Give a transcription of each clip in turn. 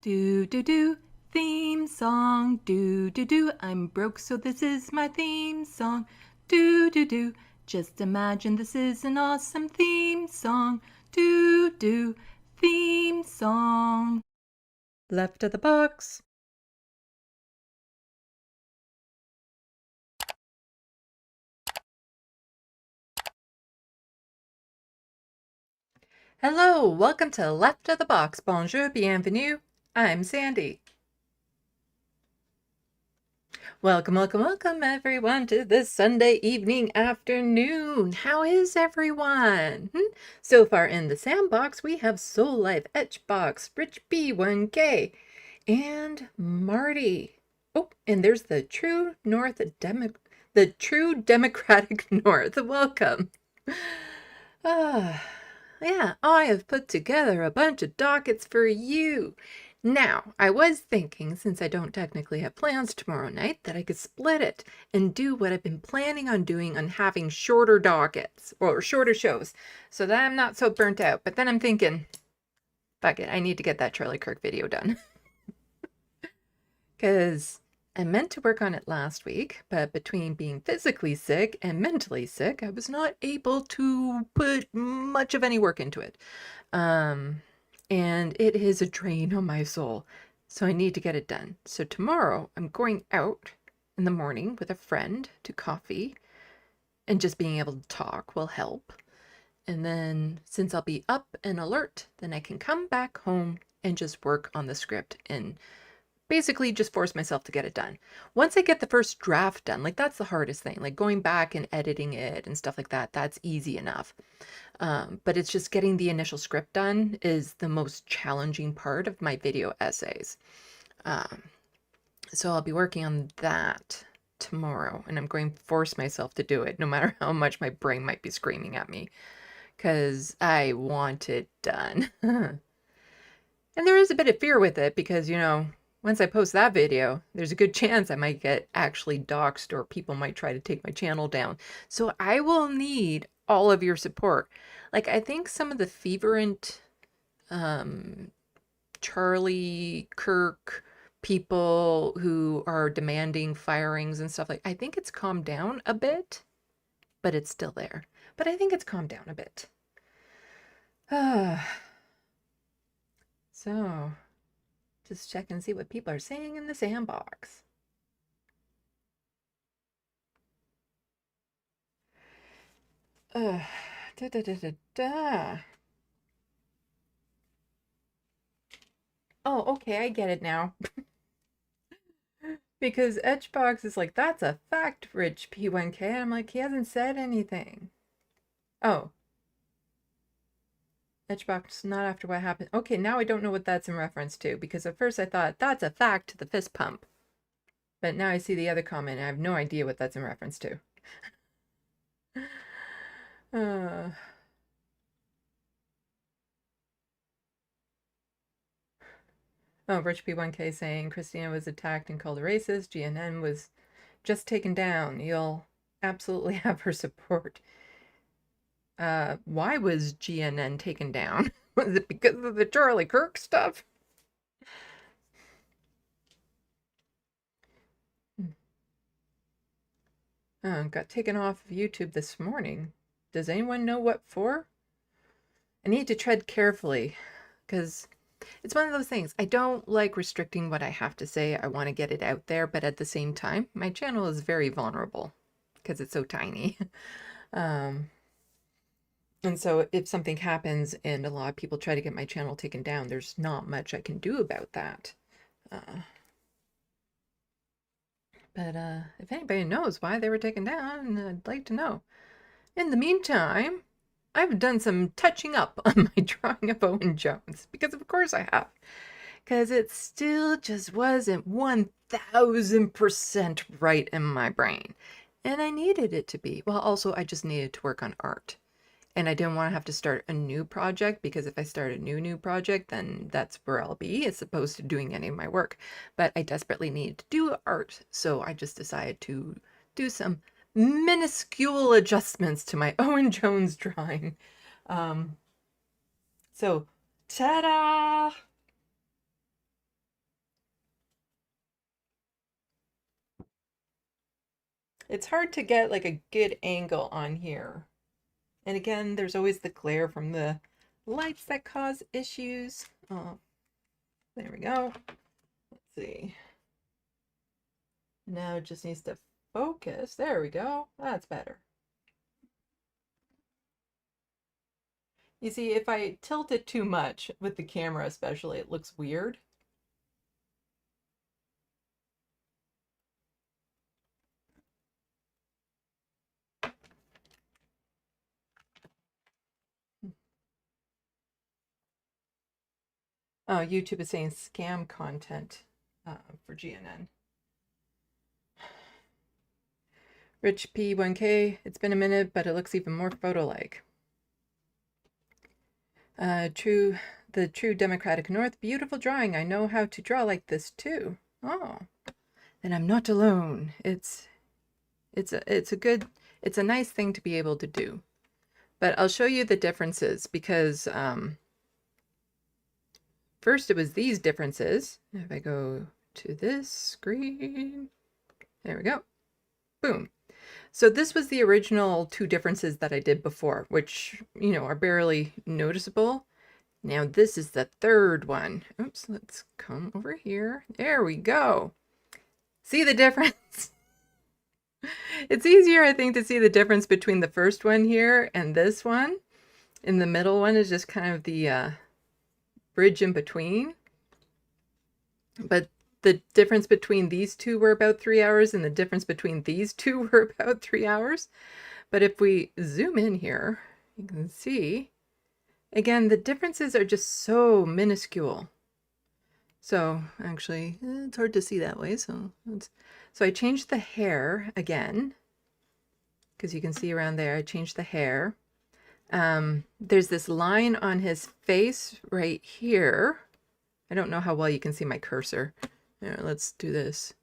Do do do, theme song. Do do do, I'm broke so this is my theme song. Do do do, just imagine this is an awesome theme song. Do do, theme song. Left of the box. Hello, welcome to Left of the Box. Bonjour, bienvenue. I'm Sandy. Welcome, welcome, welcome everyone to this Sunday evening afternoon. How is everyone? So far in the SandBox, we have Soul Life, Etchbox, Rich B1K, and Marty. Oh, and there's the True Democratic North. Welcome. Yeah, I have put together a bunch of dockets for you. Now, I was thinking, since I don't technically have plans tomorrow night, that I could split it and do what I've been planning on doing on having shorter dockets, or shorter shows, so that I'm not so burnt out. But then I'm thinking, fuck it, I need to get that Charlie Kirk video done. Because I meant to work on it last week, but between being physically sick and mentally sick, I was not able to put much of any work into it. And it is a drain on my soul, so I need to get it done. So tomorrow I'm going out in the morning with a friend to coffee, and just being able to talk will help. And then since I'll be up and alert, then I can come back home and just work on the script and basically just force myself to get it done. Once I get the first draft done, like that's the hardest thing, like going back and editing it and stuff like that, that's easy enough. But it's just getting the initial script done is the most challenging part of my video essays. So I'll be working on that tomorrow, and I'm going to force myself to do it no matter how much my brain might be screaming at me, because I want it done. And there is a bit of fear with it because, you know, once I post that video, there's a good chance I might get actually doxxed or people might try to take my channel down. So I will need all of your support. Like, I think some of the fervent Charlie Kirk people who are demanding firings and stuff, like, I think it's calmed down a bit, but it's still there. But I think it's calmed down a bit. So just check and see what people are saying in the SandBox. Da, da, da, da, da. Oh, okay, I get it now. Because Edgebox is like, that's a fact, Rich P1K. And I'm like, he hasn't said anything. Oh. Edgebox, not after what happened. Okay, now I don't know what that's in reference to, because at first I thought, that's a fact to the fist pump. But now I see the other comment, and I have no idea what that's in reference to. uh... Oh, Rich P1K saying Christina was attacked and called a racist. GNN was just taken down. You'll absolutely have her support. Why was GNN taken down? Was it because of the Charlie Kirk stuff? Got taken off of YouTube this morning. Does anyone know what for? I need to tread carefully, because it's one of those things. I don't like restricting what I have to say. I want to get it out there, but at the same time, my channel is very vulnerable because it's so tiny. And so if something happens and a lot of people try to get my channel taken down, there's not much I can do about that. But if anybody knows why they were taken down, I'd like to know. In the meantime, I've done some touching up on my drawing of Owen Jones, because of course I have. Because it still just wasn't 1000% right in my brain. And I needed it to be. Well, also, I just needed to work on art. And I didn't want to have to start a new project, because if I start a new project, then that's where I'll be as opposed to doing any of my work. But I desperately needed to do art, so I just decided to do some minuscule adjustments to my Owen Jones drawing. So, ta-da! It's hard to get like a good angle on here. And again, there's always the glare from the lights that cause issues. Oh, there we go. Let's see. Now it just needs to focus. There we go. That's better. You see, if I tilt it too much with the camera especially, it looks weird. Oh, YouTube is saying scam content for GNN. Rich P1K, it's been a minute, but it looks even more photo-like. The true Democratic North, beautiful drawing. I know how to draw like this too. Oh, then I'm not alone. It's a nice thing to be able to do. But I'll show you the differences, because first it was these differences. If I go to this screen, there we go. Boom. So this was the original two differences that I did before, which, you know, are barely noticeable. Now this is the third one. Oops, let's come over here. There we go. See the difference? It's easier, I think, to see the difference between the first one here and this one. And the middle one is just kind of the bridge in between. But the difference between these two were about 3 hours, and the difference between these two were about 3 hours. But if we zoom in here, you can see, again, the differences are just so minuscule. So actually, it's hard to see that way. So I changed the hair again, because you can see around there, I changed the hair. There's this line on his face right here. I don't know how well you can see my cursor. Here, let's do this.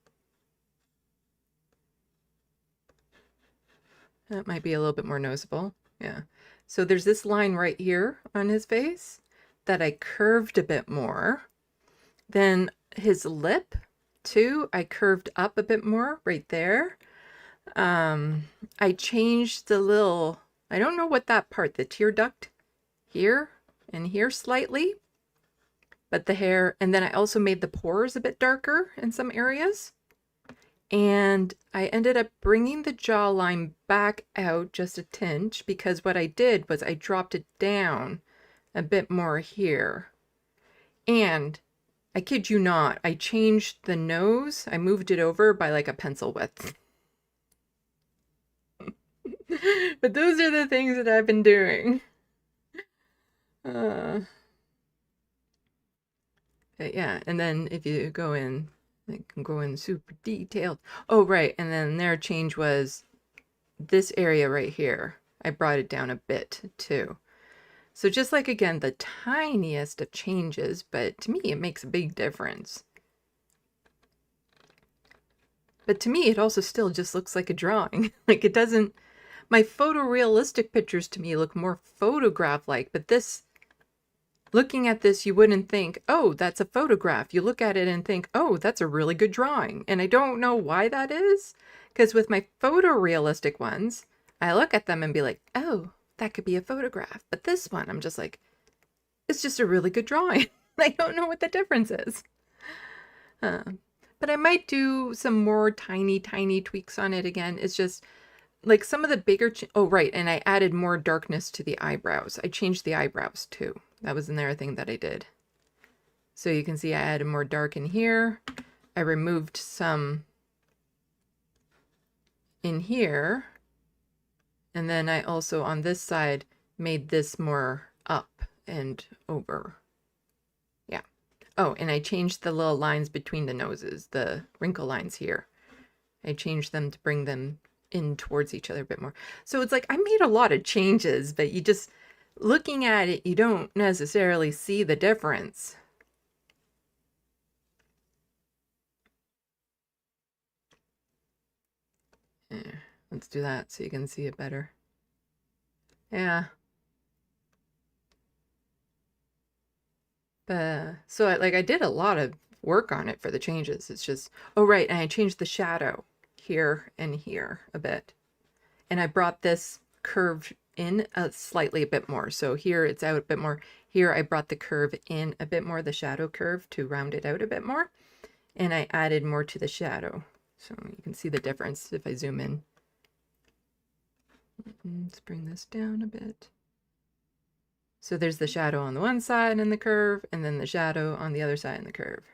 That might be a little bit more noticeable. Yeah. So there's this line right here on his face that I curved a bit more. Then his lip, too, I curved up a bit more right there. I changed the little, I don't know what that part, the tear duct here and here slightly, but the hair, and then I also made the pores a bit darker in some areas. And I ended up bringing the jawline back out just a tinge, because what I did was I dropped it down a bit more here. And I kid you not, I changed the nose. I moved it over by like a pencil width. But those are the things that I've been doing. But yeah, and then if you go in, I can go in super detailed. Oh, right, and then their change was this area right here. I brought it down a bit too. So just like, again, the tiniest of changes, but to me it makes a big difference. But to me it also still just looks like a drawing. Like it doesn't, my photorealistic pictures to me look more photograph-like, but this, looking at this, you wouldn't think, oh, that's a photograph. You look at it and think, oh, that's a really good drawing. And I don't know why that is, because with my photorealistic ones, I look at them and be like, oh, that could be a photograph. But this one, I'm just like, it's just a really good drawing. I don't know what the difference is. But I might do some more tiny tweaks on it again. It's just like some of the bigger, oh, right. And I added more darkness to the eyebrows. I changed the eyebrows too. That was another thing that I did. So you can see I added more dark in here. I removed some in here. And then I also on this side made this more up and over. Yeah. Oh, and I changed the little lines between the noses, the wrinkle lines here. I changed them to bring them in towards each other a bit more. So it's like I made a lot of changes, but you just, looking at it, you don't necessarily see the difference. Let's do that so you can see it better. Yeah. So I did a lot of work on it for the changes. It's just, oh right, and I changed the shadow here and here a bit. And I brought this curve in slightly a bit more. So here it's out a bit more. Here I brought the curve in a bit more, the shadow curve, to round it out a bit more. And I added more to the shadow. So you can see the difference if I zoom in. Let's bring this down a bit. So there's the shadow on the one side in the curve, and then the shadow on the other side in the curve.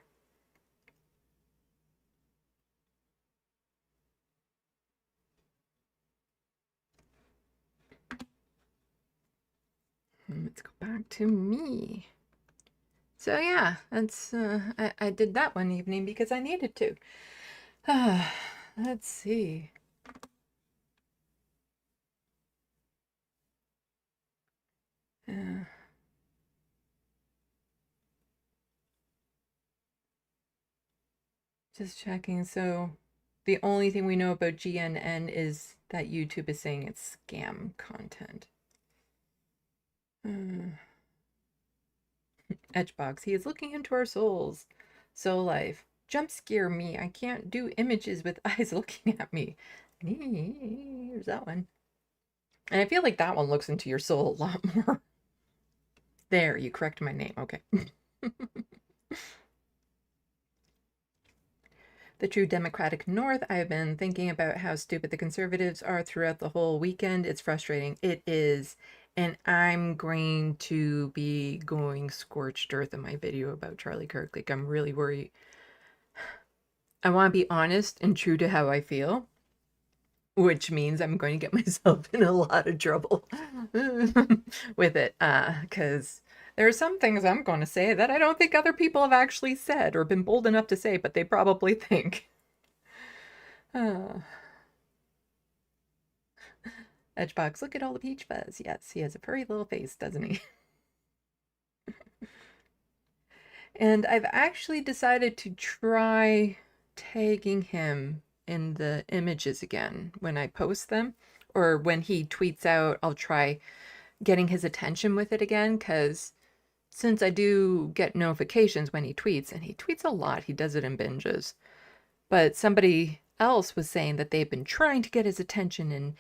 And let's go back to me. So yeah, that's I did that one evening because I needed to. Let's see. Just checking. So the only thing we know about GNN is that YouTube is saying it's scam content. Etchbox, he is looking into our souls. Soul life. Jump scare me. I can't do images with eyes looking at me. Here's that one. And I feel like that one looks into your soul a lot more. There, you correct my name. Okay. The true Democratic North. I've been thinking about how stupid the conservatives are throughout the whole weekend. It's frustrating. It is. And I'm going to be going scorched earth in my video about Charlie Kirk. Like, I'm really worried. I want to be honest and true to how I feel, which means I'm going to get myself in a lot of trouble with it. Because there are some things I'm going to say that I don't think other people have actually said or been bold enough to say, but they probably think. Edgebox, look at all the peach fuzz. Yes, he has a furry little face, doesn't he? And I've actually decided to try tagging him in the images again when I post them, or when he tweets out, I'll try getting his attention with it again, because since I do get notifications when he tweets, and he tweets a lot, he does it in binges, but somebody else was saying that they've been trying to get his attention and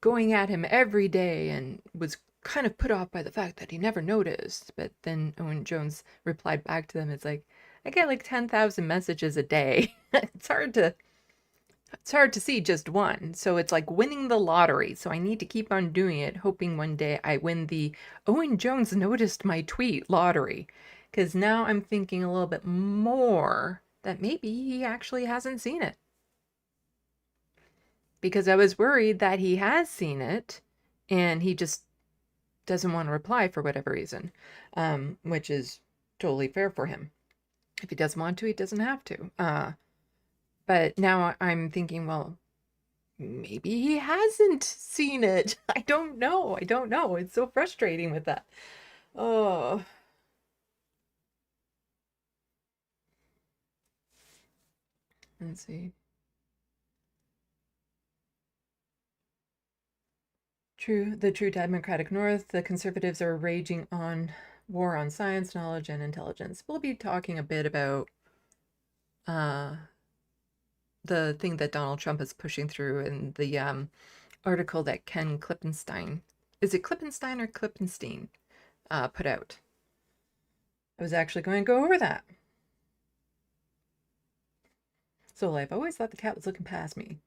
going at him every day, and was kind of put off by the fact that he never noticed. But then when Jones replied back to them, it's like, I get like 10,000 messages a day. It's hard to see just one. So it's like winning the lottery. So I need to keep on doing it, hoping one day I win the Owen Jones noticed my tweet lottery. Because now I'm thinking a little bit more that maybe he actually hasn't seen it. Because I was worried that he has seen it and he just doesn't want to reply for whatever reason, which is totally fair for him. If he doesn't want to, he doesn't have to. But now I'm thinking, well, maybe he hasn't seen it. I don't know. I don't know. It's so frustrating with that. Oh. Let's see. The true democratic North, the conservatives are raging on war on science, knowledge, and intelligence. We'll be talking a bit about the thing that Donald Trump is pushing through in the article that Ken Klippenstein, is it Klippenstein or Klippenstein, put out. I was actually going to go over that. So I've always thought the cat was looking past me.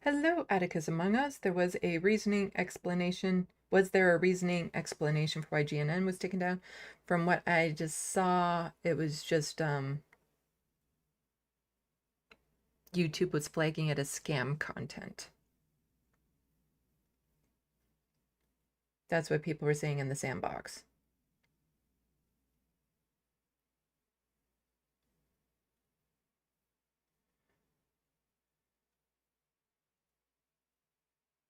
Hello, Atticus Among Us. There was a reasoning explanation. Was there a reasoning explanation for why GNN was taken down? From what I just saw, it was just YouTube was flagging it as scam content. That's what people were saying in the SandBox.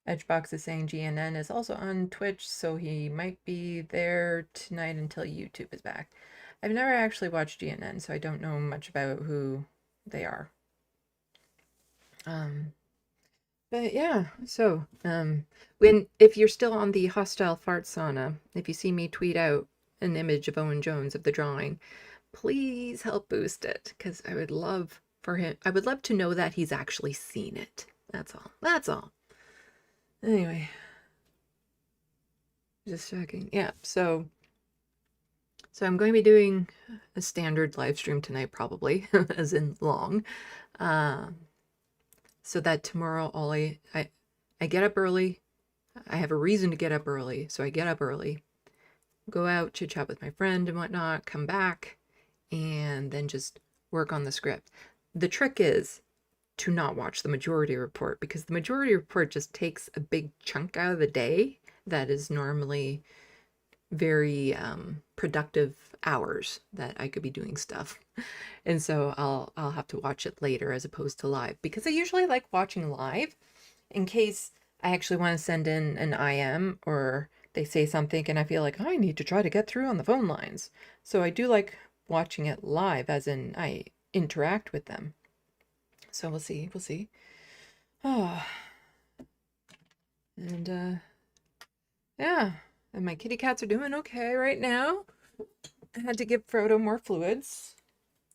Edgebox is saying GNN is also on Twitch, so he might be there tonight until YouTube is back. I've never actually watched GNN, so I don't know much about who they are. But yeah, so if you're still on the hostile fart sauna, if you see me tweet out an image of Owen Jones of the drawing, please help boost it, because I would love for him. I would love to know that he's actually seen it. That's all. That's all. Anyway, just checking. Yeah, so I'm going to be doing a standard live stream tonight, probably, as in long, so that tomorrow I get up early. I have a reason to get up early, so I get up early, go out, chit chat with my friend and whatnot, come back, and then just work on the script. The trick is to not watch the Majority Report, because the Majority Report just takes a big chunk out of the day that is normally very productive hours that I could be doing stuff. And so I'll have to watch it later as opposed to live, because I usually like watching live in case I actually want to send in an IM or they say something and I feel like I need to try to get through on the phone lines. So I do like watching it live, as in I interact with them. So we'll see. Oh. And yeah, and my kitty cats are doing okay right now. I had to give Frodo more fluids.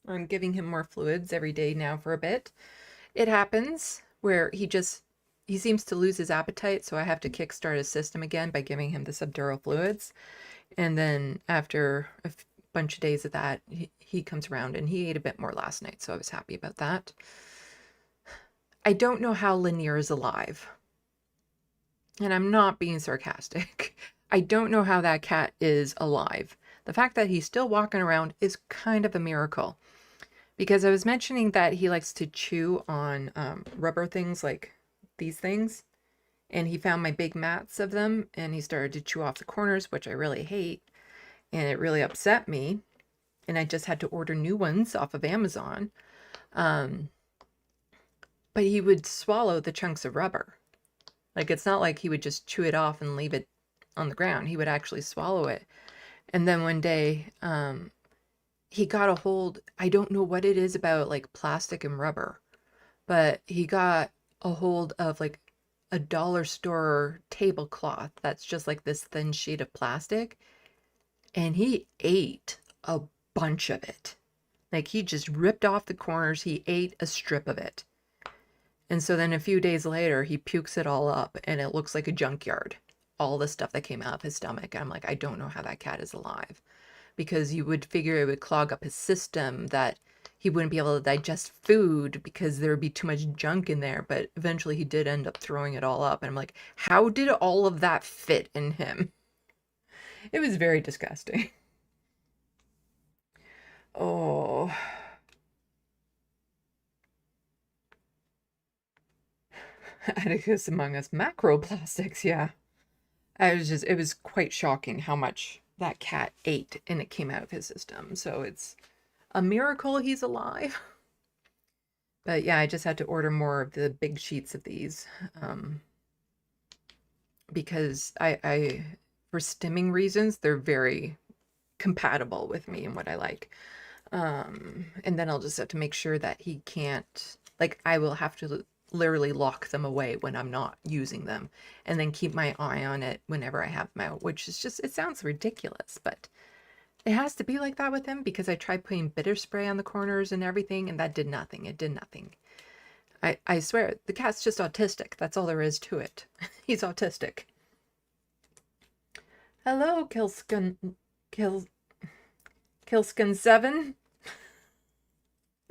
Or I'm giving him more fluids every day now for a bit. It happens where he seems to lose his appetite, so I have to kickstart his system again by giving him the subdural fluids. And then after a bunch of days of that, he comes around, and he ate a bit more last night, so I was happy about that. I don't know how Lanier is alive. And I'm not being sarcastic. I don't know how that cat is alive. The fact that he's still walking around is kind of a miracle. Because I was mentioning that he likes to chew on rubber things like these things. And he found my big mats of them, and he started to chew off the corners, which I really hate. And it really upset me. And I just had to order new ones off of Amazon. But he would swallow the chunks of rubber. Like, it's not like he would just chew it off and leave it on the ground. He would actually swallow it. And then one day, he got a hold, I don't know what it is about like plastic and rubber, but he got a hold of like a dollar store tablecloth that's just like this thin sheet of plastic. And he ate a bunch of it. Like, he just ripped off the corners. He ate a strip of it. And so then a few days later, he pukes it all up and it looks like a junkyard. All the stuff that came out of his stomach. And I'm like, I don't know how that cat is alive. Because you would figure it would clog up his system, that he wouldn't be able to digest food because there would be too much junk in there. But eventually he did end up throwing it all up. And I'm like, how did all of that fit in him? It was very disgusting. Oh. Atticus among us. Macroplastics, yeah. It was quite shocking how much that cat ate and it came out of his system. So it's a miracle he's alive. But yeah, I just had to order more of the big sheets of these. Because for stimming reasons, they're very compatible with me and what I like. And then I'll just have to make sure that he can't, like, I will have to literally lock them away when I'm not using them and then keep my eye on it whenever I have them out, which is just, it sounds ridiculous, but it has to be like that with him because I tried putting bitter spray on the corners and everything and that did nothing. It did nothing. I swear, the cat's just autistic. That's all there is to it. He's autistic. Hello, Kilskin7.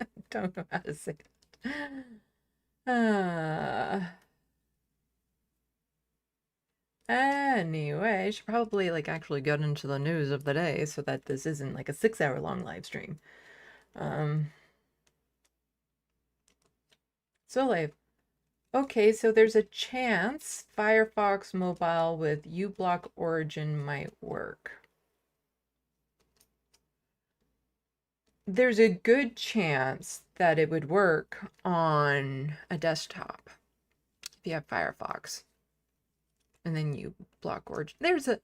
I don't know how to say that. Anyway, I should probably like actually get into the news of the day so that this isn't like a 6-hour long live stream. So like, okay, so there's a chance Firefox Mobile with uBlock Origin might work. There's a good chance that it would work on a desktop if you have Firefox. And then uBlock Origin. There's a,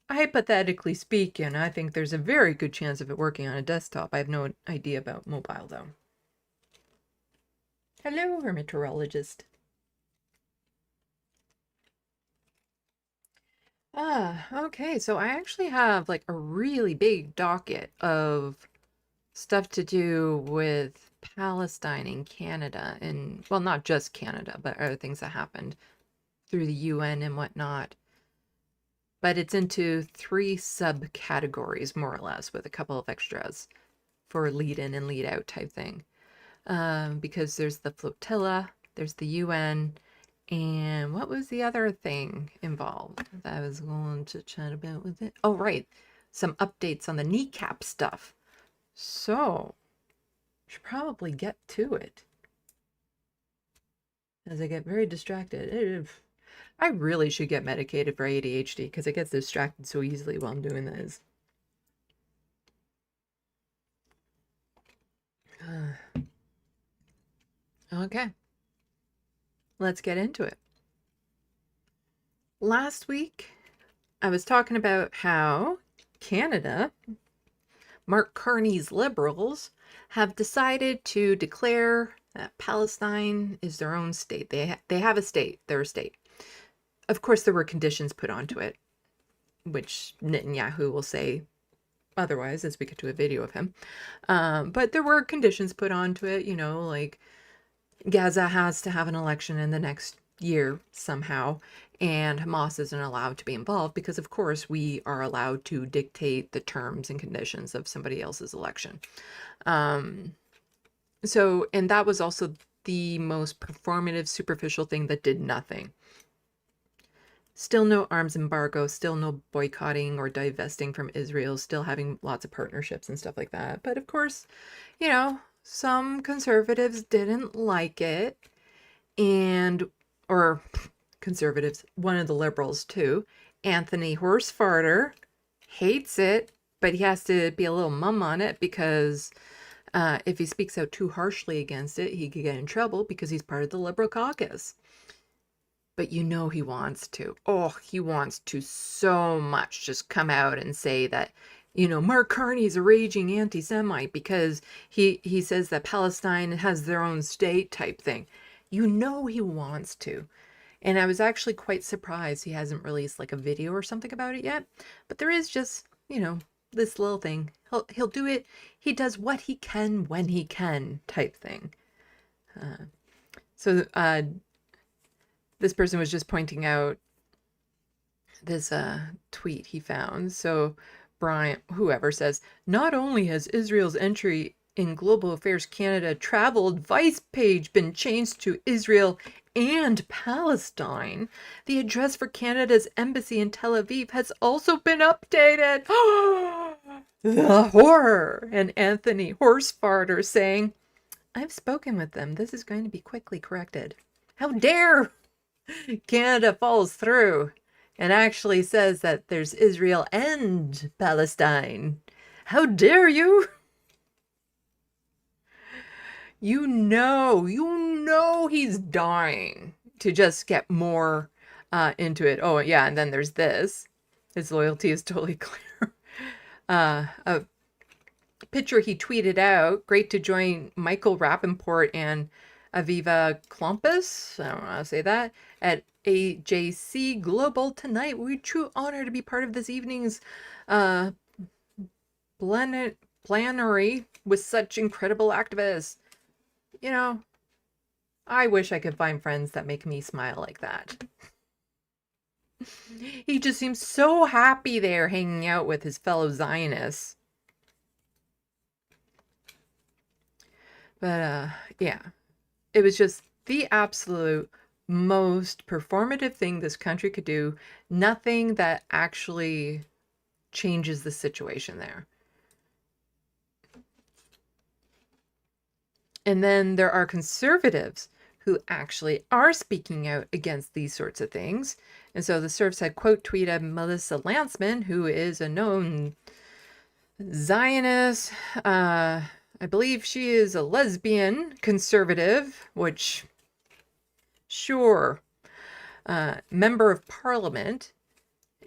hypothetically speaking, I think there's a very good chance of it working on a desktop. I have no idea about mobile though. Hello, hermeteorologist. Okay, so I actually have like a really big docket of stuff to do with Palestine and Canada, and well, not just Canada, but other things that happened through the UN and whatnot. But it's into 3 subcategories, more or less, with a couple of extras for lead in and lead out type thing. Because there's the flotilla, there's the UN, and what was the other thing involved that I was going to chat about with it? Oh, right. Some updates on the kneecap stuff. So, should probably get to it. As I get very distracted. I really should get medicated for ADHD because it gets distracted so easily while I'm doing this. Okay. Let's get into it. Last week, I was talking about how Canada, Mark Carney's Liberals, have decided to declare that Palestine is their own state. They have a state. They're a state. Of course, there were conditions put onto it, which Netanyahu will say otherwise as we get to a video of him. But there were conditions put onto it, you know, like Gaza has to have an election in the next year somehow, and Hamas isn't allowed to be involved because, of course, we are allowed to dictate the terms and conditions of somebody else's election. So, and that was also the most performative, superficial thing that did nothing. Still no arms embargo, still no boycotting or divesting from Israel, still having lots of partnerships and stuff like that. But of course, you know, some conservatives didn't like it, or conservatives, one of the liberals too, Anthony Horsefarter, hates it, but he has to be a little mum on it because if he speaks out too harshly against it, he could get in trouble because he's part of the Liberal caucus. But you know he wants to. Oh, he wants to so much just come out and say that, you know, Mark Carney's a raging anti-Semite because he says that Palestine has their own state type thing. You know he wants to. And I was actually quite surprised he hasn't released like a video or something about it yet. But there is just, you know, this little thing. He'll do it. He does what he can when he can type thing. This person was just pointing out this tweet he found. So Brian, whoever says, not only has Israel's entry in Global Affairs Canada travel advice page been changed to Israel and Palestine. The address for Canada's embassy in Tel Aviv has also been updated. The horror! And Anthony Horsefarter saying, I've spoken with them. This is going to be quickly corrected. How dare Canada follows through and actually says that there's Israel and Palestine. How dare you? You know he's dying to just get more into it. Oh, yeah, and then there's this. His loyalty is totally clear. A picture he tweeted out. Great to join Michael Rappaport and Aviva Klompus, I don't know how to say that, at AJC Global tonight. We're true honor to be part of this evening's plenary with such incredible activists. You know, I wish I could find friends that make me smile like that. He just seems so happy there hanging out with his fellow Zionists. But yeah, it was just the absolute most performative thing this country could do. Nothing that actually changes the situation there. And then there are conservatives who actually are speaking out against these sorts of things. And so the Serfs had quote tweeted Melissa Lantsman, who is a known Zionist. I believe she is a lesbian conservative, which, sure, member of parliament.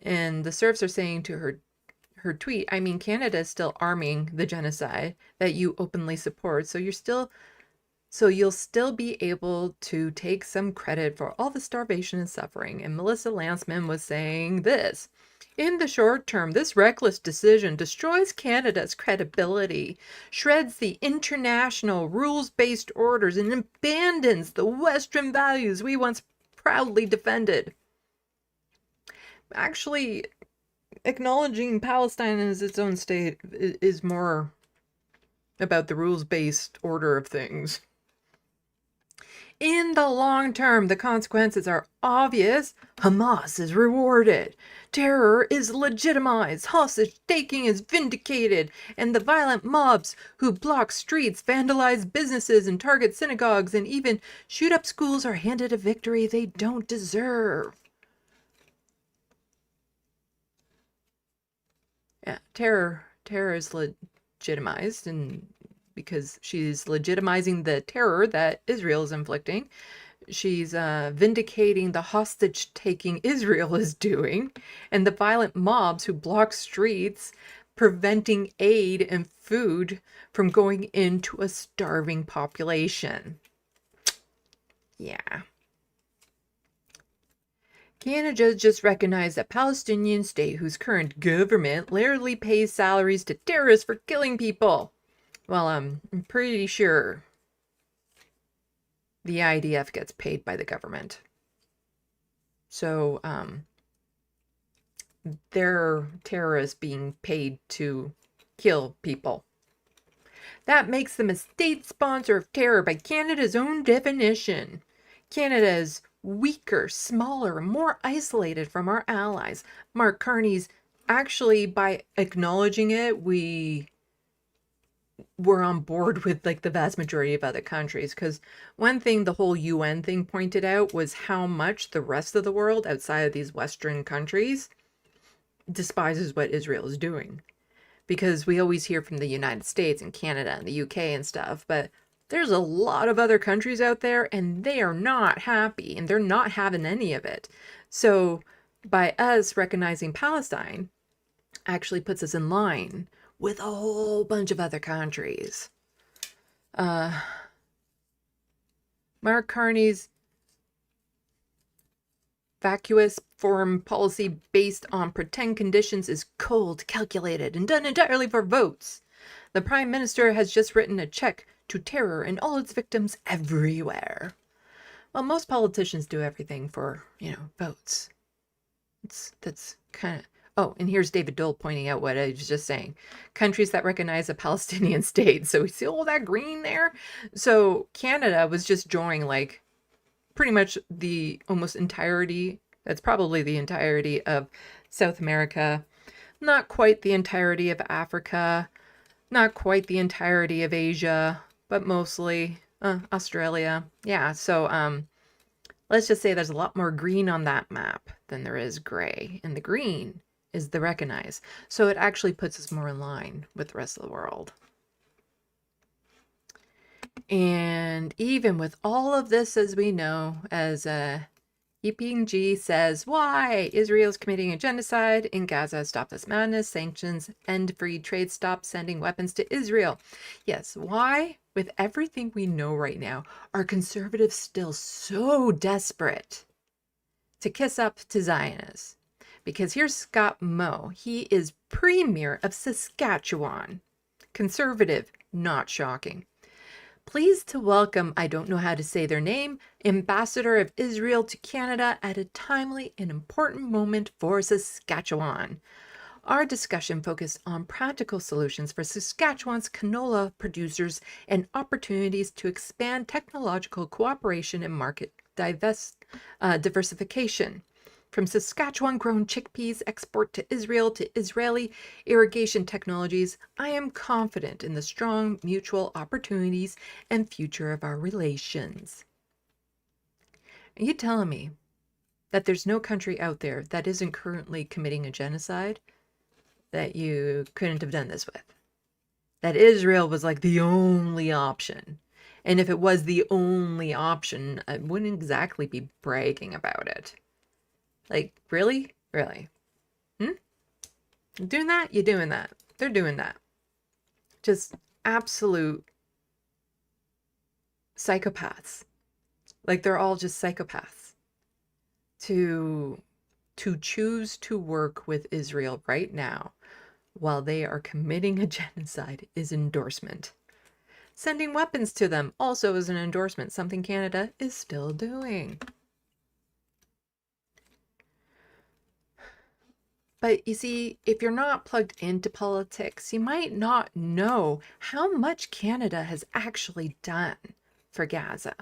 And the Serfs are saying to her tweet, I mean, Canada is still arming the genocide that you openly support. So you'll still be able to take some credit for all the starvation and suffering. And Melissa Lantsman was saying this. In the short term, this reckless decision destroys Canada's credibility, shreds the international rules-based orders, and abandons the Western values we once proudly defended. Actually, acknowledging Palestine as its own state is more about the rules-based order of things. In the long term, the consequences are obvious. Hamas is rewarded. Terror is legitimized. Hostage-taking is vindicated. And the violent mobs who block streets, vandalize businesses, and target synagogues, and even shoot up schools are handed a victory they don't deserve. Yeah, terror is legitimized, and because she's legitimizing the terror that Israel is inflicting. She's vindicating the hostage-taking Israel is doing, and the violent mobs who block streets, preventing aid and food from going into a starving population. Yeah. Canada just recognized a Palestinian state whose current government literally pays salaries to terrorists for killing people. Well, I'm pretty sure the IDF gets paid by the government. So, they're terrorists being paid to kill people. That makes them a state sponsor of terror by Canada's own definition. Canada is weaker, smaller, more isolated from our allies. Mark Carney's actually, by acknowledging it, we're on board with like the vast majority of other countries, because one thing the whole UN thing pointed out was how much the rest of the world outside of these Western countries despises what Israel is doing. Because we always hear from the United States and Canada and the UK and stuff, but there's a lot of other countries out there and they are not happy and they're not having any of it. So by us recognizing Palestine actually puts us in line with a whole bunch of other countries. Mark Carney's vacuous foreign policy based on pretend conditions is cold, calculated, and done entirely for votes. The Prime Minister has just written a check to terror and all its victims everywhere. Well, most politicians do everything for, votes. That's kind of... Oh, and here's David Dole pointing out what I was just saying. Countries that recognize a Palestinian state. So we see all that green there. So Canada was just drawing like pretty much the almost entirety. That's probably the entirety of South America. Not quite the entirety of Africa. Not quite the entirety of Asia, but mostly Australia. Yeah, so let's just say there's a lot more green on that map than there is gray. And the green is the recognize. So it actually puts us more in line with the rest of the world. And even with all of this, as we know, as EPG says, why? Israel's committing a genocide in Gaza. Stop this madness. Sanctions, end free trade, stop sending weapons to Israel. Yes, why? With everything we know right now, are conservatives still so desperate to kiss up to Zionists? Because here's Scott Moe. He is Premier of Saskatchewan. Conservative, not shocking. Pleased to welcome, I don't know how to say their name, Ambassador of Israel to Canada at a timely and important moment for Saskatchewan. Our discussion focused on practical solutions for Saskatchewan's canola producers and opportunities to expand technological cooperation and market diversification. From Saskatchewan-grown chickpeas export to Israel to Israeli irrigation technologies, I am confident in the strong mutual opportunities and future of our relations. Are you telling me that there's no country out there that isn't currently committing a genocide that you couldn't have done this with? That Israel was like the only option. And if it was the only option, I wouldn't exactly be bragging about it. Like, really? Really? Doing that? You're doing that. They're doing that. Just absolute psychopaths. Like, they're all just psychopaths. To choose to work with Israel right now while they are committing a genocide is endorsement. Sending weapons to them also is an endorsement, something Canada is still doing. But you see, if you're not plugged into politics, you might not know how much Canada has actually done for Gaza.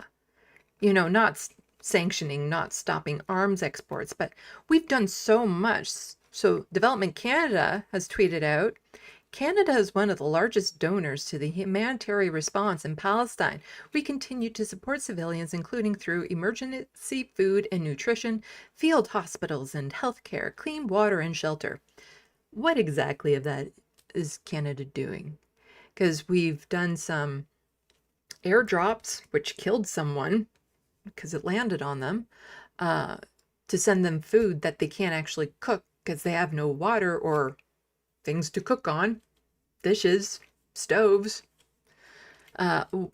You know, not sanctioning, not stopping arms exports, but we've done so much. So Development Canada has tweeted out, Canada is one of the largest donors to the humanitarian response in Palestine. We continue to support civilians, including through emergency food and nutrition, field hospitals and healthcare, clean water and shelter. What exactly of that is Canada doing? Because we've done some airdrops, which killed someone because it landed on them, to send them food that they can't actually cook because they have no water or things to cook on, dishes, stoves.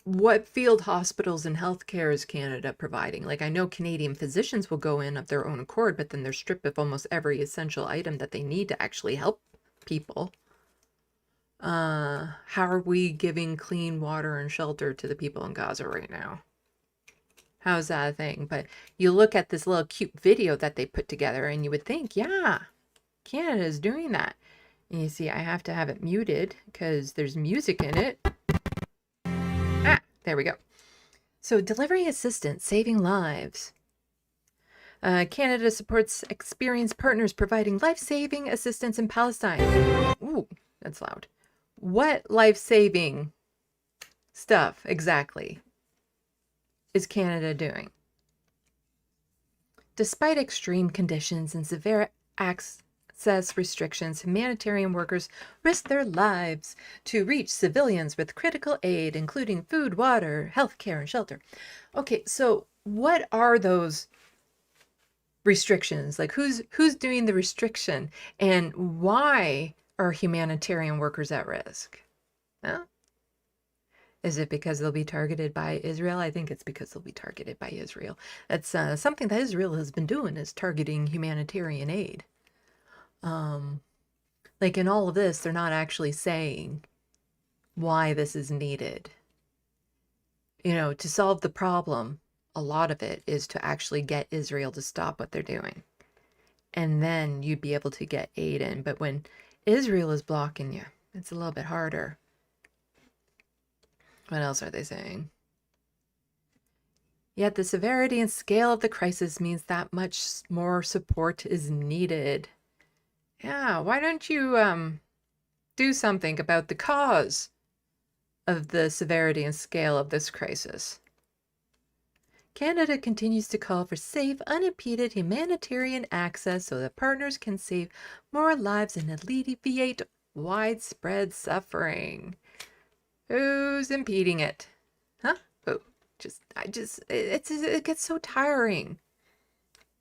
What field hospitals and healthcare is Canada providing? Like, I know Canadian physicians will go in of their own accord, but then they're stripped of almost every essential item that they need to actually help people. How are we giving clean water and shelter to the people in Gaza right now? How's that a thing? But you look at this little cute video that they put together and you would think, yeah, Canada is doing that. And you see, I have to have it muted because there's music in it. There we go. So delivery assistance, saving lives. Canada supports experienced partners providing life-saving assistance in Palestine. Ooh, that's loud. What life-saving stuff exactly is Canada doing? Despite extreme conditions and severe access restrictions, humanitarian workers risk their lives to reach civilians with critical aid, including food, water, healthcare, and shelter. Okay, so what are those restrictions? Like, who's doing the restriction, and why are humanitarian workers at risk? Well, is it because they'll be targeted by Israel? I think it's because they'll be targeted by Israel. That's something that Israel has been doing, is targeting humanitarian aid. Like, in all of this, they're not actually saying why this is needed. You know, to solve the problem, a lot of it is to actually get Israel to stop what they're doing. and then you'd be able to get aid in. But when Israel is blocking you, it's a little bit harder. What else are they saying? Yet the severity and scale of the crisis means that much more support is needed. Yeah, why don't you do something about the cause of the severity and scale of this crisis? Canada continues to call for safe, unimpeded humanitarian access so that partners can save more lives and alleviate widespread suffering. Who's impeding it? Huh? Who? It gets so tiring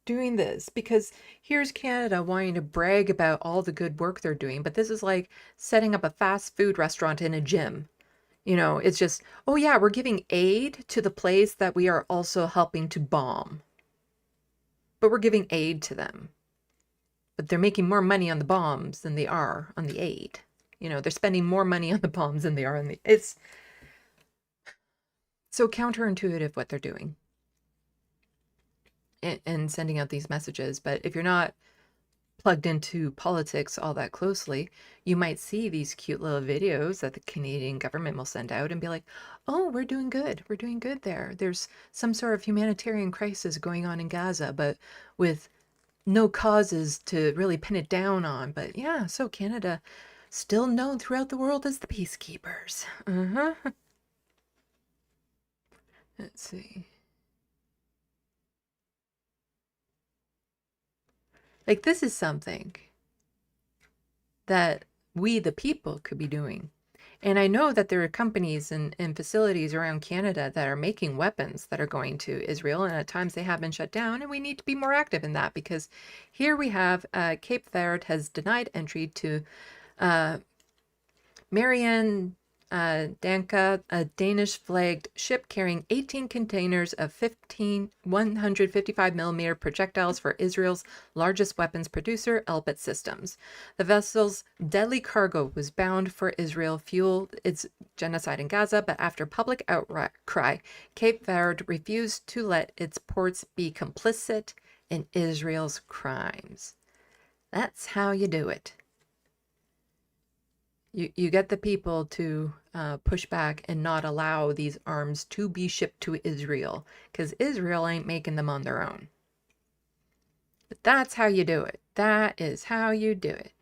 doing this, because here's Canada wanting to brag about all the good work they're doing, but this is like setting up a fast food restaurant in a gym. You know, it's just, oh yeah, we're giving aid to the place that we are also helping to bomb. But we're giving aid to them. But they're making more money on the bombs than they are on the aid. You know, they're spending more money on the bombs than they are on the... It's so counterintuitive what they're doing. And sending out these messages. But if you're not plugged into politics all that closely, you might see these cute little videos that the Canadian government will send out and be like, oh, we're doing good. We're doing good there. There's some sort of humanitarian crisis going on in Gaza, but with no causes to really pin it down on. But yeah, so Canada, still known throughout the world as the peacekeepers. Let's see. Like, this is something that we, the people, could be doing. And I know that there are companies and facilities around Canada that are making weapons that are going to Israel, and at times they have been shut down, and we need to be more active in that, because here we have Cape Verde has denied entry to Marianne Danka, a Danish-flagged ship carrying 18 containers of 155mm projectiles for Israel's largest weapons producer, Elbit Systems. The vessel's deadly cargo was bound for Israel, fueled its genocide in Gaza, but after public outcry, Cape Verde refused to let its ports be complicit in Israel's crimes. That's how you do it. You get the people to push back and not allow these arms to be shipped to Israel, because Israel ain't making them on their own. But that's how you do it. That is how you do it.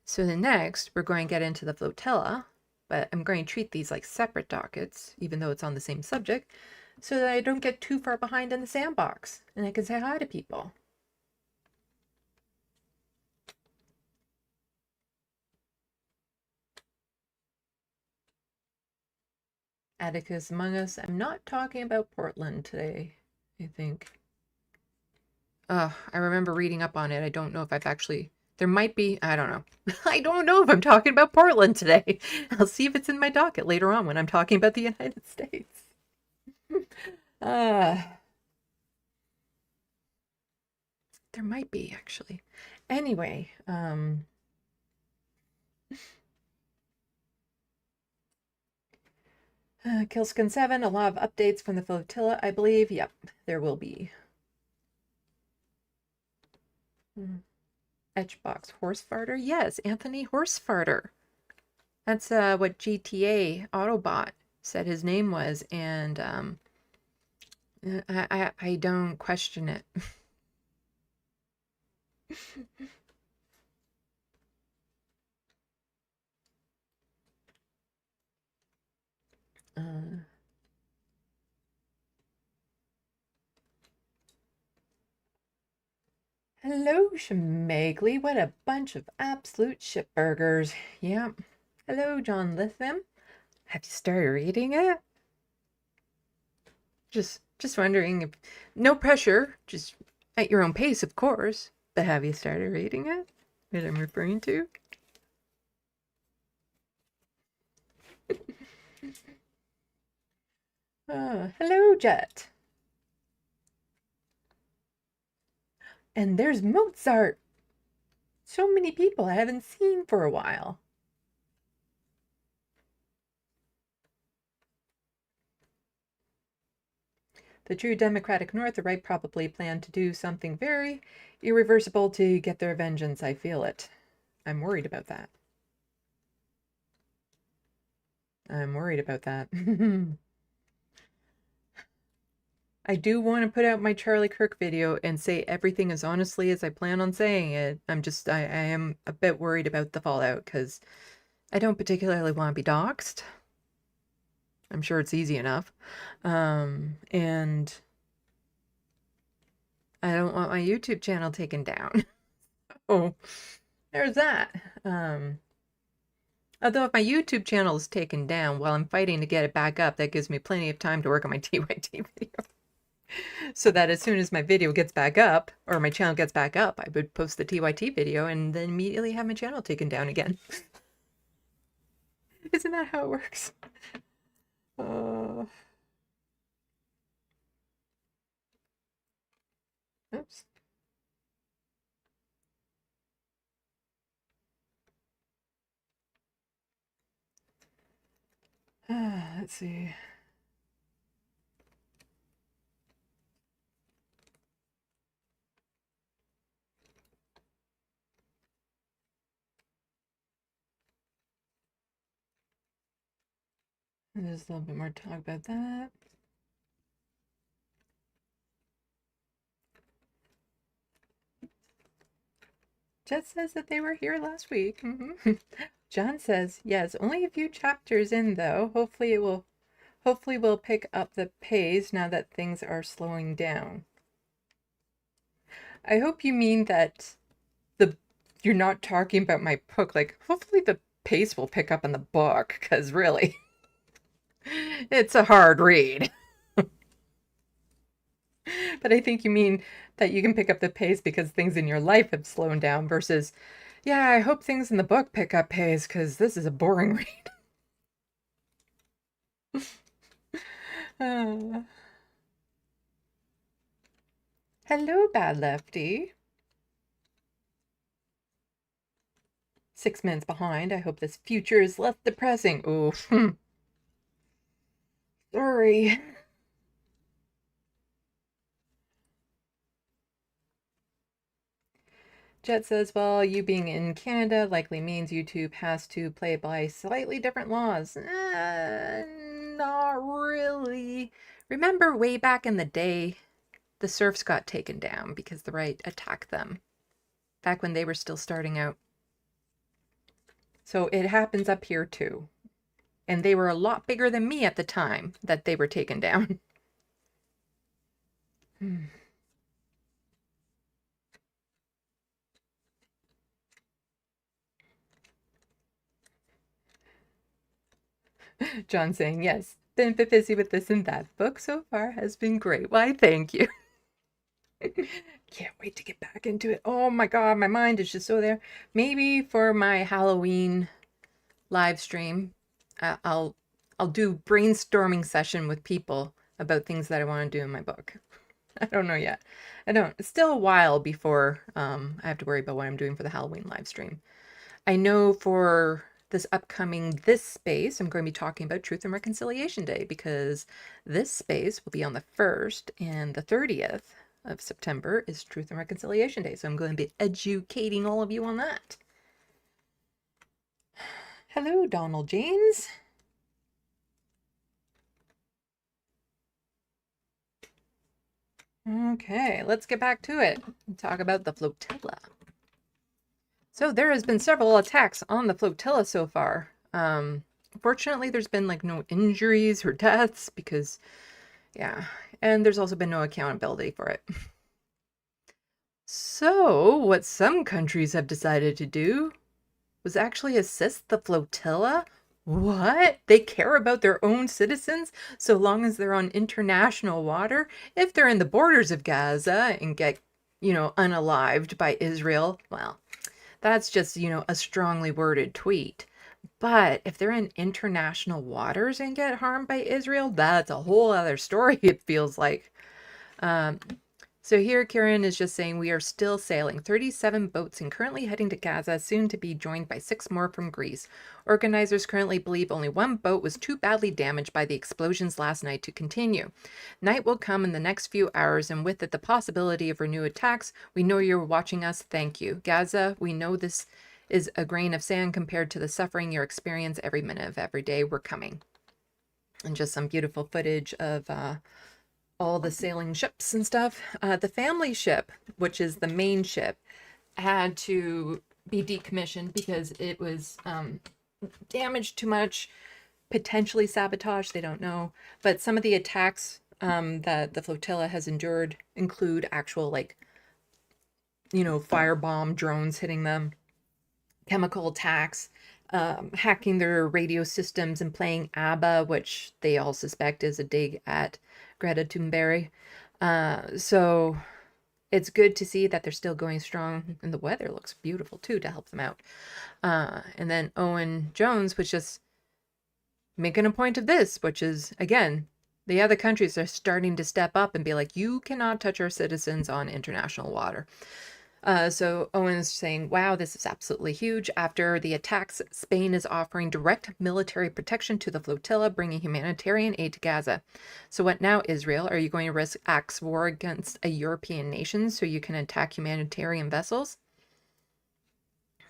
So the next, we're going to get into the flotilla, but I'm going to treat these like separate dockets, even though it's on the same subject, so that I don't get too far behind in the SandBox, and I can say hi to people. Atticus among us. I'm not talking about Portland today, I think. I remember reading up on it. I don't know if I've actually... There might be... I don't know. I don't know if I'm talking about Portland today. I'll see if it's in my docket later on when I'm talking about the United States. There might be, actually. Anyway, Killskin 7, a lot of updates from the flotilla, I believe. Yep, there will be. Etchbox Horsefarter? Yes, Anthony Horsefarter. That's what GTA Autobot said his name was, and I don't question it. Hello, Schmegley. What a bunch of absolute shitburgers. Yeah. Hello, John Lithium. Have you started reading it? Just wondering if... No pressure. Just at your own pace, of course. But have you started reading it? What I'm referring to? Hello, Jet. And there's Mozart. So many people I haven't seen for a while. The true democratic North, the right probably planned to do something very irreversible to get their vengeance. I feel it. I'm worried about that. I'm worried about that. I do want to put out my Charlie Kirk video and say everything as honestly as I plan on saying it. I am a bit worried about the fallout because I don't particularly want to be doxxed. I'm sure it's easy enough. And I don't want my YouTube channel taken down. Oh, there's that. Although if my YouTube channel is taken down while I'm fighting to get it back up, that gives me plenty of time to work on my TYT video. So that as soon as my video gets back up, or my channel gets back up, I would post the TYT video and then immediately have my channel taken down again. Isn't that how it works? Oops. Let's see. There's a little bit more talk about that. Jet says that they were here last week. John says, yes, only a few chapters in though. Hopefully we'll pick up the pace now that things are slowing down. I hope you mean that you're not talking about my book. Like, hopefully the pace will pick up in the book, because really, it's a hard read. But I think you mean that you can pick up the pace because things in your life have slowed down versus, yeah, I hope things in the book pick up pace because this is a boring read. Hello, Bad Lefty. 6 minutes behind. I hope this future is less depressing. Oof. Sorry. Jet says, well, you being in Canada likely means YouTube has to play by slightly different laws. Not really. Remember way back in the day, the serfs got taken down because the right attacked them. Back when they were still starting out. So it happens up here too. And they were a lot bigger than me at the time that they were taken down. John saying, yes, been a bit busy with this and that. Book so far has been great. Why, thank you. Can't wait to get back into it. Oh my god, my mind is just so there. Maybe for my Halloween live stream, I'll do brainstorming session with people about things that I want to do in my book. I don't know yet. It's still a while before I have to worry about what I'm doing for the Halloween live stream. I know for this space, I'm going to be talking about Truth and Reconciliation Day because this space will be on the 1st and the 30th of September is Truth and Reconciliation Day. So I'm going to be educating all of you on that. Hello, Donald James. Okay, let's get back to it and talk about the flotilla. So there has been several attacks on the flotilla so far. Fortunately, there's been like no injuries or deaths because, yeah, and there's also been no accountability for it. So what some countries have decided to do was actually assist the flotilla. What? They care about their own citizens so long as they're on international water? If they're in the borders of Gaza and get, unalived by Israel, well, that's just, a strongly worded tweet. But if they're in international waters and get harmed by Israel, that's a whole other story, it feels like. So here Kieran is just saying we are still sailing 37 boats and currently heading to Gaza, soon to be joined by 6 more from Greece. Organizers currently believe only 1 boat was too badly damaged by the explosions last night to continue. Night will come in the next few hours, and with it the possibility of renewed attacks. We know you're watching us. Thank you. Gaza, we know this is a grain of sand compared to the suffering you experience every minute of every day. We're coming. And just some beautiful footage of all the sailing ships and stuff. The family ship, which is the main ship, had to be decommissioned because it was damaged too much, potentially sabotaged, they don't know. But some of the attacks that the flotilla has endured include actual, like, firebomb drones hitting them, chemical attacks, hacking their radio systems and playing ABBA, which they all suspect is a dig at Greta Thunberg. So it's good to see that they're still going strong, and the weather looks beautiful too to help them out. And then Owen Jones was just making a point of this, which is, again, the other countries are starting to step up and be like, you cannot touch our citizens on international water. So Owen's saying, wow, this is absolutely huge. After the attacks, Spain is offering direct military protection to the flotilla, bringing humanitarian aid to Gaza. So what now, Israel? Are you going to risk axe war against a European nation so you can attack humanitarian vessels?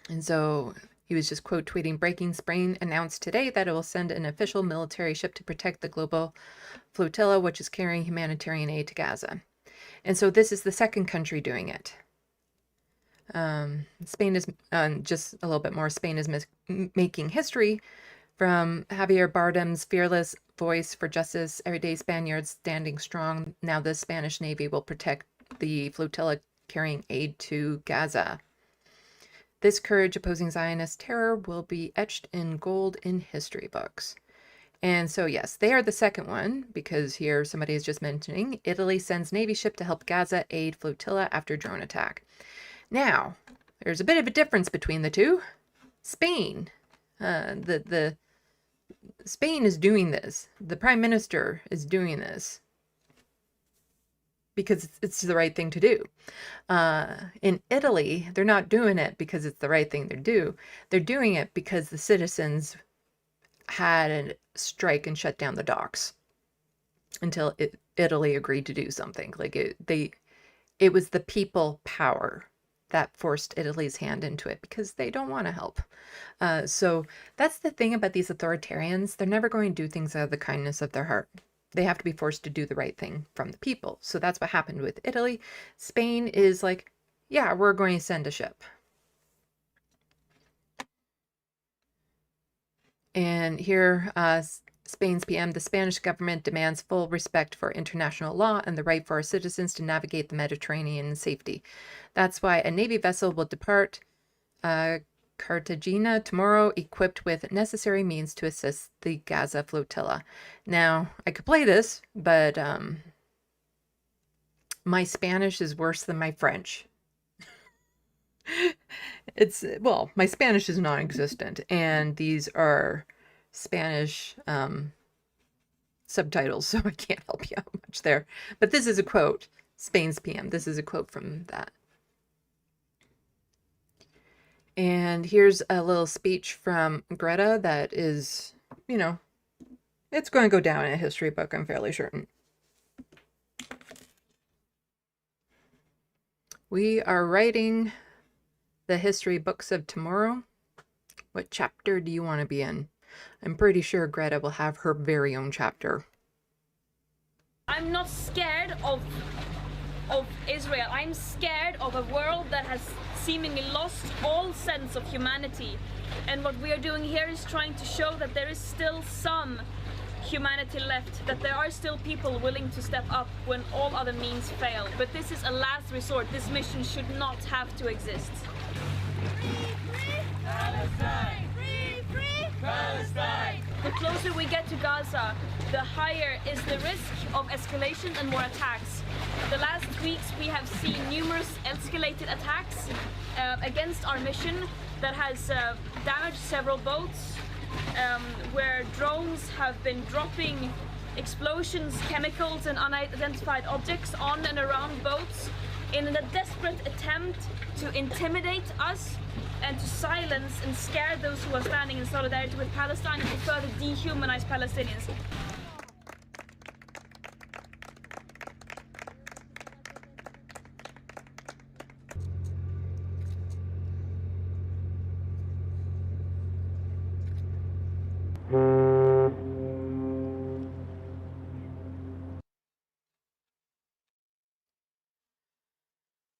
And so he was just quote tweeting, breaking, Spain announced today that it will send an official military ship to protect the global flotilla, which is carrying humanitarian aid to Gaza. And so this is the second country doing it. Spain is, just a little bit more, Spain is making history from Javier Bardem's fearless voice for justice, everyday Spaniards standing strong. Now the Spanish Navy will protect the flotilla carrying aid to Gaza. This courage opposing Zionist terror will be etched in gold in history books. And so, yes, they are the second one, because here somebody is just mentioning Italy sends Navy ship to help Gaza aid flotilla after drone attack. Now, there's a bit of a difference between the two. Spain, the Spain is doing this. The Prime Minister is doing this because it's the right thing to do. In Italy, they're not doing it because it's the right thing to do. They're doing it because the citizens had a strike and shut down the docks until Italy agreed to do something. Like it was the people power that forced Italy's hand into it because they don't want to help. So that's the thing about these authoritarians. They're never going to do things out of the kindness of their heart. They have to be forced to do the right thing from the people. So that's what happened with Italy. Spain is like, yeah, we're going to send a ship. And here, Spain's PM, the Spanish government demands full respect for international law and the right for our citizens to navigate the Mediterranean in safety. That's why a Navy vessel will depart Cartagena tomorrow, equipped with necessary means to assist the Gaza flotilla. Now, I could play this, but my Spanish is worse than my French. Well, my Spanish is non-existent, and these are Spanish subtitles, so I can't help you out much there. But this is a quote, Spain's PM. This is a quote from that. And here's a little speech from Greta that is, it's going to go down in a history book, I'm fairly certain. We are writing the history books of tomorrow. What chapter do you want to be in? I'm pretty sure Greta will have her very own chapter. I'm not scared of Israel. I'm scared of a world that has seemingly lost all sense of humanity. And what we are doing here is trying to show that there is still some humanity left, that there are still people willing to step up when all other means fail. But this is a last resort. This mission should not have to exist. Free Palestine! Free Palestine! The closer we get to Gaza, the higher is the risk of escalation and more attacks. The last weeks we have seen numerous escalated attacks against our mission that has damaged several boats, where drones have been dropping explosions, chemicals, and unidentified objects on and around boats in a desperate attempt to intimidate us and to silence and scare those who are standing in solidarity with Palestine and to further dehumanize Palestinians.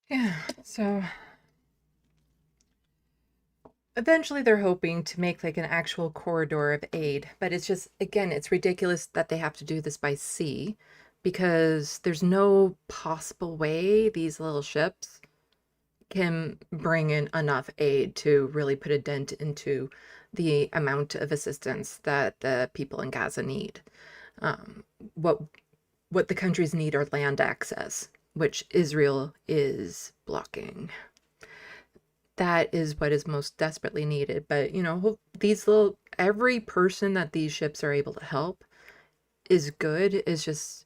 Yeah, so eventually they're hoping to make like an actual corridor of aid, but it's just, again, it's ridiculous that they have to do this by sea because there's no possible way these little ships can bring in enough aid to really put a dent into the amount of assistance that the people in Gaza need. Um, what what the countries need are land access, which Israel is blocking. That is what is most desperately needed. But, you know, these little, every person that these ships are able to help is good. Is just,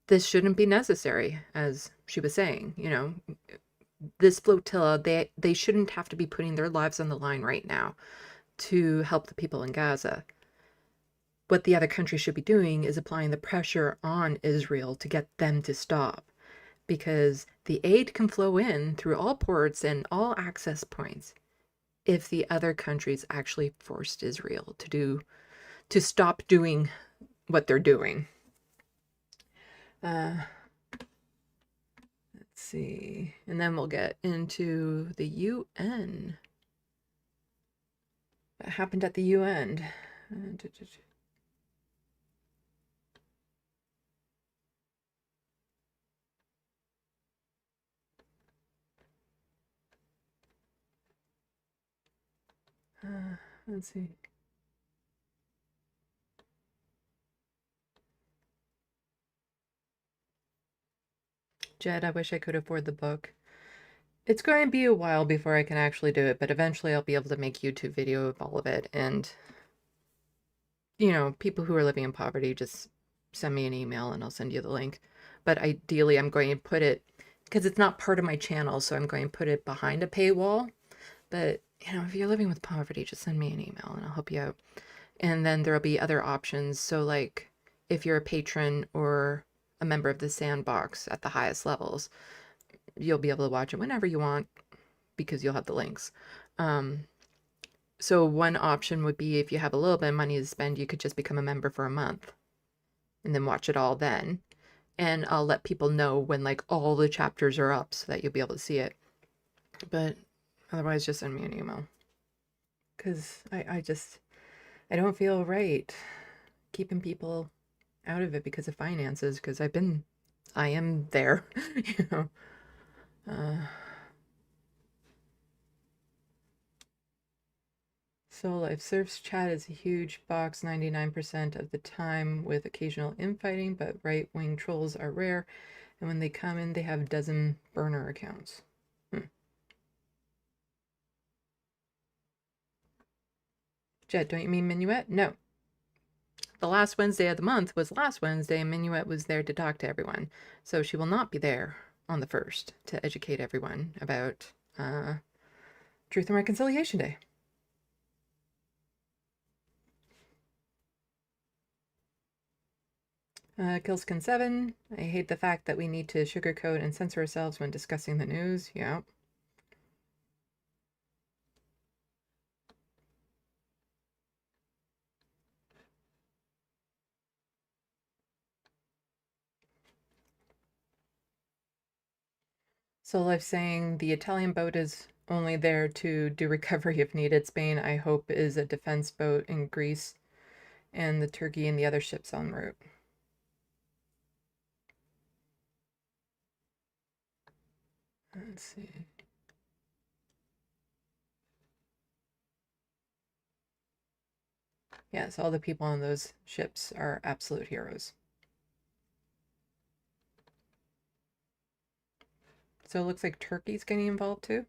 this shouldn't be necessary, as she was saying, you know. This flotilla, they shouldn't have to be putting their lives on the line right now to help the people in Gaza. What the other countries should be doing is applying the pressure on Israel to get them to stop, because the aid can flow in through all ports and all access points if the other countries actually forced Israel to stop doing what they're doing. Let's see, and then we'll get into the UN. What happened at the UN? Let's see. Jed, I wish I could afford the book. It's going to be a while before I can actually do it, but eventually I'll be able to make YouTube video of all of it. And, you know, people who are living in poverty, just send me an email and I'll send you the link. But ideally, I'm going to put it, because it's not part of my channel, so I'm going to put it behind a paywall. But, you know, if you're living with poverty, just send me an email and I'll help you out. And then there'll be other options. So, like, if you're a patron or a member of the SandBox at the highest levels, you'll be able to watch it whenever you want because you'll have the links. So one option would be, if you have a little bit of money to spend, you could just become a member for a month and then watch it all then. And I'll let people know when like all the chapters are up so that you'll be able to see it. But otherwise, just send me an email, because I don't feel right keeping people out of it because of finances, because I am there, you know. Soul Life Surf's chat is a huge box 99% of the time with occasional infighting, but right-wing trolls are rare, and when they come in, they have a dozen burner accounts. Jet, don't you mean Minuet? No. The last Wednesday of the month was last Wednesday, and Minuet was there to talk to everyone. So she will not be there on the 1st to educate everyone about Truth and Reconciliation Day. Killskin7, I hate the fact that we need to sugarcoat and censor ourselves when discussing the news. Yeah. So Life saying the Italian boat is only there to do recovery if needed. Spain, I hope, is a defense boat in Greece, and the Turkey and the other ships en route. Let's see. Yes, all the people on those ships are absolute heroes. So it looks like Turkey's getting involved too.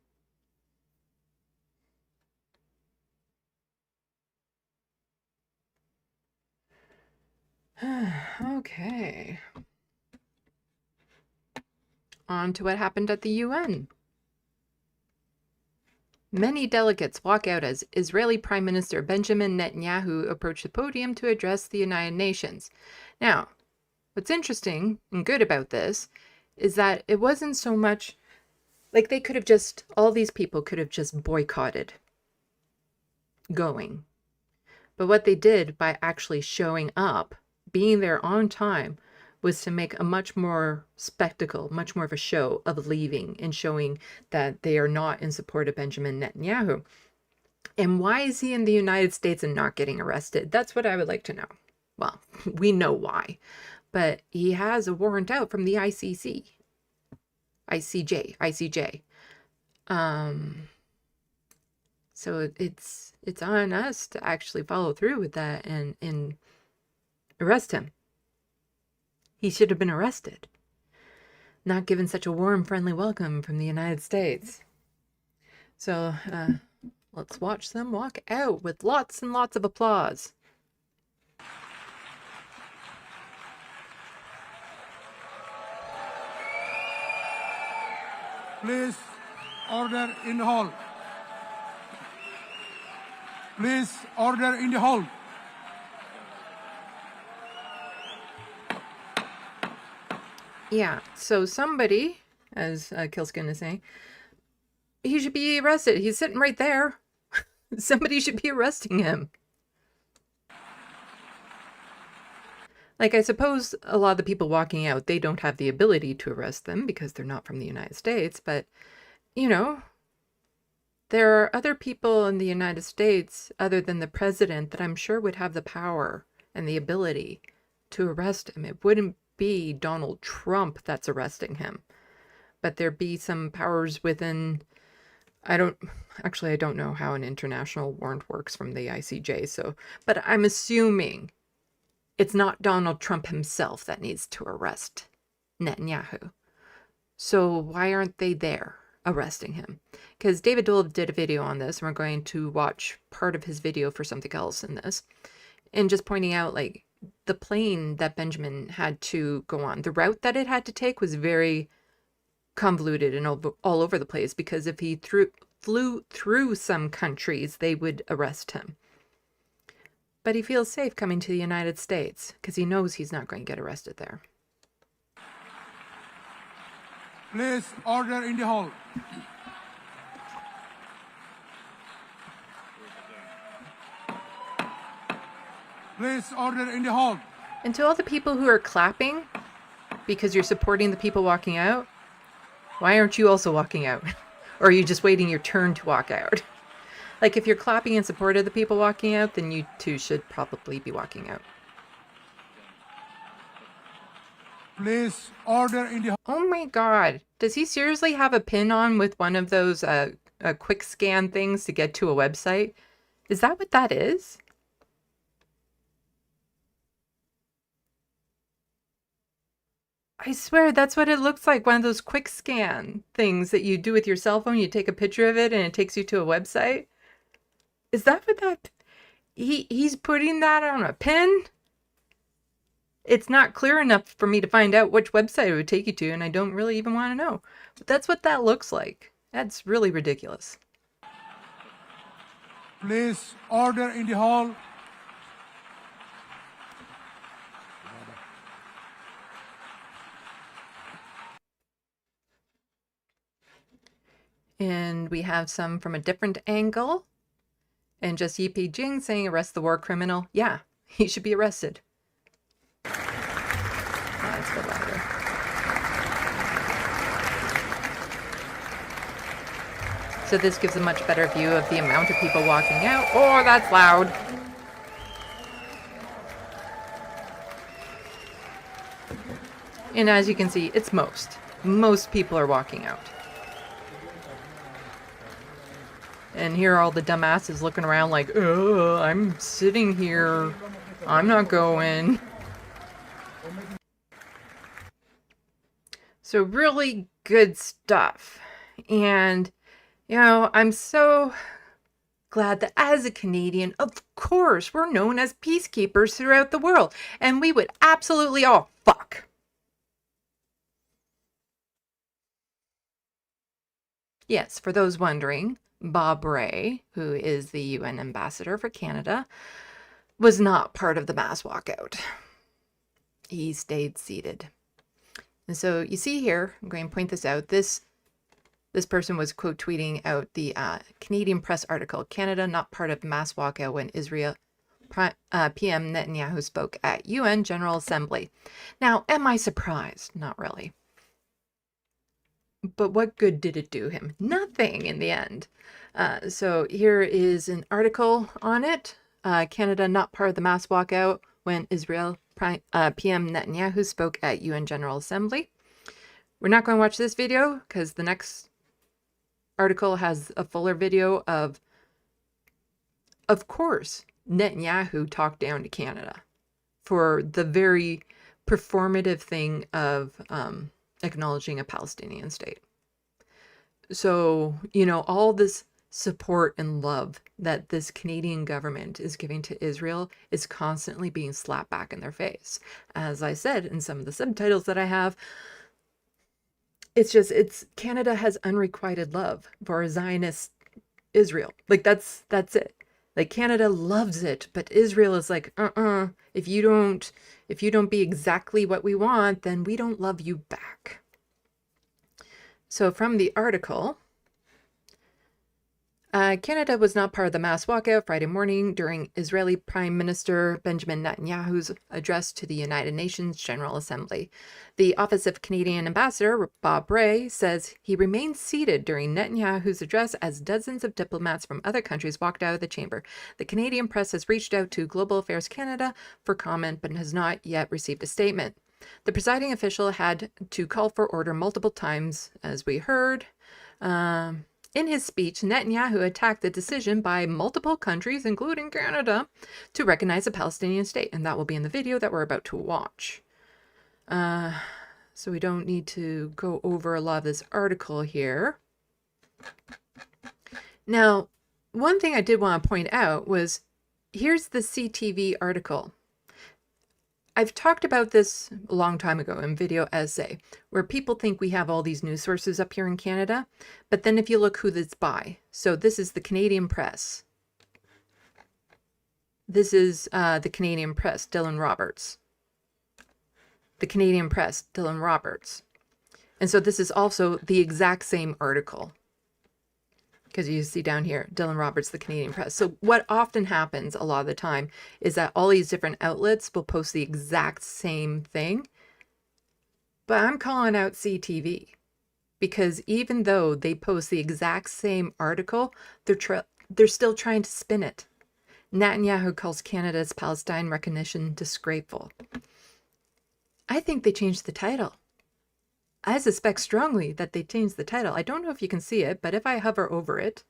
Okay. On to what happened at the UN. Many delegates walk out as Israeli Prime Minister Benjamin Netanyahu approached the podium to address the United Nations. Now, what's interesting and good about this is that it wasn't so much like they could have just, all these people could have just boycotted going. But what they did by actually showing up, being there on time, was to make a much more spectacle, much more of a show of leaving and showing that they are not in support of Benjamin Netanyahu. And why is he in the United States and not getting arrested? That's what I would like to know. Well, we know why, but he has a warrant out from the ICJ. So it's on us to actually follow through with that and arrest him. He should have been arrested, not given such a warm, friendly welcome from the United States. So let's watch them walk out with lots and lots of applause. Please, order in the hall. Please, order in the hall. Yeah, so somebody, as Kilskin is saying, he should be arrested. He's sitting right there. Somebody should be arresting him. Like, I suppose a lot of the people walking out, they don't have the ability to arrest them because they're not from the United States. But, you know, there are other people in the United States other than the president that I'm sure would have the power and the ability to arrest him. It wouldn't be Donald Trump that's arresting him, but there be some powers within. I don't know how an international warrant works from the ICJ. So, but I'm assuming it's not Donald Trump himself that needs to arrest Netanyahu. So why aren't they there arresting him? Because David Dole did a video on this, and we're going to watch part of his video for something else in this, and just pointing out, like, the plane that Benjamin had to go on, the route that it had to take was very convoluted and all over the place, because if he flew through some countries, they would arrest him. But he feels safe coming to the United States because he knows he's not going to get arrested there. Please, order in the hall. Please, order in the hall. And to all the people who are clapping because you're supporting the people walking out, why aren't you also walking out? Or are you just waiting your turn to walk out? Like, if you're clapping in support of the people walking out, then you too should probably be walking out. Please, order in the hall. Oh my God. Does he seriously have a pin on with one of those quick scan things to get to a website? Is that what that is? I swear that's what it looks like. One of those quick scan things that you do with your cell phone. You take a picture of it and it takes you to a website. Is that what that... He's putting that on a pin? It's not clear enough for me to find out which website it would take you to, and I don't really even want to know. But that's what that looks like. That's really ridiculous. Please, order in the hall. And we have some from a different angle. And just Yipi Jing saying arrest the war criminal. Yeah, he should be arrested. Let's go louder. So this gives a much better view of the amount of people walking out. Oh, that's loud. And as you can see, it's most. Most people are walking out. And here are all the dumbasses looking around like, oh, I'm sitting here. I'm not going. So really good stuff. And, you know, I'm so glad that as a Canadian, of course, we're known as peacekeepers throughout the world, and we would absolutely all fuck. Yes, for those wondering, Bob Rae, who is the UN ambassador for Canada, was not part of the mass walkout. He stayed seated. And so you see here, I'm going to point this out, this person was quote tweeting out the Canadian Press article, Canada not part of mass walkout when Israel PM Netanyahu spoke at UN General Assembly. Now, am I surprised? Not really. But what good did it do him? Nothing in the end. So here is an article on it. Canada not part of the mass walkout when Israel PM Netanyahu spoke at UN General Assembly. We're not going to watch this video because the next article has a fuller video of course, Netanyahu talked down to Canada for the very performative thing of acknowledging a Palestinian state. So, you know, all this support and love that this Canadian government is giving to Israel is constantly being slapped back in their face. As I said in some of the subtitles that I have, it's Canada has unrequited love for a Zionist Israel. Like that's it. Like Canada loves it, but Israel is like, if you don't be exactly what we want, then we don't love you back. So from the article, Canada was not part of the mass walkout Friday morning during Israeli Prime Minister Benjamin Netanyahu's address to the United Nations General Assembly. The Office of Canadian Ambassador Bob Rae says he remained seated during Netanyahu's address as dozens of diplomats from other countries walked out of the chamber. The Canadian press has reached out to Global Affairs Canada for comment but has not yet received a statement. The presiding official had to call for order multiple times, as we heard. In his speech, Netanyahu attacked the decision by multiple countries, including Canada, to recognize a Palestinian state, and that will be in the video that we're about to watch. So we don't need to go over a lot of this article here. Now, one thing I did want to point out was, here's the CTV article. I've talked about this a long time ago in video essay, where people think we have all these news sources up here in Canada, but then if you look who this is by, so this is the Canadian Press. This is the Canadian Press, Dylan Roberts. The Canadian Press, Dylan Roberts. And so this is also the exact same article. Because you see down here, Dylan Roberts, the Canadian Press. So what often happens a lot of the time is that all these different outlets will post the exact same thing. But I'm calling out CTV because even though they post the exact same article, they're still trying to spin it. Netanyahu calls Canada's Palestine recognition disgraceful. I think they changed the title. I suspect strongly that they changed the title. I don't know if you can see it, but if I hover over it...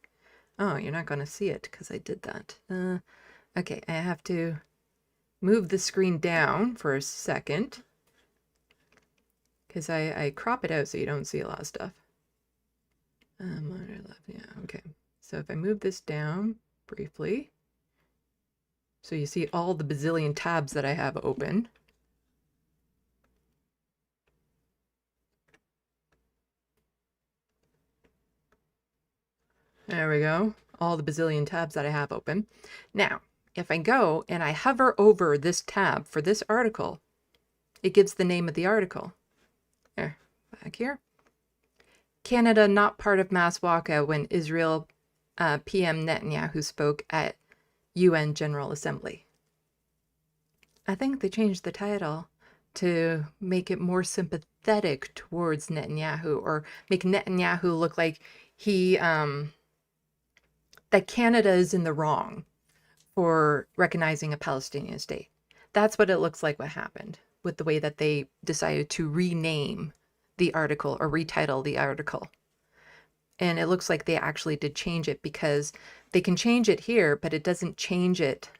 Oh, you're not going to see it because I did that. Okay, I have to move the screen down for a second because I crop it out so you don't see a lot of stuff. Monitor left, yeah, okay. So if I move this down briefly, so you see all the bazillion tabs that I have open. There we go. All the bazillion tabs that I have open. Now, if I go and I hover over this tab for this article, it gives the name of the article. There, back here. Canada not part of mass walkout when Israel PM Netanyahu spoke at UN General Assembly. I think they changed the title to make it more sympathetic towards Netanyahu, or make Netanyahu look like he... that Canada is in the wrong for recognizing a Palestinian state. That's what it looks like what happened with the way that they decided to rename the article or retitle the article. And it looks like they actually did change it because they can change it here, but it doesn't change it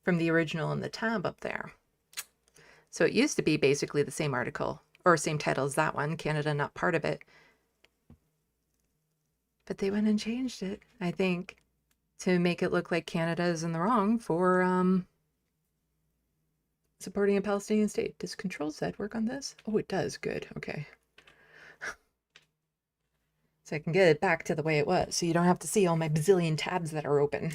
from the original in the tab up there. So it used to be basically the same article or same title as that one, Canada not part of it. But they went and changed it, I think. to make it look like Canada is in the wrong for supporting a Palestinian state. Does Control Z work on this? Oh, it does. Good. Okay. So I can get it back to the way it was, so you don't have to see all my bazillion tabs that are open.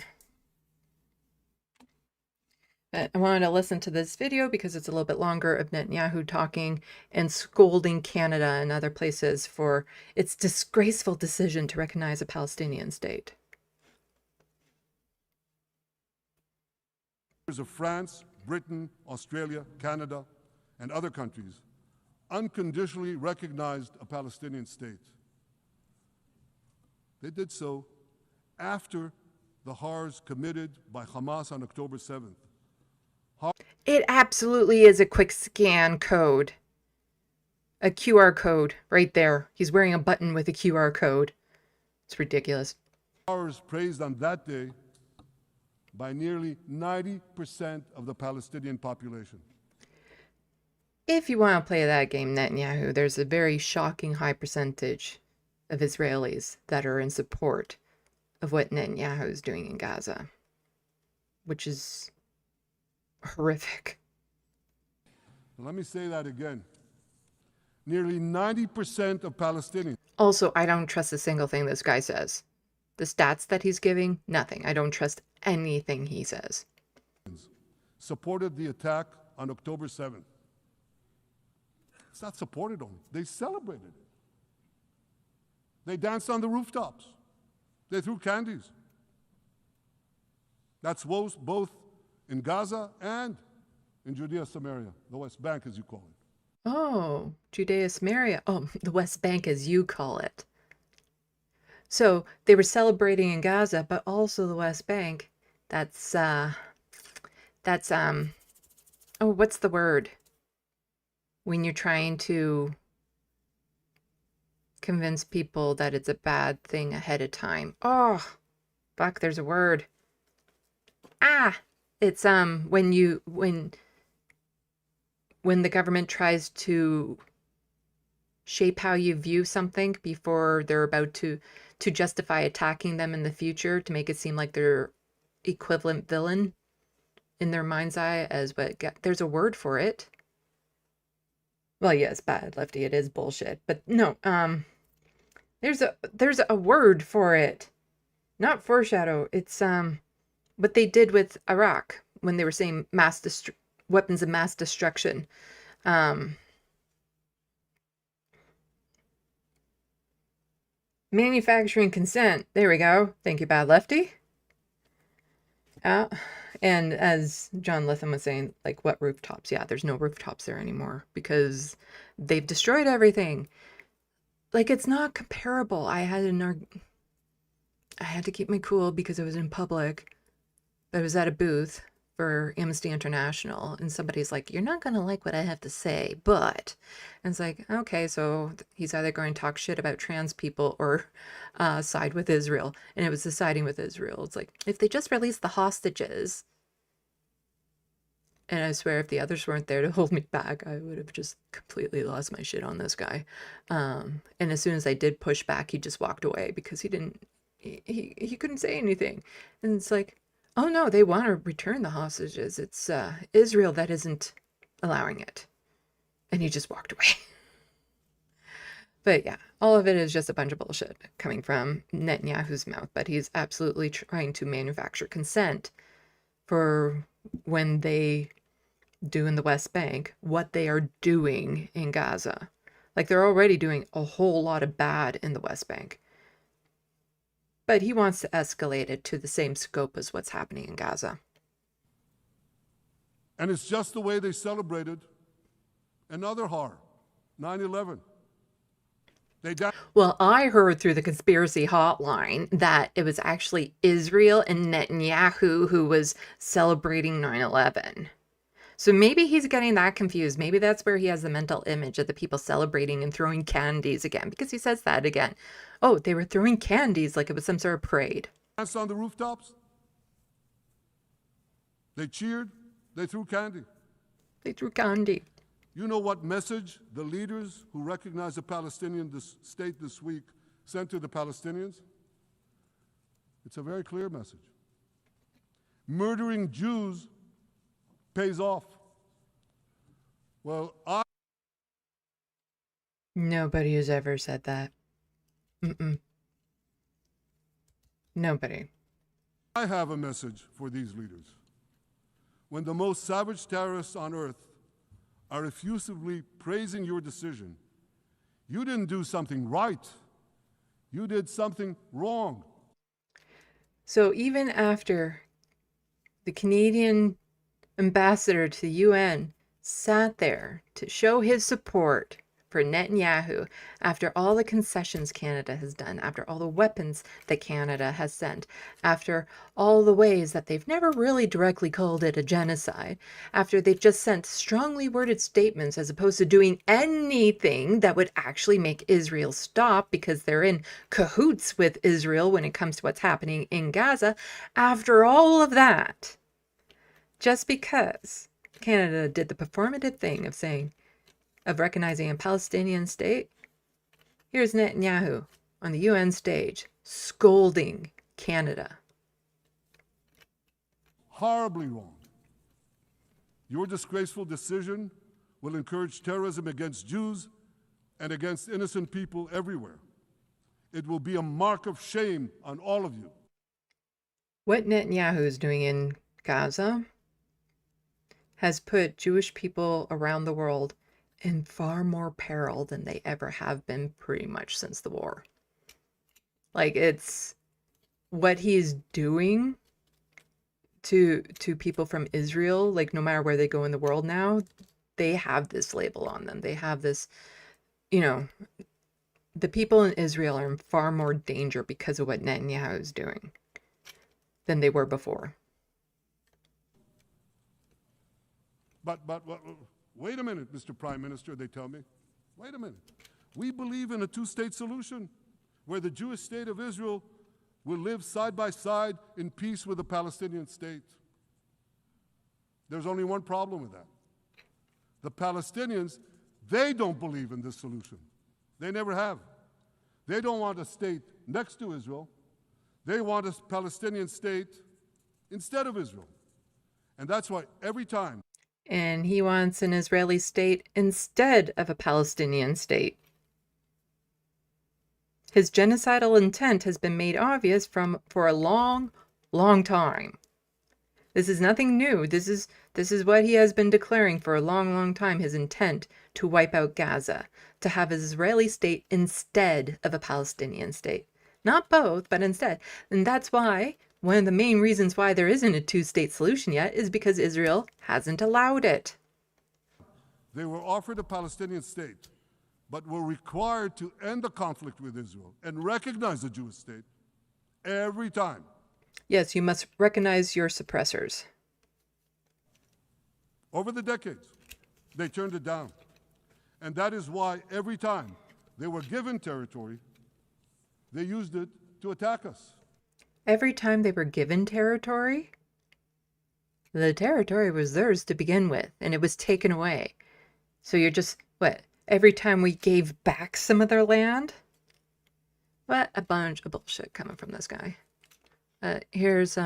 But I wanted to listen to this video because it's a little bit longer of Netanyahu talking and scolding Canada and other places for its disgraceful decision to recognize a Palestinian state. Of France, Britain, Australia, Canada, and other countries unconditionally recognized a Palestinian state. They did so after the horrors committed by Hamas on October 7th. It absolutely is a quick scan code. A QR code right there. He's wearing a button with a QR code. It's ridiculous. Horrors praised on that day by nearly 90% of the Palestinian population. If you want to play that game, Netanyahu, there's a very shocking high percentage of Israelis that are in support of what Netanyahu is doing in Gaza, which is horrific. Let me say that again. Nearly 90% of Palestinians. Also, I don't trust a single thing this guy says. The stats that he's giving, nothing. I don't trust anything he says. Supported the attack on October 7th. It's not supported only. They celebrated it. They danced on the rooftops. They threw candies. That's both in Gaza and in Judea, Samaria, the West Bank, as you call it. Oh, Judea, Samaria. Oh, the West Bank, as you call it. So they were celebrating in Gaza, but also the West Bank. That's oh, what's the word? When you're trying to convince people that it's a bad thing ahead of time. Oh, fuck, there's a word. It's when the government tries to shape how you view something before they're about to justify attacking them in the future, to make it seem like they're equivalent villain in their mind's eye as what there's a word for it. Well, yes, bad, Lefty, it is bullshit. But no, there's a word for it. Not foreshadow. It's what they did with Iraq when they were saying weapons of mass destruction. Manufacturing consent. There we go. Thank you, Bad Lefty. And as John Litham was saying, like, what rooftops? Yeah, there's no rooftops there anymore because they've destroyed everything. Like, it's not comparable. I had to keep my cool because it was in public, but I was at a booth for Amnesty International, and somebody's like, you're not going to like what I have to say, but... And it's like, okay, so he's either going to talk shit about trans people or side with Israel. And it was the siding with Israel. It's like, if they just released the hostages, and I swear if the others weren't there to hold me back, I would have just completely lost my shit on this guy. And as soon as I did push back, he just walked away because he couldn't say anything. And it's like, oh no, they want to return the hostages. It's Israel that isn't allowing it. And he just walked away. But yeah, all of it is just a bunch of bullshit coming from Netanyahu's mouth. But he's absolutely trying to manufacture consent for when they do in the West Bank what they are doing in Gaza. Like, they're already doing a whole lot of bad in the West Bank. But he wants to escalate it to the same scope as what's happening in Gaza. And it's just the way they celebrated another horror, 9/11. Well, I heard through the conspiracy hotline that it was actually Israel and Netanyahu who was celebrating 9/11. So maybe he's getting that confused. Maybe that's where he has the mental image of the people celebrating and throwing candies again, because he says that again. Oh, they were throwing candies like it was some sort of parade. Danced on the rooftops. They cheered. They threw candy. They threw candy. You know what message the leaders who recognized the Palestinian state this week sent to the Palestinians? It's a very clear message. murdering Jews pays off. Well, Nobody has ever said that. Mm-mm. Nobody. I have a message for these leaders. When the most savage terrorists on earth are effusively praising your decision, you didn't do something right. You did something wrong. So even after the Canadian ambassador to the UN sat there to show his support for Netanyahu, after all the concessions Canada has done, after all the weapons that Canada has sent, after all the ways that they've never really directly called it a genocide, after they've just sent strongly worded statements as opposed to doing anything that would actually make Israel stop because they're in cahoots with Israel when it comes to what's happening in Gaza, after all of that, just because Canada did the performative thing of recognizing a Palestinian state, here's Netanyahu on the UN stage scolding Canada. Horribly wrong. Your disgraceful decision will encourage terrorism against Jews and against innocent people everywhere. It will be a mark of shame on all of you. What Netanyahu is doing in Gaza has put Jewish people around the world in far more peril than they ever have been pretty much since the war. Like, it's what he's doing to people from Israel, like no matter where they go in the world now, they have this label on them. They have this, the people in Israel are in far more danger because of what Netanyahu is doing than they were before. But wait a minute, Mr. Prime Minister, they tell me. Wait a minute. We believe in a two-state solution where the Jewish state of Israel will live side by side in peace with the Palestinian state. There's only one problem with that. The Palestinians, they don't believe in this solution. They never have. They don't want a state next to Israel. They want a Palestinian state instead of Israel. And that's why every time. And he wants an Israeli state instead of a Palestinian state. His genocidal intent has been made obvious for a long, long time. This is nothing new. This is what he has been declaring for a long, long time, his intent to wipe out Gaza, to have an Israeli state instead of a Palestinian state. Not both, but instead. And that's why one of the main reasons why there isn't a two-state solution yet is because Israel hasn't allowed it. They were offered a Palestinian state, but were required to end the conflict with Israel and recognize the Jewish state every time. Yes, you must recognize your suppressors. Over the decades, they turned it down. And that is why every time they were given territory, they used it to attack us. Every time they were given territory, the territory was theirs to begin with, and it was taken away. So you're just, every time we gave back some of their land? What a bunch of bullshit coming from this guy. Here's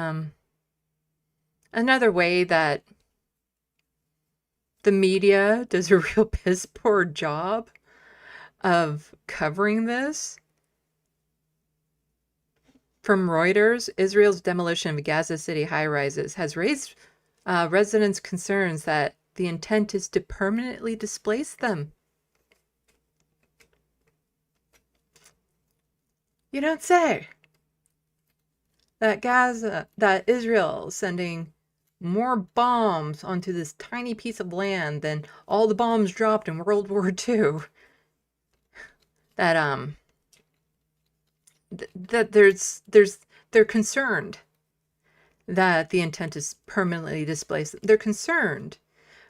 another way that the media does a real piss poor job of covering this. From Reuters, Israel's demolition of Gaza City high-rises has raised residents' concerns that the intent is to permanently displace them. You don't say. That Israel sending more bombs onto this tiny piece of land than all the bombs dropped in World War II. That they're concerned that the intent is permanently displace them. They're concerned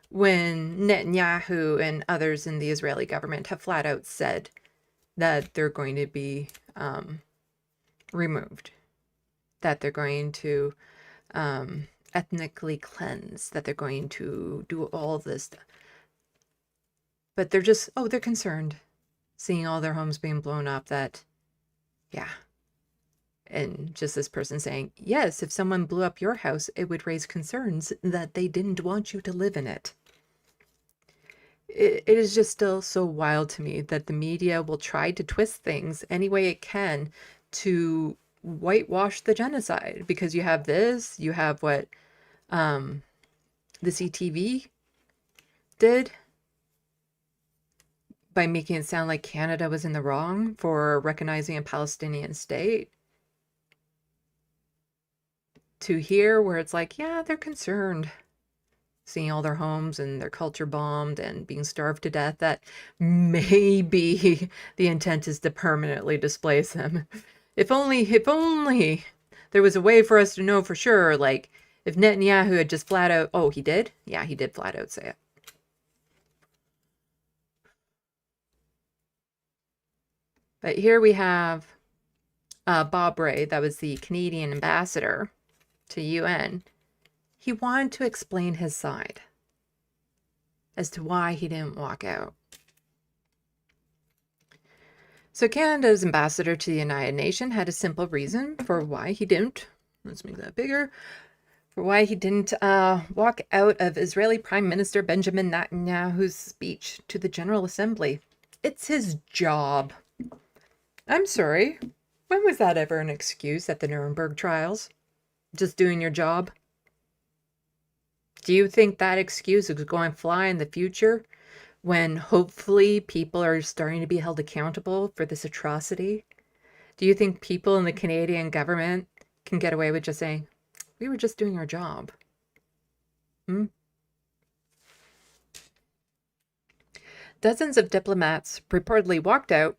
when Netanyahu and others in the Israeli government have flat out said that they're going to be removed, that they're going to ethnically cleanse, that they're going to do all of this stuff. But they're just, they're concerned seeing all their homes being blown up, that, yeah, And just this person saying, yes, if someone blew up your house, it would raise concerns that they didn't want you to live in it. It is just still so wild to me that the media will try to twist things any way it can to whitewash the genocide, because you have this, you have what the CTV did by making it sound like Canada was in the wrong for recognizing a Palestinian state, to here where it's like, yeah, they're concerned seeing all their homes and their culture bombed and being starved to death, that maybe the intent is to permanently displace them. If only there was a way for us to know for sure, like if Netanyahu had just flat out, oh, he did? Yeah, he did flat out say it. But here we have Bob Ray, that was the Canadian ambassador to UN. He wanted to explain his side as to why he didn't walk out. So Canada's ambassador to the United Nations had a simple reason for why he didn't, let's make that bigger, for why he didn't walk out of Israeli Prime Minister Benjamin Netanyahu's speech to the General Assembly. It's his job. I'm sorry, when was that ever an excuse at the Nuremberg trials? Just doing your job? Do you think that excuse is going to fly in the future when hopefully people are starting to be held accountable for this atrocity? Do you think people in the Canadian government can get away with just saying, we were just doing our job? Dozens of diplomats reportedly walked out,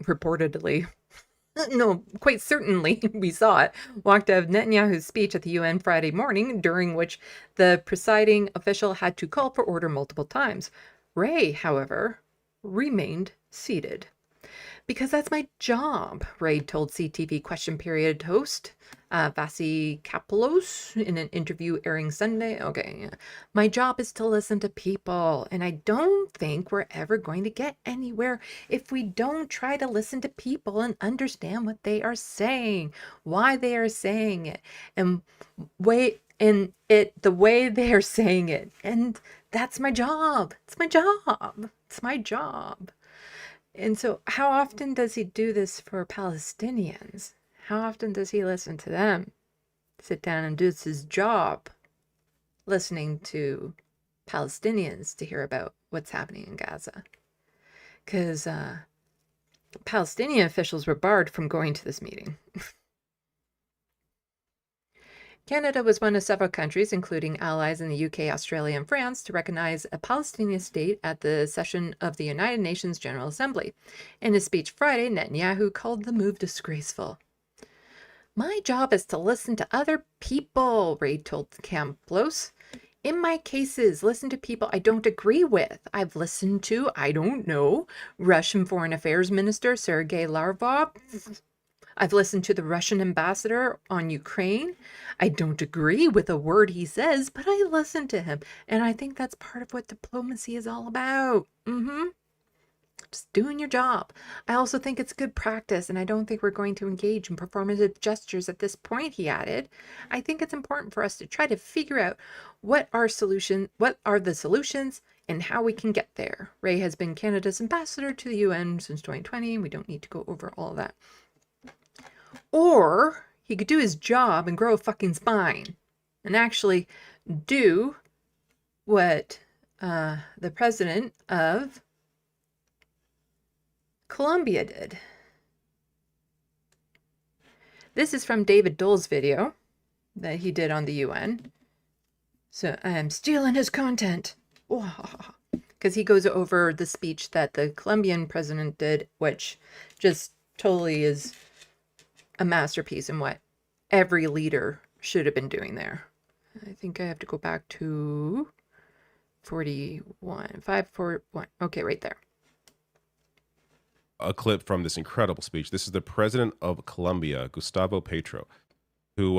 no, quite certainly, we saw it, walked out of Netanyahu's speech at the UN Friday morning, during which the presiding official had to call for order multiple times. Ray, however, remained seated. Because that's my job, Ray told CTV Question Period host Vasi Kapoulos in an interview airing Sunday. Okay, my job is to listen to people, and I don't think we're ever going to get anywhere if we don't try to listen to people and understand what they are saying, why they are saying it, and the way they are saying it. And that's my job. It's my job. It's my job. And so how often does he do this for Palestinians? How often does he listen to them? Sit down and do his job, listening to Palestinians to hear about what's happening in Gaza. Because Palestinian officials were barred from going to this meeting. Canada was one of several countries, including allies in the UK, Australia, and France, to recognize a Palestinian state at the session of the United Nations General Assembly. In his speech Friday, Netanyahu called the move disgraceful. My job is to listen to other people, Ray told Camplos. In my cases, listen to people I don't agree with. I've listened to, I don't know, Russian Foreign Affairs Minister Sergei Lavrov. I've listened to the Russian ambassador on Ukraine. I don't agree with a word he says, but I listen to him. And I think that's part of what diplomacy is all about. Just doing your job. I also think it's good practice, and I don't think we're going to engage in performative gestures at this point, he added. I think it's important for us to try to figure out what are the solutions and how we can get there. Ray has been Canada's ambassador to the UN since 2020. We don't need to go over all of that. Or he could do his job and grow a fucking spine and actually do what the president of Colombia did. This is from David Dole's video that he did on the UN. So I'm stealing his content. Because he goes over the speech that the Colombian president did, which just totally is a masterpiece in what every leader should have been doing there. I think I have to go back to 541. Okay, right there. A clip from this incredible speech. This is the president of Colombia, Gustavo Petro, who,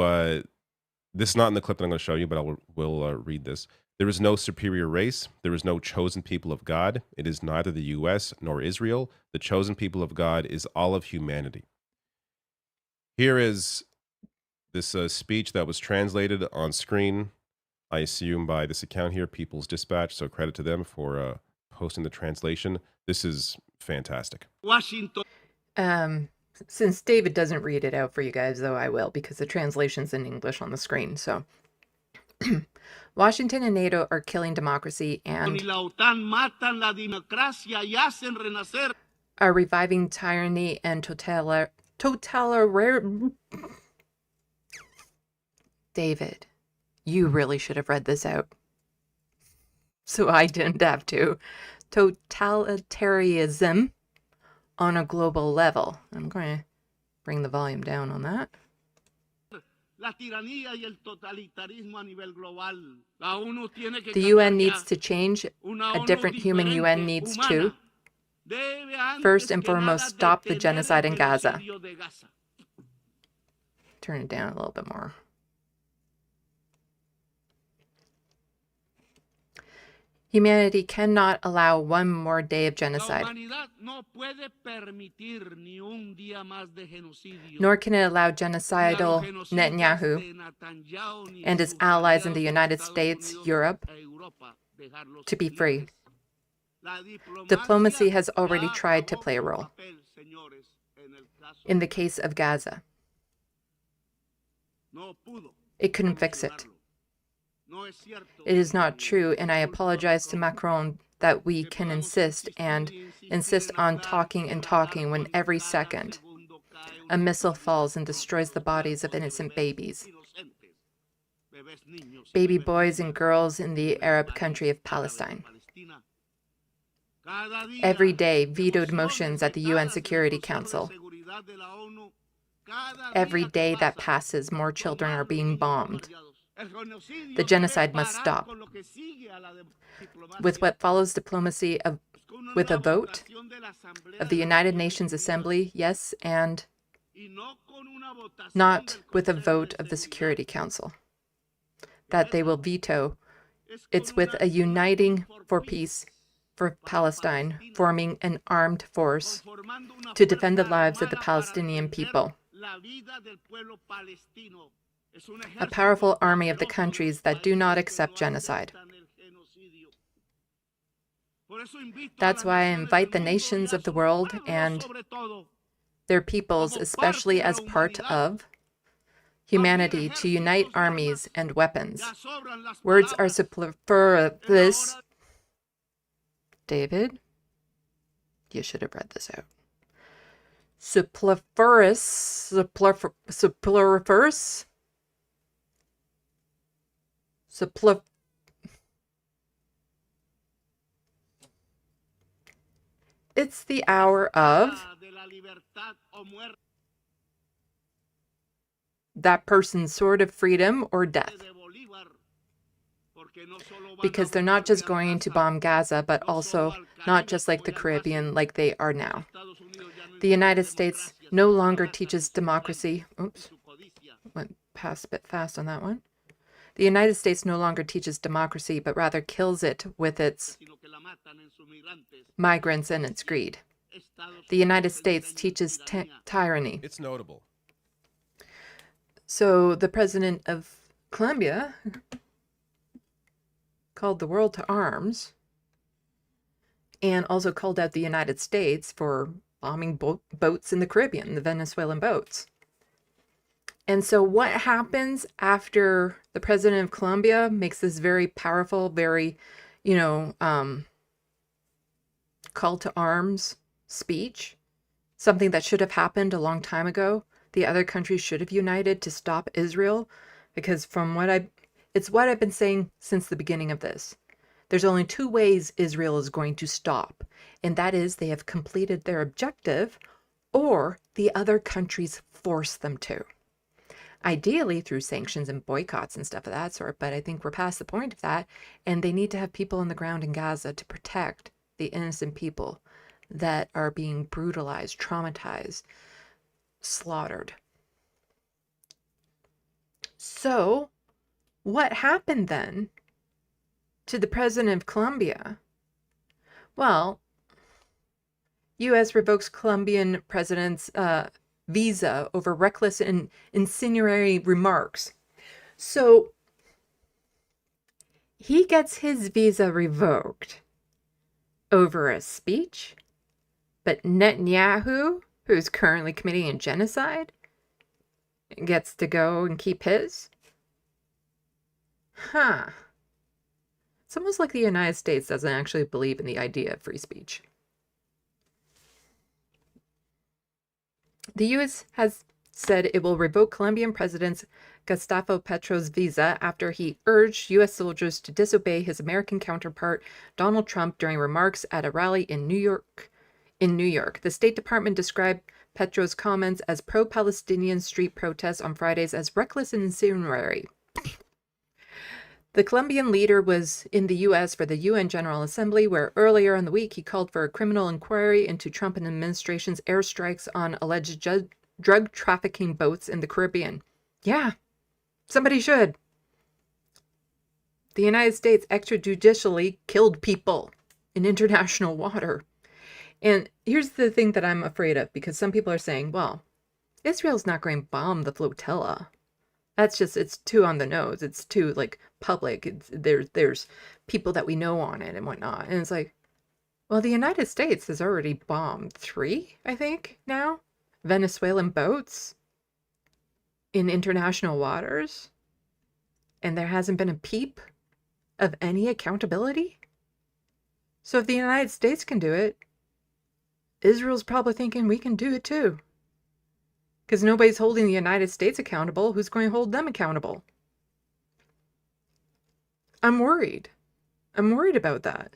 this is not in the clip that I'm going to show you, but I will read this. There is no superior race. There is no chosen people of God. It is neither the U.S. nor Israel. The chosen people of God is all of humanity. Here is This speech that was translated on screen, I assume by this account here, People's Dispatch. So credit to them for posting the translation. This is fantastic. Washington. Since David doesn't read it out for you guys, though, I will, because the translation's in English on the screen. So, Washington and NATO are killing democracy and Y la OTAN matan la democracia y hacen renacer. are reviving tyranny and totalitarian. David, you really should have read this out, so I didn't have to. Totalitarianism on a global level. I'm going to bring the volume down on that. La tiranía y el totalitarismo a nivel global. La ONU tiene que The UN cambiar needs ya. to change. Una A ONU different human UN diferente, needs humana. to. Debe antes First and que nada foremost, stop the detener genocide in el Gaza. genocidio de Gaza. Turn it down a little bit more. Humanity cannot allow one more day of La genocide, humanidad no puede permitir ni un día más de genocidio. nor can it allow Ni a los genocidal genocidas Netanyahu de Netanyahu ni and his sus allies in the aliados United Estados States, Unidos Europe, e Europa dejarlos to be free. libres. La Diplomacy has already ya tried to acabó play a con role. papel, señores, en el caso In the case of Gaza, no pudo it couldn't fix it. solucionarlo. No es cierto It is not que true, and I resulta apologize to Macron Macron that we que can podamos insist insistir and y insistir insist en on hablar talking y and hablar talking when cuando every cada second segundo cae a una missile víctima falls and por destroys the los bodies of cuerpos de innocent bebés babies, inocentes, bebés niños y baby bebés boys and niñas girls in the en el Arab país country of árabe de Palestine. Palestina. Cada día, Every day, vetoed emociones motions at the UN vetadas del Security Consejo de Council. Seguridad de la ONU. Cada Every día que day that pasa, passes, more son children más are los being niños bombed. bombardeados. El genocidio The debe genocide must parar stop. con lo que sigue a la diplomacia. With what follows diplomacy Con una with a vote votación de la Asamblea of de the las United Naciones Nations Unidas, Assembly, yes, and y no con una votación not del with a Consejo vote de of the Seguridad. Security Council, Que that they esa will veto. es con It's with una a uniting for for peace, peace for para Palestine, Palestina, forming an armed force conformando una to defend the fuerza lives of the armada para Palestinian defender people. la vida del pueblo palestino. Es un A ejército powerful army of the poderoso de countries los that do not países que accept no genocide. aceptan el genocidio. Por eso invito a That's las why I naciones invite the del mundo y nations a of the sus world pueblos and sobre todo, their peoples, como especially parte de as la part humanidad, of a unir humanity, to unite ejércitos y armies armas. and weapons. Ya sobran las Words are palabras. superfluous. Es la hora David, you should have read this out. Superfluous. It's the hour of de la libertad o muerte that person's sword of freedom or death. de Bolívar, porque no solo van a Because they're not just bombardear going to Gaza, bomb Gaza, but no also solo al not Caribe just like como the ya lo hacen. Caribbean, like they are now. Estados Unidos ya no The entiende United States democracia, no sino longer trabaja teaches en su democracy. mente, Oops, en su codicia. went past a bit fast on that one. The United States no longer teaches democracy, but rather kills it with its Sino que la matan en sus migrantes. migrants and its greed. Estados The United Unidos States enseña teaches tiranía. tyranny. It's notable. So the president of Colombia called the world to arms and also called out the United States for bombing boats in the Caribbean, the Venezuelan boats. And so what happens after the president of Colombia makes this very powerful, very, call to arms speech, something that should have happened a long time ago? The other countries should have united to stop Israel, because it's what I've been saying since the beginning of this. There's only two ways Israel is going to stop, and that is they have completed their objective, or the other countries force them to. Ideally through sanctions and boycotts and stuff of that sort, but I think we're past the point of that, and they need to have people on the ground in Gaza to protect the innocent people that are being brutalized, traumatized, slaughtered. So, what happened then to the president of Colombia? Well, U.S. revokes Colombian president's visa over reckless and incendiary remarks. So he gets his visa revoked over a speech, but Netanyahu, who's currently committing a genocide, gets to go and keep his? Huh. It's almost like the United States doesn't actually believe in the idea of free speech. The U.S. has said it will revoke Colombian President Gustavo Petro's visa after he urged U.S. soldiers to disobey his American counterpart Donald Trump during remarks at a rally in New York. The State Department described Petro's comments as pro-Palestinian street protests on Fridays as reckless and incendiary. The Colombian leader was in the U.S. for the UN General Assembly, where earlier in the week he called for a criminal inquiry into Trump administration's airstrikes on alleged drug trafficking boats in the Caribbean. Yeah, somebody should. The United States extrajudicially killed people in international water. And here's the thing that I'm afraid of, because some people are saying, well, Israel's not going to bomb the flotilla. That's just, it's too on the nose. It's too, like, public. There's people that we know on it and whatnot. And it's like, well, the United States has already bombed 3, I think, now, Venezuelan boats in international waters. And there hasn't been a peep of any accountability. So if the United States can do it, Israel's probably thinking we can do it too. Because nobody's holding the United States accountable. Who's going to hold them accountable? I'm worried. I'm worried about that.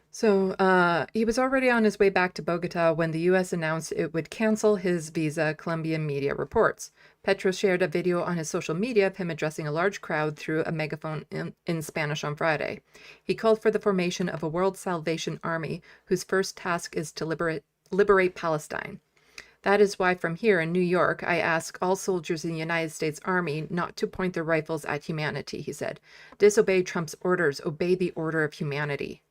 So he was already on his way back to Bogota when the U.S. announced it would cancel his visa, Colombian media reports. Petro shared a video on his social media of him addressing a large crowd through a megaphone in Spanish on Friday. He called for the formation of a World Salvation Army whose first task is to liberate Palestine. That is why from here in New York, I ask all soldiers in the United States Army not to point their rifles at humanity, he said. Disobey Trump's orders. Obey the order of humanity.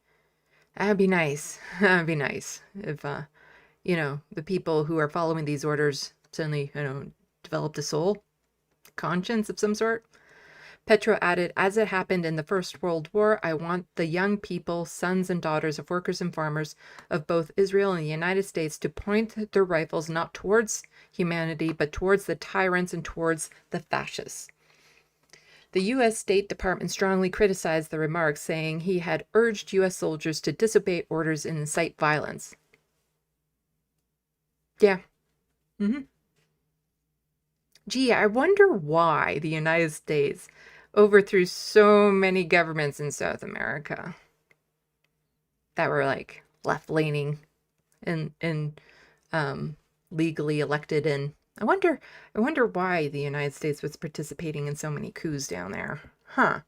That'd be nice. That'd be nice if, the people who are following these orders suddenly, developed a soul, conscience of some sort. Petro added, as it happened in the First World War, I want the young people, sons and daughters of workers and farmers of both Israel and the United States to point their rifles not towards humanity, but towards the tyrants and towards the fascists. The U.S. State Department strongly criticized the remarks, saying he had urged U.S. soldiers to disobey orders and incite violence. Yeah. Gee, I wonder why the United States overthrew so many governments in South America that were like left-leaning and legally elected. And I wonder why the United States was participating in so many coups down there. Huh.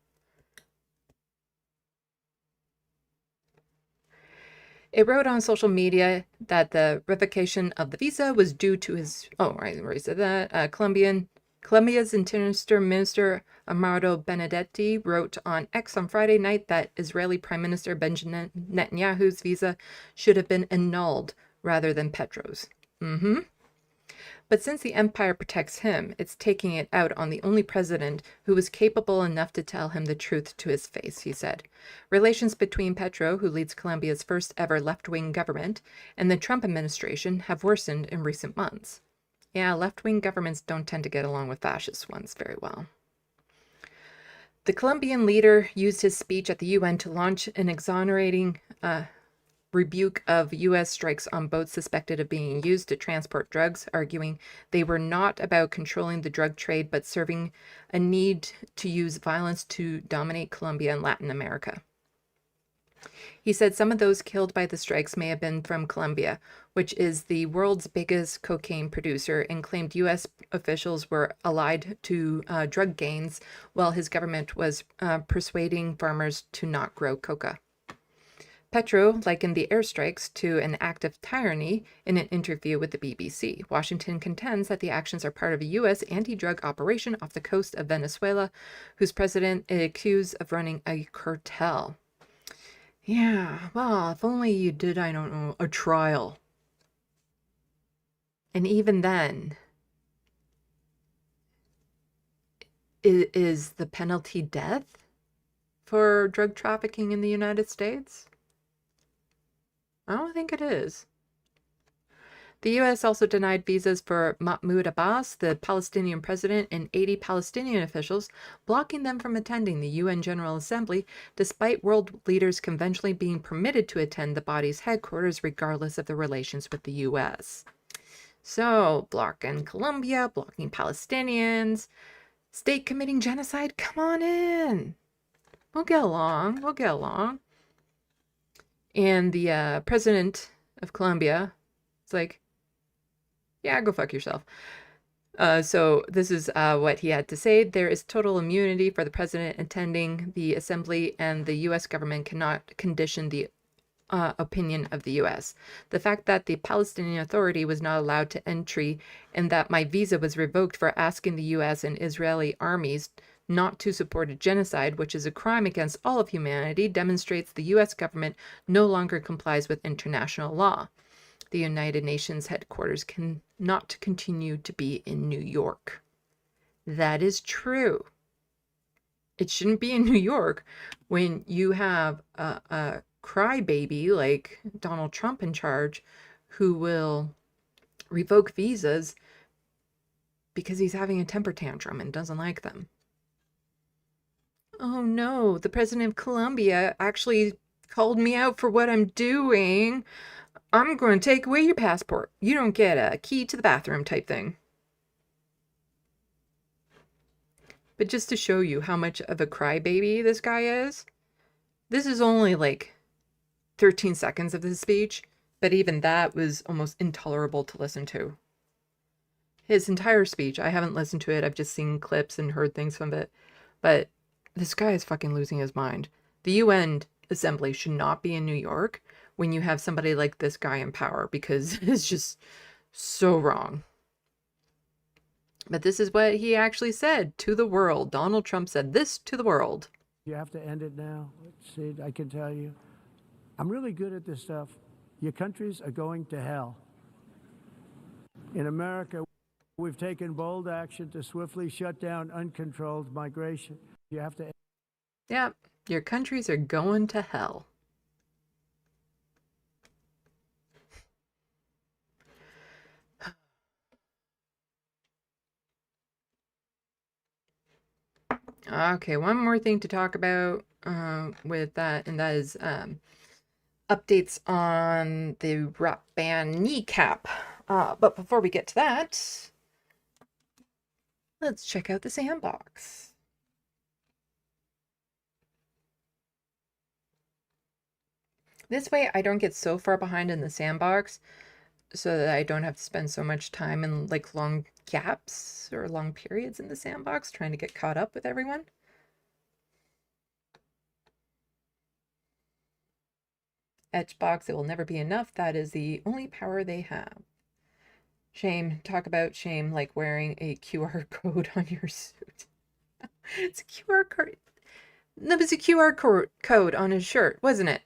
It wrote on social media that the revocation of the visa was due to his, I already said that, Colombia's Interior Minister Amado Benedetti wrote on X on Friday night that Israeli Prime Minister Benjamin Netanyahu's visa should have been annulled rather than Petro's. But since the empire protects him, it's taking it out on the only president who was capable enough to tell him the truth to his face, he said. Relations between Petro, who leads Colombia's first ever left-wing government, and the Trump administration have worsened in recent months. Yeah, left-wing governments don't tend to get along with fascist ones very well. The Colombian leader used his speech at the UN to launch an exonerating rebuke of U.S. strikes on boats suspected of being used to transport drugs, arguing they were not about controlling the drug trade, but serving a need to use violence to dominate Colombia and Latin America. He said some of those killed by the strikes may have been from Colombia, which is the world's biggest cocaine producer, and claimed U.S. officials were allied to drug gangs while his government was persuading farmers to not grow coca. Petro likened the airstrikes to an act of tyranny in an interview with the BBC. Washington contends that the actions are part of a U.S. anti-drug operation off the coast of Venezuela, whose president is accused of running a cartel. Yeah, well, if only you did, I don't know, a trial. And even then, is the penalty death for drug trafficking in the United States? I don't think it is. The U.S. also denied visas for Mahmoud Abbas, the Palestinian president, and 80 Palestinian officials, blocking them from attending the UN General Assembly, despite world leaders conventionally being permitted to attend the body's headquarters regardless of their relations with the U.S. So, blocking Colombia, blocking Palestinians, state committing genocide, come on in. We'll get along. We'll get along. And the president of Colombia is like, yeah, go fuck yourself. So this is what he had to say. There is total immunity for the president attending the assembly, and the U.S. government cannot condition the opinion of the U.S. The fact that the Palestinian Authority was not allowed to entry and that my visa was revoked for asking the U.S. and Israeli armies not to support a genocide, which is a crime against all of humanity, demonstrates the U.S. government no longer complies with international law. The United Nations headquarters cannot continue to be in New York. That is true. It shouldn't be in New York when you have a crybaby like Donald Trump in charge who will revoke visas because he's having a temper tantrum and doesn't like them. Oh no, the president of Colombia actually called me out for what I'm doing. I'm going to take away your passport. You don't get a key to the bathroom type thing. But just to show you how much of a crybaby this guy is, this is only like 13 seconds of his speech, but even that was almost intolerable to listen to. His entire speech, I haven't listened to it. I've just seen clips and heard things from it. But this guy is fucking losing his mind. The UN assembly should not be in New York when you have somebody like this guy in power, because it's just so wrong. But this is what he actually said to the world. Donald Trump said this to the world. You have to end it now. See, I can tell you. I'm really good at this stuff. Your countries are going to hell. In America, we've taken bold action to swiftly shut down uncontrolled migration. You have to. Yeah, your countries are going to hell. Okay, one more thing to talk about with that, and that is updates on the rap band Kneecap. But before we get to that, let's check out the SandBox. This way I don't get so far behind in the SandBox so that I don't have to spend so much time in like long gaps or long periods in the SandBox trying to get caught up with everyone. Etchbox, it will never be enough. That is the only power they have. Shame. Talk about shame, like wearing a QR code on your suit. It's a QR code. That was a QR code on his shirt, wasn't it?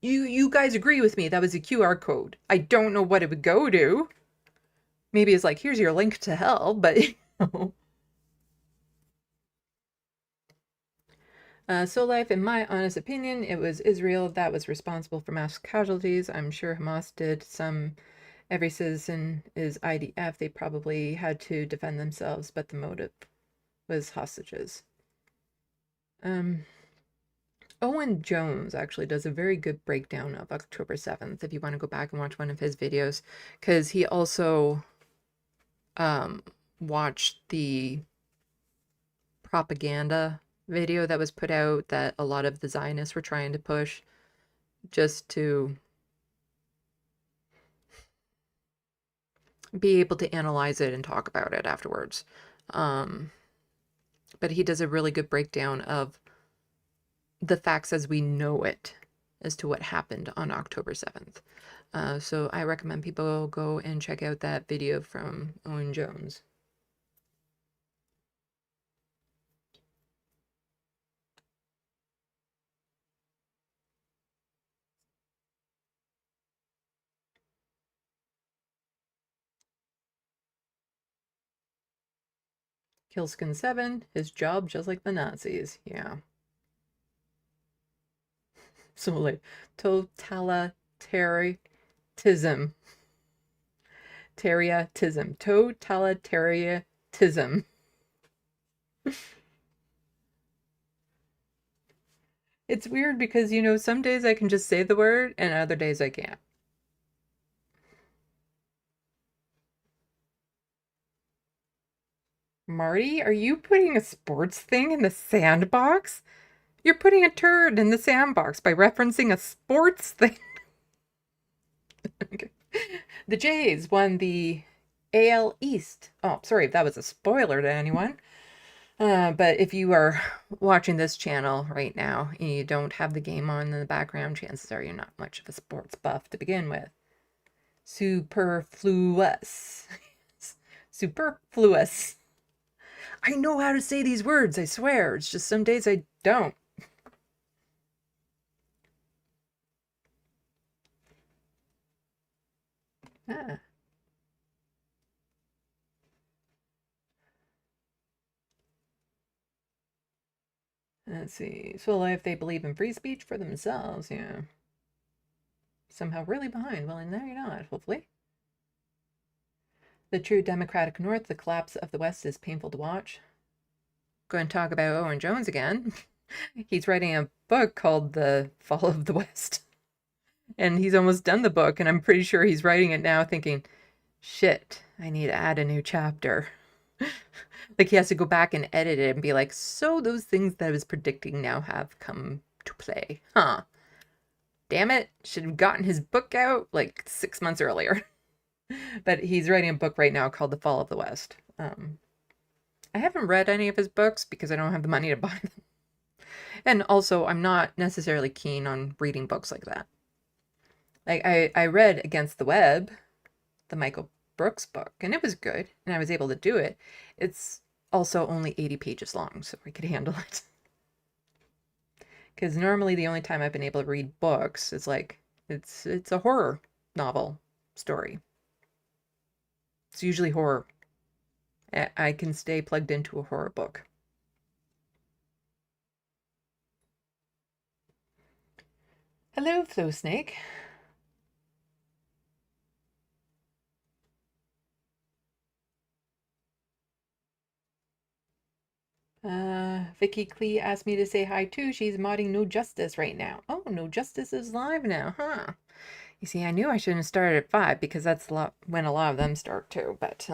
You guys agree with me that was a QR code. I don't know what it would go to. Maybe it's like, here's your link to hell, but you know. So Life, in my honest opinion, it was Israel that was responsible for mass casualties. I'm sure Hamas did some. Every citizen is IDF. They probably had to defend themselves, but the motive was hostages. Owen Jones actually does a very good breakdown of October 7th, if you want to go back and watch one of his videos, because he also watched the propaganda video that was put out that a lot of the Zionists were trying to push just to be able to analyze it and talk about it afterwards. But he does a really good breakdown of the facts as we know it as to what happened on October 7th. So I recommend people go and check out that video from Owen Jones. Killskin 7, his job just like the Nazis. Yeah. So like totalitarianism. Totalitarianism. It's weird because, you know, some days I can just say the word and other days I can't. Marty, are you putting a sports thing in the sandbox? You're putting a turd in the sandbox by referencing a sports thing. Okay. The Jays won the AL East. Oh, sorry if that was a spoiler to anyone. But if you are watching this channel right now and you don't have the game on in the background, chances are you're not much of a sports buff to begin with. Superfluous. Superfluous. I know how to say these words, I swear. It's just some days I don't. Ah. Let's see. So if they believe in free speech for themselves, yeah. Somehow really behind. Well, no, you're not, hopefully. The true democratic North, the collapse of the West is painful to watch. Going to talk about Owen Jones again. He's writing a book called The Fall of the West. And he's almost done the book, and I'm pretty sure he's writing it now thinking, shit, I need to add a new chapter. Like he has to go back and edit it and be like, so those things that I was predicting now have come to play. Huh. Damn it. Should have gotten his book out like 6 months earlier. But he's writing a book right now called The Fall of the West. I haven't read any of his books because I don't have the money to buy them. And also, I'm not necessarily keen on reading books like that. Like, I read Against the Web, the Michael Brooks book, and it was good, and I was able to do it. It's also only 80 pages long, so I could handle it. Because normally the only time I've been able to read books is like, it's a horror novel story. It's usually horror. I can stay plugged into a horror book. Hello, Flow Snake. Vicky Klee asked me to say hi too. She's modding No Justice right now. Oh, No Justice is live now, huh? You see, I knew I shouldn't have started at 5 because that's when a lot of them start too, but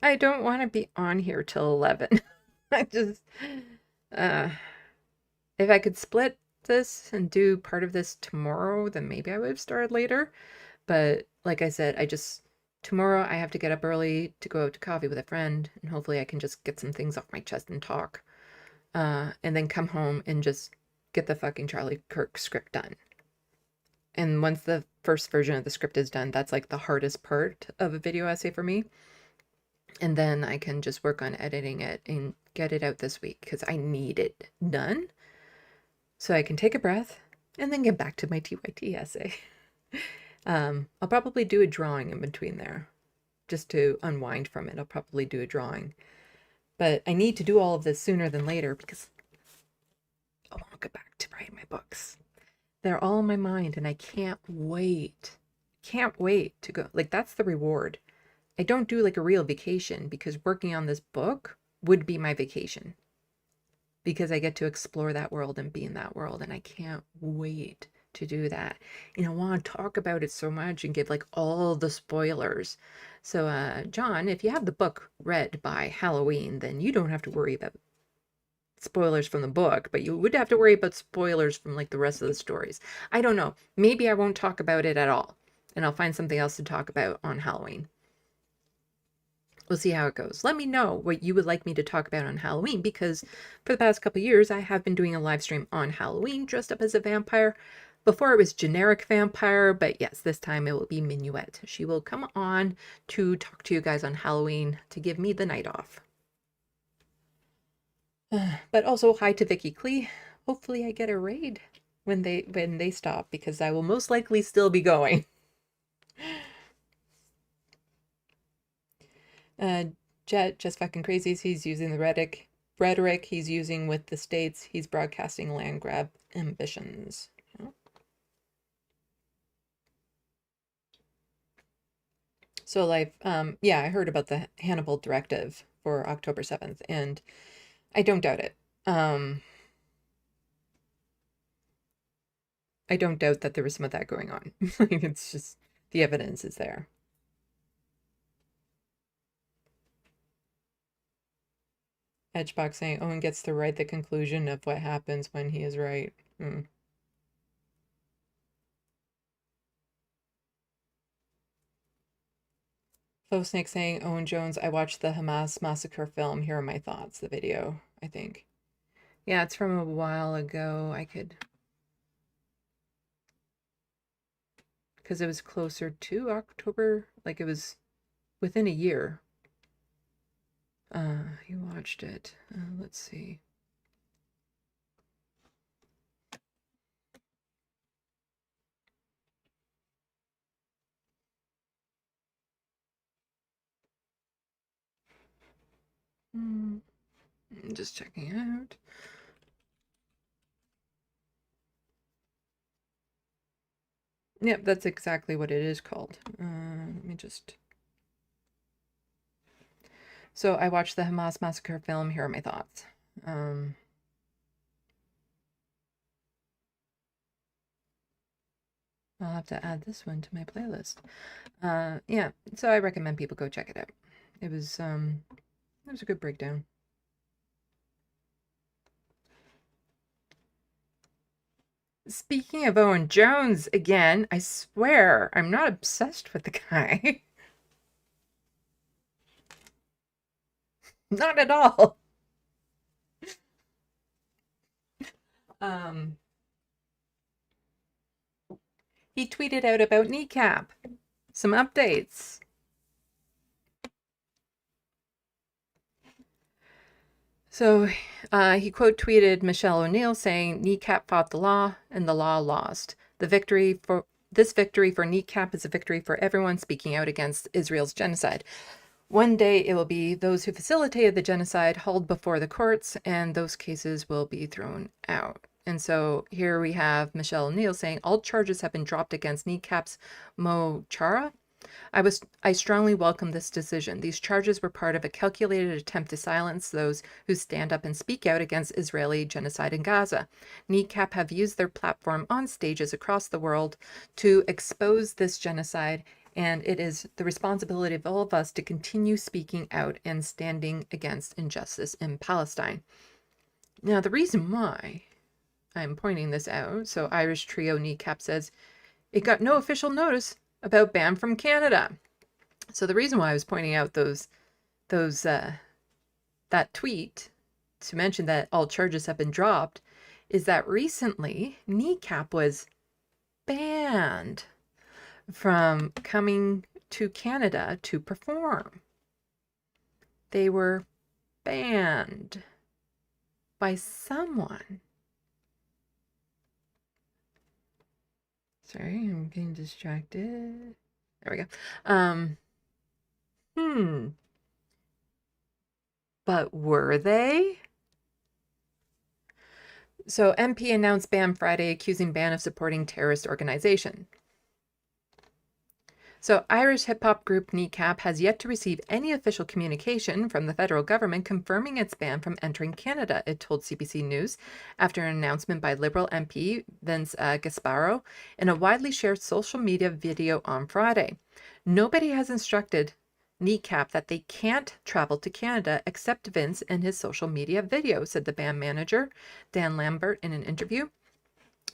I don't want to be on here till 11. I just if I could split this and do part of this tomorrow, then maybe I would have started later. But like I said, tomorrow I have to get up early to go out to coffee with a friend, and hopefully I can just get some things off my chest and talk. And then come home and just get the fucking Charlie Kirk script done. And once the first version of the script is done, that's like the hardest part of a video essay for me. And then I can just work on editing it and get it out this week because I need it done so I can take a breath and then get back to my TYT essay. I'll probably do a drawing in between there just to unwind from it. I'll probably do a drawing. But I need to do all of this sooner than later because I want to get back to writing my books. They're all in my mind and I can't wait. Can't wait to go. Like, that's the reward. I don't do like a real vacation because working on this book would be my vacation. Because I get to explore that world and be in that world, and I can't wait to do that. And I want to talk about it so much and give like all the spoilers. So John, if you have the book read by Halloween, then you don't have to worry about spoilers from the book, but you would have to worry about spoilers from like the rest of the stories. I don't know. Maybe I won't talk about it at all, and I'll find something else to talk about on Halloween. We'll see how it goes. Let me know what you would like me to talk about on Halloween, because for the past couple of years, I have been doing a live stream on Halloween dressed up as a vampire. Before it was generic vampire, but yes, this time it will be Minuet. She will come on to talk to you guys on Halloween to give me the night off. But also hi to Vicky Klee. Hopefully I get a raid when they stop, because I will most likely still be going. Jet, just fucking crazies. He's using the rhetoric he's using with the states. He's broadcasting land grab ambitions. So like, yeah, I heard about the Hannibal directive for October 7th, and I don't doubt it. I don't doubt that there was some of that going on. Like, it's just, the evidence is there. Edgebox saying Owen gets to write the conclusion of what happens when he is right. Faux Snake saying Owen Jones, I watched the Hamas massacre film. Here are my thoughts. The video, I think. Yeah, it's from a while ago. I could... Because it was closer to October. Like, it was within a year. You watched it. Let's see. I'm just checking out. Yep, that's exactly what it is called. Let me just... So I watched the Hamas massacre film. Here are my thoughts. I'll have to add this one to my playlist. Yeah, so I recommend people go check it out. It was a good breakdown. Speaking of Owen Jones again, I swear I'm not obsessed with the guy. Not at all. He tweeted out about Kneecap. Some updates. So he quote tweeted Michelle O'Neill saying, Kneecap fought the law and the law lost. This victory for Kneecap is a victory for everyone speaking out against Israel's genocide. One day it will be those who facilitated the genocide hauled before the courts, and those cases will be thrown out. And so here we have Michelle O'Neill saying all charges have been dropped against Kneecap's Mo Chara. I strongly welcome this decision. These charges were part of a calculated attempt to silence those who stand up and speak out against Israeli genocide in Gaza. Kneecap have used their platform on stages across the world to expose this genocide, and it is the responsibility of all of us to continue speaking out and standing against injustice in Palestine. Now, the reason why I'm pointing this out, so Irish trio Kneecap says, it got no official notice about ban from Canada. So the reason why I was pointing out that tweet to mention that all charges have been dropped is that recently Kneecap was banned from coming to Canada to perform. They were banned by someone. Sorry, I'm getting distracted. There we go. But were they? So MP announced ban Friday, accusing ban of supporting terrorist organization. So Irish hip-hop group Kneecap has yet to receive any official communication from the federal government confirming its ban from entering Canada, it told CBC News after an announcement by Liberal MP Vince Gasparo in a widely shared social media video on Friday. Nobody has instructed Kneecap that they can't travel to Canada except Vince in his social media video, said the band manager, Dan Lambert, in an interview.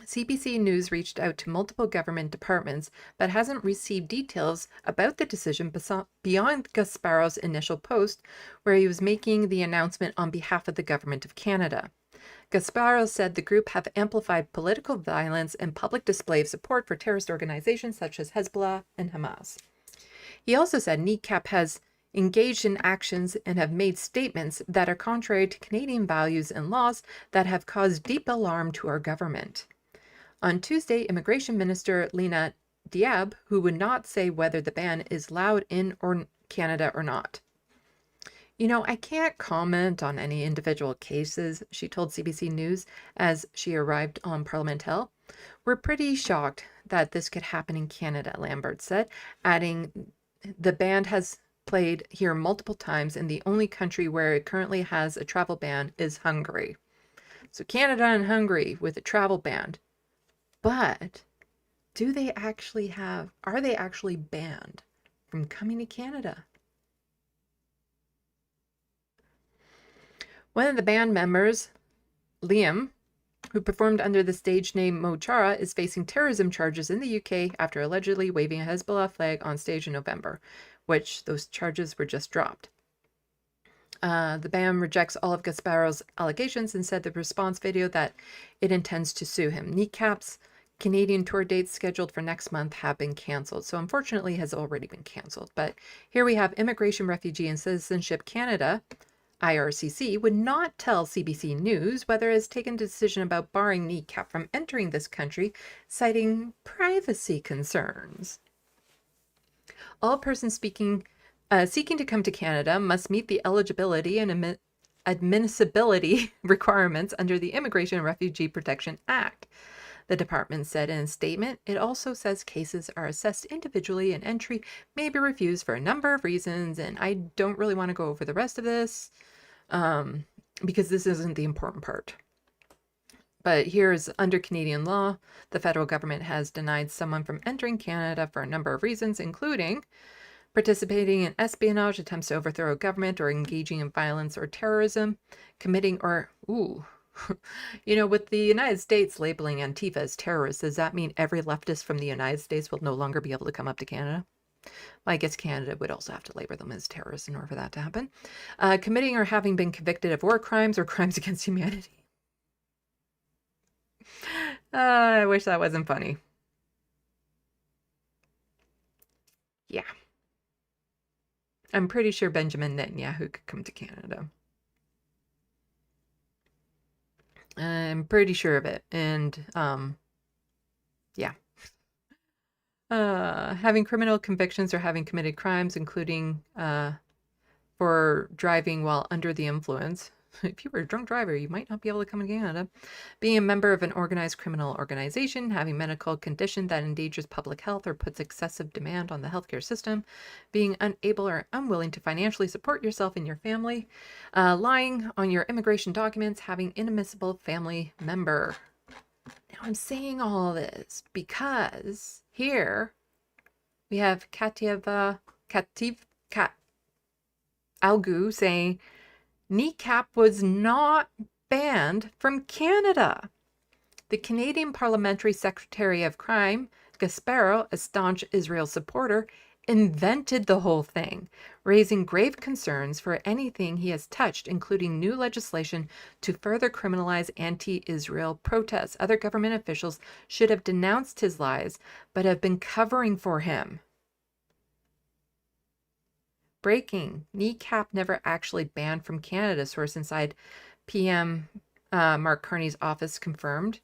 CBC News reached out to multiple government departments but hasn't received details about the decision beyond Gasparo's initial post, where he was making the announcement on behalf of the Government of Canada. Gasparo said the group have amplified political violence and public display of support for terrorist organizations such as Hezbollah and Hamas. He also said Kneecap has engaged in actions and have made statements that are contrary to Canadian values and laws that have caused deep alarm to our government. On Tuesday, Immigration Minister Lena Diab, who would not say whether the ban is allowed in Canada or not. You know, I can't comment on any individual cases, she told CBC News as she arrived on Parliament Hill. We're pretty shocked that this could happen in Canada, Lambert said, adding the band has played here multiple times, and the only country where it currently has a travel ban is Hungary. So Canada and Hungary with a travel ban. But are they actually banned from coming to Canada? One of the band members, Liam, who performed under the stage name Mo Chara, is facing terrorism charges in the UK after allegedly waving a Hezbollah flag on stage in November, which those charges were just dropped. The band rejects all of Gasparo's allegations and said the response video that it intends to sue him. Kneecap's Canadian tour dates scheduled for next month have been canceled. So unfortunately has already been canceled. But here we have Immigration, Refugee and Citizenship Canada, IRCC, would not tell CBC News whether it has taken a decision about barring Kneecap from entering this country, citing privacy concerns. All persons seeking to come to Canada must meet the eligibility and admissibility requirements under the Immigration and Refugee Protection Act, the department said in a statement. It also says cases are assessed individually and entry may be refused for a number of reasons, and I don't really want to go over the rest of this because this isn't the important part. But here's under Canadian law, the federal government has denied someone from entering Canada for a number of reasons, including participating in espionage, attempts to overthrow a government, or engaging in violence or terrorism, committing or, you know, with the United States labeling Antifa as terrorists, does that mean every leftist from the United States will no longer be able to come up to Canada? Well, I guess Canada would also have to label them as terrorists in order for that to happen. Committing or having been convicted of war crimes or crimes against humanity. I wish that wasn't funny. Yeah. I'm pretty sure Benjamin Netanyahu could come to Canada. I'm pretty sure of it. And, yeah. Having criminal convictions or having committed crimes, including for driving while under the influence. If you were a drunk driver, you might not be able to come to Canada. Being a member of an organized criminal organization, having medical condition that endangers public health or puts excessive demand on the healthcare system, being unable or unwilling to financially support yourself and your family, lying on your immigration documents, having inadmissible family member. Now I'm saying all this because here we have Kativ Algu saying Kneecap was not banned from Canada. The Canadian Parliamentary Secretary of Crime, Gasparo, a staunch Israel supporter, invented the whole thing, raising grave concerns for anything he has touched, including new legislation to further criminalize anti-Israel protests. Other government officials should have denounced his lies, but have been covering for him. Breaking. Kneecap never actually banned from Canada, source inside PM Mark Carney's office confirmed.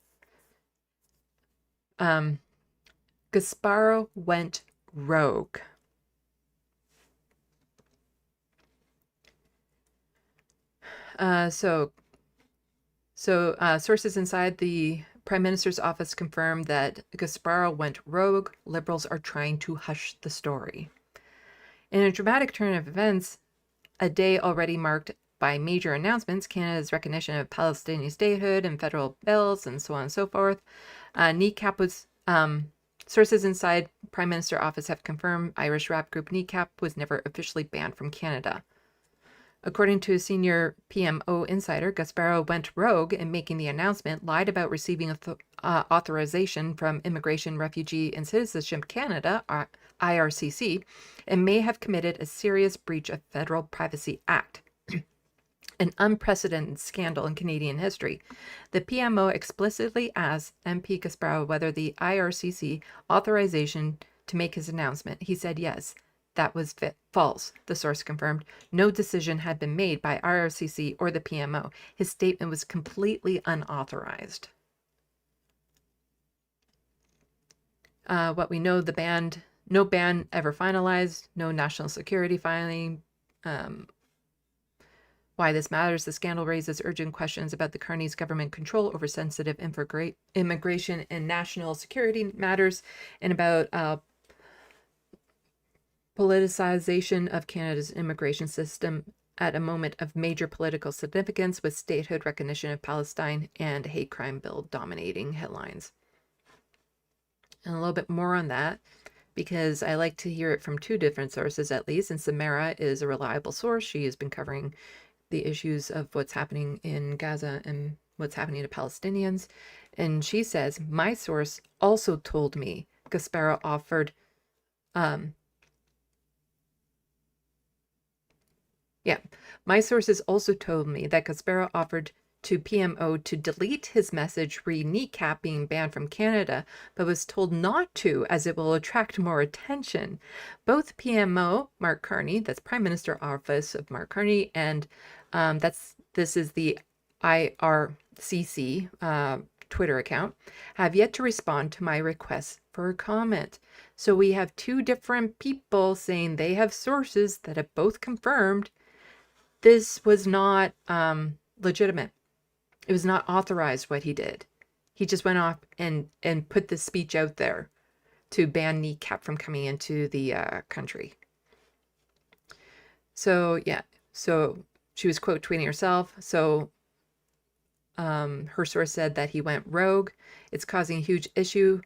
Gasparo went rogue. So sources inside the Prime Minister's office confirmed that Gasparo went rogue. Liberals are trying to hush the story. In a dramatic turn of events, a day already marked by major announcements, Canada's recognition of Palestinian statehood and federal bills, and so on and so forth. Kneecap was, sources inside Prime Minister office have confirmed Irish rap group Kneecap was never officially banned from Canada. According to a senior PMO insider, Gasparo went rogue in making the announcement, lied about receiving authorization from Immigration, Refugee and Citizenship Canada, IRCC, and may have committed a serious breach of Federal Privacy Act, an unprecedented scandal in Canadian history. The PMO explicitly asked MP Gasparo whether the IRCC authorization to make his announcement. He said yes. That was false, the source confirmed. No decision had been made by IRCC or the PMO. His statement was completely unauthorized. What we know, no ban ever finalized, no national security filing, why this matters. The scandal raises urgent questions about the Carney's government control over sensitive immigration and national security matters, and about politicization of Canada's immigration system at a moment of major political significance, with statehood recognition of Palestine and a hate crime bill dominating headlines. And a little bit more on that, because I like to hear it from two different sources at least, and Samara is a reliable source. She has been covering the issues of what's happening in Gaza and what's happening to Palestinians. And she says, my source also told me Gasparo offered, my sources also told me that Gasparo offered to PMO to delete his message re kneecap being banned from Canada, but was told not to as it will attract more attention. Both PMO, Mark Carney, that's Prime Minister Office of Mark Carney, and this is the IRCC Twitter account, have yet to respond to my request for a comment. So we have two different people saying they have sources that have both confirmed this was not legitimate. It was not authorized what he did. He just went off and put this speech out there to ban kneecap from coming into the country. So yeah, so she was quote tweeting herself. So her source said that he went rogue. It's causing a huge issue.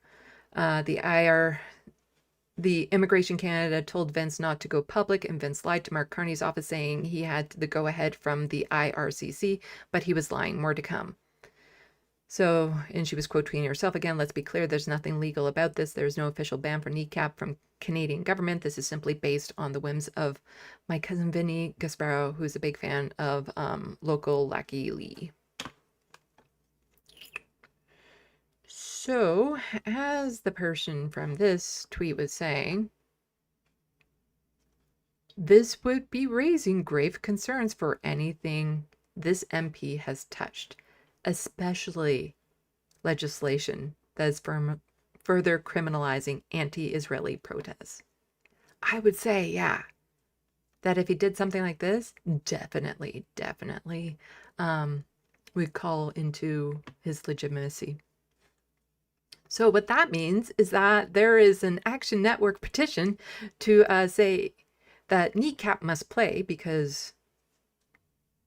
The Immigration Canada told Vince not to go public, and Vince lied to Mark Carney's office saying he had the go-ahead from the IRCC, but he was lying. More to come. So, and she was quote tweeting herself again. Let's be clear, there's nothing legal about this. There's no official ban for kneecap from Canadian government. This is simply based on the whims of my cousin Vinny Gasparo, who's a big fan of local Lackey Lee. So, as the person from this tweet was saying, this would be raising grave concerns for anything this MP has touched, especially legislation that is further criminalizing anti-Israeli protests. I would say, yeah, that if he did something like this, definitely would call into his legitimacy. So what that means is that there is an Action Network petition to say that kneecap must play because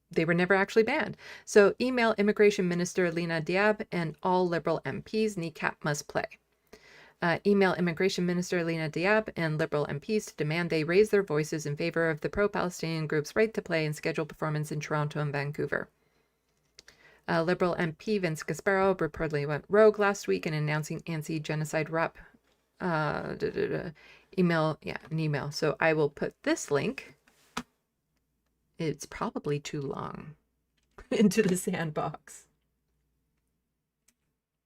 they were never actually banned. So email Immigration Minister Lina Diab and all Liberal MPs, kneecap must play. Email Immigration Minister Lina Diab and Liberal MPs to demand they raise their voices in favor of the pro-Palestinian group's right to play and schedule performance in Toronto and Vancouver. Liberal MP Vince Gasparo reportedly went rogue last week in announcing anti-genocide rep. Email. So I will put this link. It's probably too long into the SandBox.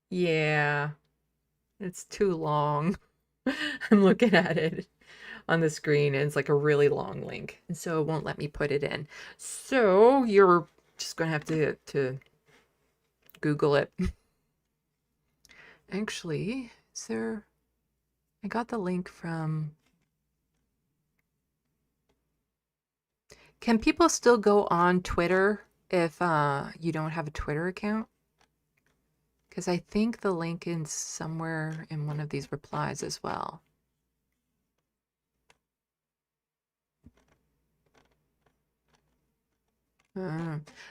Yeah, it's too long. I'm looking at it on the screen and it's like a really long link. And so it won't let me put it in. So you're just going to have to Google it. Actually, is there... I got the link from... Can people still go on Twitter if you don't have a Twitter account? Because I think the link is somewhere in one of these replies as well.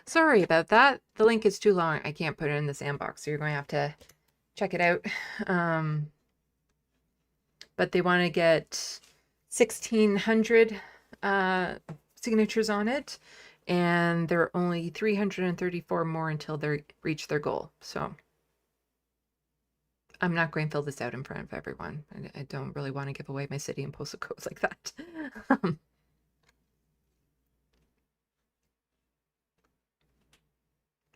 Sorry about that. The link is too long. I can't put it in the SandBox, so you're going to have to check it out. But they want to get 1,600 signatures on it, and there are only 334 more until they reach their goal. So I'm not going to fill this out in front of everyone. I don't really want to give away my city and postal codes like that.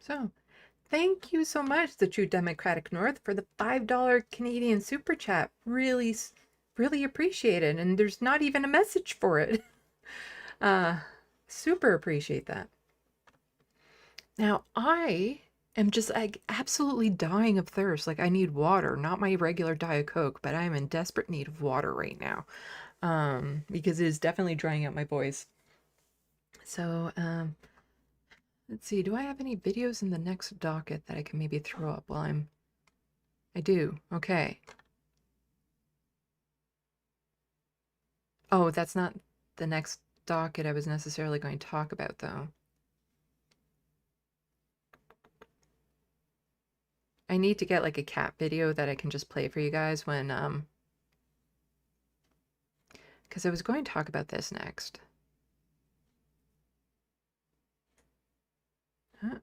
So, thank you so much, the True Democratic North, for the $5 Canadian Super Chat. Really, really appreciate it. And there's not even a message for it. Super appreciate that. Now, I am just like absolutely dying of thirst. Like I need water, not my regular Diet Coke, but I am in desperate need of water right now. Because it is definitely drying out my voice. So, Let's see, do I have any videos in the next docket that I can maybe throw up while I'm... I do, okay. Oh, that's not the next docket I was necessarily going to talk about, though. I need to get like a cat video that I can just play for you guys when, because I was going to talk about this next. Huh.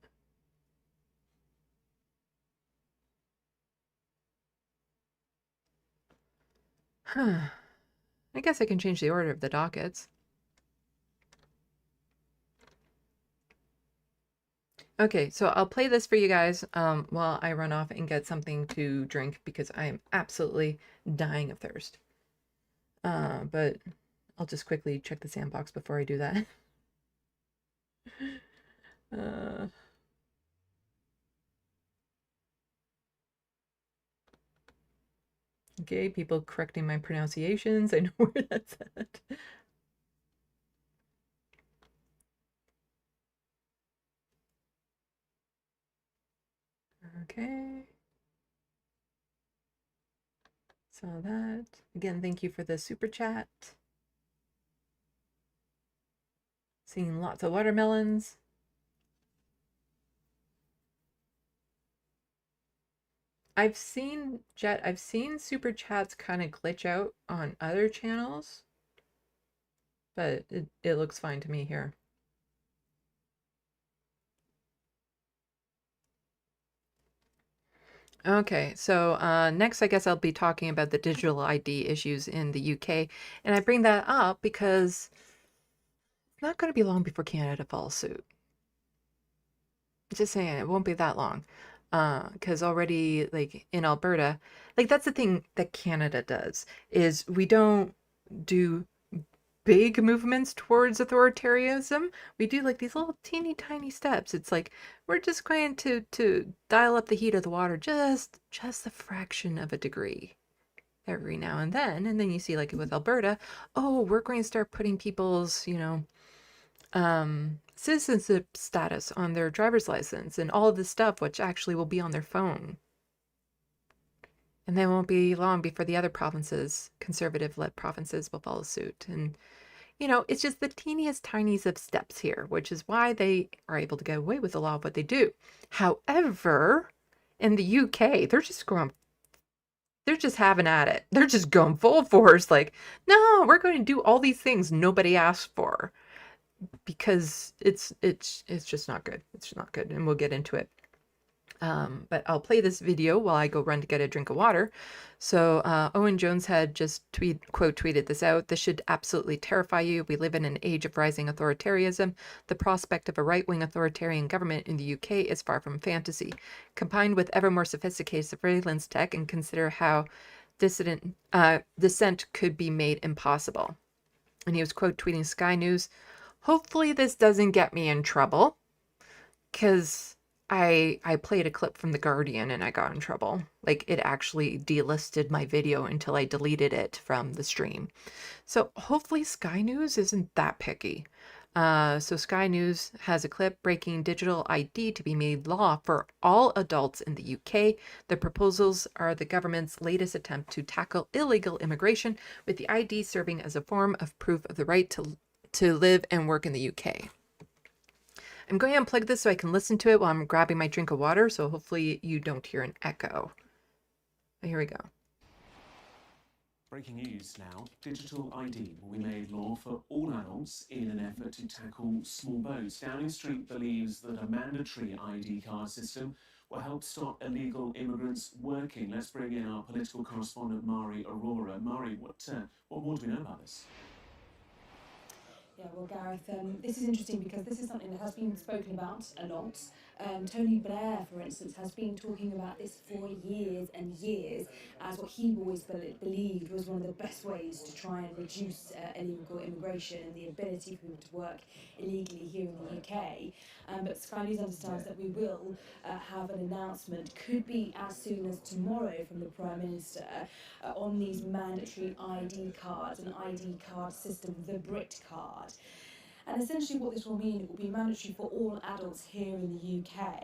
Huh. I guess I can change the order of the dockets. Okay, so I'll play this for you guys while I run off and get something to drink because I am absolutely dying of thirst. But I'll just quickly check the SandBox before I do that. Okay, people correcting my pronunciations. I know where that's at. Okay. Saw that. Again, thank you for the super chat. Seeing lots of watermelons. I've seen super chats kind of glitch out on other channels, but it looks fine to me here. Okay, so next I guess I'll be talking about the digital ID issues in the UK, and I bring that up because it's not going to be long before Canada follows suit. Just saying, it won't be that long. Because already, like, in Alberta, like, that's the thing that Canada does, is we don't do big movements towards authoritarianism. We do, like, these little teeny tiny steps. It's like, we're just going to dial up the heat of the water just a fraction of a degree every now and then you see, like, with Alberta, oh, we're going to start putting people's, you know, citizenship status on their driver's license and all of this stuff, which actually will be on their phone. And then it won't be long before the other provinces, conservative-led provinces, will follow suit. And, you know, it's just the teeniest, tiniest of steps here, which is why they are able to get away with a lot of what they do. However, in the UK, they're just having at it. They're just going full force, like, no, we're going to do all these things nobody asked for. Because it's just not good. It's not good, and we'll get into it. But I'll play this video while I go run to get a drink of water. So Owen Jones had just quote tweeted this out. This should absolutely terrify you. We live in an age of rising authoritarianism. The prospect of a right-wing authoritarian government in the UK is far from fantasy. Combined with ever more sophisticated surveillance tech, and consider how dissent could be made impossible. And he was quote tweeting Sky News. Hopefully this doesn't get me in trouble, because I played a clip from The Guardian and I got in trouble. Like, it actually delisted my video until I deleted it from the stream. So hopefully Sky News isn't that picky. So Sky News has a clip breaking digital ID to be made law for all adults in the UK. The proposals are the government's latest attempt to tackle illegal immigration, with the ID serving as a form of proof of the right to live and work in the UK. I'm going to unplug this so I can listen to it while I'm grabbing my drink of water, so hopefully you don't hear an echo. Here we go. Breaking news now. Digital ID will be made law for all adults in an effort to tackle small boats. Downing Street believes that a mandatory ID card system will help stop illegal immigrants working. Let's bring in our political correspondent, Mari Aurora. Mari, what more do we know about this? Yeah, well, Gareth, this is interesting because this is something that has been spoken about a lot. Tony Blair, for instance, has been talking about this for years and years as what he always believed was one of the best ways to try and reduce illegal immigration and the ability for people to work illegally here in the UK. But Sky News understands that we will have an announcement, could be as soon as tomorrow, from the Prime Minister on these mandatory ID cards, an ID card system, the Brit card. And essentially what this will mean, it will be mandatory for all adults here in the UK.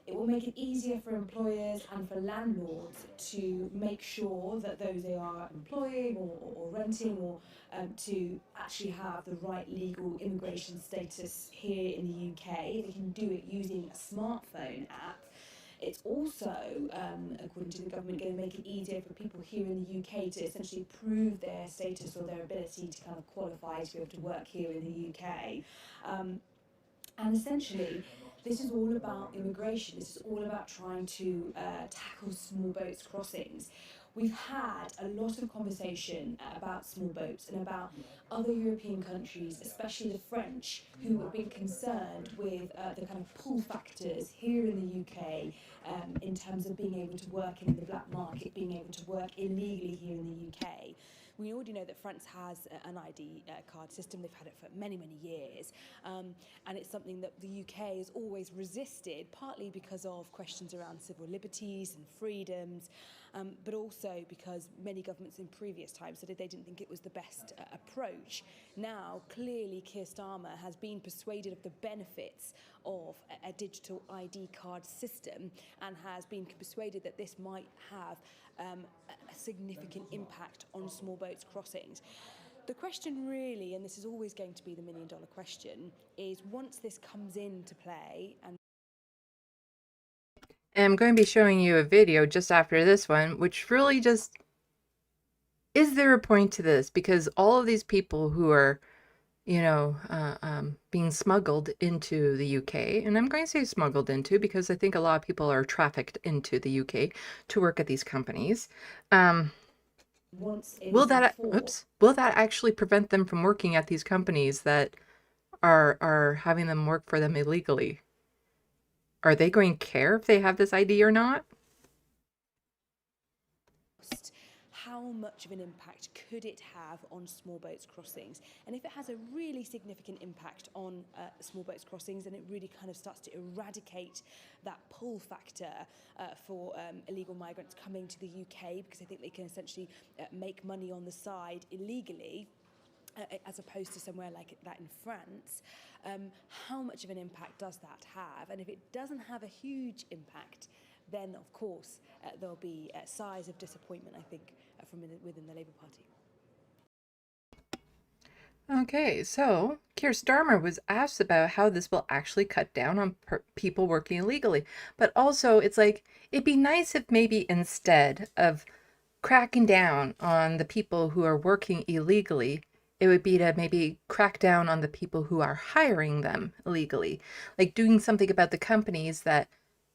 It will make it easier for employers and for landlords to make sure that those they are employing or renting or to actually have the right legal immigration status here in the UK. They can do it using a smartphone app. It's also, according to the government, going to make it easier for people here in the UK to essentially prove their status or their ability to kind of qualify to be able to work here in the UK. And essentially, this is all about immigration. This is all about trying to tackle small boats crossings. We've had a lot of conversation about small boats and about other European countries, especially the French, who have been concerned with the kind of pull factors here in the UK in terms of being able to work in the black market, being able to work illegally here in the UK. We already know that France has an ID card system. They've had it for many, many years. And it's something that the UK has always resisted, partly because of questions around civil liberties and freedoms, but also because many governments in previous times said they didn't think it was the best approach. Now, clearly, Keir Starmer has been persuaded of the benefits of a digital ID card system and has been persuaded that this might have a significant impact on small boats crossings. The question really, and this is always going to be the million-dollar question, is once this comes into play and I'm going to be showing you a video just after this one, which really just, is there a point to this? Because all of these people who are, you know, being smuggled into the UK, and I'm going to say smuggled into because I think a lot of people are trafficked into the UK to work at these companies. Will that actually prevent them from working at these companies that are having them work for them illegally? Are they going to care if they have this ID or not? how much of an impact could it have on small boats crossings? And if it has a really significant impact on small boats crossings, then it really kind of starts to eradicate that pull factor for illegal migrants coming to the UK, because I think they can essentially make money on the side illegally, as opposed to somewhere like that in France. How much of an impact does that have? And if it doesn't have a huge impact, then of course there'll be sighs of disappointment, I think, from within the Labour Party. Okay, so Keir Starmer was asked about how this will actually cut down on people working illegally. But also, it's like, it'd be nice if maybe instead of cracking down on the people who are working illegally, it would be to maybe crack down on the people who are hiring them illegally. Like doing something about the companies that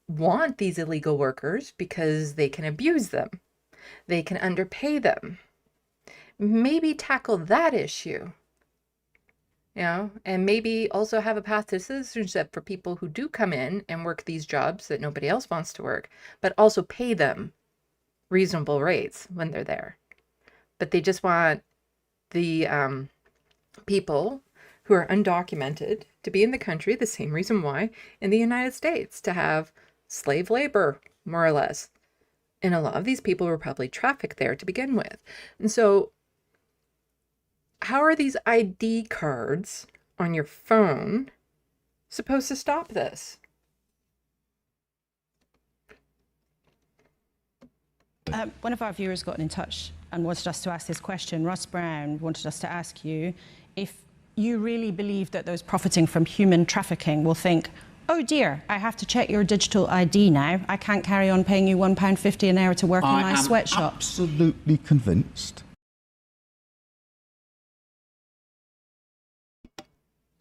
want these illegal workers because they can abuse them. They can underpay them. Maybe tackle that issue. You know, and maybe also have a path to citizenship for people who do come in and work these jobs that nobody else wants to work, but also pay them reasonable rates when they're there. But they just want the people who are undocumented to be in the country, the same reason why in the United States, to have slave labor, more or less. And a lot of these people were probably trafficked there to begin with. And so how are these ID cards on your phone supposed to stop this? One of our viewers got in touch and wanted us to ask this question. Russ Brown wanted us to ask you if you really believe that those profiting from human trafficking will think, oh dear, I have to check your digital ID now. I can't carry on paying you £1.50 an hour to work in my sweatshop. I'm absolutely convinced.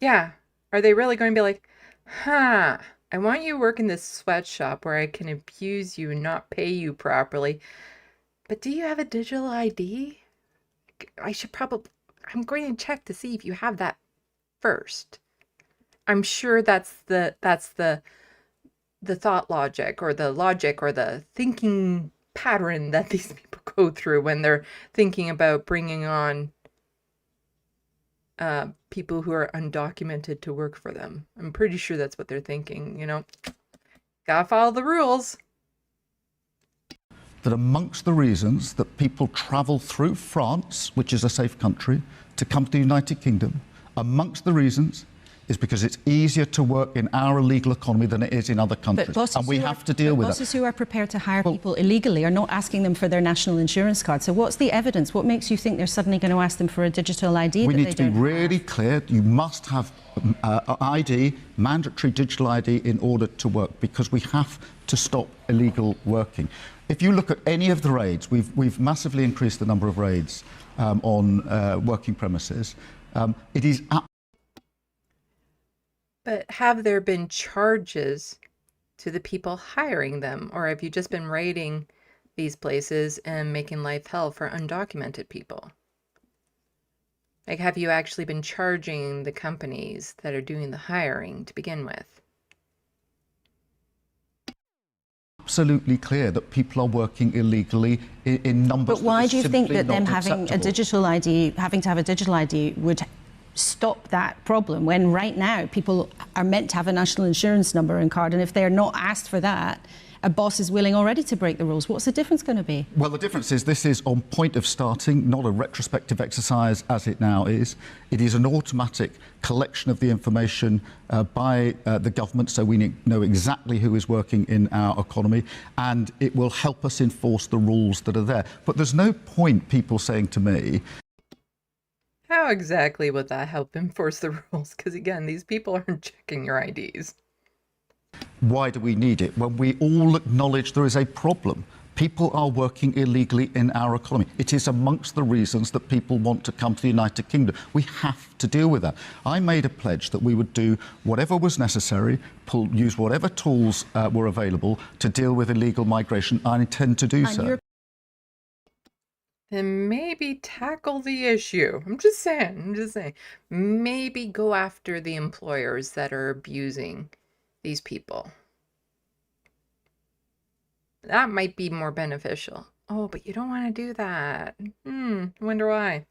Yeah. Are they really going to be like, I want you to work in this sweatshop where I can abuse you and not pay you properly. But do you have a digital ID? I'm going to check to see if you have that first. I'm sure that's the thought logic or the thinking pattern that these people go through when they're thinking about bringing on people who are undocumented to work for them. I'm pretty sure that's what they're thinking, you know. Gotta follow the rules. That amongst the reasons that people travel through France, which is a safe country, to come to the United Kingdom, Amongst the reasons is because it's easier to work in our illegal economy than it is in other countries. And we have to deal with that. Bosses who are prepared to hire people illegally are not asking them for their national insurance card. So what's the evidence? What makes you think they're suddenly going to ask them for a digital ID? We need to be really clear. You must have ID, mandatory digital ID, in order to work, because we have to stop illegal working. If you look at any of the raids, we've massively increased the number of raids on working premises. It is But have there been charges to the people hiring them? Or have you just been raiding these places and making life hell for undocumented people? Like, have you actually been charging the companies that are doing the hiring to begin with? absolutely clear that people are working illegally in numbers. But why that do you think that them having a acceptable. digital ID, having to have a digital ID, would stop that problem, when right now people are meant to have a national insurance number and card, and if they're not asked for that, a boss is willing already to break the rules? What's the difference going to be? Well, the difference is this is on point of starting, not a retrospective exercise as it now is. It is an automatic collection of the information by the government, so we know exactly who is working in our economy, and it will help us enforce the rules that are there. But there's no point people saying to me, how exactly would that help enforce the rules? Because again, these people aren't checking your IDs. why do we need it? When we all acknowledge there is a problem. People are working illegally in our economy. It is amongst the reasons that people want to come to the United Kingdom. We have to deal with that. I made a pledge that we would do whatever was necessary, use whatever tools were available to deal with illegal migration. I intend to do so. Then maybe tackle the issue. I'm just saying. Maybe go after the employers that are abusing these people. That might be more beneficial. Oh, but you don't want to do that. Wonder why.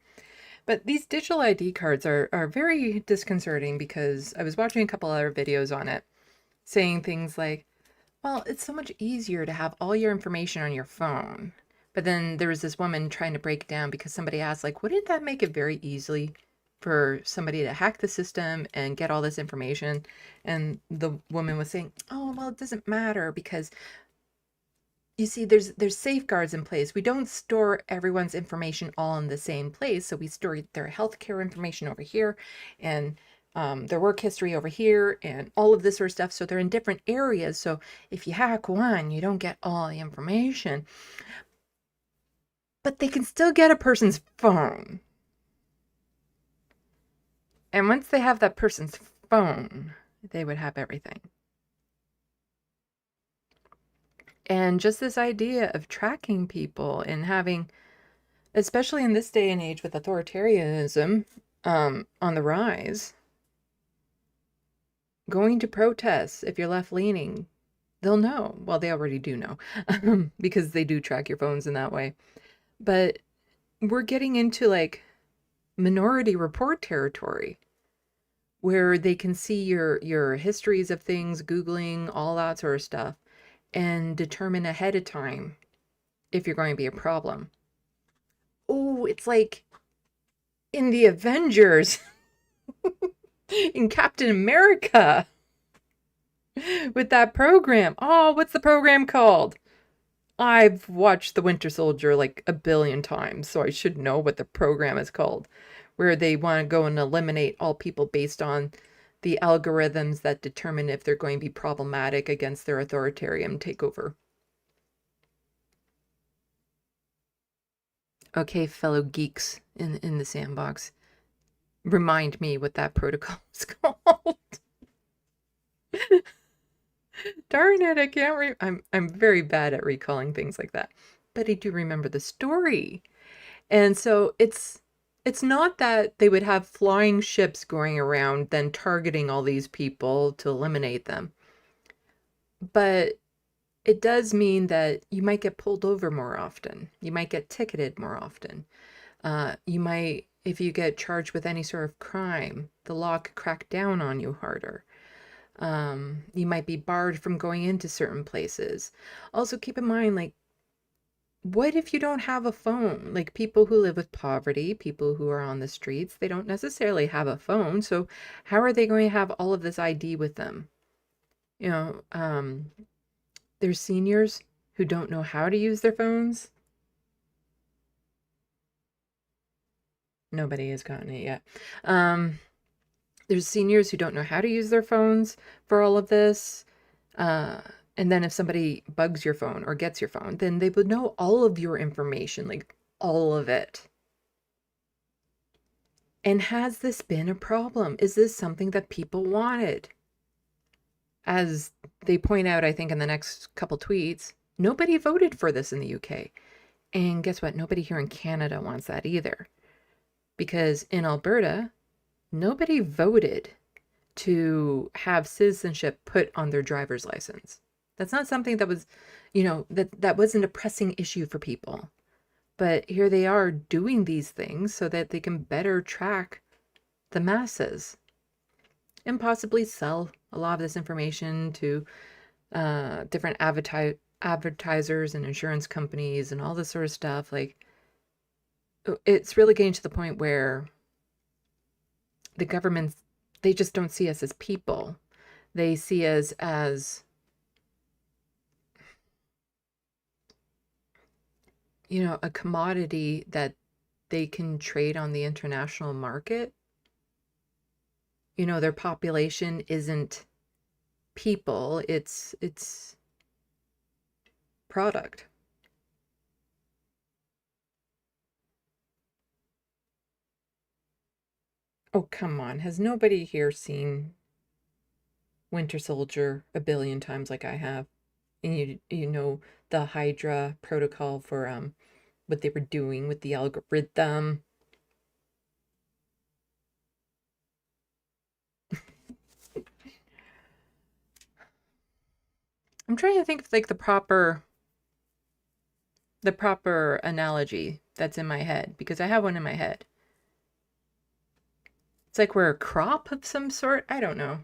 But these digital ID cards are very disconcerting, because I was watching a couple other videos on it saying things like, well, it's so much easier to have all your information on your phone. But then there was this woman trying to break it down because somebody asked, like, wouldn't that make it very easily for somebody to hack the system and get all this information? And the woman was saying, oh, well, it doesn't matter, because you see, there's safeguards in place. We don't store everyone's information all in the same place. So we store their healthcare information over here, and their work history over here, and all of this sort of stuff. So they're in different areas. So if you hack one, you don't get all the information. But they can still get a person's phone. And once they have that person's phone, they would have everything. And just this idea of tracking people and having, especially in this day and age with authoritarianism on the rise, going to protests, if you're left-leaning, they'll know. Well, they already do know because they do track your phones in that way. But we're getting into like Minority Report territory, where they can see your histories of things, Googling, all that sort of stuff, and determine ahead of time if you're going to be a problem. Oh, it's like in the Avengers, in Captain America, with that program. Oh, what's the program called? I've watched The Winter Soldier like a billion times, so I should know what the program is called, where they want to go and eliminate all people based on the algorithms that determine if they're going to be problematic against their authoritarian takeover. Okay, fellow geeks in the sandbox, remind me what that protocol is called. Darn it, I can't I'm very bad at recalling things like that. But I do remember the story. And so it's not that they would have flying ships going around then targeting all these people to eliminate them. But it does mean that you might get pulled over more often. You might get ticketed more often. You might, if you get charged with any sort of crime, the law could crack down on you harder. You might be barred from going into certain places. Also, keep in mind, like, what if you don't have a phone? Like people who live with poverty, people who are on the streets, they don't necessarily have a phone. So how are they going to have all of this ID with them? You know, there's seniors who don't know how to use their phones. Nobody has gotten it yet. There's seniors who don't know how to use their phones for all of this. And then if somebody bugs your phone or gets your phone, then they would know all of your information, like all of it. And has this been a problem? Is this something that people wanted? As they point out, I think in the next couple tweets, nobody voted for this in the UK. And guess what? Nobody here in Canada wants that either. Because in Alberta, nobody voted to have citizenship put on their driver's license. That's not something that was, that wasn't a pressing issue for people. But here they are doing these things so that they can better track the masses and possibly sell a lot of this information to different advertisers and insurance companies and all this sort of stuff. Like, it's really getting to the point where the governments, they just don't see us as people. They see us as, a commodity that they can trade on the international market. Their population isn't people, it's product. Oh, come on. Has nobody here seen Winter Soldier a billion times like I have? And you know the Hydra protocol for what they were doing with the algorithm. I'm trying to think of like the proper analogy that's in my head, because I have one in my head. It's like we're a crop of some sort. I don't know.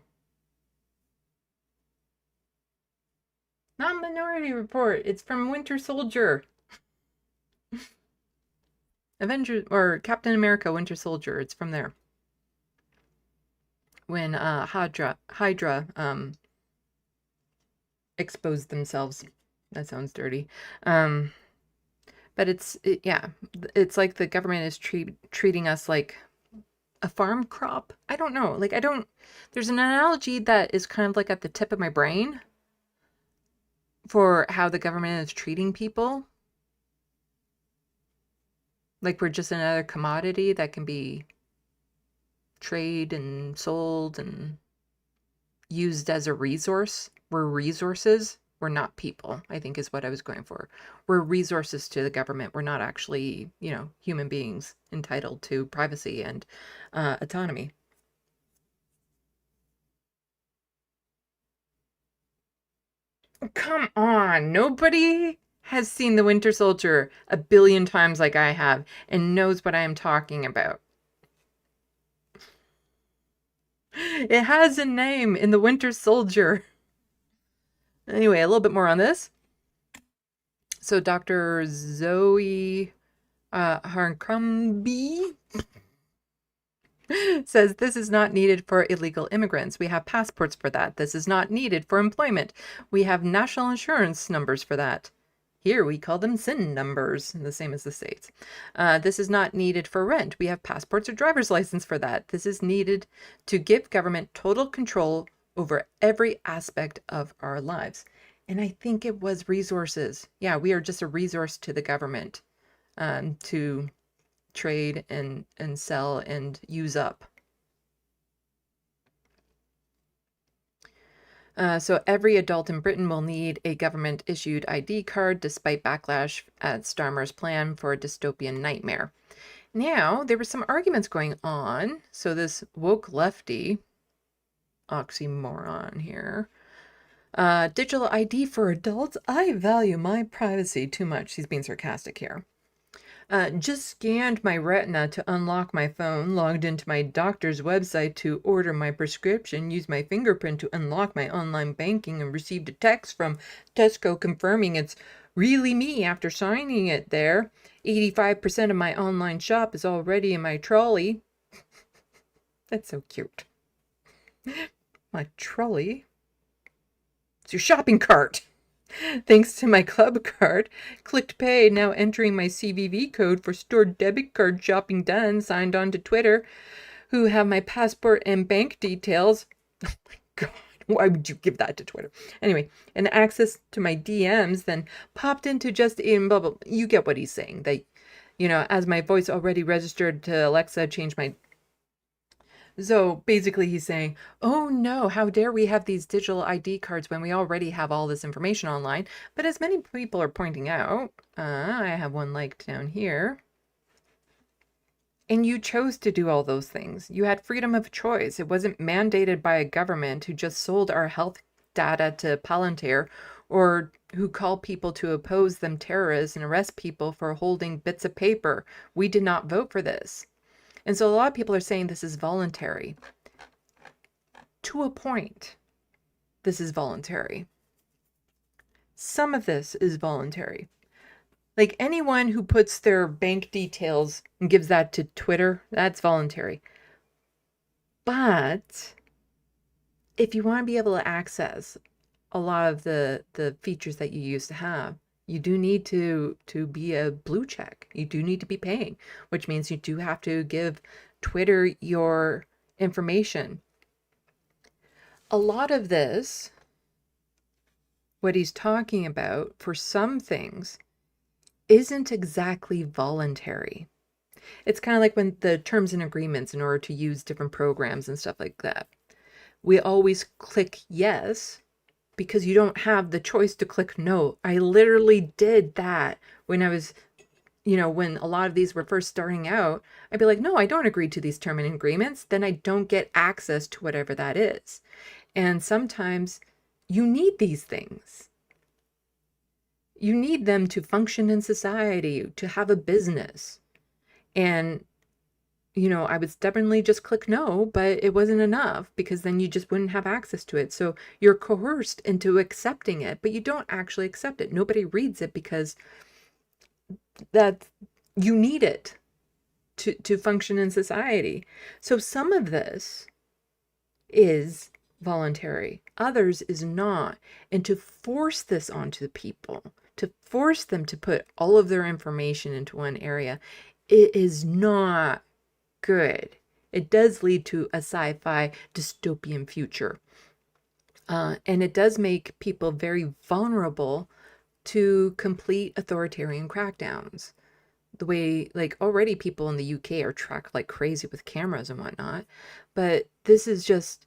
Not Minority Report. It's from Winter Soldier. Avengers or Captain America Winter Soldier. It's from there. When Hydra exposed themselves. That sounds dirty. But it's like the government is treating us like a farm crop. I don't know. Like, there's an analogy that is kind of like at the tip of my brain for how the government is treating people. Like we're just another commodity that can be traded and sold and used as a resource. We're resources. We're not people, I think is what I was going for. We're resources to the government. We're not actually, human beings entitled to privacy and autonomy. Come on, nobody has seen the Winter Soldier a billion times like I have and knows what I am talking about. It has a name in the Winter Soldier. Anyway, a little bit more on this. So Dr. Zoe Harncrumby says this is not needed for illegal immigrants. We have passports for that. This is not needed for employment. We have national insurance numbers for that. Here we call them SIN numbers, the same as the States. This is not needed for rent. We have passports or driver's license for that. This is needed to give government total control over every aspect of our lives. And I think it was resources. Yeah, we are just a resource to the government to trade and sell and use up. So every adult in Britain will need a government-issued ID card, despite backlash at Starmer's plan for a dystopian nightmare. Now, there were some arguments going on. So this woke lefty, oxymoron here, digital ID for adults. I value my privacy too much. He's being sarcastic here. Just scanned my retina to unlock my phone, logged into my doctor's website to order my prescription, used my fingerprint to unlock my online banking, and received a text from Tesco confirming it's really me after signing it there. 85% of my online shop is already in my trolley. That's so cute. My trolley? It's your shopping cart. Thanks to my club card, clicked pay, now entering my CVV code for stored debit card shopping done, signed on to Twitter, who have my passport and bank details. Oh my God, why would you give that to Twitter? Anyway, and access to my DMs, then popped into just in bubble. You get what he's saying. They, as my voice already registered to Alexa, changed my. So basically he's saying, oh no, how dare we have these digital ID cards when we already have all this information online. But as many people are pointing out, I have one liked down here. And you chose to do all those things. You had freedom of choice. It wasn't mandated by a government who just sold our health data to Palantir, or who call people to oppose them terrorists and arrest people for holding bits of paper. We did not vote for this. And so a lot of people are saying this is voluntary. To a point, this is voluntary. Some of this is voluntary. Like anyone who puts their bank details and gives that to Twitter, that's voluntary. But if you want to be able to access a lot of the features that you used to have, you do need to be a blue check. You do need to be paying, which means you do have to give Twitter your information. A lot of this, what he's talking about for some things, isn't exactly voluntary. It's kind of like when the terms and agreements in order to use different programs and stuff like that. We always click yes, because you don't have the choice to click no. I literally did that when I was, when a lot of these were first starting out. I'd be like, no, I don't agree to these terms and agreements. Then I don't get access to whatever that is. And sometimes you need these things. You need them to function in society, to have a business. And I would stubbornly just click no, but it wasn't enough because then you just wouldn't have access to it. So you're coerced into accepting it, but you don't actually accept it. Nobody reads it because that you need it to function in society. So some of this is voluntary, others is not. And to force this onto the people, to force them to put all of their information into one area, it is not good. It does lead to a sci-fi dystopian future. And it does make people very vulnerable to complete authoritarian crackdowns. The way, like, already people in the UK are tracked like crazy with cameras and whatnot. But this is just,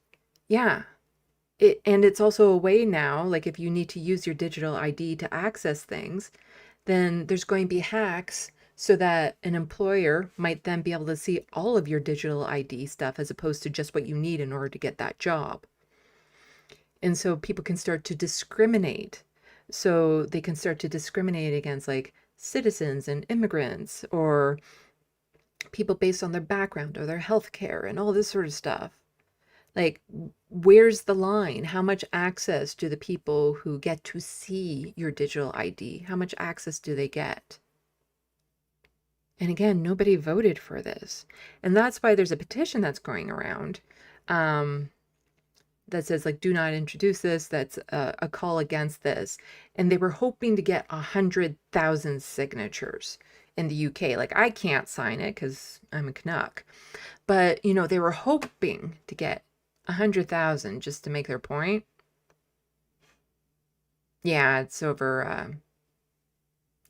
and it's also a way now, like if you need to use your digital ID to access things, then there's going to be hacks so that an employer might then be able to see all of your digital ID stuff as opposed to just what you need in order to get that job. And so people can start to discriminate. So they can start to discriminate against like citizens and immigrants or people based on their background or their health care and all this sort of stuff. Like, where's the line? How much access do the people who get to see your digital ID, how much access do they get? And again, nobody voted for this. And that's why there's a petition that's going around that says, like, do not introduce this. That's a call against this. And they were hoping to get 100,000 signatures in the UK. Like, I can't sign it because I'm a Canuck. But, they were hoping to get 100,000 just to make their point. Yeah, it's over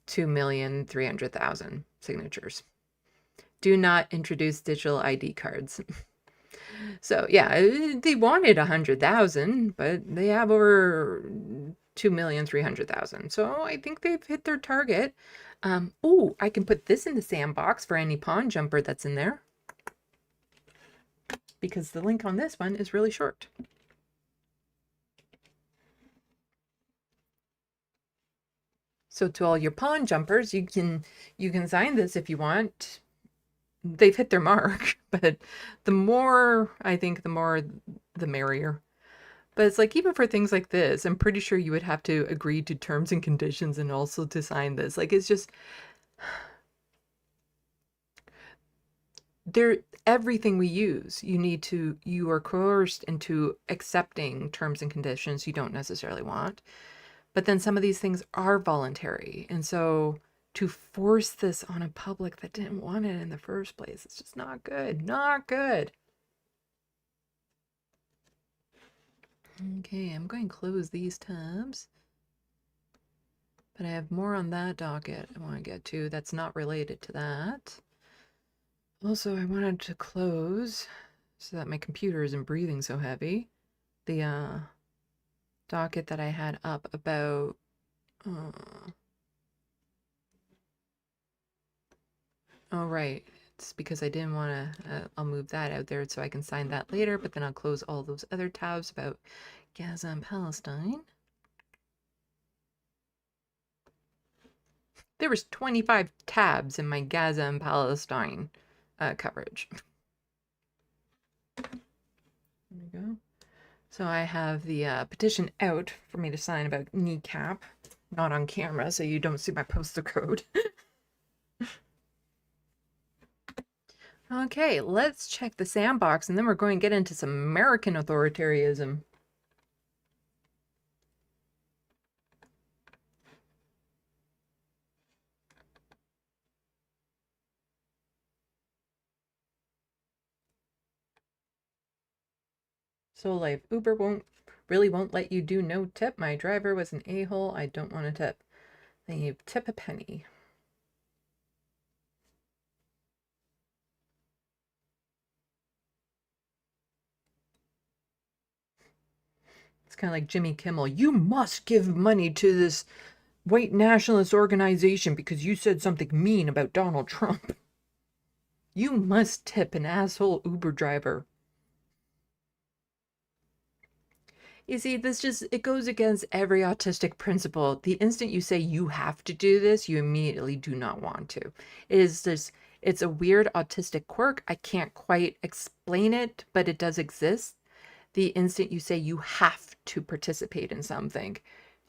2,300,000 signatures. Do not introduce digital ID cards. So yeah, they wanted 100,000, but they have over 2,300,000. So I think they've hit their target. Oh, I can put this in the SandBox for any pawn jumper that's in there, because the link on this one is really short. So to all your pawn jumpers, you can sign this if you want. They've hit their mark, but the more, I think, the more the merrier. But it's like, even for things like this, I'm pretty sure you would have to agree to terms and conditions and also to sign this. Like, it's just, everything we use, you are coerced into accepting terms and conditions you don't necessarily want. But then some of these things are voluntary. And so to force this on a public that didn't want it in the first place, it's just not good. Not good. Okay, I'm going to close these tabs. But I have more on that docket I want to get to that's not related to that. Also, I wanted to close, so that my computer isn't breathing so heavy, the docket that I had up about oh right, it's because I didn't want to, I'll move that out there so I can sign that later, but then I'll close all those other tabs about Gaza and Palestine. There was 25 tabs in my Gaza and Palestine coverage. There we go. So I have the petition out for me to sign about kneecap. Not on camera, so you don't see my postal code. Okay, let's check the SandBox, and then we're going to get into some American authoritarianism. So life, Uber won't let you do no tip. My driver was an a-hole. I don't want to tip. Then you tip a penny. It's kind of like Jimmy Kimmel. You must give money to this white nationalist organization because you said something mean about Donald Trump. You must tip an asshole Uber driver. You see, it goes against every autistic principle. The instant you say you have to do this, you immediately do not want to. It's a weird autistic quirk. I can't quite explain it, but it does exist. The instant you say you have to participate in something,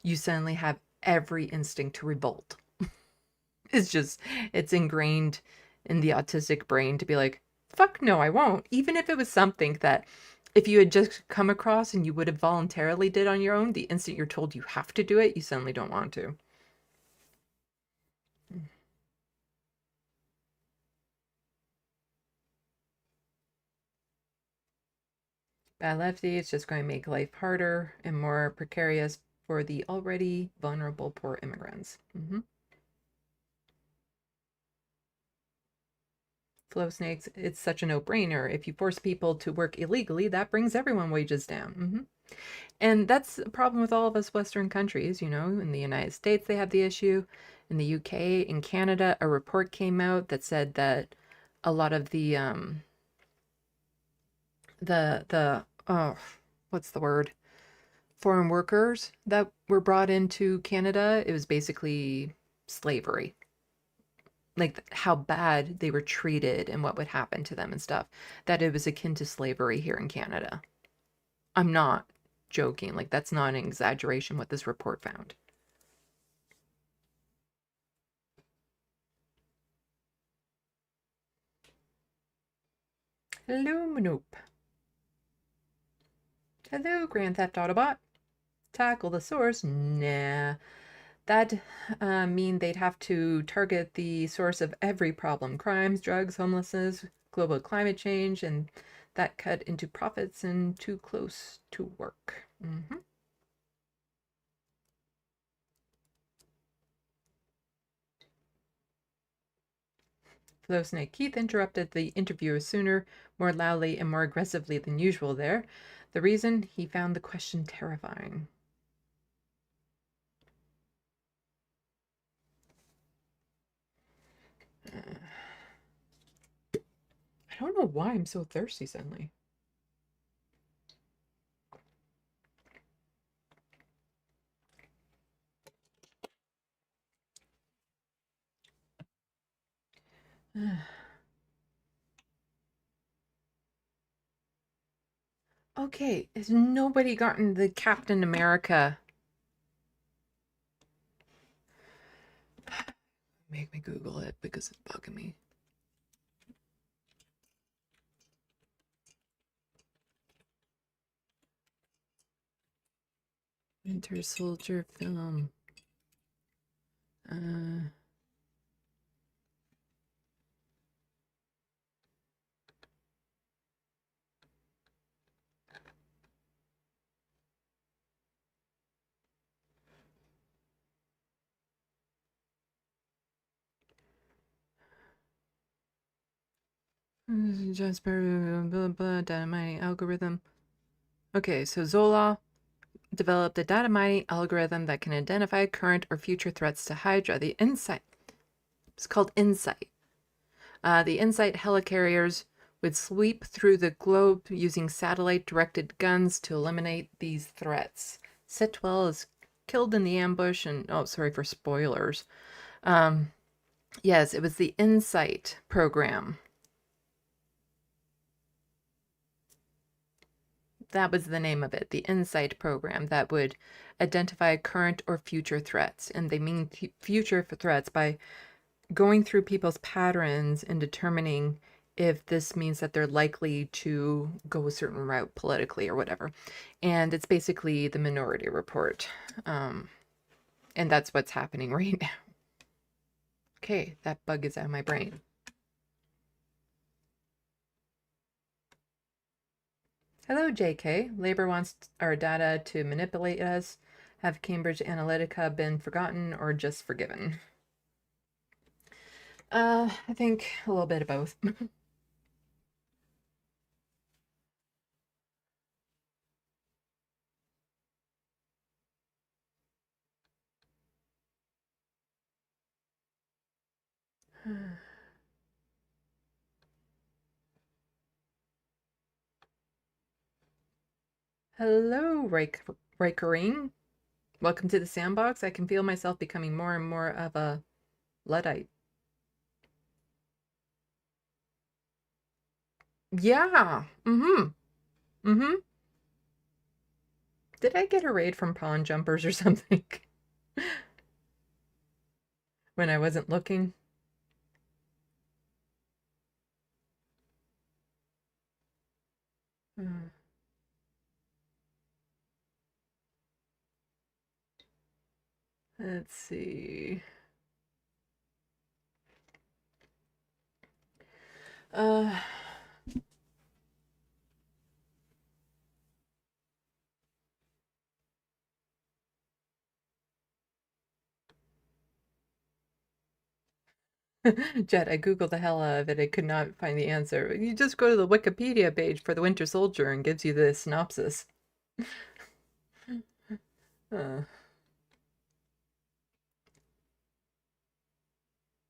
you suddenly have every instinct to revolt. It's ingrained in the autistic brain to be like, fuck no, I won't. Even if it was something that if you had just come across and you would have voluntarily did on your own, the instant you're told you have to do it, you suddenly don't want to. Bad lefty, it's just going to make life harder and more precarious for the already vulnerable poor immigrants. Flow snakes, it's such a no-brainer. If you force people to work illegally, that brings everyone wages down. And that's a problem with all of us Western countries. You know, in the United States, they have the issue. In the UK, in Canada, a report came out that said that a lot of the what's the word? Foreign workers that were brought into Canada, it was basically slavery. Like how bad they were treated and what would happen to them and stuff, that it was akin to slavery here in Canada. I'm not joking. Like, that's not an exaggeration what this report found. Hello, Manoop. Hello, Grand Theft Autobot. Tackle the source? Nah. That'd mean they'd have to target the source of every problem. Crimes, drugs, homelessness, global climate change, and that cut into profits and too close to work. Flow Snake Keith interrupted the interviewer sooner, more loudly and more aggressively than usual there. The reason? He found the question terrifying. I don't know why I'm so thirsty suddenly. Okay, has nobody gotten the Captain America? Make me Google it because it's bugging me. Winter Soldier film. Jasper, blah, blah, data mining algorithm. Okay, so Zola developed a data mining algorithm that can identify current or future threats to Hydra. The Insight. It's called Insight. The Insight helicarriers would sweep through the globe using satellite-directed guns to eliminate these threats. Sitwell is killed in the ambush and... Oh, sorry for spoilers. Yes, it was the Insight program. That was the name of it, the Insight program that would identify current or future threats. And they mean future threats by going through people's patterns and determining if this means that they're likely to go a certain route politically or whatever. And it's basically the Minority Report. And that's what's happening right now. Okay, that bug is out of my brain. Hello, JK. Labor wants our data to manipulate us. Have Cambridge Analytica been forgotten or just forgiven? I think a little bit of both. Hello, Rikering. Welcome to the SandBox. I can feel myself becoming more and more of a Luddite. Yeah. Did I get a raid from Pawn Jumpers or something? When I wasn't looking? Let's see. Jet, I googled the hell out of it. I could not find the answer. You just go to the Wikipedia page for the Winter Soldier and gives you the synopsis.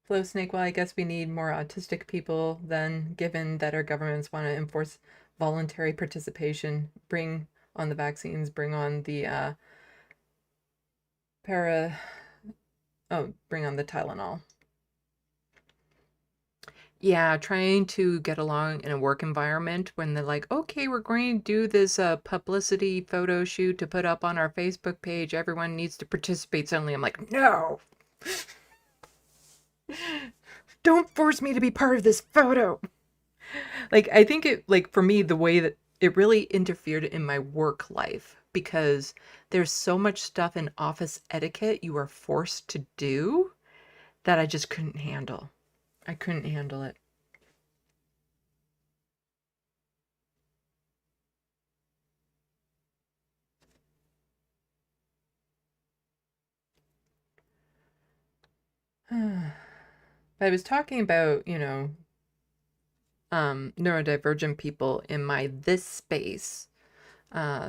Flow Snake, well, I guess we need more autistic people then, given that our governments want to enforce voluntary participation, bring on the vaccines, bring on the bring on the Tylenol. Yeah, trying to get along in a work environment when they're like, okay, we're going to do this publicity photo shoot to put up on our Facebook page. Everyone needs to participate. Suddenly I'm like, no! Don't force me to be part of this photo! Like, I think it, like, for me, the way that it really interfered in my work life, because there's so much stuff in office etiquette you are forced to do that I just couldn't handle. I couldn't handle it. I was talking about, you know, neurodivergent people in my This Space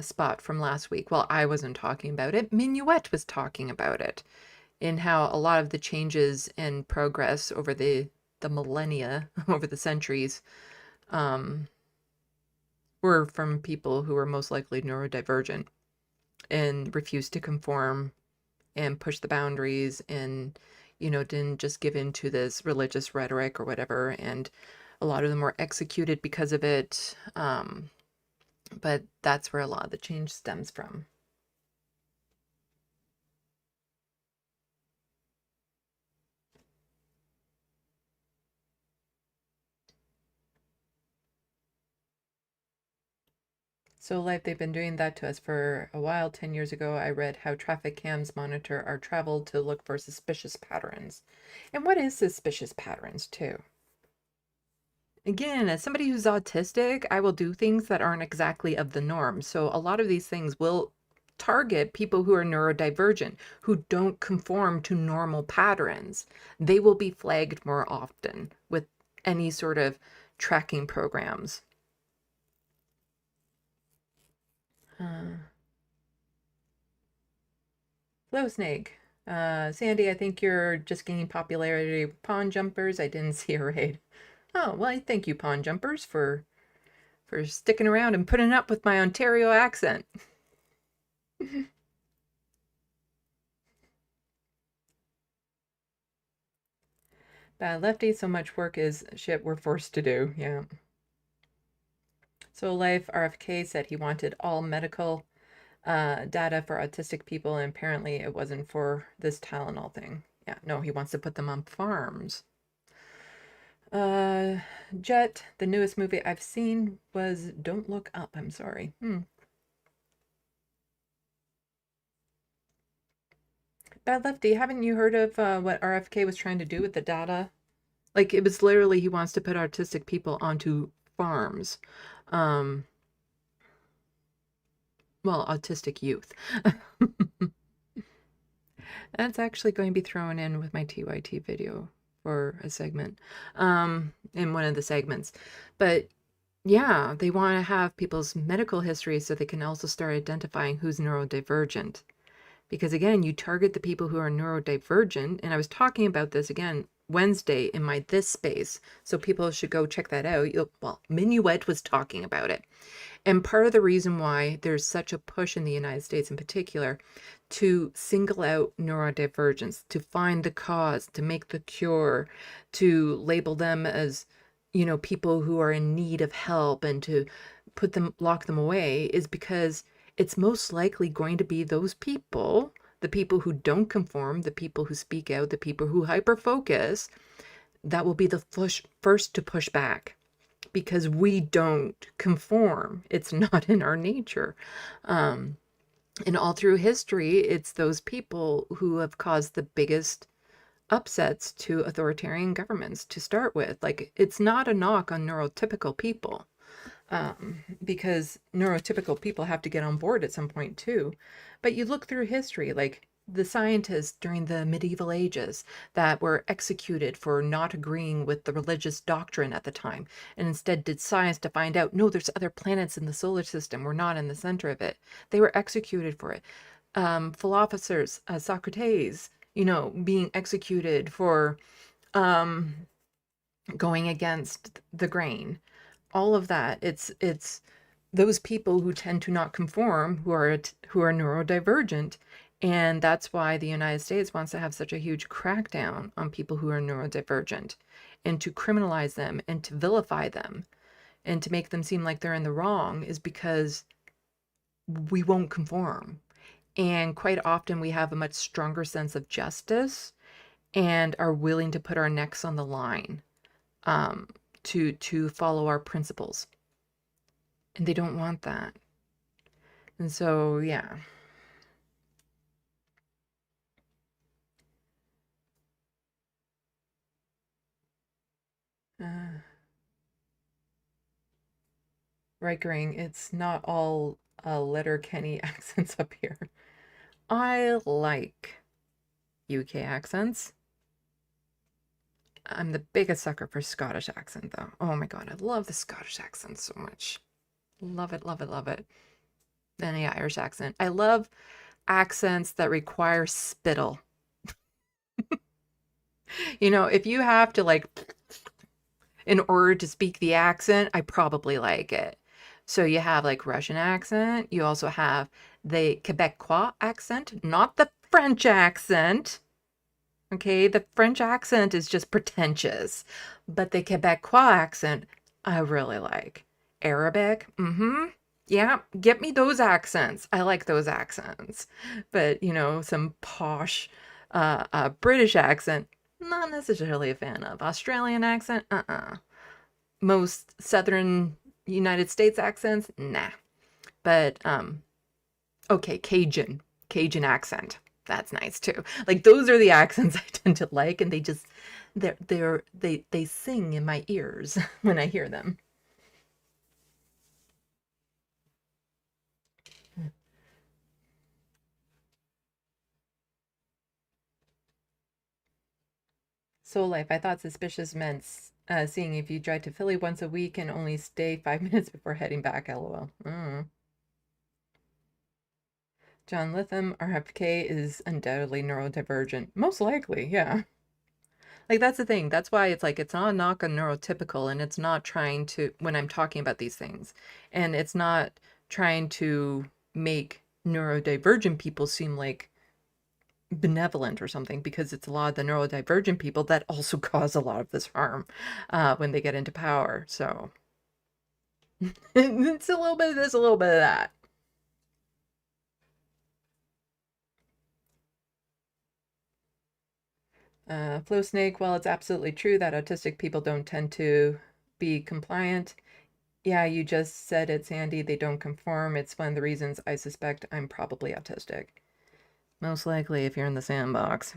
spot from last week. Well, I wasn't talking about it. Minuet was talking about it, in how a lot of the changes and progress over the millennia, over the centuries, were from people who were most likely neurodivergent and refused to conform and push the boundaries and, didn't just give in to this religious rhetoric or whatever, and a lot of them were executed because of it. But that's where a lot of the change stems from. So life, they've been doing that to us for a while. 10 years ago, I read how traffic cams monitor our travel to look for suspicious patterns. And what is suspicious patterns too? Again, as somebody who's autistic, I will do things that aren't exactly of the norm. So a lot of these things will target people who are neurodivergent, who don't conform to normal patterns. They will be flagged more often with any sort of tracking programs. Hello, Snake. Sandy, I think you're just gaining popularity with pawn jumpers. I didn't see a raid. Oh, well, I thank you, pawn jumpers, for sticking around and putting up with my Ontario accent. Bad lefty, so much work is shit we're forced to do. Yeah. So Life RFK said he wanted all medical data for autistic people, and apparently it wasn't for this Tylenol thing. Yeah, no, he wants to put them on farms. Jet, the newest movie I've seen was Don't Look Up. I'm sorry. Bad Lefty, haven't you heard of what RFK was trying to do with the data? Like, it was literally, he wants to put autistic people onto farms. Well, autistic youth. That's actually going to be thrown in with my TYT video for a segment, in one of the segments. But yeah, they want to have people's medical history so they can also start identifying who's neurodivergent. Because again, you target the people who are neurodivergent, and I was talking about this again Wednesday in my This Space, so people should go check that out. Well, Minuet was talking about it. And part of the reason why there's such a push in the United States in particular to single out neurodivergence, to find the cause, to make the cure, to label them as, people who are in need of help and to lock them away, is because it's most likely going to be those people, the people who don't conform, the people who speak out, the people who hyper-focus, that will be the first to push back. Because we don't conform. It's not in our nature. And all through history, it's those people who have caused the biggest upsets to authoritarian governments to start with. Like, it's not a knock on neurotypical people, because neurotypical people have to get on board at some point too. But you look through history, like the scientists during the medieval ages that were executed for not agreeing with the religious doctrine at the time, and instead did science to find out, no, there's other planets in the solar system, we're not in the center of it. They were executed for it. Philosophers, Socrates, being executed for going against the grain. All of that, it's those people who tend to not conform, who are neurodivergent. And that's why the United States wants to have such a huge crackdown on people who are neurodivergent, and to criminalize them and to vilify them and to make them seem like they're in the wrong, is because we won't conform. And quite often we have a much stronger sense of justice and are willing to put our necks on the line to follow our principles. And they don't want that. And so, yeah. Rikering, it's not all Letterkenny accents up here. I like UK accents. I'm the biggest sucker for Scottish accent, though. Oh my god, I love the Scottish accent so much. Love it, love it, love it. And the Irish accent. I love accents that require spittle. If you have to, in order to speak the accent, I probably like it. So you have Russian accent. You also have the Quebecois accent, not the French accent. Okay, the French accent is just pretentious, but the Quebecois accent I really like. Arabic, yeah, get me those accents. I like those accents. But, some posh British accent, not necessarily a fan of. Australian accent, Most Southern United States accents, nah. But, okay, Cajun accent. That's nice too. Like those are the accents I tend to like, and they sing in my ears when I hear them. Soul Life, I thought suspicious meant seeing if you drive to Philly once a week and only stay 5 minutes before heading back, lol. John Litham, RFK is undoubtedly neurodivergent. Most likely, yeah. Like, that's the thing. That's why it's like, it's not a knock on neurotypical, and it's not trying to, when I'm talking about these things, and it's not trying to make neurodivergent people seem like benevolent or something, because it's a lot of the neurodivergent people that also cause a lot of this harm when they get into power. So it's a little bit of this, a little bit of that. Flow Snake, while it's absolutely true that autistic people don't tend to be compliant, yeah, you just said it, Sandy, they don't conform. It's one of the reasons I suspect I'm probably autistic. Most likely if you're in the SandBox.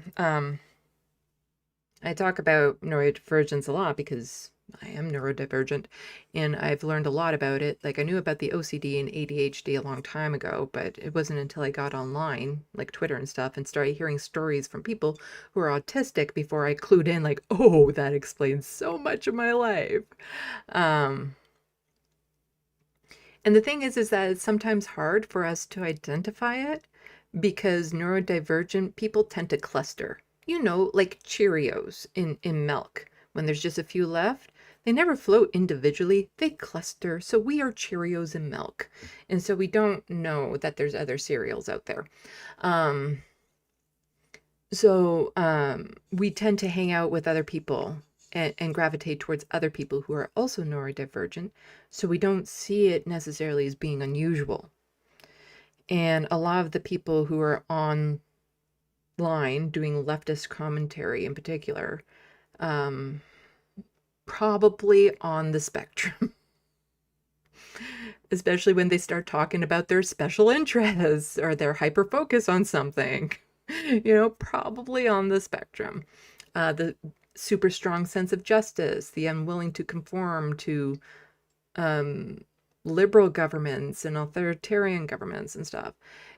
I talk about neurodivergence a lot because I am neurodivergent, and I've learned a lot about it. Like, I knew about the OCD and ADHD a long time ago, but it wasn't until I got online, like Twitter and stuff, and started hearing stories from people who are autistic before I clued in, like, oh, that explains so much of my life. And the thing is that it's sometimes hard for us to identify it because neurodivergent people tend to cluster. Like Cheerios in milk. When there's just a few left, they never float individually, they cluster. So we are Cheerios in milk. And so we don't know that there's other cereals out there. We tend to hang out with other people and gravitate towards other people who are also neurodivergent. So we don't see it necessarily as being unusual. And a lot of the people who are online doing leftist commentary in particular, probably on the spectrum. Especially when they start talking about their special interests or their hyper focus on something. Probably on the spectrum. The super strong sense of justice, the unwilling to conform to liberal governments and authoritarian governments and stuff.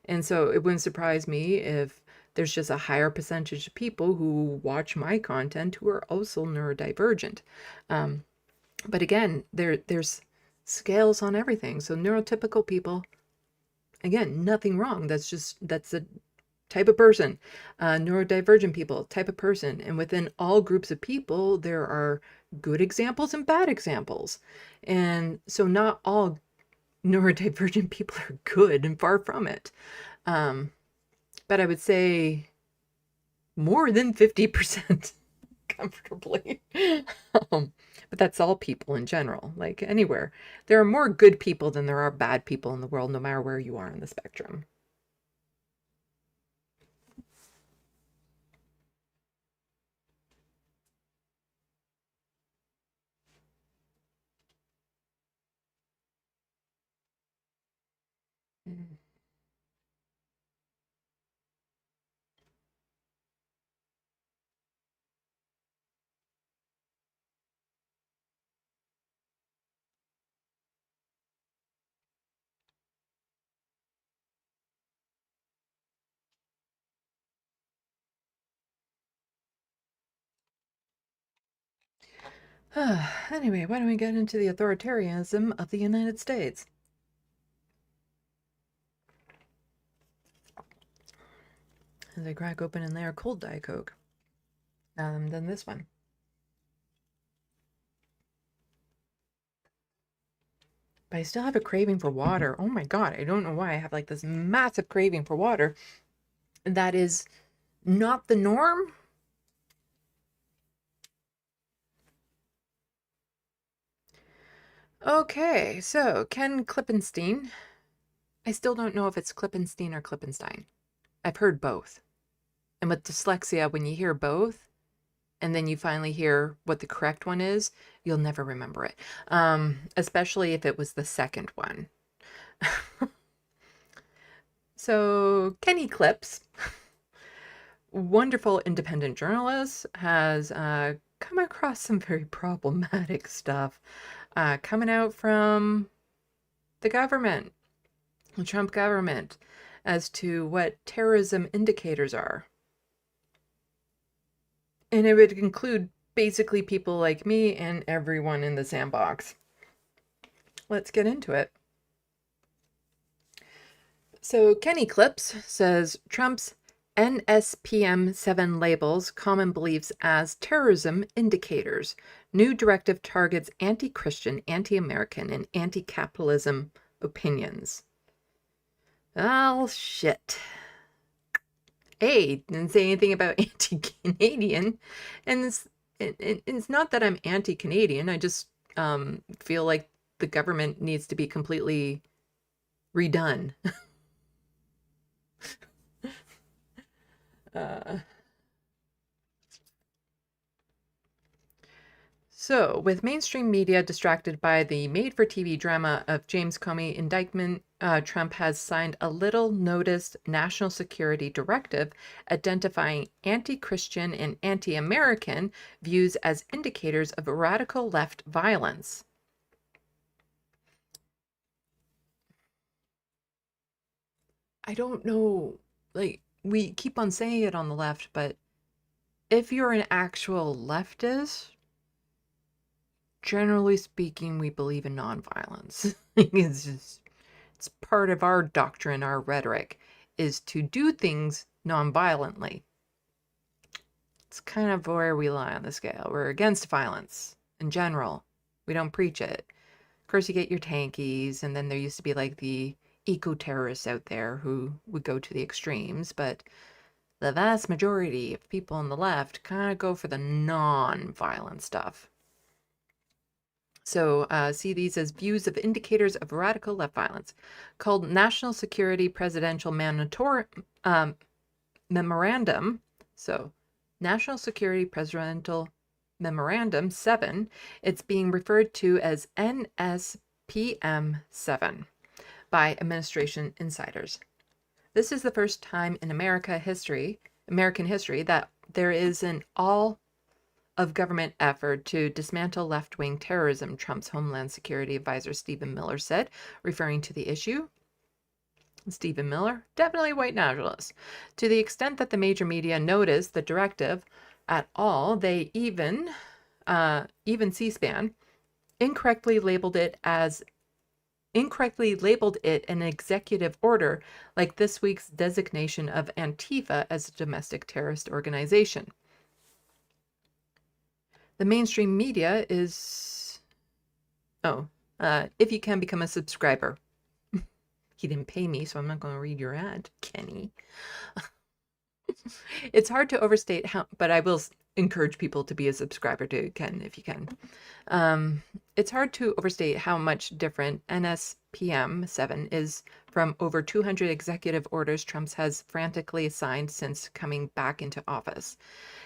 And so it wouldn't surprise me if there's just a higher percentage of people who watch my content who are also neurodivergent. But again, there's scales on everything. So neurotypical people, again, nothing wrong. That's a type of person. Neurodivergent people, type of person. And within all groups of people, there are good examples and bad examples. And so not all neurodivergent people are good, and far from it. But I would say more than 50% comfortably. But that's all people in general, like anywhere. There are more good people than there are bad people in the world, no matter where you are on the spectrum. Anyway, why don't we get into the authoritarianism of the United States? As I crack open in there, cold Diet Coke. Then this one. But I still have a craving for water. Oh my God, I don't know why. I have like this massive craving for water. That is not the norm, Okay, so Ken Klippenstein. I still don't know if it's Klippenstein or Klippenstein. I've heard both. And with dyslexia, when you hear both, and then you finally hear what the correct one is, you'll never remember it. Especially if it was the second one. So Kenny Clips, wonderful independent journalist, has come across some very problematic stuff coming out from the government, the Trump government, as to what terrorism indicators are. And it would include basically people like me and everyone in the SandBox. Let's get into it. So Kenny Clips says Trump's NSPM-7 labels common beliefs as terrorism indicators. New directive targets anti-Christian, anti-American, and anti-capitalism opinions. Oh, shit. Didn't say anything about anti-Canadian. And it's not that I'm anti-Canadian. I just feel like the government needs to be completely redone. So, with mainstream media distracted by the made-for-TV drama of James Comey indictment, Trump has signed a little-noticed national security directive identifying anti-Christian and anti-American views as indicators of radical left violence. I don't know, like, we keep on saying it on the left, but if you're an actual leftist, generally speaking, we believe in nonviolence. It's part of our doctrine, our rhetoric, is to do things nonviolently. It's kind of where we lie on the scale. We're against violence in general. We don't preach it. Of course, you get your tankies, and then there used to be like the eco-terrorists out there who would go to the extremes, but the vast majority of people on the left kind of go for the non-violent stuff. So see these as views of indicators of radical left violence, called National Security Presidential Memorandum. So National Security Presidential Memorandum 7. It's being referred to as NSPM 7 by administration insiders. This is the first time in American history that there is an all of government effort to dismantle left-wing terrorism, Trump's Homeland Security Advisor Stephen Miller said, referring to the issue. Stephen Miller, definitely white nationalist. To the extent that the major media noticed the directive at all, they even C-SPAN, incorrectly labeled it an executive order, like this week's designation of Antifa as a domestic terrorist organization. The mainstream media is... if you can become a subscriber. He didn't pay me, so I'm not going to read your ad, Kenny. It's hard to overstate how... But I will encourage people to be a subscriber to Ken if you can. It's hard to overstate how much different NSPM 7 is from over 200 executive orders Trump has frantically signed since coming back into office.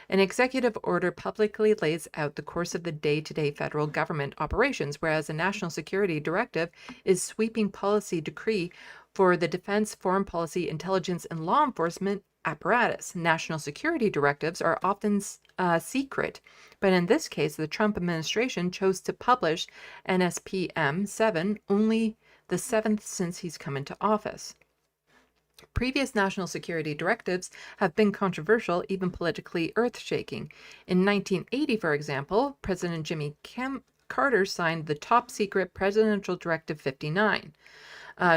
An executive order publicly lays out the course of the day-to-day federal government operations, whereas a national security directive is sweeping policy decree for the defense, foreign policy, intelligence, and law enforcement apparatus. National security directives are often secret, but in this case, the Trump administration chose to publish NSPM 7 only the 7th since he's come into office. Previous national security directives have been controversial, even politically earth-shaking. In 1980, for example, President Jimmy Carter signed the top-secret Presidential Directive 59,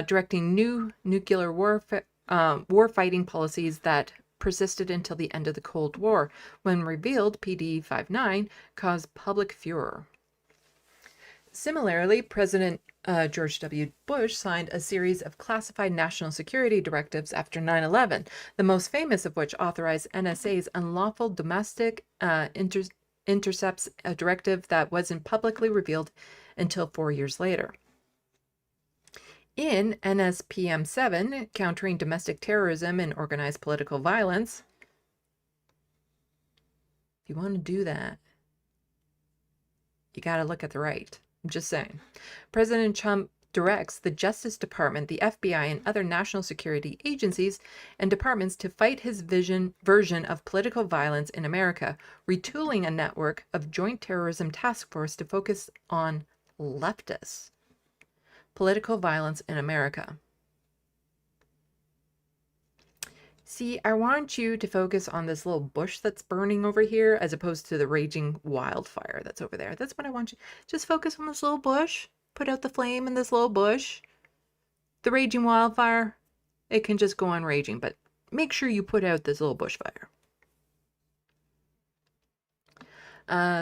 directing new nuclear war-fighting policies that persisted until the end of the Cold War. When revealed, PD 59 caused public furor. Similarly, President George W. Bush signed a series of classified national security directives after 9/11, the most famous of which authorized NSA's unlawful domestic intercepts, a directive that wasn't publicly revealed until 4 years later. In NSPM 7, Countering Domestic Terrorism and Organized Political Violence, if you want to do that, you got to look at the right. I'm just saying. President Trump directs the Justice Department, the FBI, and other national security agencies and departments to fight his version of political violence in America, retooling a network of joint terrorism task force to focus on leftists. Political violence in America. See, I want you to focus on this little bush that's burning over here as opposed to the raging wildfire that's over there. That's what I want you. Just focus on this little bush. Put out the flame in this little bush. The raging wildfire, it can just go on raging, but make sure you put out this little bushfire.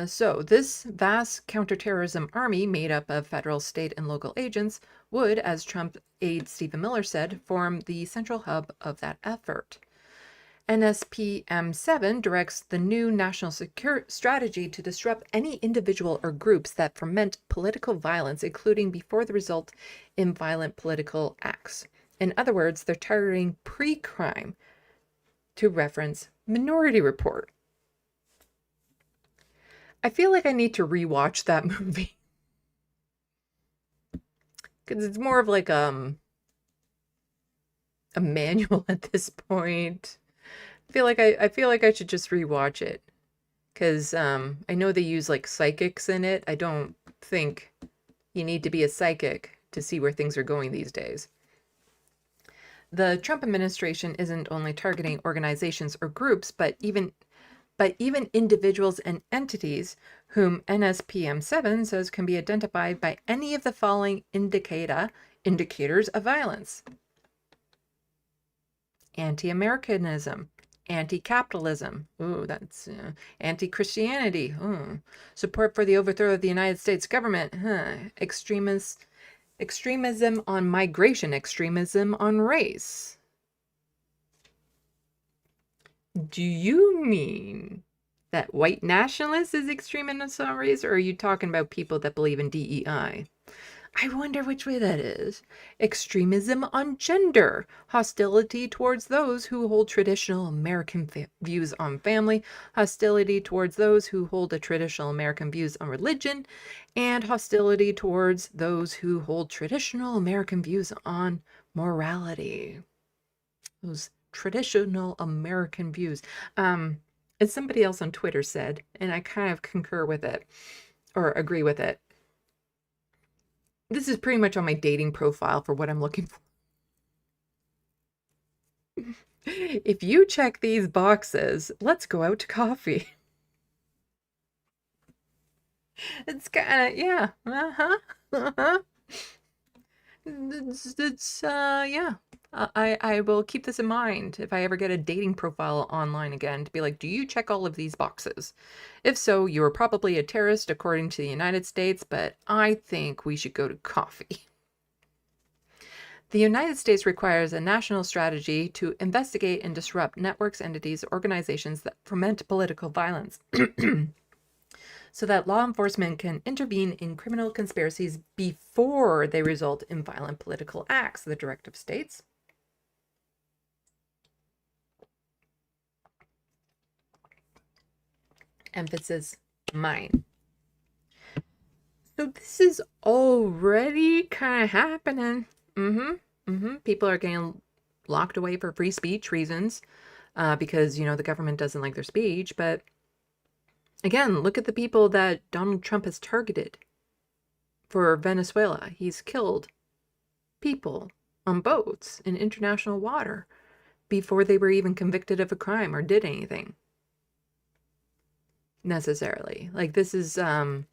So this vast counterterrorism army made up of federal, state, and local agents would, as Trump aide Stephen Miller said, form the central hub of that effort. NSPM 7 directs the new national strategy to disrupt any individual or groups that foment political violence, including before the result in violent political acts. In other words, they're targeting pre-crime, to reference Minority Report. I feel like I need to rewatch that movie. Because it's more of like a manual at this point. I feel like I should just rewatch it. Because I know they use like psychics in it. I don't think you need to be a psychic to see where things are going these days. The Trump administration isn't only targeting organizations or groups, but even individuals and entities whom NSPM 7 says can be identified by any of the following indicators of violence. Anti-Americanism, anti-capitalism, ooh, that's anti-Christianity, support for the overthrow of the United States government, extremism on migration, extremism on race. Do you mean that white nationalist is extremist on race, or are you talking about people that believe in DEI? I wonder which way that is. Extremism on gender, hostility towards those who hold traditional American views on family, hostility towards those who hold traditional American views on religion, and hostility towards those who hold traditional American views on morality. Those traditional American views. As somebody else on Twitter said, and I kind of concur with it, or agree with it, this is pretty much on my dating profile for what I'm looking for. If you check these boxes, let's go out to coffee. It's kind of, yeah, yeah. I will keep this in mind if I ever get a dating profile online again to be like, do you check all of these boxes? If so, you are probably a terrorist according to the United States, but I think we should go to coffee. The United States requires a national strategy to investigate and disrupt networks, entities, organizations that foment political violence. So that law enforcement can intervene in criminal conspiracies before they result in violent political acts, the directive states. Emphasis, mine. So this is already kind of happening. People are getting locked away for free speech reasons because, the government doesn't like their speech, but again, look at the people that Donald Trump has targeted for Venezuela. He's killed people on boats in international water before they were even convicted of a crime or did anything necessarily. Like, this is, the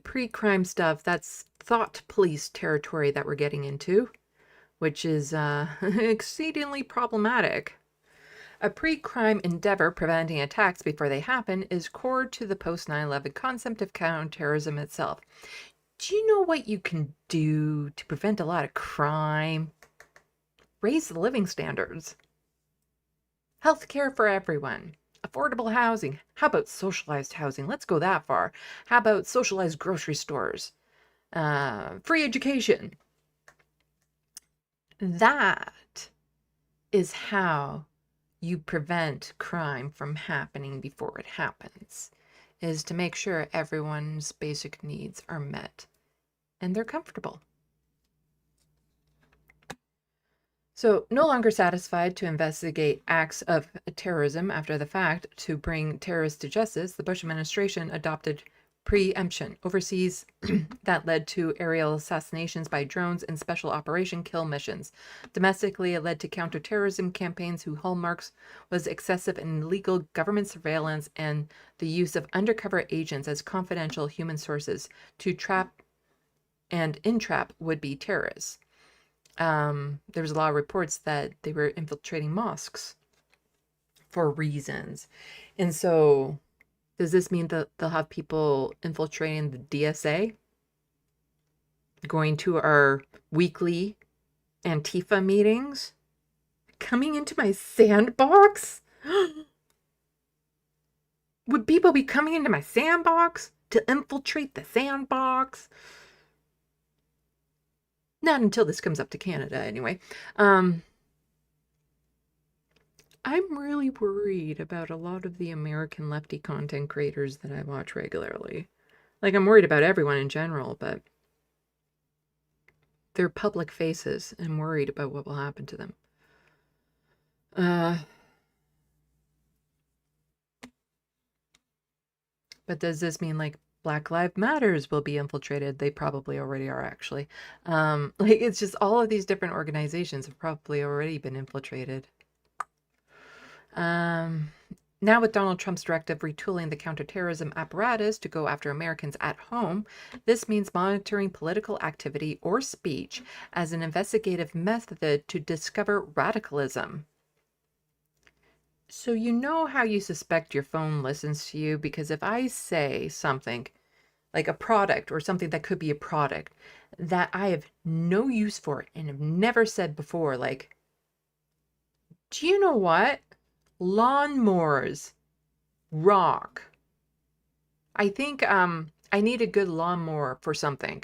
pre-crime stuff, that's thought police territory that we're getting into, which is exceedingly problematic. A pre-crime endeavor preventing attacks before they happen is core to the post-9/11 concept of counterterrorism itself. Do you know what you can do to prevent a lot of crime? Raise the living standards. Healthcare for everyone. affordable housing? How about socialized housing? Let's go that far. How about socialized grocery stores? Free education. That is how you prevent crime from happening before it happens, is to make sure everyone's basic needs are met and they're comfortable. So, no longer satisfied to investigate acts of terrorism after the fact to bring terrorists to justice, the Bush administration adopted preemption overseas that led to aerial assassinations by drones and special operation kill missions. Domestically, it led to counterterrorism campaigns whose hallmarks was excessive and illegal government surveillance and the use of undercover agents as confidential human sources to trap and entrap would-be terrorists. There was a lot of reports that they were infiltrating mosques for reasons. And so does this mean that they'll have people infiltrating the DSA? Going to our weekly Antifa meetings? Coming into my SandBox? Would people be coming into my SandBox to infiltrate the SandBox? Not until this comes up to Canada, anyway. I'm really worried about a lot of the American lefty content creators that I watch regularly. Like, I'm worried about everyone in general, but they're public faces and I'm worried about what will happen to them. But does this mean, like, Black Lives Matters will be infiltrated? They probably already are, actually. Like, it's just all of these different organizations have probably already been infiltrated. Now with Donald Trump's directive retooling the counterterrorism apparatus to go after Americans at home, this means monitoring political activity or speech as an investigative method to discover radicalism. So you know how you suspect your phone listens to you? Because if I say something like a product or something that could be a product that I have no use for and have never said before, like, do you know what? Lawnmowers rock. I think I need a good lawnmower for something.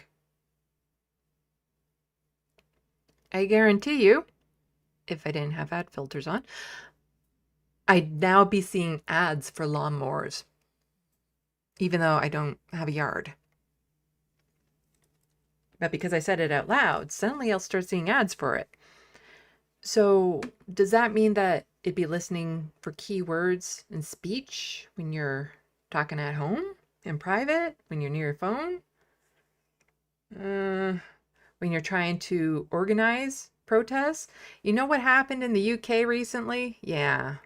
I guarantee you, if I didn't have ad filters on, I'd now be seeing ads for lawnmowers, even though I don't have a yard. But because I said it out loud, suddenly I'll start seeing ads for it. So does that mean that it'd be listening for keywords and speech when you're talking at home, in private, when you're near your phone? When you're trying to organize protests? You know what happened in the UK recently? Yeah.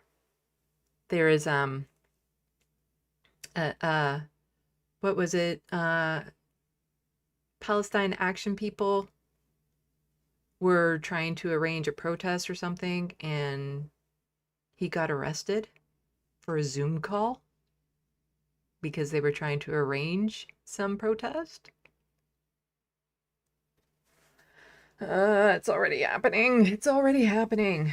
There is, what was it? Palestine Action people were trying to arrange a protest or something, and he got arrested for a Zoom call because they were trying to arrange some protest. It's already happening. It's already happening.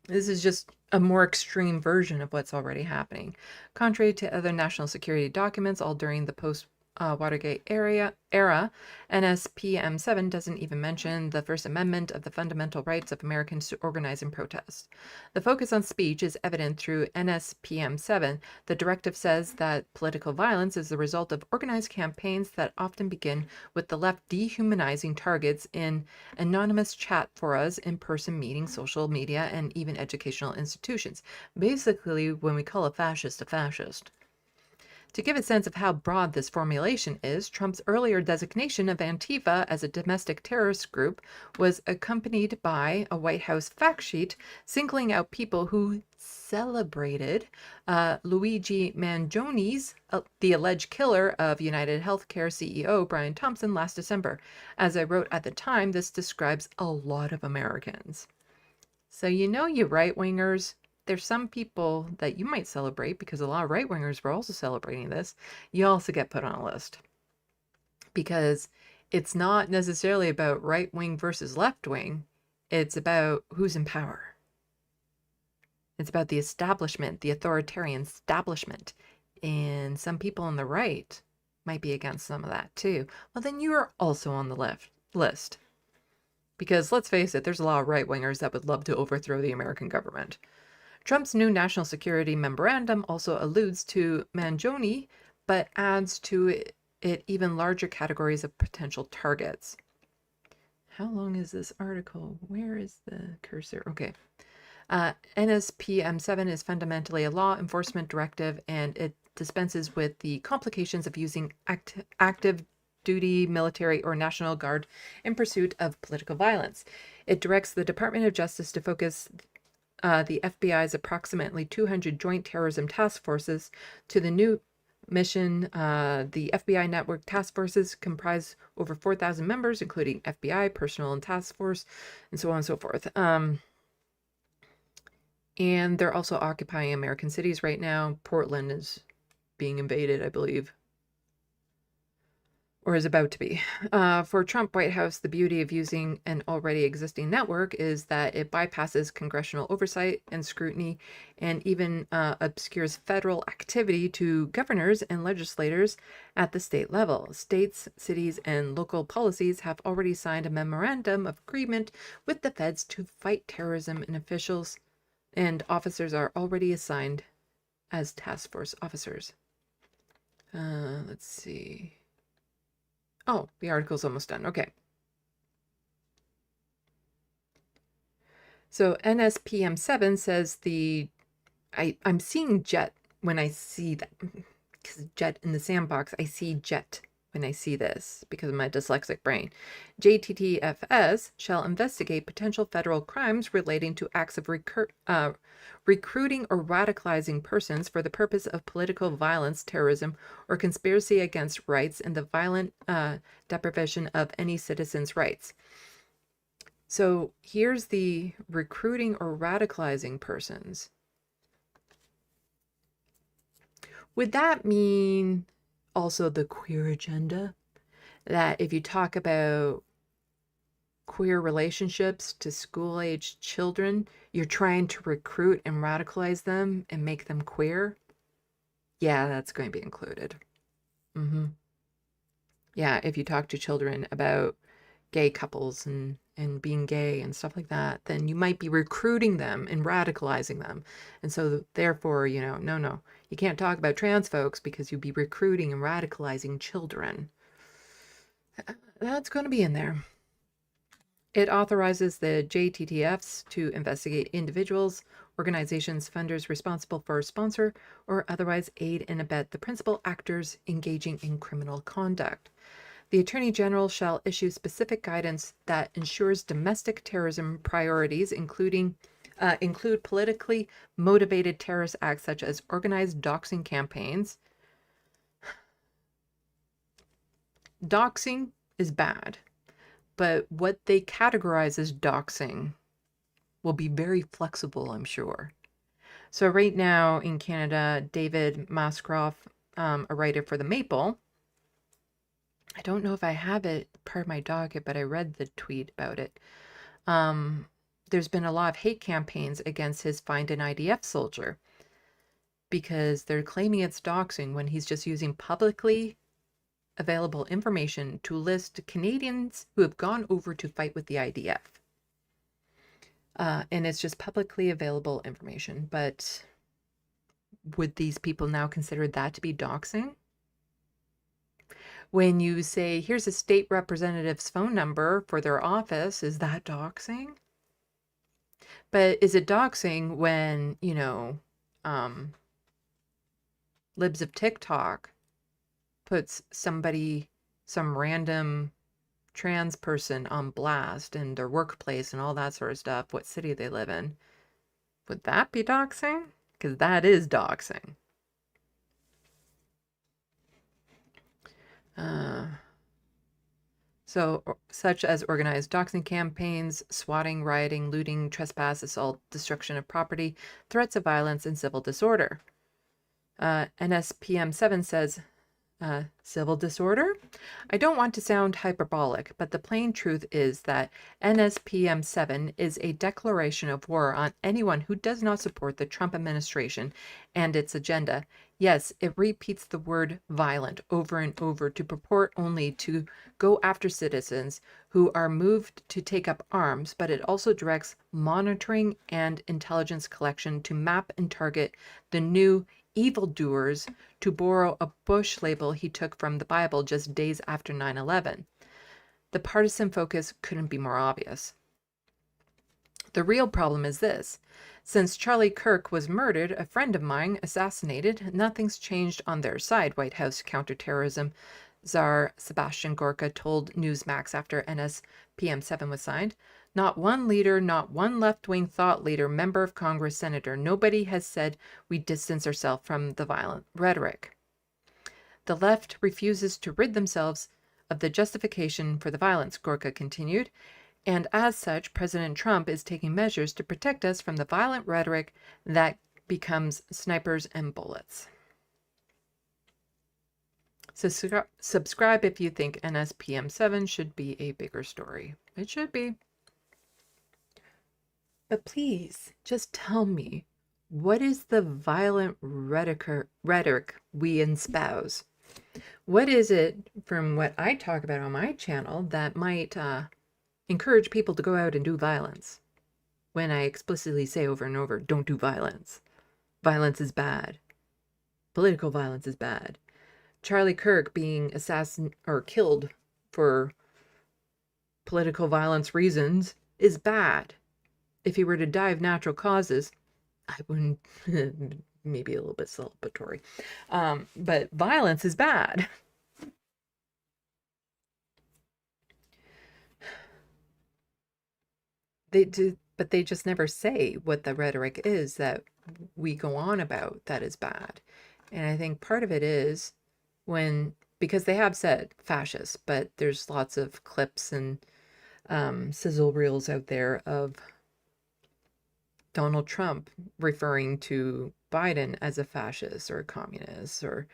This is just a more extreme version of what's already happening. Contrary to other national security documents, all during the post-Watergate era, NSPM 7 doesn't even mention the First Amendment of the fundamental rights of Americans to organize and protest. The focus on speech is evident through NSPM 7. The directive says that political violence is the result of organized campaigns that often begin with the left dehumanizing targets in anonymous chat forums, in-person meetings, social media, and even educational institutions. Basically, when we call a fascist. To give a sense of how broad this formulation is, Trump's earlier designation of Antifa as a domestic terrorist group was accompanied by a White House fact sheet singling out people who celebrated Luigi Mangione, the alleged killer of United Healthcare CEO Brian Thompson, last December. As I wrote at the time, this describes a lot of Americans. So you know, you right-wingers, there's some people that you might celebrate because a lot of right-wingers were also celebrating this. You also get put on a list because it's not necessarily about right-wing versus left-wing. It's about who's in power. It's about the establishment, the authoritarian establishment. And some people on the right might be against some of that too. Well, then you are also on the left list. Because let's face it, there's a lot of right-wingers that would love to overthrow the American government. Trump's new national security memorandum also alludes to Mangione, but adds to it even larger categories of potential targets. How long is this article? Where is the cursor? Okay. NSPM7 is fundamentally a law enforcement directive, and it dispenses with the complications of using active duty military or National Guard in pursuit of political violence. It directs the Department of Justice to focus the FBI's approximately 200 joint terrorism task forces to the new mission. The FBI network task forces comprise over 4,000 members, including FBI, personnel, and task force, and so on and so forth. And they're also occupying American cities right now. Portland is being invaded, I believe, or is about to be. For Trump White House, the beauty of using an already existing network is that it bypasses congressional oversight and scrutiny, and even obscures federal activity to governors and legislators at the state level. States, cities, and local policies have already signed a memorandum of agreement with the feds to fight terrorism, and officials and officers are already assigned as task force officers. Let's see. Oh, the article's almost done. Okay. So NSPM7 says I'm seeing jet when I see that, because jet in the sandbox, I see jet when I see this because of my dyslexic brain. JTTFS shall investigate potential federal crimes relating to acts of recruiting or radicalizing persons for the purpose of political violence, terrorism, or conspiracy against rights and the violent deprivation of any citizen's rights. So here's the recruiting or radicalizing persons. Would that mean also the queer agenda? That if you talk about queer relationships to school-aged children, you're trying to recruit and radicalize them and make them queer? Yeah, that's going to be included. Yeah, if you talk to children about gay couples and being gay and stuff like that, then you might be recruiting them and radicalizing them. And so therefore, no, you can't talk about trans folks because you'd be recruiting and radicalizing children. That's going to be in there. It authorizes the JTTFs to investigate individuals, organizations, funders responsible for, sponsor, or otherwise aid and abet the principal actors engaging in criminal conduct. The Attorney General shall issue specific guidance that ensures domestic terrorism priorities include politically motivated terrorist acts such as organized doxing campaigns. Doxing is bad, but what they categorize as doxing will be very flexible, I'm sure. So right now in Canada, David Mascroft, a writer for The Maple, I don't know if I have it part of my docket, but I read the tweet about it. There's been a lot of hate campaigns against his Find an IDF soldier because they're claiming it's doxing when he's just using publicly available information to list Canadians who have gone over to fight with the IDF. And it's just publicly available information. But would these people now consider that to be doxing? When you say, here's a state representative's phone number for their office, is that doxing? But is it doxing when, Libs of TikTok puts some random trans person on blast in their workplace and all that sort of stuff, what city they live in? Would that be doxing? Because that is doxing. Such as organized doxing campaigns, swatting, rioting, looting, trespass, assault, destruction of property, threats of violence, and civil disorder. NSPM 7 says civil disorder? I don't want to sound hyperbolic, but the plain truth is that NSPM 7 is a declaration of war on anyone who does not support the Trump administration and its agenda. Yes, it repeats the word violent over and over to purport only to go after citizens who are moved to take up arms, but it also directs monitoring and intelligence collection to map and target the new evildoers, to borrow a Bush label he took from the Bible just days after 9/11. The partisan focus couldn't be more obvious. The real problem is this. Since Charlie Kirk was murdered, a friend of mine assassinated, nothing's changed on their side, White House counterterrorism czar Sebastian Gorka told Newsmax after NSPM 7 was signed. Not one leader, not one left-wing thought leader, member of Congress, senator, nobody has said we distance ourselves from the violent rhetoric. The left refuses to rid themselves of the justification for the violence, Gorka continued, and as such, President Trump is taking measures to protect us from the violent rhetoric that becomes snipers and bullets. So subscribe if you think NSPM 7 should be a bigger story. It should be. But please, just tell me, what is the violent rhetoric we espouse? What is it, from what I talk about on my channel, that might encourage people to go out and do violence? When I explicitly say over and over, don't do violence. Violence is bad. Political violence is bad. Charlie Kirk being assassinated or killed for political violence reasons is bad. If he were to die of natural causes, I wouldn't, maybe a little bit celebratory. But violence is bad. But they just never say what the rhetoric is that we go on about that is bad. And I think part of it is because they have said fascist, but there's lots of clips and sizzle reels out there of Donald Trump referring to Biden as a fascist or a communist, or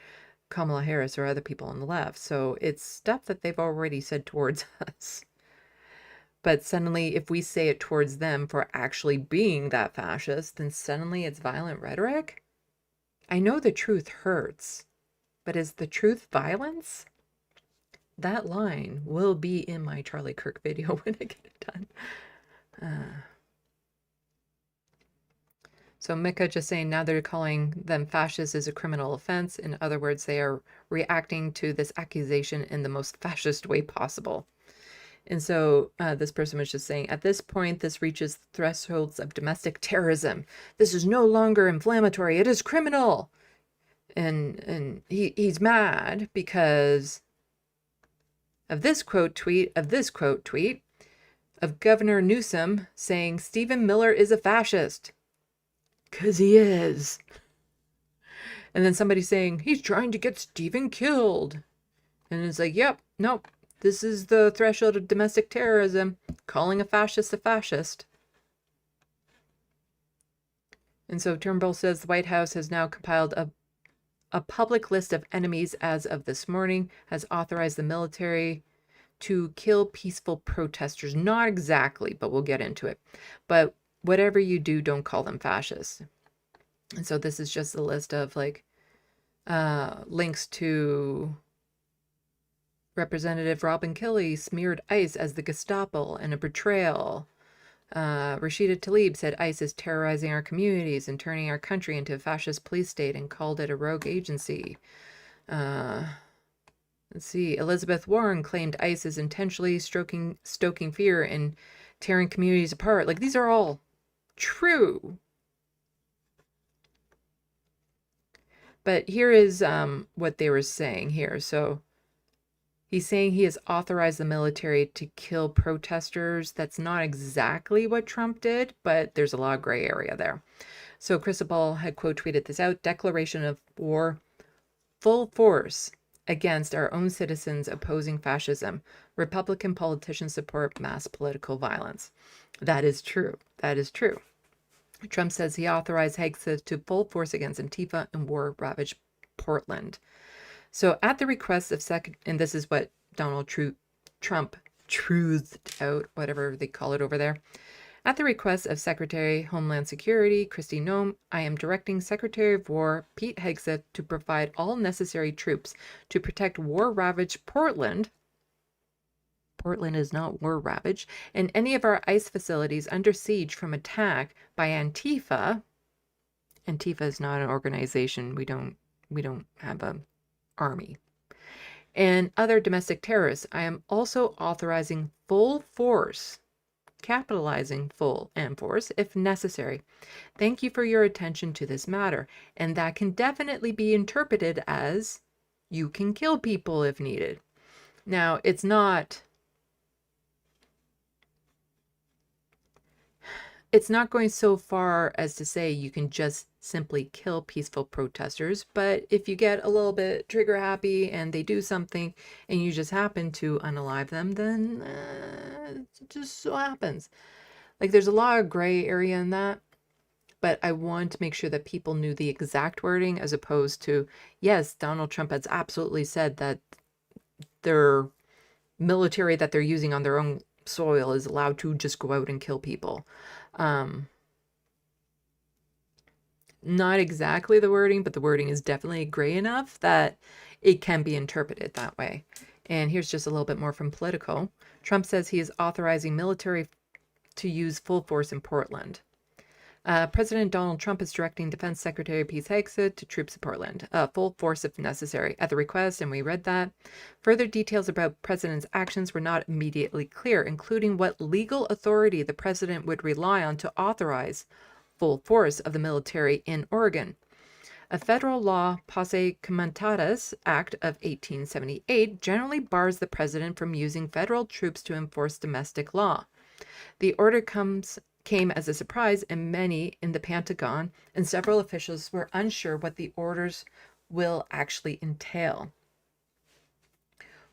Kamala Harris or other people on the left. So it's stuff that they've already said towards us. But suddenly, if we say it towards them for actually being that fascist, then suddenly it's violent rhetoric? I know the truth hurts, but is the truth violence? That line will be in my Charlie Kirk video when I get it done. So Mika just saying now they're calling them fascists is a criminal offense. In other words, they are reacting to this accusation in the most fascist way possible. And so this person was just saying, at this point, this reaches thresholds of domestic terrorism. This is no longer inflammatory. It is criminal. And he's mad because of this quote tweet of Governor Newsom saying Stephen Miller is a fascist. Because he is. And then somebody saying, he's trying to get Stephen killed. And it's like, yep, nope. This is the threshold of domestic terrorism. Calling a fascist a fascist. And so Turnbull says the White House has now compiled a public list of enemies as of this morning, has authorized the military to kill peaceful protesters. Not exactly, but we'll get into it. But whatever you do, don't call them fascists. And so this is just a list of like links to Representative Robin Kelly smeared ICE as the Gestapo and a betrayal. Rashida Tlaib said ICE is terrorizing our communities and turning our country into a fascist police state and called it a rogue agency. Let's see. Elizabeth Warren claimed ICE is intentionally stoking fear and tearing communities apart. Like, these are all true. But here is what they were saying here. So he's saying he has authorized the military to kill protesters. That's not exactly what Trump did, but there's a lot of gray area there. So Cristobal had quote tweeted this out: declaration of war, full force against our own citizens opposing fascism. Republican politicians support mass political violence. That is true. That is true. Trump says he authorized Hague to full force against Antifa and war-ravaged Portland. So at the request of and this is what Donald Trump truthed out, whatever they call it over there. At the request of Secretary Homeland Security Kristi Noem, I am directing Secretary of War Pete Hegseth to provide all necessary troops to protect war-ravaged Portland. Portland is not war-ravaged, and any of our ICE facilities under siege from attack by Antifa. Antifa is not an organization. We don't have a army. And other domestic terrorists. I am also authorizing full force, capitalizing full and force if necessary. Thank you for your attention to this matter. And that can definitely be interpreted as you can kill people if needed. Now, it's not going so far as to say you can just simply kill peaceful protesters, but if you get a little bit trigger happy and they do something and you just happen to unalive them, then it just so happens. Like, there's a lot of gray area in that, but I want to make sure that people knew the exact wording, as opposed to, yes, Donald Trump has absolutely said that their military that they're using on their own soil is allowed to just go out and kill people. Not exactly the wording, but the wording is definitely gray enough that it can be interpreted that way. And here's just a little bit more from Politico. Trump says he is authorizing military to use full force in Portland. President Donald Trump is directing Defense Secretary Pete Hegseth to troops in Portland, full force if necessary, at the request, and we read that. Further details about President's actions were not immediately clear, including what legal authority the President would rely on to authorize full force of the military in Oregon. A federal law, Posse Comitatus Act of 1878, generally bars the President from using federal troops to enforce domestic law. The order came as a surprise, and many in the Pentagon and several officials were unsure what the orders will actually entail.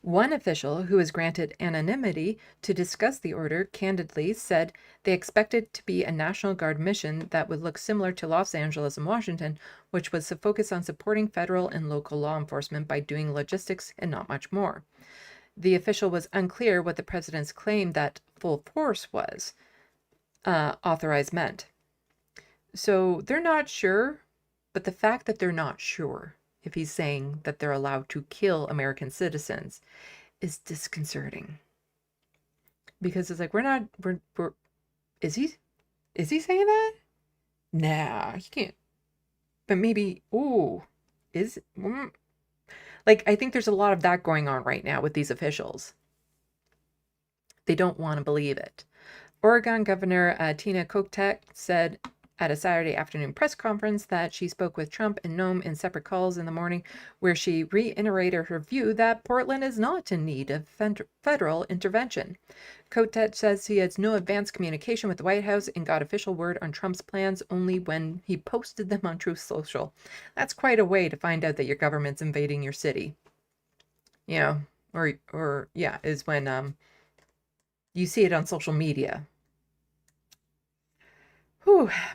One official, who was granted anonymity to discuss the order, candidly said they expected to be a National Guard mission that would look similar to Los Angeles and Washington, which was to focus on supporting federal and local law enforcement by doing logistics and not much more. The official was unclear what the President's claim that full force was authorized meant. So they're not sure, but the fact that they're not sure if he's saying that they're allowed to kill American citizens is disconcerting. Because it's like, is he saying that? Nah, he can't. But maybe, like, I think there's a lot of that going on right now with these officials. They don't want to believe it. Oregon Governor Tina Kotek said at a Saturday afternoon press conference that she spoke with Trump and Noem in separate calls in the morning, where she reiterated her view that Portland is not in need of federal intervention. Kotek says he has no advanced communication with the White House and got official word on Trump's plans only when he posted them on Truth Social. That's quite a way to find out that your government's invading your city. You know, is when you see it on social media.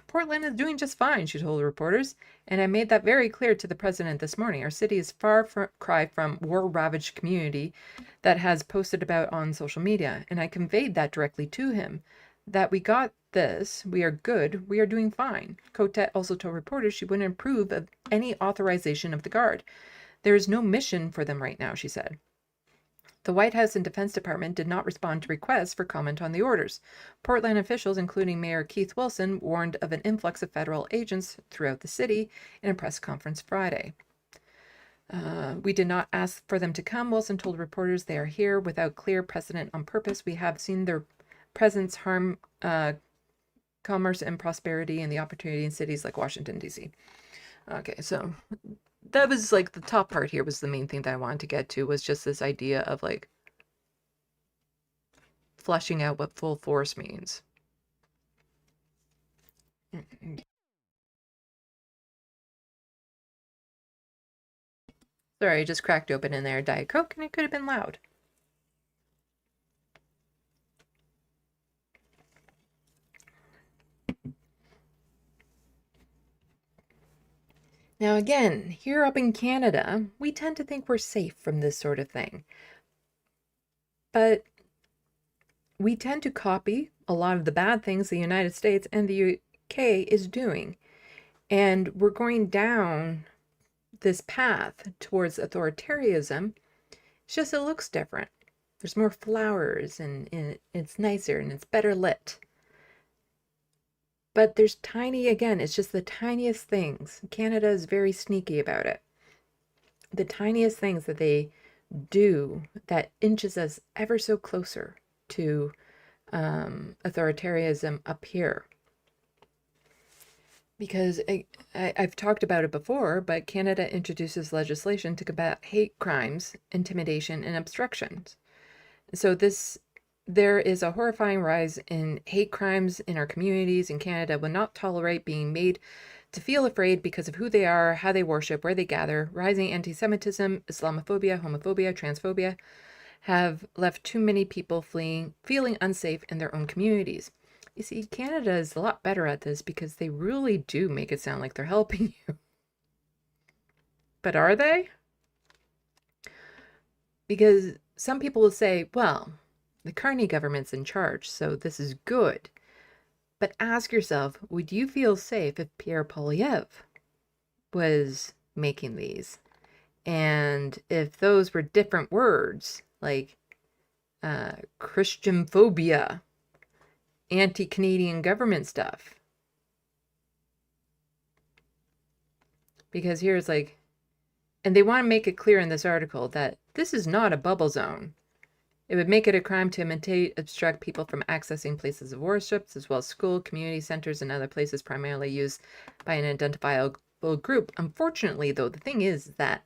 Portland is doing just fine, she told reporters, and I made that very clear to the President this morning. Our city is far cry from war-ravaged community that has posted about on social media, and I conveyed that directly to him, that we got this, we are good, we are doing fine. Kotek also told reporters she wouldn't approve of any authorization of the Guard. There is no mission for them right now, she said. The White House and Defense Department did not respond to requests for comment on the orders. Portland officials, including Mayor Keith Wilson, warned of an influx of federal agents throughout the city in a press conference Friday. We did not ask for them to come, Wilson told reporters. They are here without clear precedent on purpose. We have seen their presence harm commerce and prosperity and the opportunity in cities like Washington, D.C. Okay, so that was like the top part here was the main thing that I wanted to get to, was just this idea of like fleshing out what full force means. Sorry, I just cracked open in there Diet Coke and it could have been loud. Now, again, here up in Canada, we tend to think we're safe from this sort of thing. But we tend to copy a lot of the bad things the United States and the UK is doing. And we're going down this path towards authoritarianism. It's just it looks different. There's more flowers and it's nicer and it's better lit. But there's tiny, again, it's just the tiniest things. Canada is very sneaky about it. The tiniest things that they do that inches us ever so closer to authoritarianism up here. Because I've talked about it before, but Canada introduces legislation to combat hate crimes, intimidation, and obstructions. So there is a horrifying rise in hate crimes in our communities, and Canada will not tolerate being made to feel afraid because of who they are, how they worship, where they gather. Rising anti-Semitism, Islamophobia, homophobia, transphobia have left too many people feeling unsafe in their own communities. You see, Canada is a lot better at this because they really do make it sound like they're helping you. But are they? Because some people will say, well, the Carney government's in charge, so this is good. But ask yourself, would you feel safe if Pierre Poilievre was making these? And if those were different words, like Christian phobia, anti-Canadian government stuff. Because here's like, and they want to make it clear in this article that this is not a bubble zone. It would make it a crime to imitate, obstruct people from accessing places of worship, as well as school, community centers, and other places primarily used by an identifiable group. Unfortunately, though, the thing is that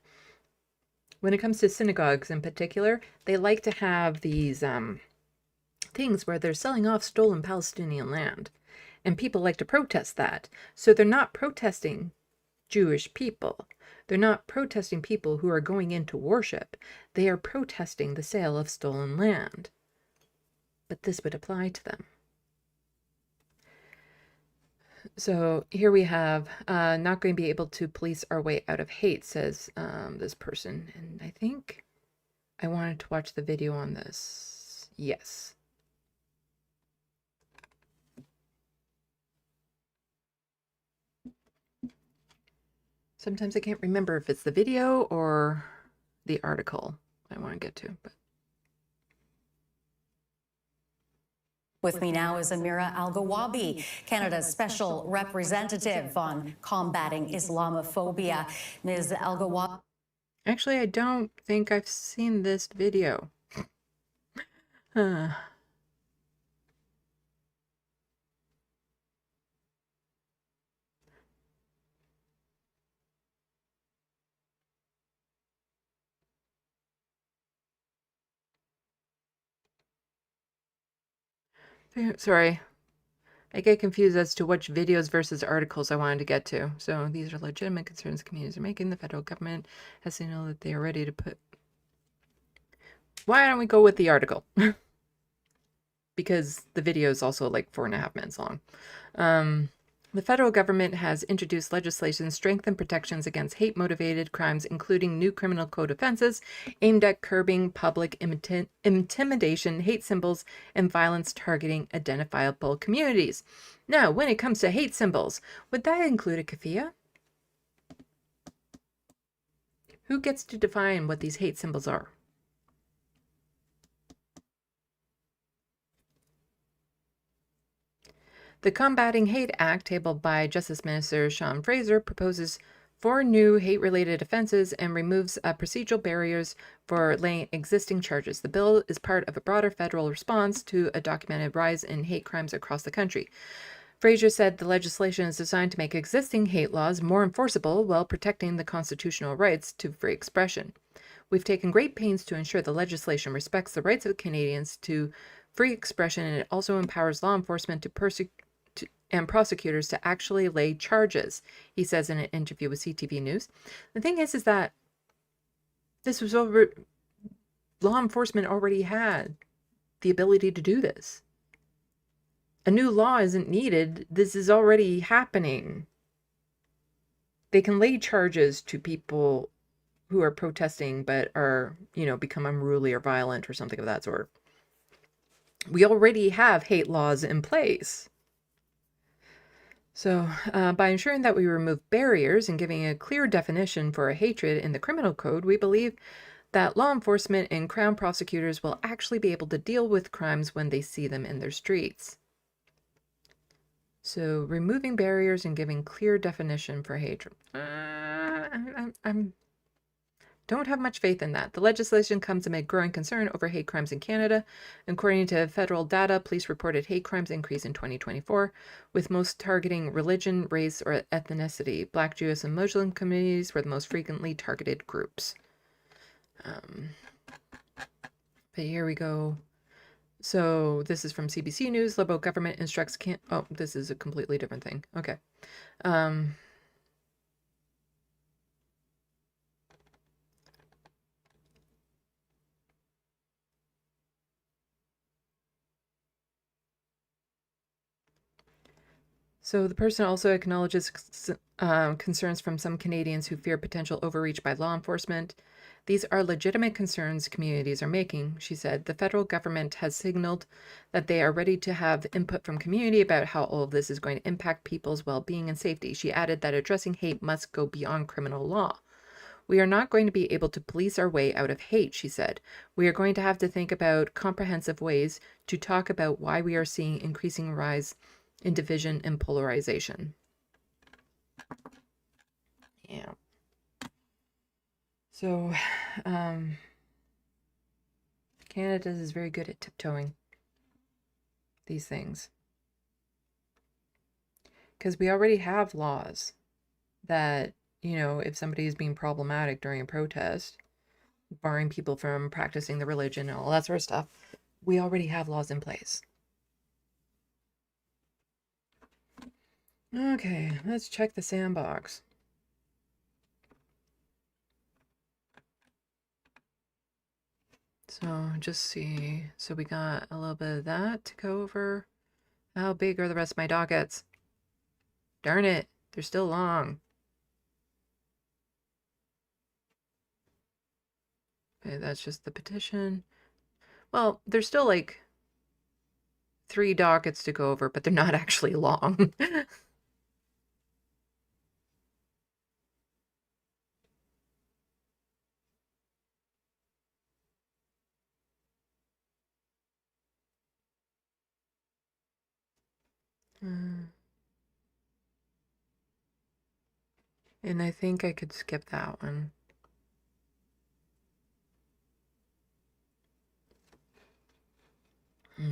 when it comes to synagogues in particular, they like to have these things where they're selling off stolen Palestinian land. And people like to protest that. So they're not protesting Jewish people. They're not protesting people who are going in to worship. They are protesting the sale of stolen land. But this would apply to them. So here we have, not going to be able to police our way out of hate, says this person. And I think I wanted to watch the video on this. Yes. Sometimes I can't remember if it's the video or the article I want to get to. But with me now is Amira Al-Gawabi, Canada's special representative on combating Islamophobia. Ms. Al-Gawabi. Actually, I don't think I've seen this video. Sorry. I get confused as to which videos versus articles I wanted to get to. So these are legitimate concerns communities are making. The federal government has to know that they are ready to put... Why don't we go with the article? Because the video is also like 4.5 minutes long. The federal government has introduced legislation to strengthen protections against hate-motivated crimes, including new criminal code offenses aimed at curbing public intimidation, hate symbols, and violence targeting identifiable communities. Now, when it comes to hate symbols, would that include a keffiyeh? Who gets to define what these hate symbols are? The Combating Hate Act, tabled by Justice Minister Sean Fraser, proposes 4 new hate-related offenses and removes procedural barriers for laying existing charges. The bill is part of a broader federal response to a documented rise in hate crimes across the country. Fraser said the legislation is designed to make existing hate laws more enforceable while protecting the constitutional rights to free expression. We've taken great pains to ensure the legislation respects the rights of Canadians to free expression, and it also empowers law enforcement and prosecutors to actually lay charges, he says in an interview with CTV News. The thing is that this was over... Law enforcement already had the ability to do this. A new law isn't needed. This is already happening. they can lay charges to people who are protesting but are, become unruly or violent or something of that sort. We already have hate laws in place. So by ensuring that we remove barriers and giving a clear definition for a hatred in the criminal code, we believe that law enforcement and Crown prosecutors will actually be able to deal with crimes when they see them in their streets. So removing barriers and giving clear definition for hatred. I'm don't have much faith in that. The legislation comes amid growing concern over hate crimes in Canada. According to federal data, police reported hate crimes increased in 2024, with most targeting religion, race, or ethnicity. Black, Jewish, and Muslim communities were the most frequently targeted groups. But here we go. So this is from CBC News. Liberal government instructs oh, this is a completely different thing. Okay. So the person also acknowledges concerns from some Canadians who fear potential overreach by law enforcement. These are legitimate concerns communities are making, she said. The federal government has signaled that they are ready to have input from community about how all of this is going to impact people's well-being and safety. She added that addressing hate must go beyond criminal law. We are not going to be able to police our way out of hate, she said. We are going to have to think about comprehensive ways to talk about why we are seeing increasing rise in division and polarization. Yeah. So, Canada is very good at tiptoeing these things. Because we already have laws that, if somebody is being problematic during a protest, barring people from practicing the religion and all that sort of stuff, we already have laws in place. Okay, let's check the SandBox. So just see. So we got a little bit of that to go over. How big are the rest of my dockets? Darn it, they're still long. Okay, that's just the petition. Well, there's still like 3 dockets to go over, but they're not actually long. And I think I could skip that one.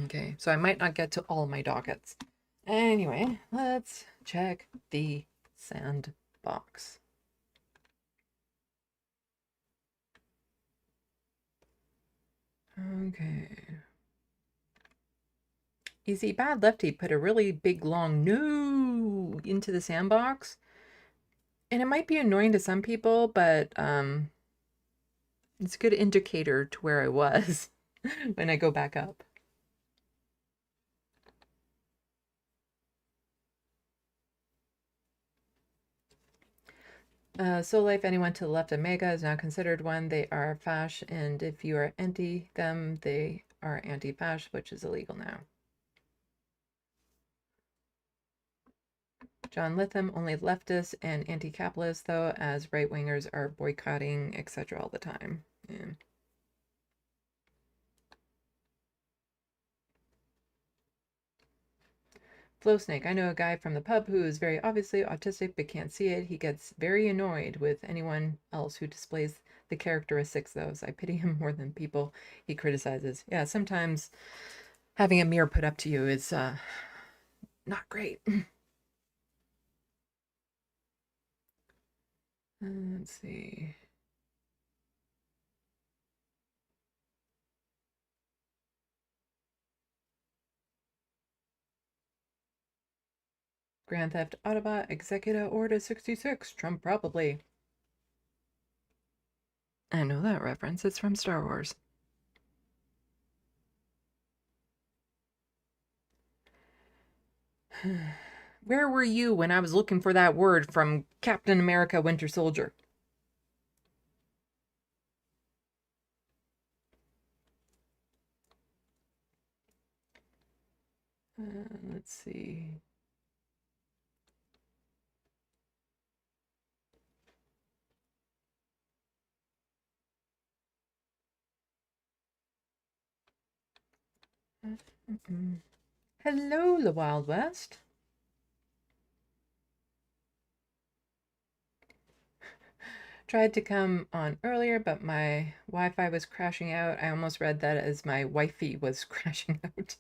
Okay, so I might not get to all my dockets. Anyway, let's check the SandBox. Okay. You see, Bad Lefty put a really big long no into the SandBox. And it might be annoying to some people, but it's a good indicator to where I was when I go back up. So life, anyone to the left of MAGA is now considered one. They are fash, and if you are anti them, they are anti-fash, which is illegal now. John Lytham, only leftists and anti-capitalists, though, as right-wingers are boycotting, etc. all the time. Yeah. Flowsnake, I know a guy from the pub who is very obviously autistic but can't see it. He gets very annoyed with anyone else who displays the characteristics, though, so I pity him more than people he criticizes. Yeah, sometimes having a mirror put up to you is not great. Let's see. Grand Theft Autobot Executive Order 66. Trump probably. I know that reference. It's from Star Wars. Where were you when I was looking for that word from Captain America Winter Soldier? Let's see. Hello, the Wild West. Tried to come on earlier, but my Wi-Fi was crashing out. I almost read that as my wifey was crashing out.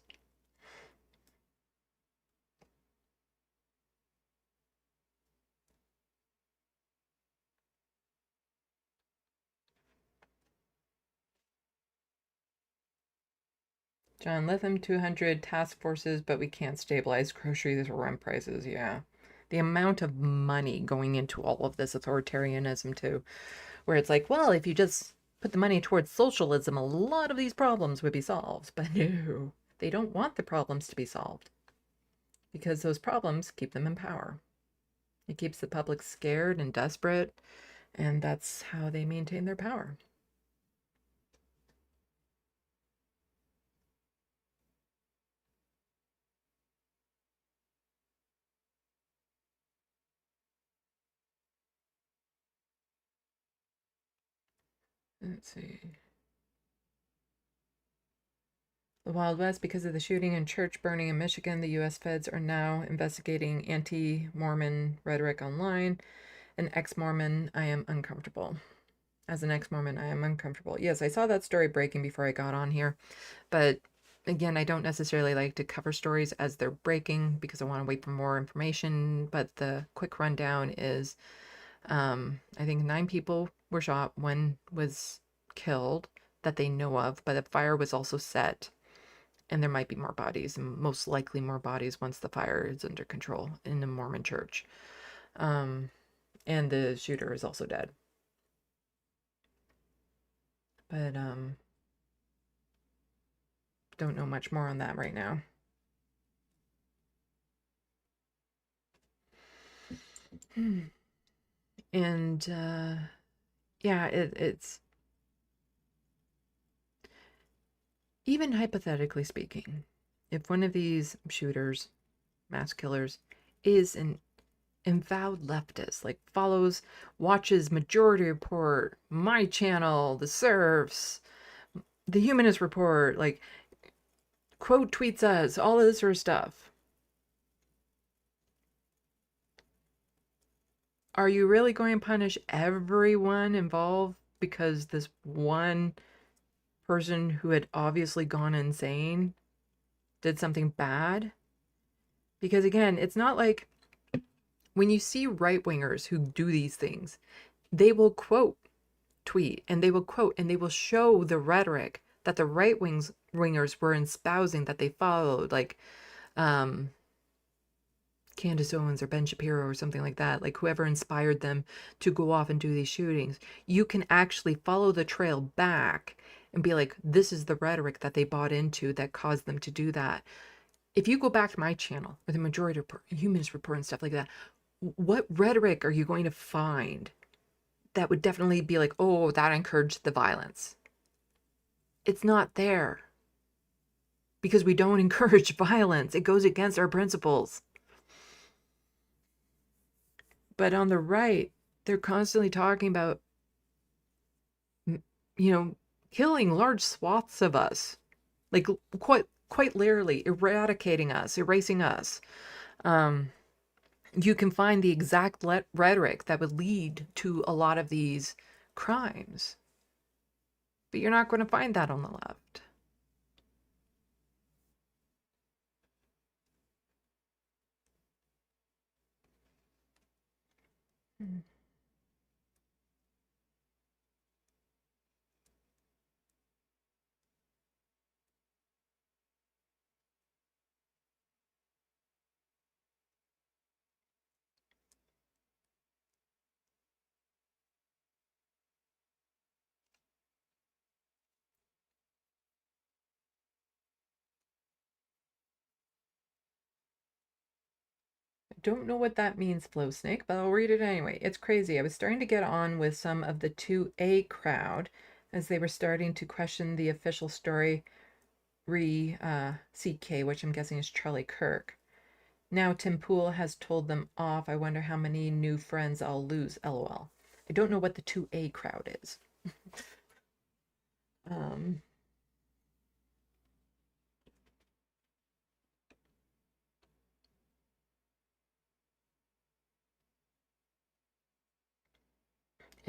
John Lithium 200 task forces, but we can't stabilize groceries or rent prices. Yeah. The amount of money going into all of this authoritarianism, too, where it's like, well, if you just put the money towards socialism, a lot of these problems would be solved. But no, they don't want the problems to be solved because those problems keep them in power. It keeps the public scared and desperate, and that's how they maintain their power. Let's see. The Wild West, because of the shooting and church burning in Michigan, the U.S. feds are now investigating anti-Mormon rhetoric online. An ex-Mormon, I am uncomfortable. As an ex-Mormon, I am uncomfortable. Yes, I saw that story breaking before I got on here. But again, I don't necessarily like to cover stories as they're breaking because I want to wait for more information. But the quick rundown is, I think 9 people were shot. 1 was killed that they know of, but a fire was also set. And there might be more bodies, and most likely more bodies once the fire is under control in the Mormon church. And the shooter is also dead. But don't know much more on that right now. And yeah, it's even hypothetically speaking, if one of these shooters, mass killers, is an avowed leftist, like watches Majority Report, my channel, The Serfs, The Humanist Report, like quote tweets us, all of this sort of stuff. Are you really going to punish everyone involved because this one person who had obviously gone insane did something bad? Because again, it's not like when you see right-wingers who do these things, they will quote tweet and they will quote and they will show the rhetoric that the right-wingers were espousing, that they followed, like Candace Owens or Ben Shapiro or something like that, like whoever inspired them to go off and do these shootings. You can actually follow the trail back and be like, this is the rhetoric that they bought into that caused them to do that. If you go back to my channel or the Majority Report, Humanist Report and stuff like that, what rhetoric are you going to find that would definitely be like, oh, that encouraged the violence? It's not there. Because we don't encourage violence. It goes against our principles. But on the right, they're constantly talking about, killing large swaths of us, like quite literally eradicating us, erasing us. You can find the exact rhetoric that would lead to a lot of these crimes, but you're not going to find that on the left. don't know what that means, Flow Snake, but I'll read it anyway. It's crazy. I was starting to get on with some of the 2A crowd as they were starting to question the official story CK, which I'm guessing is Charlie Kirk. Now Tim Pool has told them off. I wonder how many new friends I'll lose, LOL. I don't know what the 2A crowd is.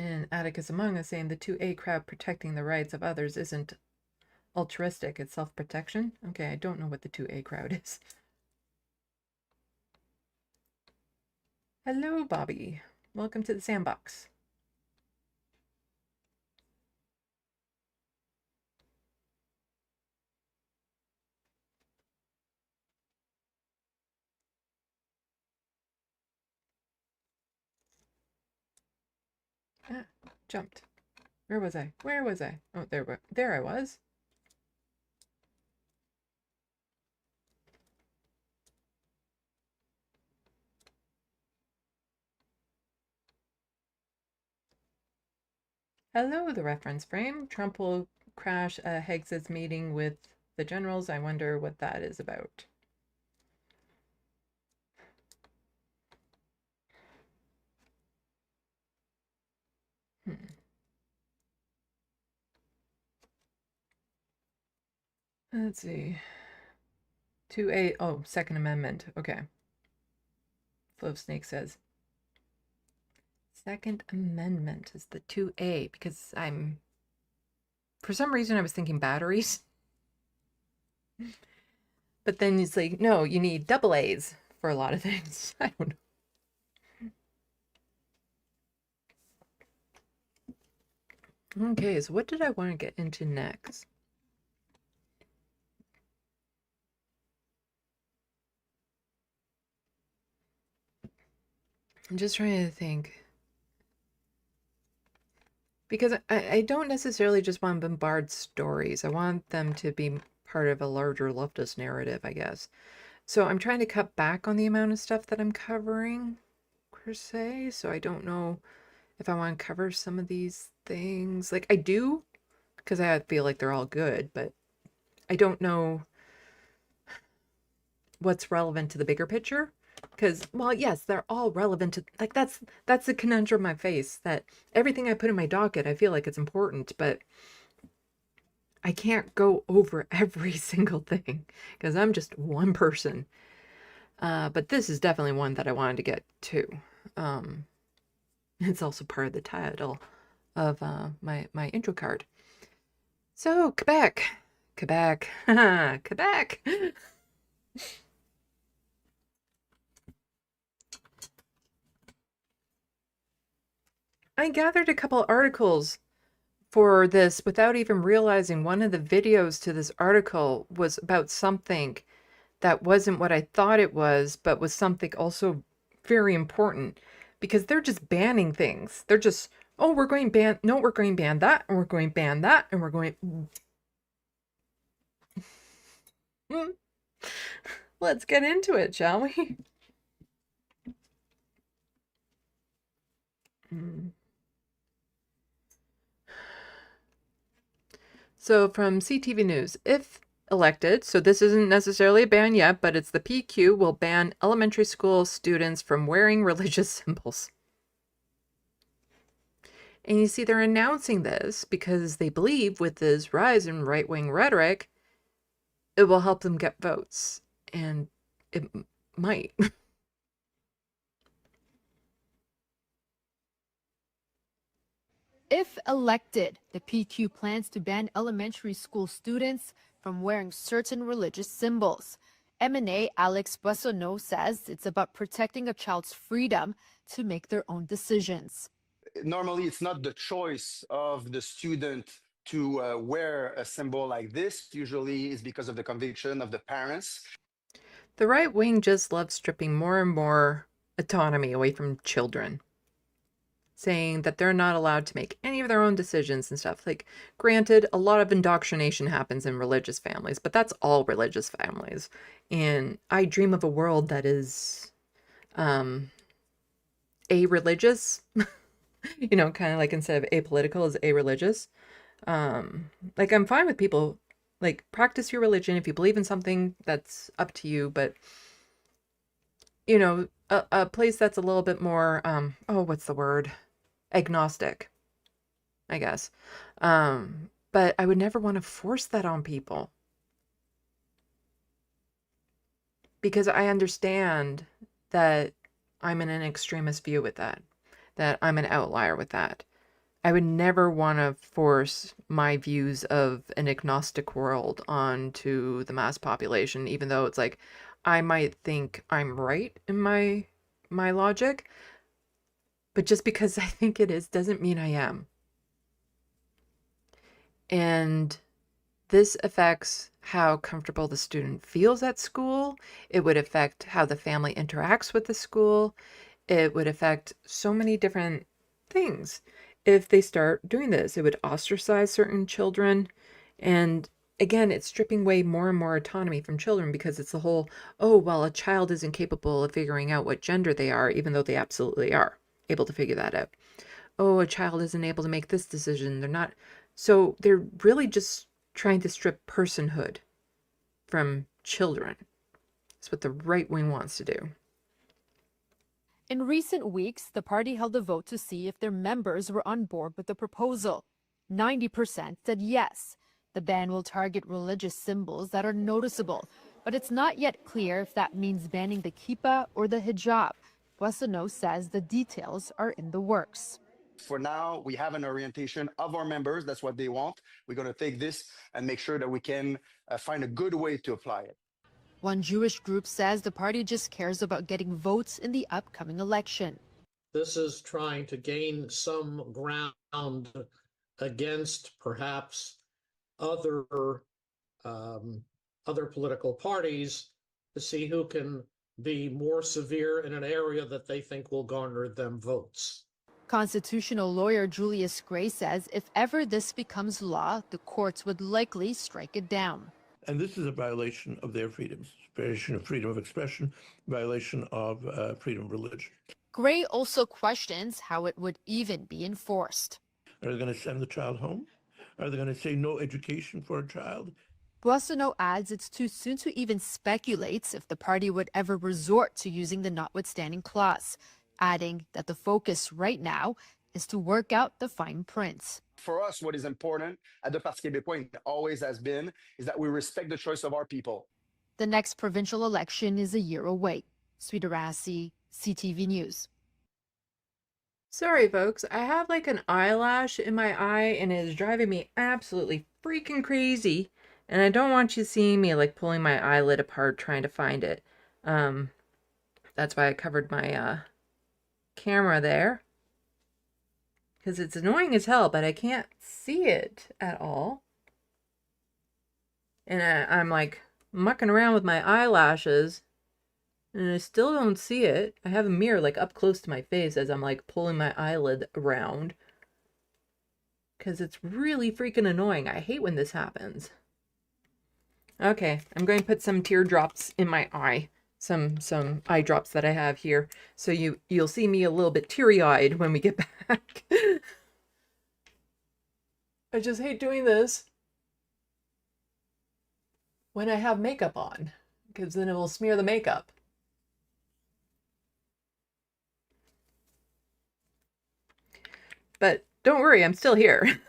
And Atticus Among Us saying the 2A crowd protecting the rights of others isn't altruistic, it's self-protection. Okay, I don't know what the 2A crowd is. Hello, Bobby. Welcome to the SandBox. Ah, jumped. Where was I? Where was I? Oh, there I was. Hello, the reference frame. Trump will crash Higgs's meeting with the generals. I wonder what that is about. Let's see. 2A, oh, Second Amendment. Okay. Flow Snake says. Second Amendment is the 2A because for some reason I was thinking batteries. But then it's like, no, you need double A's for a lot of things. I don't know. Okay, so what did I want to get into next? I'm just trying to think. Because I don't necessarily just want to bombard stories. I want them to be part of a larger leftist narrative, I guess. So I'm trying to cut back on the amount of stuff that I'm covering, per se. So I don't know if I want to cover some of these things. Like, I do, because I feel like they're all good, but I don't know what's relevant to the bigger picture. Because, well, yes, they're all relevant to, like, that's the conundrum I face, that everything I put in my docket, I feel like it's important, but I can't go over every single thing, because I'm just one person. But this is definitely one that I wanted to get to. It's also part of the title of my intro card. So, Quebec. Quebec. Quebec. I gathered a couple articles for this without even realizing one of the videos to this article was about something that wasn't what I thought it was, but was something also very important, because they're just banning things. They're just, oh, we're going to ban, no, we're going to ban that, and we're going to ban that, and we're going Let's get into it, shall we? So from CTV News, if elected, so this isn't necessarily a ban yet, but it's the PQ will ban elementary school students from wearing religious symbols. And you see, they're announcing this because they believe with this rise in right-wing rhetoric, it will help them get votes. And it might. If elected, the PQ plans to ban elementary school students from wearing certain religious symbols. MNA Alex Boissonneau says it's about protecting a child's freedom to make their own decisions. Normally, it's not the choice of the student to wear a symbol like this. Usually it's because of the conviction of the parents. The right wing just loves stripping more and more autonomy away from children, saying that they're not allowed to make any of their own decisions and stuff. Like, granted, a lot of indoctrination happens in religious families, but that's all religious families. And I dream of a world that is a-religious, you know, kind of like instead of apolitical is a-religious. Like I'm fine with people, like practice your religion. If you believe in something, that's up to you. But, you know, a place that's a little bit more, oh, what's the word? Agnostic, I guess. But I would never want to force that on people. Because I understand that I'm in an extremist view with that I'm an outlier with that. I would never want to force my views of an agnostic world onto the mass population, even though it's like I might think I'm right in my logic, but just because I think it is doesn't mean I am. And this affects how comfortable the student feels at school. It would affect how the family interacts with the school. It would affect so many different things. If they start doing this, it would ostracize certain children. And again, it's stripping away more and more autonomy from children because it's the whole, oh, well, a child isn't capable of figuring out what gender they are, even though they absolutely are able to figure that out. Oh, a child isn't able to make this decision. They're not. So they're really just trying to strip personhood from children. That's what the right wing wants to do. In recent weeks, the party held a vote to see if their members were on board with the proposal. 90% said yes. The ban will target religious symbols that are noticeable, but it's not yet clear if that means banning the kippah or the hijab. Boissonneau says the details are in the works. For now, we have an orientation of our members. That's what they want. We're going to take this and make sure that we can find a good way to apply it. One Jewish group says the party just cares about getting votes in the upcoming election. This is trying to gain some ground against perhaps other political parties to see who can be more severe in an area that they think will garner them votes. Constitutional lawyer Julius Gray says if ever this becomes law, the courts would likely strike it down. And this is a violation of their freedoms, violation of freedom of expression, violation of freedom of religion. Gray also questions how it would even be enforced. Are they going to send the child home? Are they going to say no education for a child? Boissonneau adds it's too soon to even speculate if the party would ever resort to using the notwithstanding clause, adding that the focus right now is to work out the fine print. For us, what is important at the Parti Québécois, and always has been, is that we respect the choice of our people. The next provincial election is a year away. Sweeta Rassi, CTV News. Sorry, folks. I have like an eyelash in my eye and it is driving me absolutely freaking crazy. And I don't want you seeing me like pulling my eyelid apart trying to find it. That's why I covered my camera there. Because it's annoying as hell, but I can't see it at all. And I'm like mucking around with my eyelashes. And I still don't see it. I have a mirror like up close to my face as I'm like pulling my eyelid around. Because it's really freaking annoying. I hate when this happens. Okay, I'm going to put some teardrops in my eye. Some eye drops that I have here. So you'll see me a little bit teary-eyed when we get back. I just hate doing this when I have makeup on. Because then it will smear the makeup. But don't worry, I'm still here.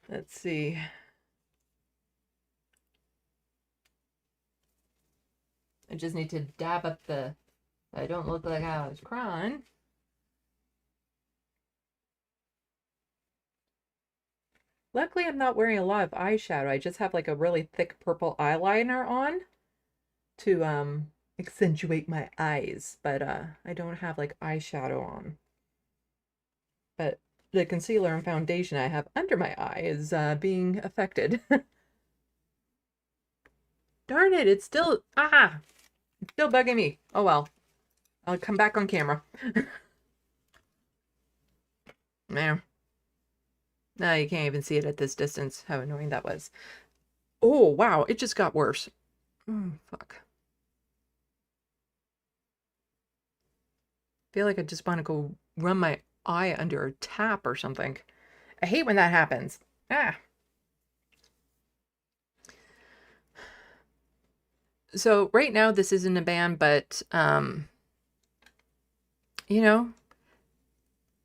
Let's see. I just need to dab up the... I don't look like I was crying. Luckily, I'm not wearing a lot of eyeshadow. I just have like a really thick purple eyeliner on to accentuate my eyes. But I don't have like eyeshadow on. But the concealer and foundation I have under my eye is being affected. Darn it, it's still... It's still bugging me. Oh well. I'll come back on camera. Man. No, you can't even see it at this distance, how annoying that was. Oh, wow. It just got worse. Fuck. Feel like I just want to go run my eye under a tap or something. I hate when that happens. Ah. So right now this isn't a ban, but you know,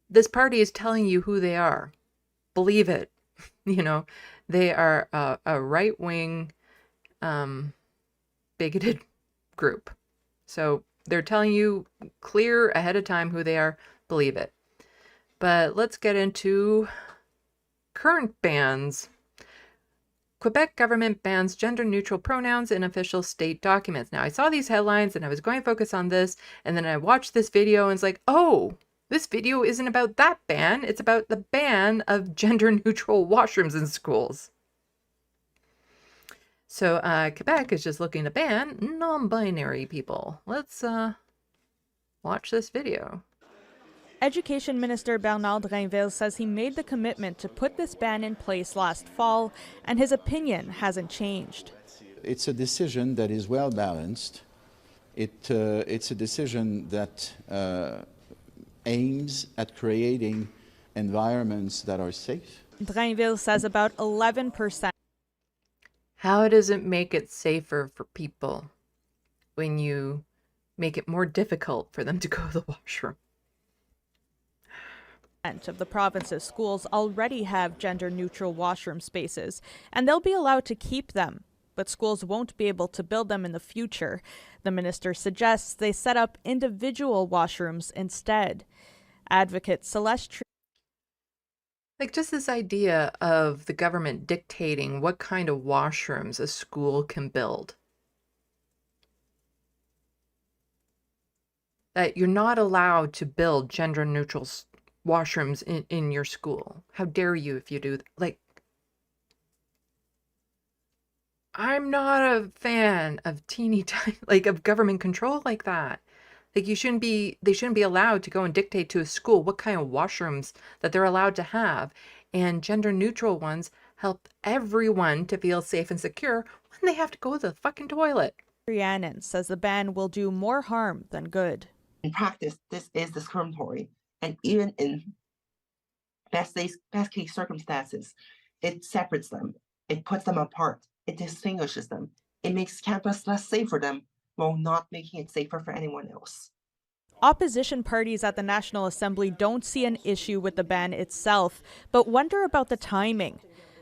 this party is telling you who they are. Believe it. You know, they are a right-wing bigoted group. So they're telling you clear ahead of time who they are. Believe it. But let's get into current bans. Quebec government bans gender-neutral pronouns in official state documents. Now, I saw these headlines and I was going to focus on this, and then I watched this video and it's like, oh, this video isn't about that ban. It's about the ban of gender-neutral washrooms in schools. So Quebec is just looking to ban non-binary people. Let's watch this video. Education Minister Bernard Drainville says he made the commitment to put this ban in place last fall, and his opinion hasn't changed. It's a decision that is well balanced. It's a decision that aims at creating environments that are safe. Drainville says about 11%. How does it make it safer for people when you make it more difficult for them to go to the washroom? Of the province's schools already have gender-neutral washroom spaces, and they'll be allowed to keep them, but schools won't be able to build them in the future. The minister suggests they set up individual washrooms instead. Advocate Celeste... Like just this idea of the government dictating what kind of washrooms a school can build. That you're not allowed to build gender-neutral washrooms in your school. How dare you if you do like I'm not a fan of teeny tiny like of government control like that. Like they shouldn't be allowed to go and dictate to a school what kind of washrooms that they're allowed to have, and gender neutral ones help everyone to feel safe and secure when they have to go to the fucking toilet. Rhiannon says the ban will do more harm than good. In practice, this is discriminatory. And even in best case circumstances, it separates them. It puts them apart. It distinguishes them. It makes campus less safe for them while not making it safer for anyone else. Opposition parties at the National Assembly don't see an issue with the ban itself, but wonder about the timing.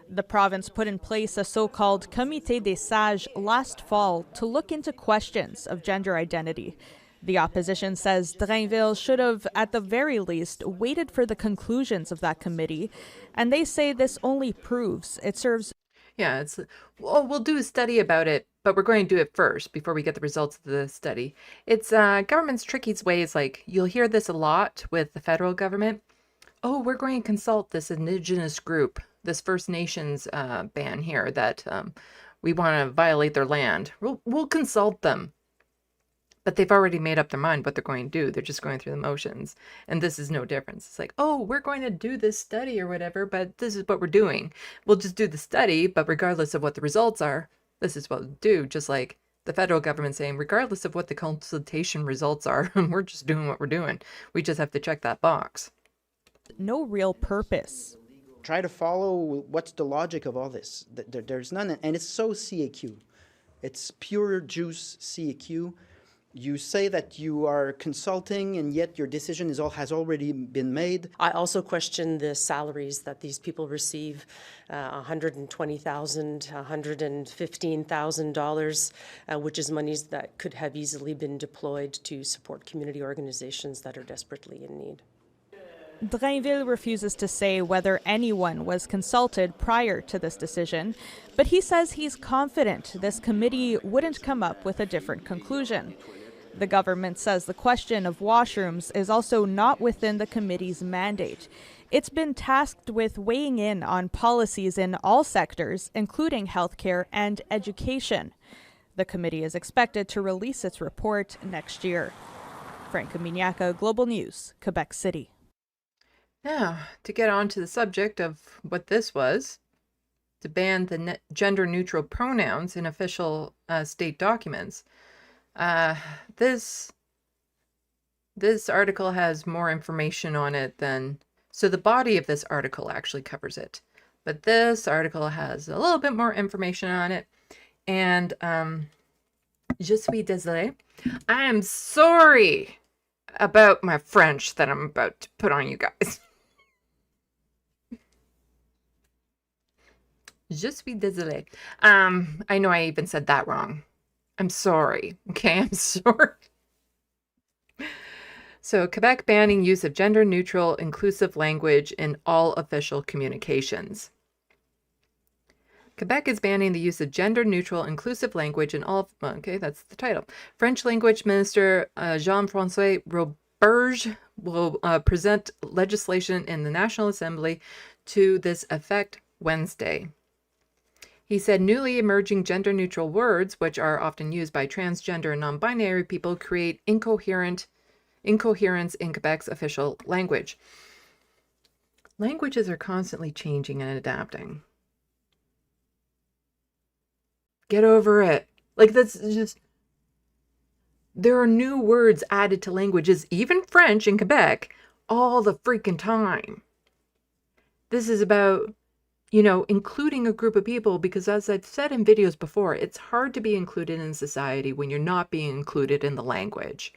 The province put in place a so-called Comité des Sages last fall to look into questions of gender identity. The opposition says Drainville should have, at the very least, waited for the conclusions of that committee, and they say this only proves it serves... Yeah, it's, well, we'll do a study about it, but we're going to do it first before we get the results of the study. It's government's tricky ways, like you'll hear this a lot with the federal government. Oh, we're going to consult this indigenous group, this First Nations ban here that we want to violate their land. We'll consult them. But they've already made up their mind what they're going to do. They're just going through the motions. And this is no difference. It's like, oh, we're going to do this study or whatever, but this is what we're doing. We'll just do the study, but regardless of what the results are, this is what we'll do. Just like the federal government saying, regardless of what the consultation results are, we're just doing what we're doing. We just have to check that box. No real purpose. Try to follow what's the logic of all this. There's none, and it's so CAQ. It's pure juice CAQ. You say that you are consulting, and yet your decision has already been made. I also question the salaries that these people receive, $120,000, $115,000, which is monies that could have easily been deployed to support community organizations that are desperately in need. Drainville refuses to say whether anyone was consulted prior to this decision, but he says he's confident this committee wouldn't come up with a different conclusion. The government says the question of washrooms is also not within the committee's mandate. It's been tasked with weighing in on policies in all sectors, including healthcare and education. The committee is expected to release its report next year. Franca Miniaca, Global News, Quebec City. Now, to get on to the subject of what this was, to ban the gender-neutral pronouns in official state documents. This article has more information on it than... So the body of this article actually covers it. But this article has a little bit more information on it. And je suis désolée. I am sorry about my French that I'm about to put on you guys. Je suis désolée. I know I even said that wrong. I'm sorry. Okay, I'm sorry. So, Quebec banning use of gender-neutral, inclusive language in all official communications. Quebec is banning the use of gender-neutral, inclusive language in all... Okay, that's the title. French language minister Jean-François Roberge will present legislation in the National Assembly to this effect Wednesday. He said newly emerging gender-neutral words, which are often used by transgender and non-binary people, create incoherence in Quebec's official language. Languages are constantly changing and adapting. Get over it. Like, that's just... There are new words added to languages, even French in Quebec, all the freaking time. This is about, you know, including a group of people, because as I've said in videos before, it's hard to be included in society when you're not being included in the language.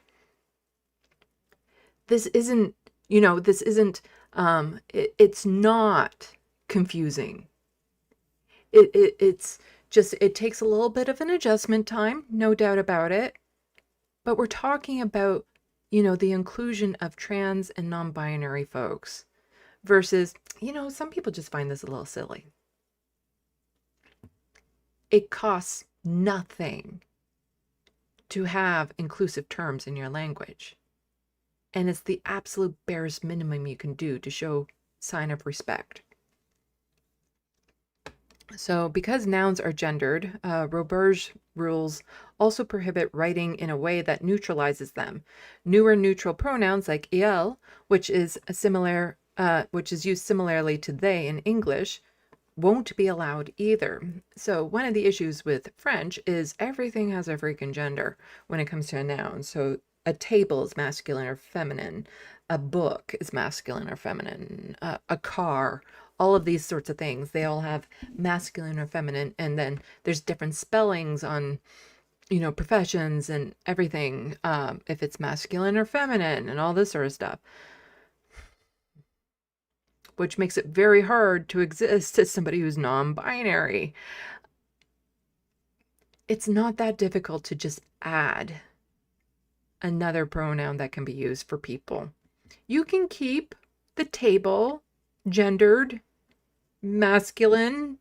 This isn't, you know, this isn't, it's not confusing. It's just, it takes a little bit of an adjustment time, no doubt about it. But we're talking about, you know, the inclusion of trans and non-binary folks versus, you know, some people just find this a little silly. It costs nothing to have inclusive terms in your language. And it's the absolute barest minimum you can do to show sign of respect. So because nouns are gendered, Roberge rules also prohibit writing in a way that neutralizes them. Newer neutral pronouns like il, which is used similarly to they in English, won't be allowed either. So one of the issues with French is everything has a freaking gender when it comes to a noun. So a table is masculine or feminine. A book is masculine or feminine. A car, all of these sorts of things, they all have masculine or feminine. And then there's different spellings on, you know, professions and everything, if it's masculine or feminine and all this sort of stuff. Which makes it very hard to exist as somebody who's non-binary. It's not that difficult to just add another pronoun that can be used for people. You can keep the table gendered, masculine,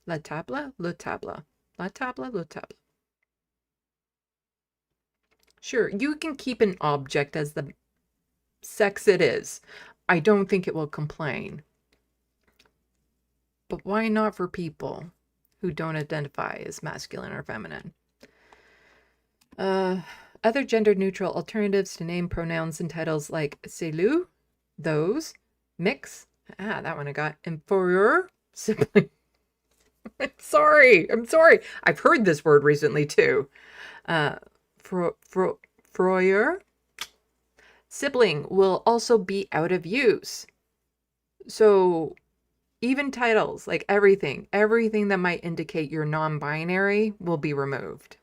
la table, le table, la table, le table. Sure, you can keep an object as the sex it is. I don't think it will complain. But why not for people who don't identify as masculine or feminine? Other gender-neutral alternatives to name pronouns and titles like celu, those, mix, that one I got, inferior, sibling. I'm sorry. I've heard this word recently too. Freuer, sibling will also be out of use. So even titles, like everything that might indicate you're non-binary will be removed.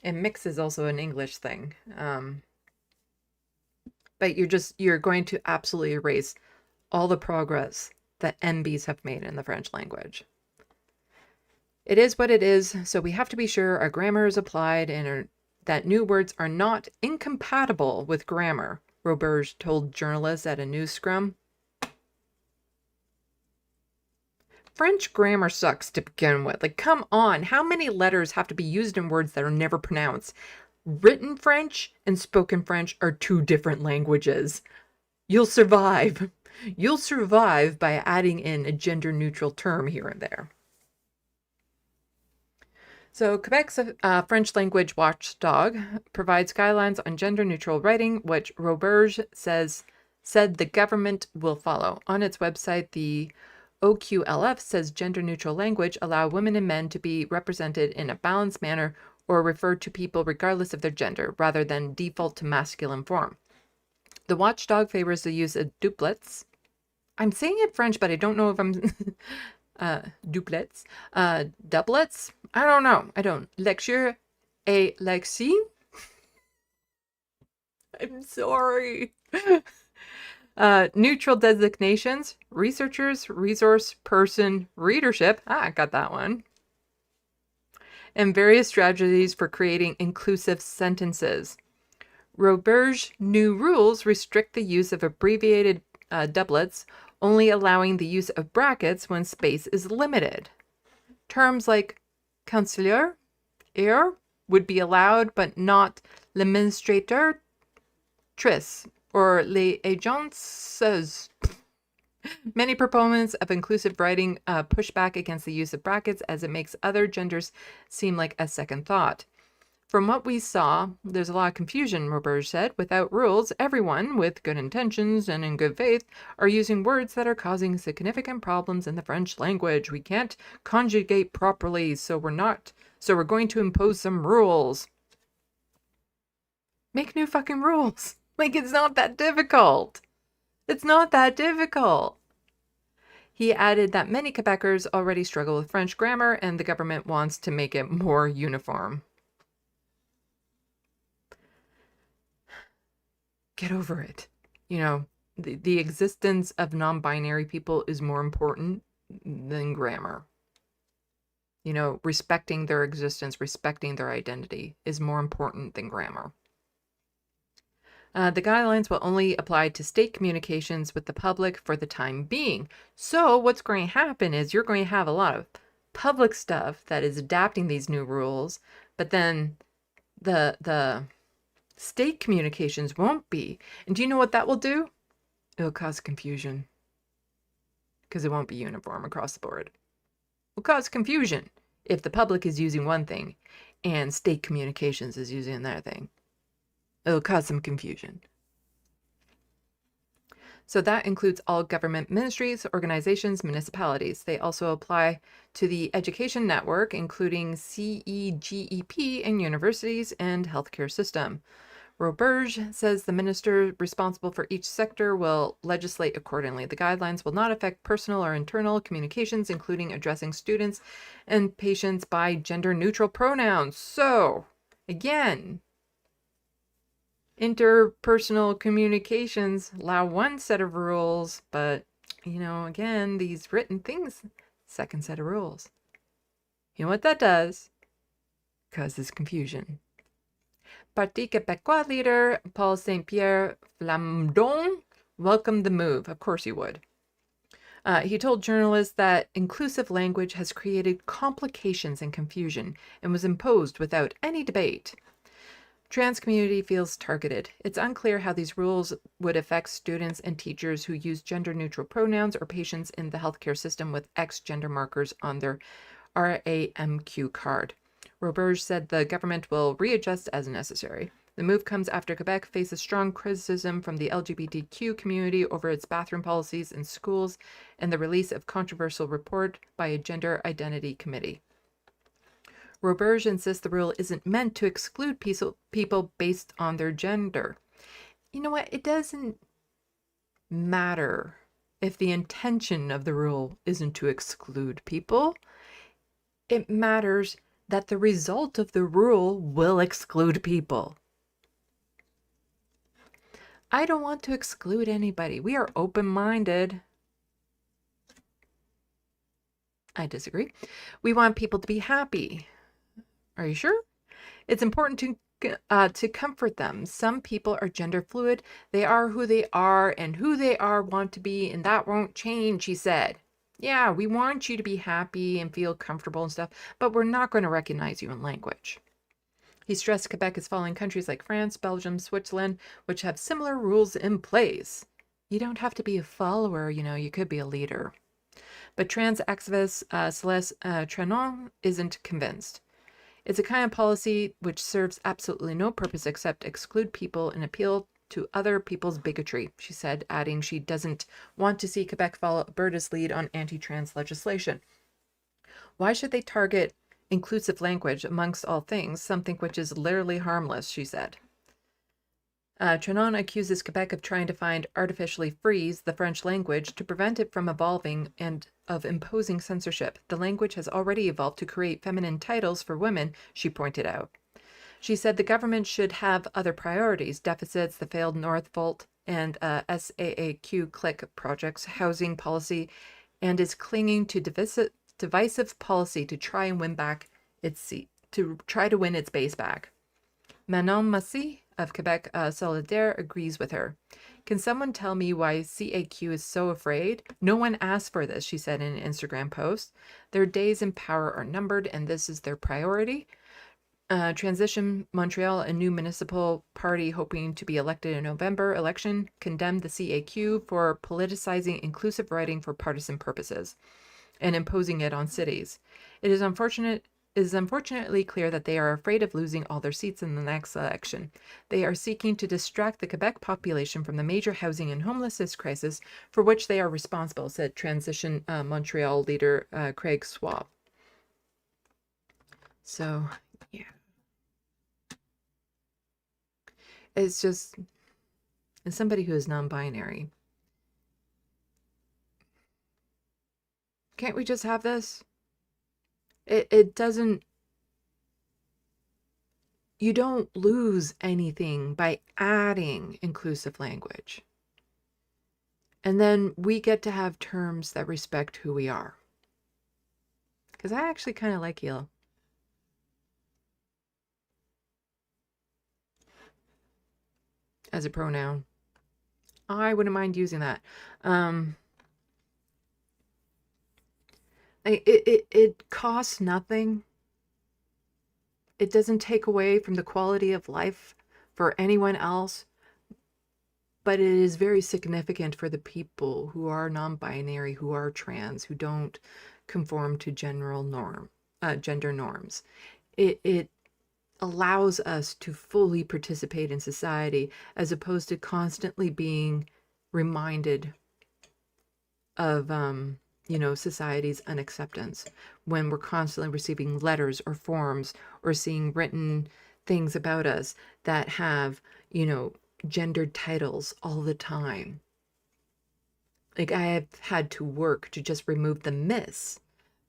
And mix is also an English thing. But you're going to absolutely erase all the progress that MBs have made in the French language. It is what it is, so we have to be sure our grammar is applied and that new words are not incompatible with grammar, Roberge told journalists at a news scrum. French grammar sucks to begin with. Like, come on. How many letters have to be used in words that are never pronounced? Written French and spoken French are two different languages. You'll survive. You'll survive by adding in a gender-neutral term here and there. So Quebec's French language watchdog provides guidelines on gender-neutral writing, which Roberge said the government will follow. On its website, the OQLF says gender-neutral language allow women and men to be represented in a balanced manner or refer to people regardless of their gender, rather than default to masculine form. The watchdog favors the use of doublets. I'm saying it French, but I don't know if I'm doublets. Doublets? I don't know. I don't. Lecture et lexi? I'm sorry. Neutral designations, researchers, resource person, readership. I got that one. And various strategies for creating inclusive sentences. Roberge's new rules restrict the use of abbreviated doublets, only allowing the use of brackets when space is limited. Terms like conseiller, would be allowed, but not l'administrateur, or les agences. Many proponents of inclusive writing push back against the use of brackets as it makes other genders seem like a second thought. From what we saw, there's a lot of confusion, Roberge said. Without rules, everyone with good intentions and in good faith are using words that are causing significant problems in the French language. We can't conjugate properly, so we're going to impose some rules. Make new fucking rules. Like, it's not that difficult. It's not that difficult. He added that many Quebecers already struggle with French grammar and the government wants to make it more uniform. Get over it. You know, the existence of non-binary people is more important than grammar. You know, respecting their existence, respecting their identity is more important than grammar. The guidelines will only apply to state communications with the public for the time being. So what's going to happen is you're going to have a lot of public stuff that is adapting these new rules, but then the state communications won't be. And do you know what that will do? It'll cause confusion because it won't be uniform across the board. It'll cause confusion if the public is using one thing and state communications is using another thing. It'll cause some confusion. So that includes all government ministries, organizations, municipalities. They also apply to the education network, including CEGEP and universities and healthcare system. Roberge says the minister responsible for each sector will legislate accordingly. The guidelines will not affect personal or internal communications, including addressing students and patients by gender-neutral pronouns. So, again, interpersonal communications allow one set of rules, but, you know, again, these written things, second set of rules. You know what that does? Causes confusion. Parti Québécois leader Paul Saint-Pierre Plamondon welcomed the move. Of course he would. He told journalists that inclusive language has created complications and confusion and was imposed without any debate. Trans community feels targeted. It's unclear how these rules would affect students and teachers who use gender-neutral pronouns or patients in the healthcare system with X gender markers on their RAMQ card. Roberge said the government will readjust as necessary. The move comes after Quebec faces strong criticism from the LGBTQ community over its bathroom policies in schools and the release of controversial report by a gender identity committee. Roberge insists the rule isn't meant to exclude people based on their gender. You know what? It doesn't matter if the intention of the rule isn't to exclude people. It matters that the result of the rule will exclude people. I don't want to exclude anybody. We are open-minded. I disagree. We want people to be happy. Are you sure? It's important to comfort them. Some people are gender fluid. They are who they are, and who they are want to be, and that won't change, he said. Yeah, we want you to be happy and feel comfortable and stuff, but we're not going to recognize you in language. He stressed Quebec is following countries like France, Belgium, Switzerland, which have similar rules in place. You don't have to be a follower, you know, you could be a leader. But trans activist Celeste Trenon isn't convinced. It's a kind of policy which serves absolutely no purpose except exclude people and appeal to other people's bigotry, she said, adding she doesn't want to see Quebec follow Alberta's lead on anti-trans legislation. Why should they target inclusive language amongst all things, something which is literally harmless, she said. Trinon accuses Quebec of trying to artificially freeze the French language to prevent it from evolving and of imposing censorship. The language has already evolved to create feminine titles for women, she pointed out. She said the government should have other priorities, deficits, the failed Northvolt and SAAQ click projects, housing policy, and is clinging to divisive policy to try and win back its seat, to try to win its base back. Manon Massy of Quebec Solidaire agrees with her. Can someone tell me why CAQ is so afraid? No one asked for this, she said in an Instagram post. Their days in power are numbered and this is their priority. Transition Montreal, a new municipal party hoping to be elected in November election, condemned the CAQ for politicizing inclusive writing for partisan purposes and imposing it on cities. It is unfortunately clear that they are afraid of losing all their seats in the next election. They are seeking to distract the Quebec population from the major housing and homelessness crisis for which they are responsible, said Transition Montreal leader Craig Schwab. So, yeah. It's just, as somebody who is non-binary, can't we just have this? It doesn't, you don't lose anything by adding inclusive language. And then we get to have terms that respect who we are. Because I actually kind of like yellow. As a pronoun. I wouldn't mind using that. It costs nothing. It doesn't take away from the quality of life for anyone else, but it is very significant for the people who are non-binary, who are trans, who don't conform to gender norms. It allows us to fully participate in society as opposed to constantly being reminded of society's unacceptance when we're constantly receiving letters or forms or seeing written things about us that have, gendered titles all the time. Like, I have had to work to just remove the miss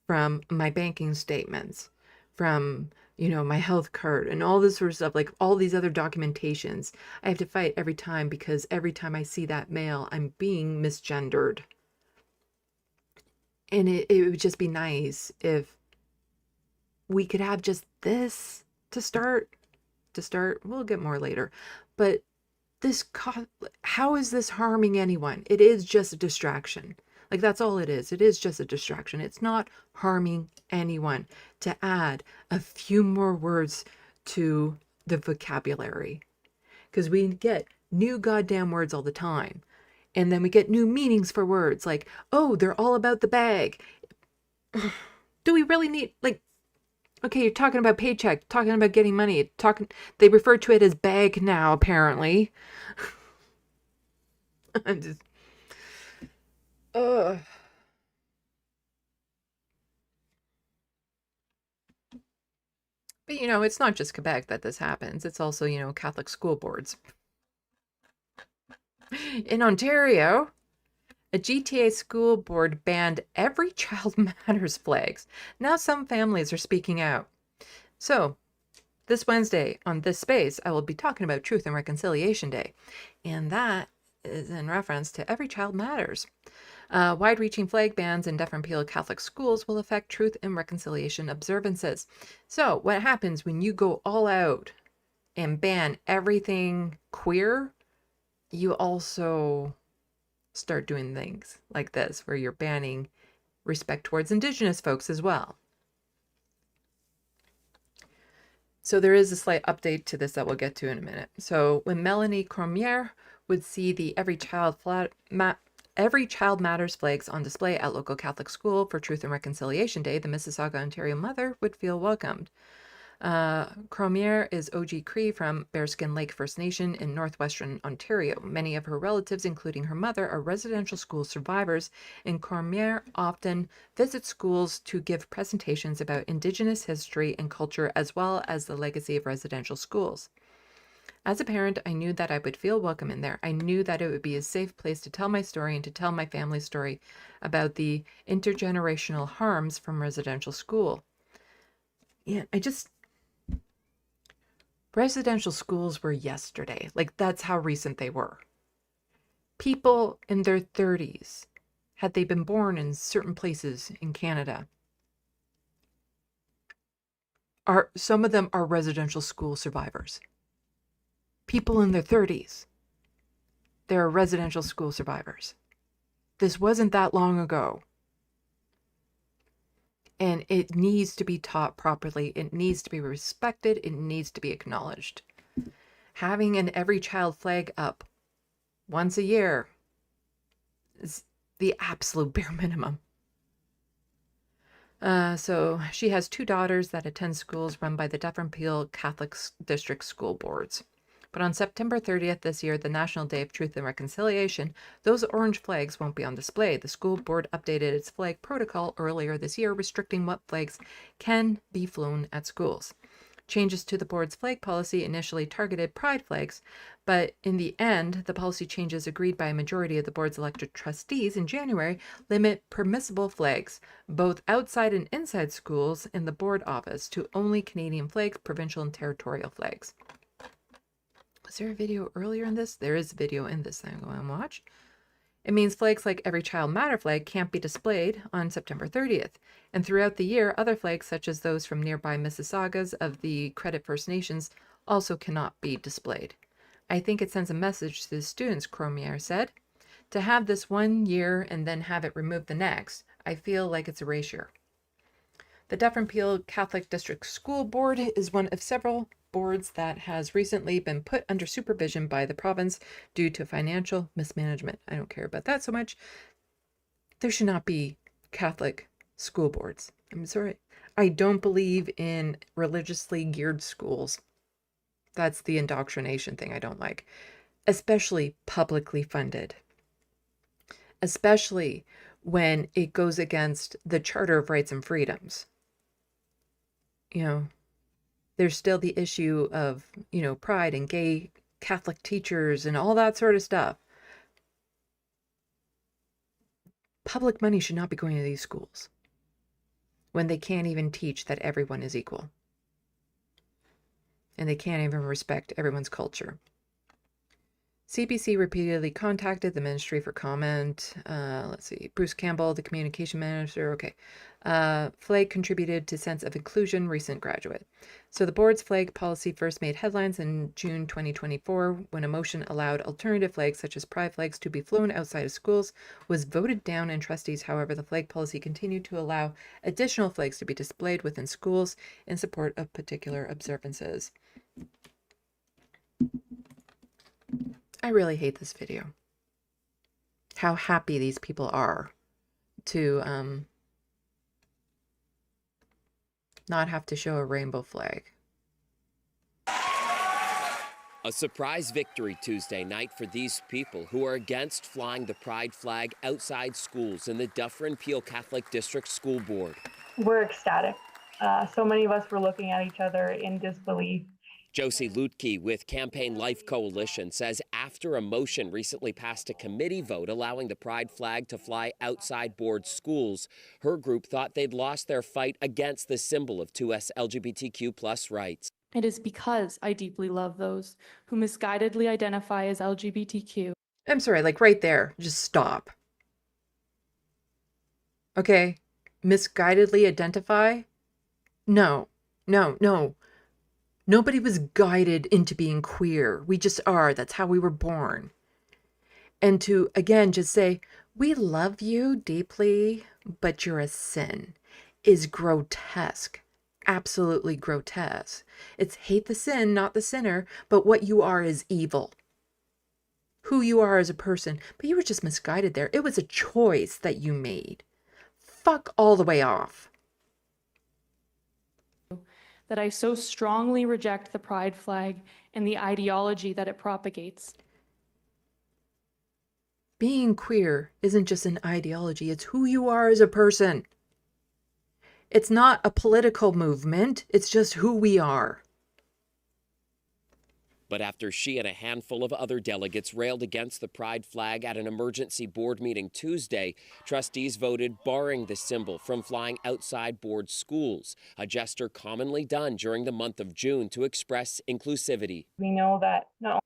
from my banking statements, from, my health card and all this sort of stuff, like all these other documentations. I have to fight every time because every time I see that mail, I'm being misgendered. And it would just be nice if we could have just this to start. We'll get more later. But how is this harming anyone? It is just a distraction. Like, that's all it is. It is just a distraction. It's not harming anyone to add a few more words to the vocabulary. Because we get new goddamn words all the time. And then we get new meanings for words like, oh, they're all about the bag. Do we really need, okay, you're talking about paycheck, talking about getting money, they refer to it as bag now, apparently. I'm just, But it's not just Quebec that this happens. It's also, Catholic school boards. In Ontario, a GTA school board banned Every Child Matters flags. Now some families are speaking out. So, this Wednesday on this space, I will be talking about Truth and Reconciliation Day. And that is in reference to Every Child Matters. Wide-reaching flag bans in deaf-and-peel Catholic schools will affect Truth and Reconciliation observances. So, what happens when you go all out and ban everything queer? You also start doing things like this, where you're banning respect towards Indigenous folks as well. So there is a slight update to this that we'll get to in a minute. So when Melanie Cormier would see the Every Child Matters flags on display at local Catholic school for Truth and Reconciliation Day, the Mississauga, Ontario mother would feel welcomed. Cromier is OG Cree from Bearskin Lake First Nation in northwestern Ontario. Many of her relatives, including her mother, are residential school survivors, and Cromier often visits schools to give presentations about Indigenous history and culture, as well as the legacy of residential schools. As a parent, I knew that I would feel welcome in there. I knew that it would be a safe place to tell my story and to tell my family's story about the intergenerational harms from residential school. Yeah, residential schools were yesterday. Like, that's how recent they were. People in their 30s, had they been born in certain places in Canada, some of them are residential school survivors. People in their 30s, they're residential school survivors. This wasn't that long ago. And it needs to be taught properly. It needs to be respected. It needs to be acknowledged. Having an every child flag up once a year is the absolute bare minimum. So she has 2 daughters that attend schools run by the Dufferin Peel Catholic District School Boards. But on September 30th this year, the National Day of Truth and Reconciliation, those orange flags won't be on display. The school board updated its flag protocol earlier this year, restricting what flags can be flown at schools. Changes to the board's flag policy initially targeted pride flags, but in the end, the policy changes agreed by a majority of the board's elected trustees in January limit permissible flags, both outside and inside schools, in the board office to only Canadian flags, provincial and territorial flags. Was there a video earlier in this? There is a video in this that I'm going to watch. It means flags like Every Child Matter flag can't be displayed on September 30th. And throughout the year, other flags, such as those from nearby Mississaugas of the Credit First Nations, also cannot be displayed. I think it sends a message to the students, Cromier said. To have this one year and then have it removed the next, I feel like it's erasure. The Dufferin Peel Catholic District School Board is one of several boards that has recently been put under supervision by the province due to financial mismanagement. I don't care about that so much. There should not be Catholic school boards. I'm sorry. I don't believe in religiously geared schools. That's the indoctrination thing I don't like. Especially publicly funded. Especially when it goes against the Charter of Rights and Freedoms. You know, there's still the issue of, pride and gay Catholic teachers and all that sort of stuff. Public money should not be going to these schools when they can't even teach that everyone is equal. And they can't even respect everyone's culture. CBC repeatedly contacted the ministry for comment. Let's see. Bruce Campbell, the communication manager. Okay. Flag contributed to sense of inclusion, recent graduate. So the board's flag policy first made headlines in June 2024 when a motion allowed alternative flags such as pride flags to be flown outside of schools was voted down in trustees. However, the flag policy continued to allow additional flags to be displayed within schools in support of particular observances. I really hate this video. How happy these people are to not have to show a rainbow flag. A surprise victory Tuesday night for these people who are against flying the pride flag outside schools in the Dufferin Peel Catholic District School Board. We're ecstatic. So many of us were looking at each other in disbelief. Josie Lutke with Campaign Life Coalition says after a motion recently passed a committee vote allowing the pride flag to fly outside board schools, her group thought they'd lost their fight against the symbol of 2S LGBTQ+ rights. It is because I deeply love those who misguidedly identify as LGBTQ. I'm sorry, like right there, just stop. Okay, misguidedly identify? No. Nobody was guided into being queer. We just are. That's how we were born. And to, again, just say, we love you deeply, but you're a sin, is grotesque. Absolutely grotesque. It's hate the sin, not the sinner, but what you are is evil. Who you are as a person. But you were just misguided there. It was a choice that you made. Fuck all the way off. that I so strongly reject the pride flag and the ideology that it propagates. Being queer isn't just an ideology, it's who you are as a person. It's not a political movement, it's just who we are. But after she and a handful of other delegates railed against the pride flag at an emergency board meeting Tuesday, trustees voted barring the symbol from flying outside board schools, a gesture commonly done during the month of June to express inclusivity. We know that not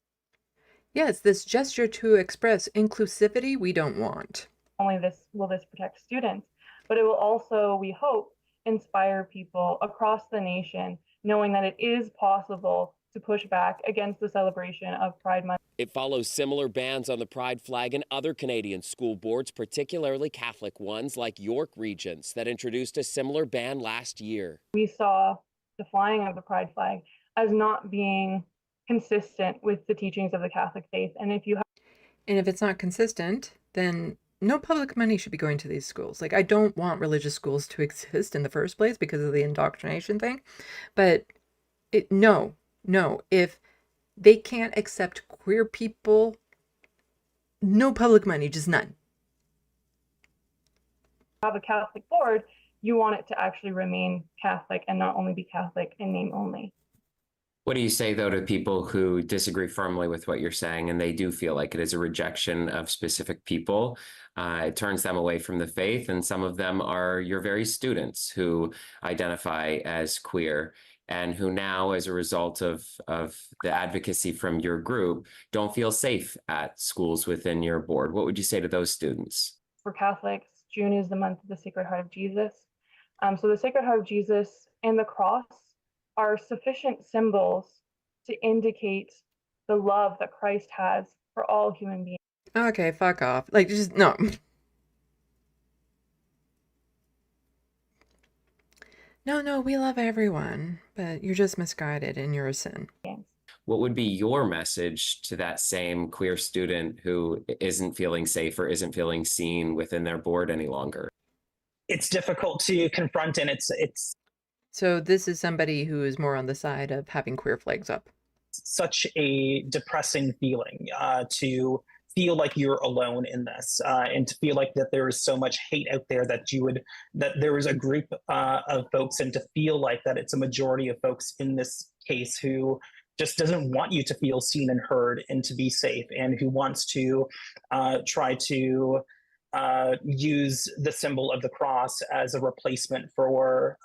Yes, this gesture to express inclusivity we don't want. only will this protect students, but it will also, we hope, inspire people across the nation, knowing that it is possible to push back against the celebration of Pride Month. It follows similar bans on the pride flag in other Canadian school boards, particularly Catholic ones like York Regents, that introduced a similar ban last year. We saw the flying of the pride flag as not being consistent with the teachings of the Catholic faith. And if it's not consistent, then no public money should be going to these schools. Like, I don't want religious schools to exist in the first place because of the indoctrination thing. But no, if they can't accept queer people, no public money, just none. have a Catholic board, you want it to actually remain Catholic and not only be Catholic in name only. What do you say, though, to people who disagree firmly with what you're saying and they do feel like it is a rejection of specific people? It turns them away from the faith, and some of them are your very students who identify as queer and who now, as a result of the advocacy from your group, don't feel safe at schools within your board. What would you say to those students? For Catholics, June is the month of the Sacred Heart of Jesus. So the Sacred Heart of Jesus and the cross are sufficient symbols to indicate the love that Christ has for all human beings. Okay, fuck off. Like, just, no. No, we love everyone, but you're just misguided and you're a sin. What would be your message to that same queer student who isn't feeling safe or isn't feeling seen within their board any longer? It's difficult to confront, and it's So this is somebody who is more on the side of having queer flags up. such a depressing feeling to feel like you're alone in this, and to feel like that there is so much hate out there that there is a group of folks, and to feel like that it's a majority of folks in this case who just doesn't want you to feel seen and heard and to be safe, and who wants to try to use the symbol of the cross as a replacement for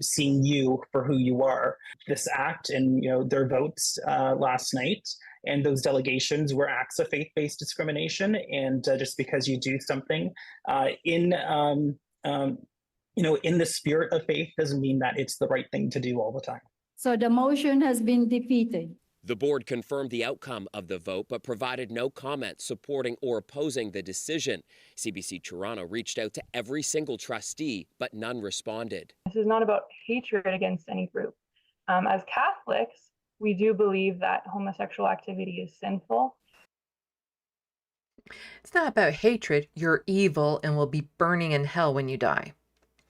seeing you for who you are. This act and their votes last night and those delegations were acts of faith-based discrimination, and just because you do something in the spirit of faith doesn't mean that it's the right thing to do all the time. So the motion has been defeated. The board confirmed the outcome of the vote, but provided no comment supporting or opposing the decision. CBC Toronto reached out to every single trustee, but none responded. This is not about hatred against any group. As Catholics, we do believe that homosexual activity is sinful. It's not about hatred. You're evil and will be burning in hell when you die.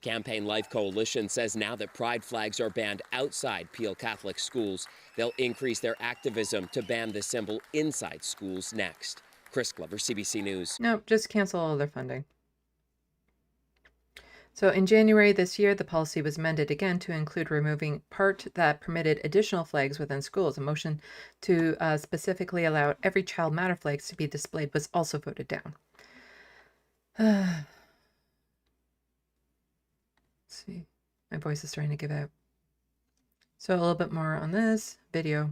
Campaign Life Coalition says now that pride flags are banned outside Peel Catholic schools, they'll increase their activism to ban the symbol inside schools next. Chris Glover, CBC News. No, just cancel all their funding. So in January this year, the policy was amended again to include removing part that permitted additional flags within schools. A motion to specifically allow every Child Matter flags to be displayed was also voted down. Let's see. My voice is starting to give out. So a little bit more on this video.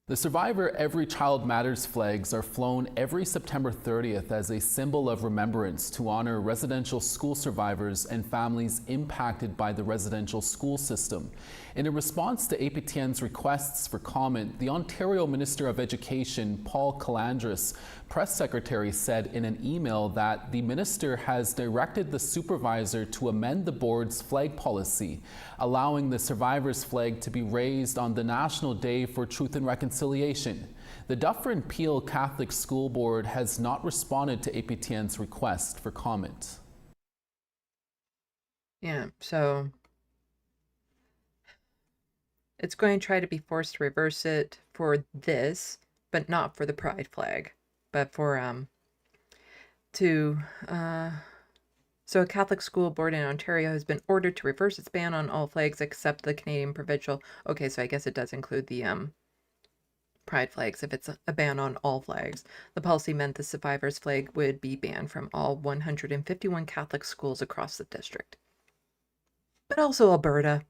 The Survivor Every Child Matters flags are flown every September 30th as a symbol of remembrance to honor residential school survivors and families impacted by the residential school system. In a response to APTN's requests for comment, the Ontario Minister of Education, Paul Calandris, press secretary, said in an email that the minister has directed the supervisor to amend the board's flag policy, allowing the survivors' flag to be raised on the National Day for Truth and Reconciliation. The Dufferin Peel Catholic School Board has not responded to APTN's request for comment. Yeah, so It's going to try to be forced to reverse it for this, but not for the pride flag, but for so a Catholic school board in Ontario has been ordered to reverse its ban on all flags except the Canadian provincial. Okay, so I guess it does include the pride flags if it's a ban on all flags. The policy meant the survivor's flag would be banned from all 151 Catholic schools across the district. But also Alberta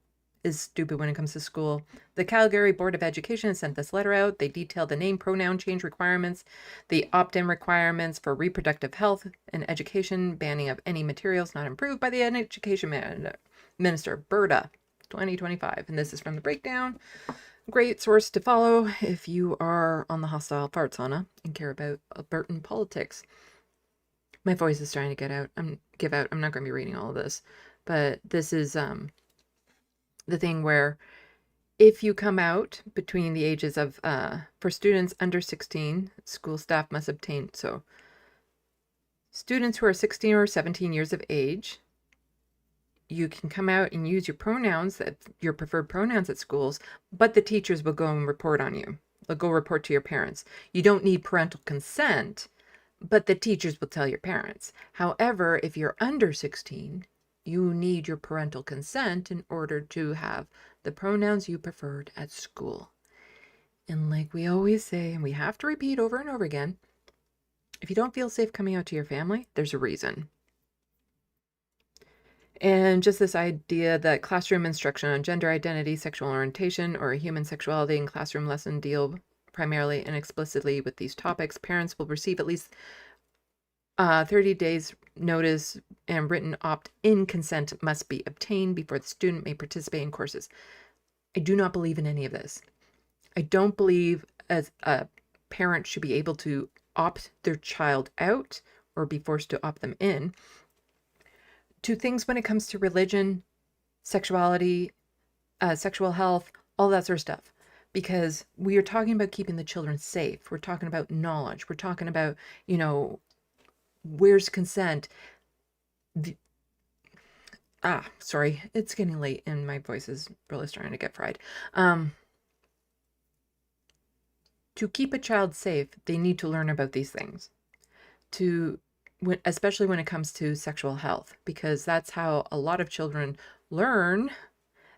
is stupid when it comes to school. The Calgary Board of Education has sent this letter out. They detail the name pronoun change requirements, the opt-in requirements for reproductive health and education, banning of any materials not approved by the Education Minister, Alberta, 2025. And this is from the breakdown. Great source to follow if you are on the hostile fart sauna and care about Albertan politics. My voice is trying to give out. I'm not going to be reading all of this, but this is the thing where if you come out between the ages of for students under 16, school staff must obtain, so students who are 16 or 17 years of age, you can come out and use your pronouns, your preferred pronouns at schools, but the teachers will go and report on you. They'll go report to your parents. You don't need parental consent, but the teachers will tell your parents. However, if you're under 16, you need your parental consent in order to have the pronouns you preferred at school. And like we always say, and we have to repeat over and over again, if you don't feel safe coming out to your family, there's a reason. And just this idea that classroom instruction on gender identity, sexual orientation, or human sexuality in classroom lesson deal primarily and explicitly with these topics. Parents will receive at least 30 days notice, and written opt-in consent must be obtained before the student may participate in courses. I do not believe in any of this. I don't believe as a parent should be able to opt their child out or be forced to opt them in to things when it comes to religion, sexuality, sexual health, all that sort of stuff. Because we are talking about keeping the children safe. We're talking about knowledge. We're talking about, you know, where's consent? Sorry, it's getting late and my voice is really starting to get fried. To keep a child safe, they need to learn about these things. Especially when it comes to sexual health, because that's how a lot of children learn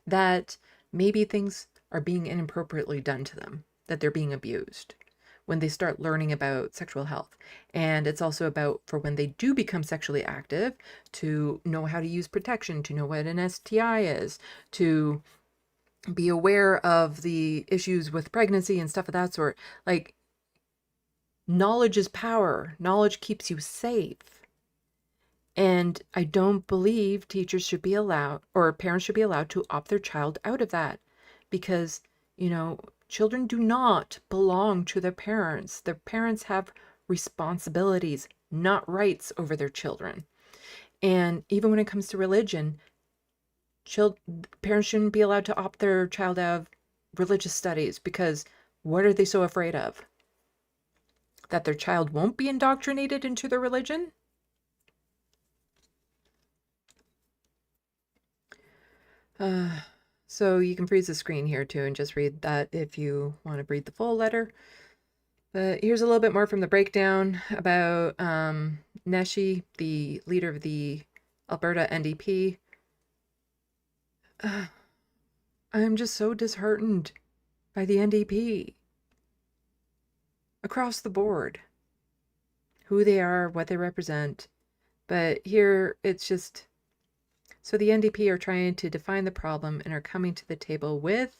that maybe things are being inappropriately done to them, that they're being abused, when they start learning about sexual health. And it's also about, for when they do become sexually active, to know how to use protection, to know what an STI is, to be aware of the issues with pregnancy and stuff of that sort. Like, knowledge is power. Knowledge keeps you safe. And I don't believe teachers should be allowed, or parents should be allowed, to opt their child out of that. Because, you know, children do not belong to their parents. Their parents have responsibilities, not rights over their children. And even when it comes to religion, parents shouldn't be allowed to opt their child out of religious studies, because what are they so afraid of? That their child won't be indoctrinated into their religion? So you can freeze the screen here too and just read that if you want to read the full letter. But here's a little bit more from the breakdown about Neshi, the leader of the Alberta NDP. I'm just so disheartened by the NDP. Across the board. Who they are, what they represent. But here it's just... So the NDP are trying to define the problem and are coming to the table with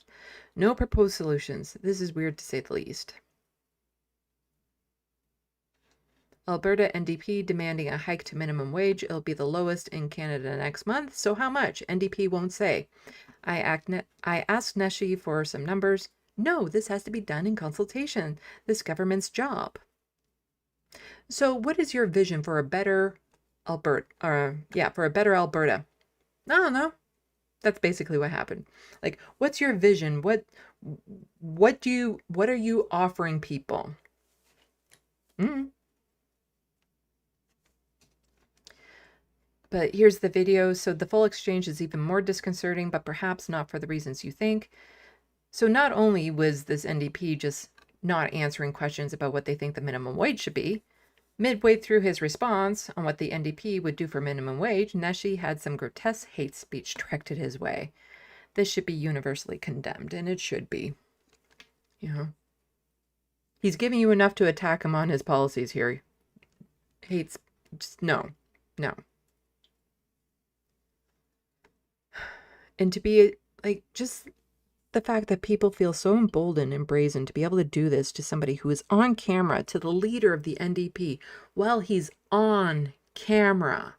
no proposed solutions. This is weird to say the least. Alberta NDP demanding a hike to minimum wage. It'll be the lowest in Canada next month. So how much? NDP won't say. I asked Neshi for some numbers. No, this has to be done in consultation. This government's job. So what is your vision for a better Alberta? For a better Alberta? I don't know. That's basically what happened. Like, what's your vision? What are you offering people? But here's the video. So the full exchange is even more disconcerting, but perhaps not for the reasons you think. So not only was this NDP just not answering questions about what they think the minimum wage should be, midway through his response on what the NDP would do for minimum wage, Neshi had some grotesque hate speech directed his way. This should be universally condemned, and it should be. You know, he's giving you enough to attack him on his policies here. Hates, just no. And to be like, just the fact that people feel so emboldened and brazen to be able to do this to somebody who is on camera, to the leader of the NDP, while he's on camera.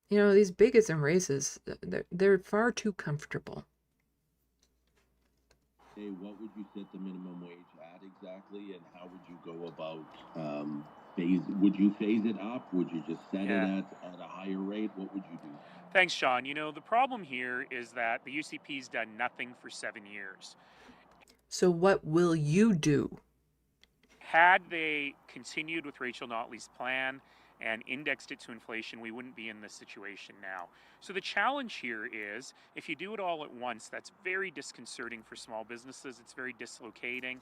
You know, these bigots and racists, they're far too comfortable. Hey, what would you set the minimum wage at exactly, and how would you go about would you phase it up? Would you just set it at a higher rate? What would you do? Thanks, Sean. You know, the problem here is that the UCP's done nothing for 7 years. So what will you do? Had they continued with Rachel Notley's plan and indexed it to inflation, we wouldn't be in this situation now. So the challenge here is, if you do it all at once, that's very disconcerting for small businesses. It's very dislocating.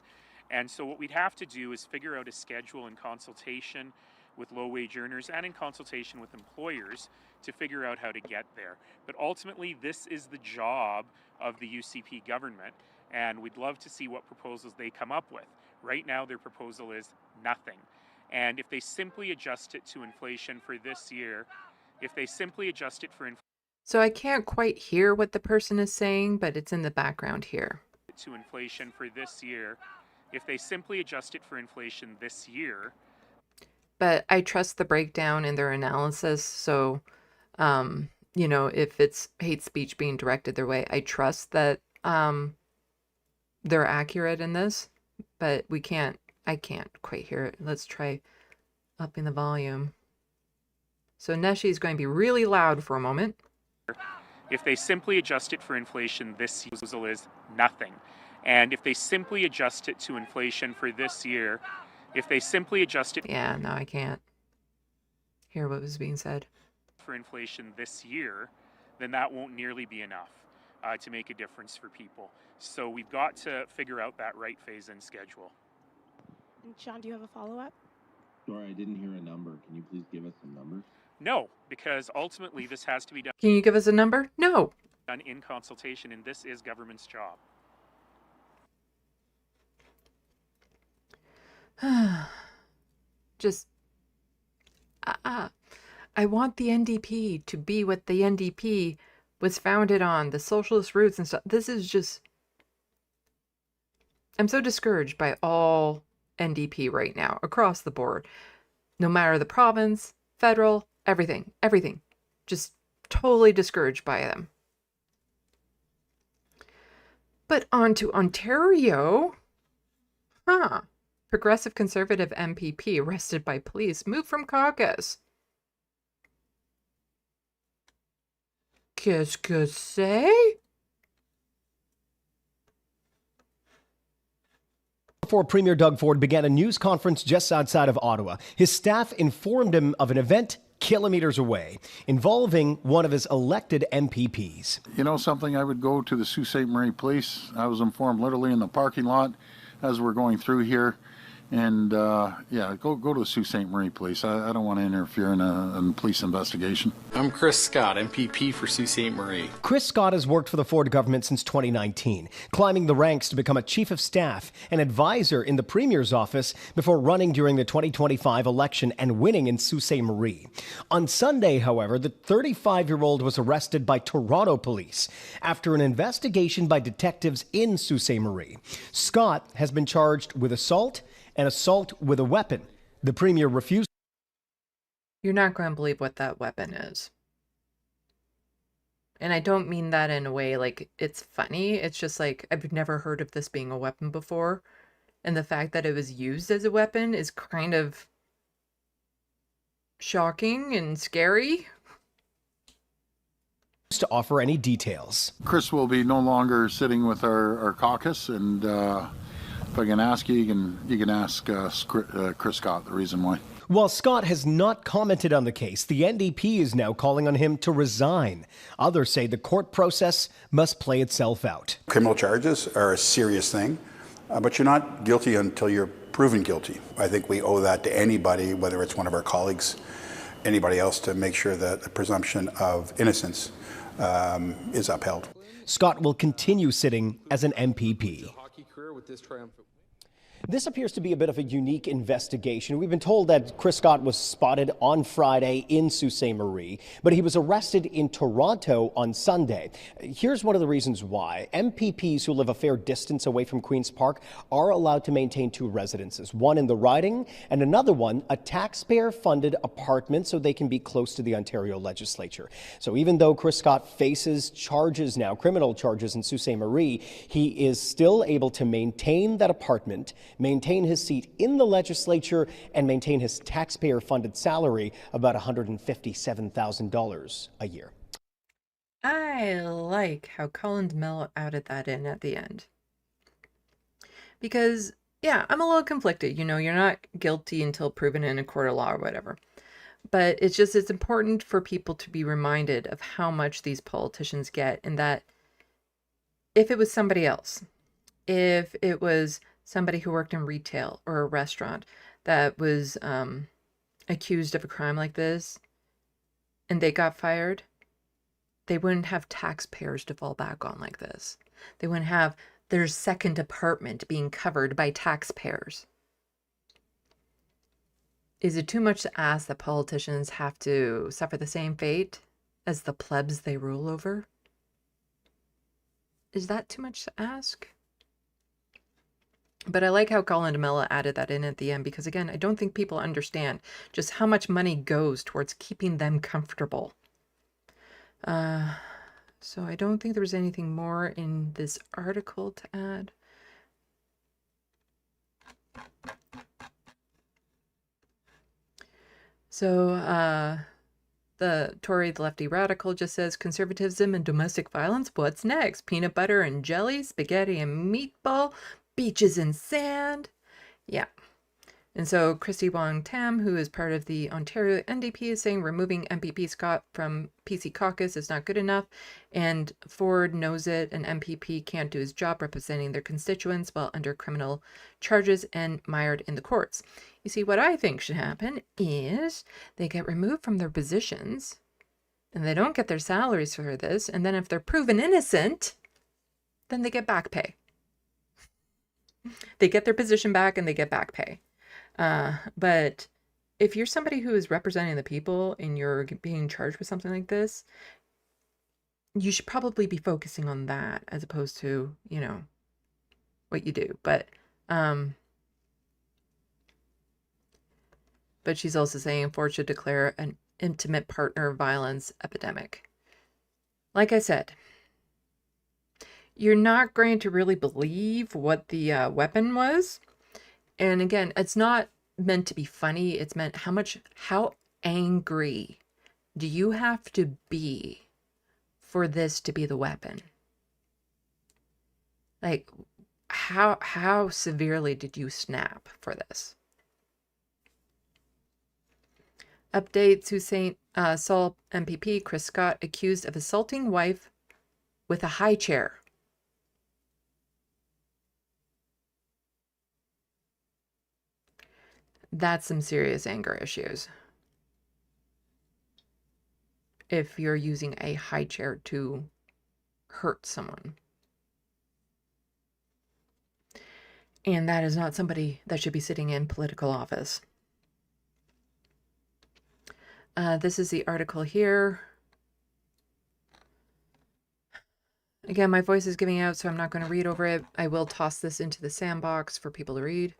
And so what we'd have to do is figure out a schedule in consultation with low-wage earners and in consultation with employers to figure out how to get there. But ultimately, this is the job of the UCP government, and we'd love to see what proposals they come up with. Right now, their proposal is nothing. And if they simply adjust it to inflation for this year, So I can't quite hear what the person is saying, but it's in the background here. To inflation for this year, if they simply adjust it for inflation this year. But I trust the breakdown in their analysis. So, you know, if it's hate speech being directed their way, I trust that they're accurate in this. But I can't quite hear it. Let's try upping the volume. So Neshi is going to be really loud for a moment. If they simply adjust it for inflation, this proposal is nothing. And if they simply adjust it to inflation for this year, Yeah, no, I can't hear what was being said. For inflation this year, then that won't nearly be enough to make a difference for people. So we've got to figure out that right phase-in schedule. And Sean, do you have a follow-up? Sorry, I didn't hear a number. Can you please give us some numbers? No, because ultimately this has to be done. Can you give us a number? No. Done in consultation, and this is government's job. Just, I want the NDP to be what the NDP was founded on, the socialist roots and stuff. This is just, I'm so discouraged by all NDP right now, across the board. No matter the province, federal, everything. Just totally discouraged by them. But on to Ontario. Progressive Conservative MPP arrested by police, moved from caucus. Qu'est-ce que c'est? Before Premier Doug Ford began a news conference just outside of Ottawa, his staff informed him of an event kilometers away involving one of his elected MPPs. You know something, I would go to the Sault Ste. Marie Police. I was informed literally in the parking lot as we're going through here. And yeah, go to the Sault Ste. Marie Police. I don't want to interfere in a police investigation. I'm Chris Scott, MPP for Sault Ste. Marie. Chris Scott has worked for the Ford government since 2019, climbing the ranks to become a chief of staff and advisor in the Premier's office before running during the 2025 election and winning in Sault Ste. Marie. On Sunday, however, the 35-year-old was arrested by Toronto police after an investigation by detectives in Sault Ste. Marie. Scott has been charged with assault and assault with a weapon. The Premier refused. You're not going to believe what that weapon is. And I don't mean that in a way like it's funny. It's just like, I've never heard of this being a weapon before. And the fact that it was used as a weapon is kind of shocking and scary. To offer any details. Chris will be no longer sitting with our caucus, and if I can ask you, you can ask Chris Scott the reason why. While Scott has not commented on the case, the NDP is now calling on him to resign. Others say the court process must play itself out. Criminal charges are a serious thing, but you're not guilty until you're proven guilty. I think we owe that to anybody, whether it's one of our colleagues, anybody else, to make sure that the presumption of innocence is upheld. Scott will continue sitting as an MPP. This appears to be a bit of a unique investigation. We've been told that Chris Scott was spotted on Friday in Sault Ste. Marie, but he was arrested in Toronto on Sunday. Here's one of the reasons why. MPPs who live a fair distance away from Queen's Park are allowed to maintain two residences, one in the riding and another one, a taxpayer-funded apartment, so they can be close to the Ontario legislature. So even though Chris Scott faces charges now, criminal charges in Sault Ste. Marie, he is still able to maintain that apartment, maintain his seat in the legislature, and maintain his taxpayer-funded salary, about $157,000 a year. I like how Colin DeMello added that in at the end. Because, yeah, I'm a little conflicted. You know, you're not guilty until proven in a court of law or whatever. But it's important for people to be reminded of how much these politicians get, and that if it was somebody else, if it was somebody who worked in retail or a restaurant that was accused of a crime like this and they got fired, they wouldn't have taxpayers to fall back on like this. They wouldn't have their second apartment being covered by taxpayers. Is it too much to ask that politicians have to suffer the same fate as the plebs they rule over? Is that too much to ask? But I like how Colin DeMello added that in at the end, because again, I don't think people understand just how much money goes towards keeping them comfortable. So I don't think there was anything more in this article to add. So the Tory, the lefty radical, just says conservatism and domestic violence. What's next? Peanut butter and jelly, spaghetti and meatball, beaches and sand. Yeah. And so Christy Wong Tam, who is part of the Ontario NDP, is saying removing MPP Scott from PC caucus is not good enough. And Ford knows it. An MPP can't do his job representing their constituents while under criminal charges and mired in the courts. You see, what I think should happen is they get removed from their positions and they don't get their salaries for this. And then if they're proven innocent, then they get back pay. They get their position back and they get back pay. But if you're somebody who is representing the people and you're being charged with something like this, you should probably be focusing on that as opposed to, you know, what you do. But she's also saying Ford should declare an intimate partner violence epidemic. Like I said, you're not going to really believe what the weapon was. And again, it's not meant to be funny. It's meant how angry do you have to be for this to be the weapon? Like, how severely did you snap for this? Update to St. Saul MPP Chris Scott accused of assaulting wife with a high chair. That's some serious anger issues. If you're using a high chair to hurt someone. And that is not somebody that should be sitting in political office. This is the article here. Again, my voice is giving out, so I'm not going to read over it. I will toss this into the SandBox for people to read.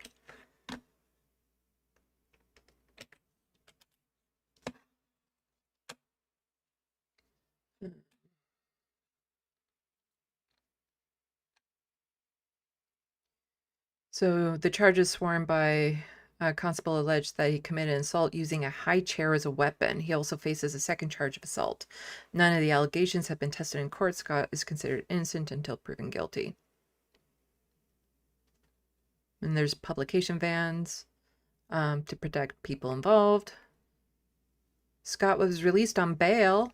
So the charges sworn by Constable alleged that he committed assault using a high chair as a weapon. He also faces a second charge of assault. None of the allegations have been tested in court. Scott is considered innocent until proven guilty. And there's publication bans. to protect people involved. Scott was released on bail.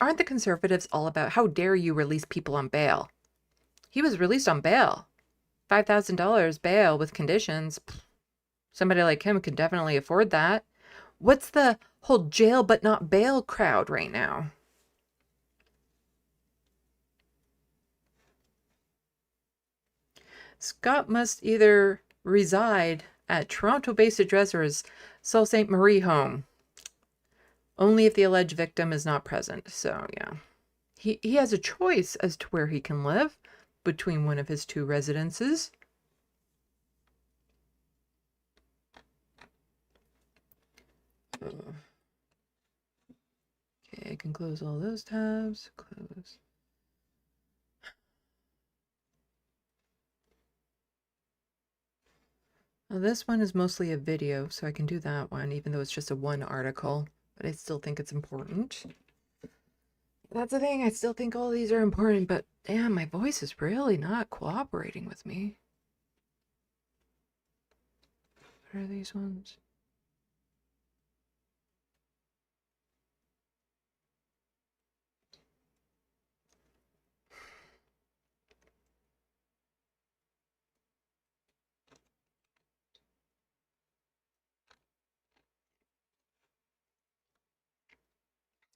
Aren't the conservatives all about how dare you release people on bail? He was released on bail. $5,000 bail with conditions. Somebody like him can definitely afford that. What's the whole jail but not bail crowd right now? Scott must either reside at Toronto-based address or his Sault Ste. Marie home. Only if the alleged victim is not present. So, yeah. He has a choice as to where he can live between one of his two residences. Okay, I can close all those tabs. Close. Well, this one is mostly a video, so I can do that one, even though it's just a one article. But I still think it's important. That's the thing, I still think all these are important, but damn, my voice is really not cooperating with me. What are these ones?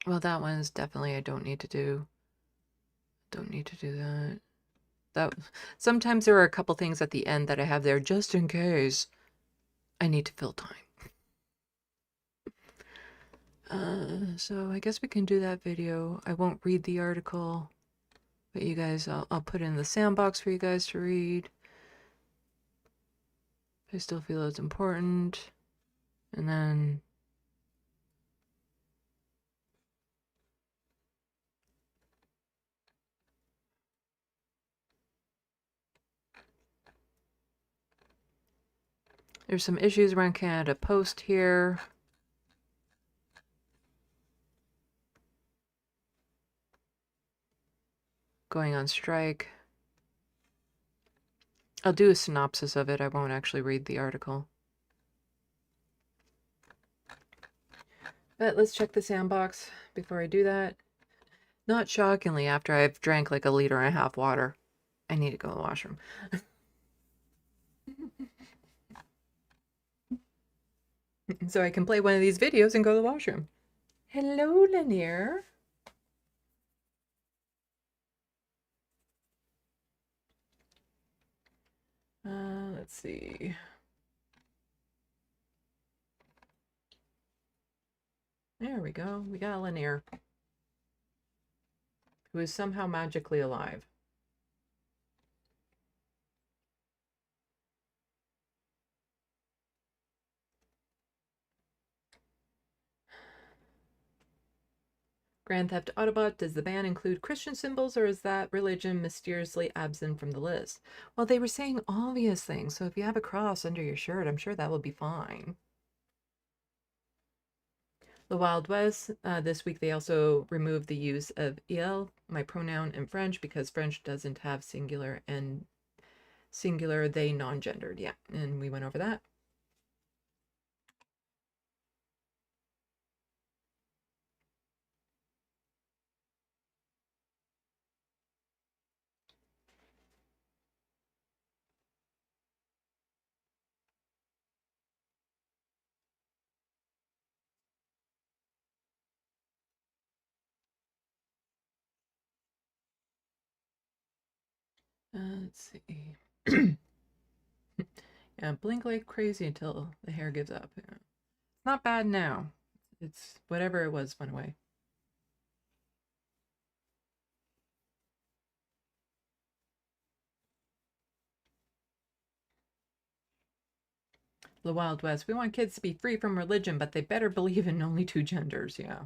Well, that one is definitely I don't need to do. Don't need to do that. Sometimes there are a couple things at the end that I have there just in case I need to fill time. So I guess we can do that video. I won't read the article, but you guys, I'll put it in the SandBox for you guys to read. I still feel it's important. And then there's some issues around Canada Post here. Going on strike. I'll do a synopsis of it. I won't actually read the article. But let's check the SandBox before I do that. Not shockingly, after I've drank like 1.5 liters water, I need to go to the washroom. So I can play one of these videos and go to the washroom. Hello, Lanier. Let's see. There we go. We got Lanier, who is somehow magically alive. Grand Theft Autobot, does the ban include Christian symbols, or is that religion mysteriously absent from the list? Well, they were saying obvious things, so if you have a cross under your shirt, I'm sure that will be fine. The Wild West, this week they also removed the use of il, my pronoun, in French, because French doesn't have singular and singular, they non-gendered. Yeah, and we went over that. Let's see. Yeah, blink like crazy until the hair gives up. Yeah. It's not bad now. It's whatever it was went away. The Wild West. We want kids to be free from religion, but they better believe in only 2 genders. Yeah.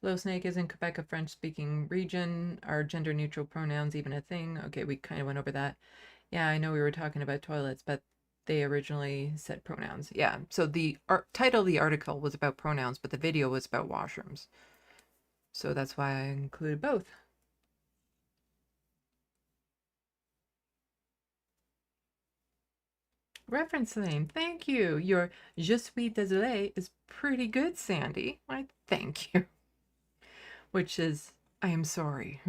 Low Snake is in Quebec, a French-speaking region. Are gender-neutral pronouns even a thing? Okay, we kind of went over that. Yeah, I know we were talking about toilets, but they originally said pronouns. Yeah, so the title of the article was about pronouns, but the video was about washrooms. So that's why I included both. Reference name, thank you. Your Je suis désolé is pretty good, Sandy. Why, thank you. Which is, I am sorry.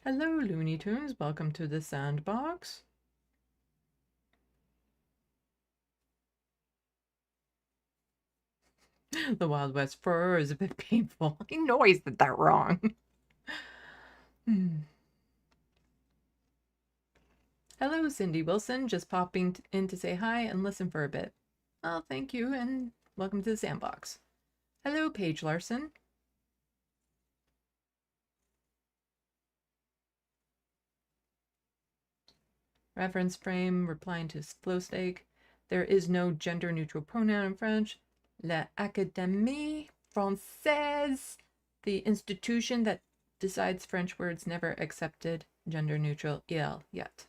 Hello, Looney Tunes. Welcome to the SandBox. The Wild West fur is a bit painful. I know I said that wrong. Hello, Cindy Wilson. Just popping in to say hi and listen for a bit. Well, thank you, and welcome to the Sandbox. Hello, Paige Larson. Reference frame replying to Flowsteak. There is no gender-neutral pronoun in French. L'Académie Française, the institution that decides French words, never accepted gender-neutral il yet.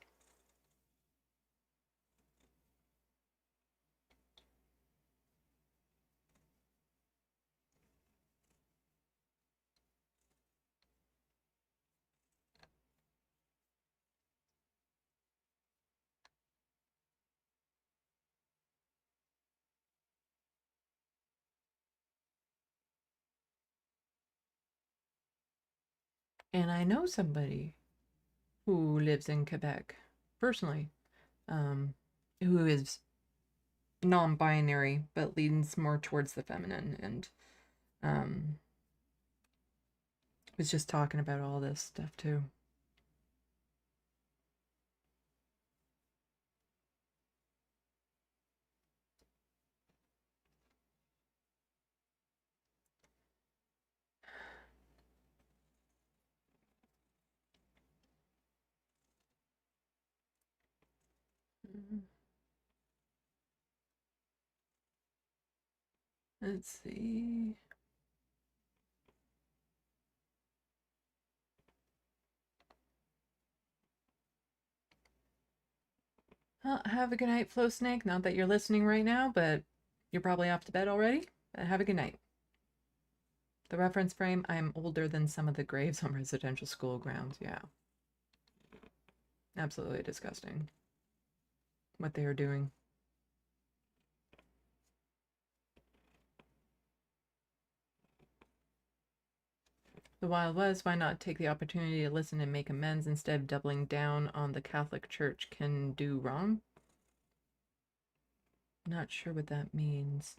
And I know somebody who lives in Quebec, personally, who is non-binary, but leans more towards the feminine, and was just talking about all this stuff too. Let's see. Well, have a good night, Flow Snake. Not that you're listening right now, but you're probably off to bed already. Have a good night. The reference frame, I'm older than some of the graves on residential school grounds. Yeah. Absolutely disgusting what they are doing. The Wild West, why not take the opportunity to listen and make amends instead of doubling down on the Catholic Church can do wrong? Not sure what that means.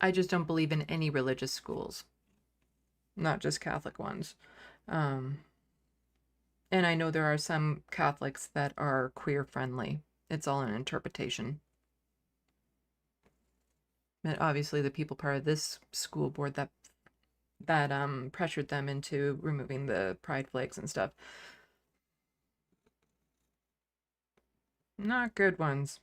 I just don't believe in any religious schools, not just Catholic ones. And I know there are some Catholics that are queer friendly. It's all an interpretation. But obviously the people part of this school board that pressured them into removing the pride flags and stuff. Not good ones.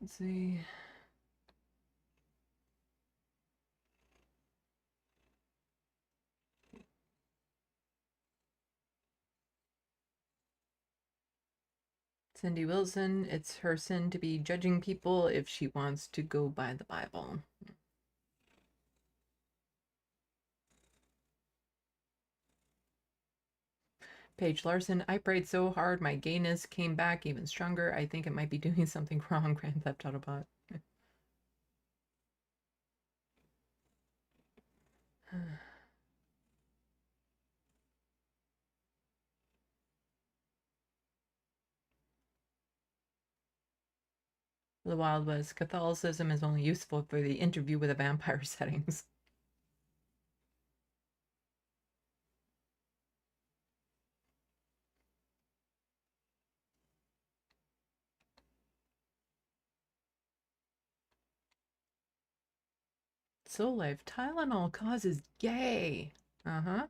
Let's see. Cindy Wilson, it's her sin to be judging people if she wants to go by the Bible. Paige Larson, I prayed so hard my gayness came back even stronger. I think it might be doing something wrong, Grand Theft Autobot. The Wild West. Catholicism is only useful for the interview with a vampire settings. Soul Life. Tylenol causes gay. Uh-huh.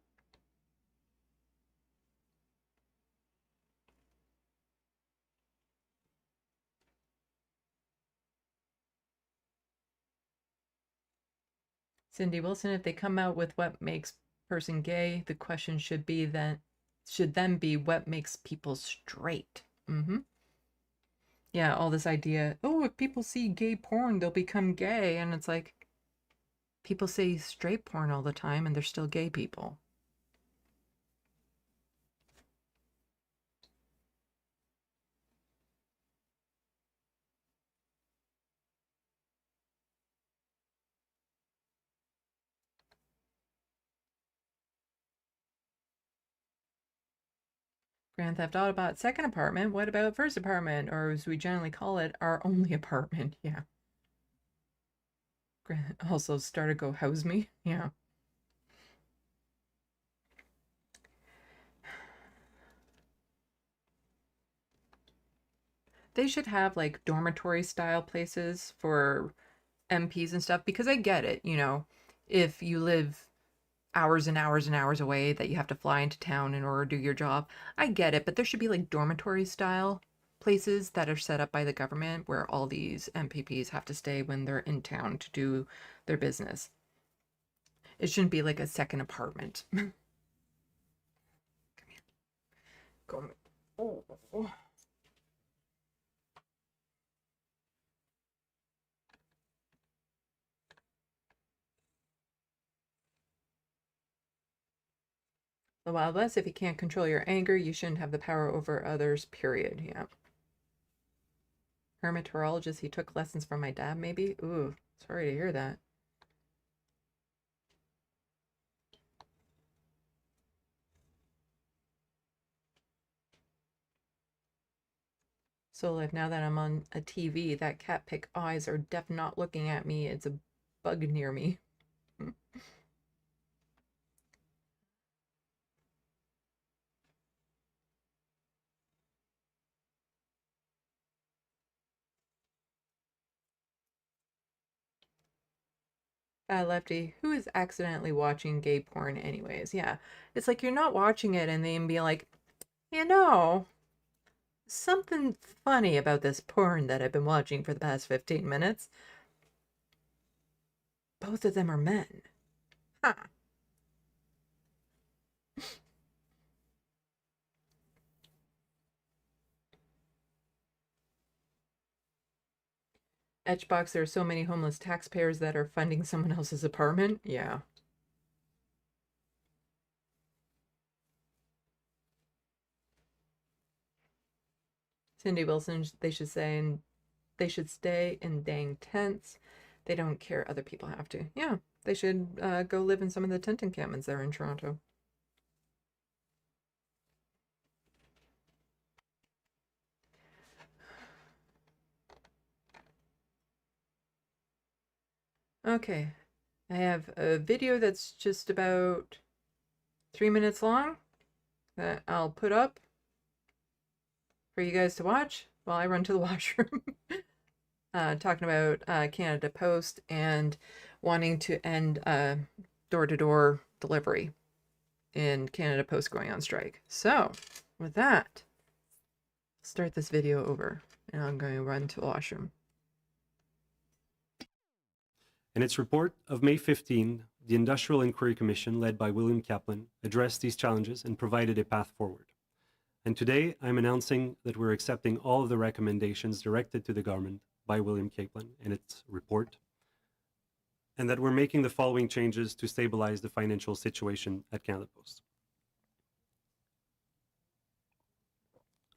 Cindy Wilson, if they come out with what makes person gay, the question should then be what makes people straight. Mm-hmm. Yeah, all this idea, oh, if people see gay porn, they'll become gay. And it's like, people say straight porn all the time and they're still gay people. Grand Theft Auto bought second apartment. What about first apartment? Or as we generally call it, our only apartment. Yeah. Also started Go House Me. Yeah. They should have like dormitory style places for MPs and stuff, because I get it, you know, if you live hours and hours and hours away that you have to fly into town in order to do your job. I get it, but there should be like dormitory style places that are set up by the government where all these MPPs have to stay when they're in town to do their business. It shouldn't be like a second apartment. Come here. Go. Oh. The Wild West, if you can't control your anger, you shouldn't have the power over others, period. Yeah. Hermatologist, he took lessons from my dad, maybe? Ooh, sorry to hear that. So like now that I'm on a TV, that cat pick eyes are definitely not looking at me. It's a bug near me. Lefty, who is accidentally watching gay porn anyways? Yeah, it's like you're not watching it and then be like, you know, something funny about this porn that I've been watching for the past 15 minutes. Both of them are men. Huh. Etchbox, there are so many homeless taxpayers that are funding someone else's apartment. Yeah. Cindy Wilson, they should stay in dang tents. They don't care, other people have to. Yeah, they should go live in some of the tent encampments there in Toronto. Okay, I have a video that's just about 3 minutes long that I'll put up for you guys to watch while I run to the washroom. Talking about Canada Post and wanting to end door-to-door delivery and Canada Post going on strike. So, with that, start this video over and I'm going to run to the washroom. In its report of May 15, the Industrial Inquiry Commission, led by William Kaplan, addressed these challenges and provided a path forward. And today, I'm announcing that we're accepting all of the recommendations directed to the government by William Kaplan in its report, and that we're making the following changes to stabilize the financial situation at Canada Post.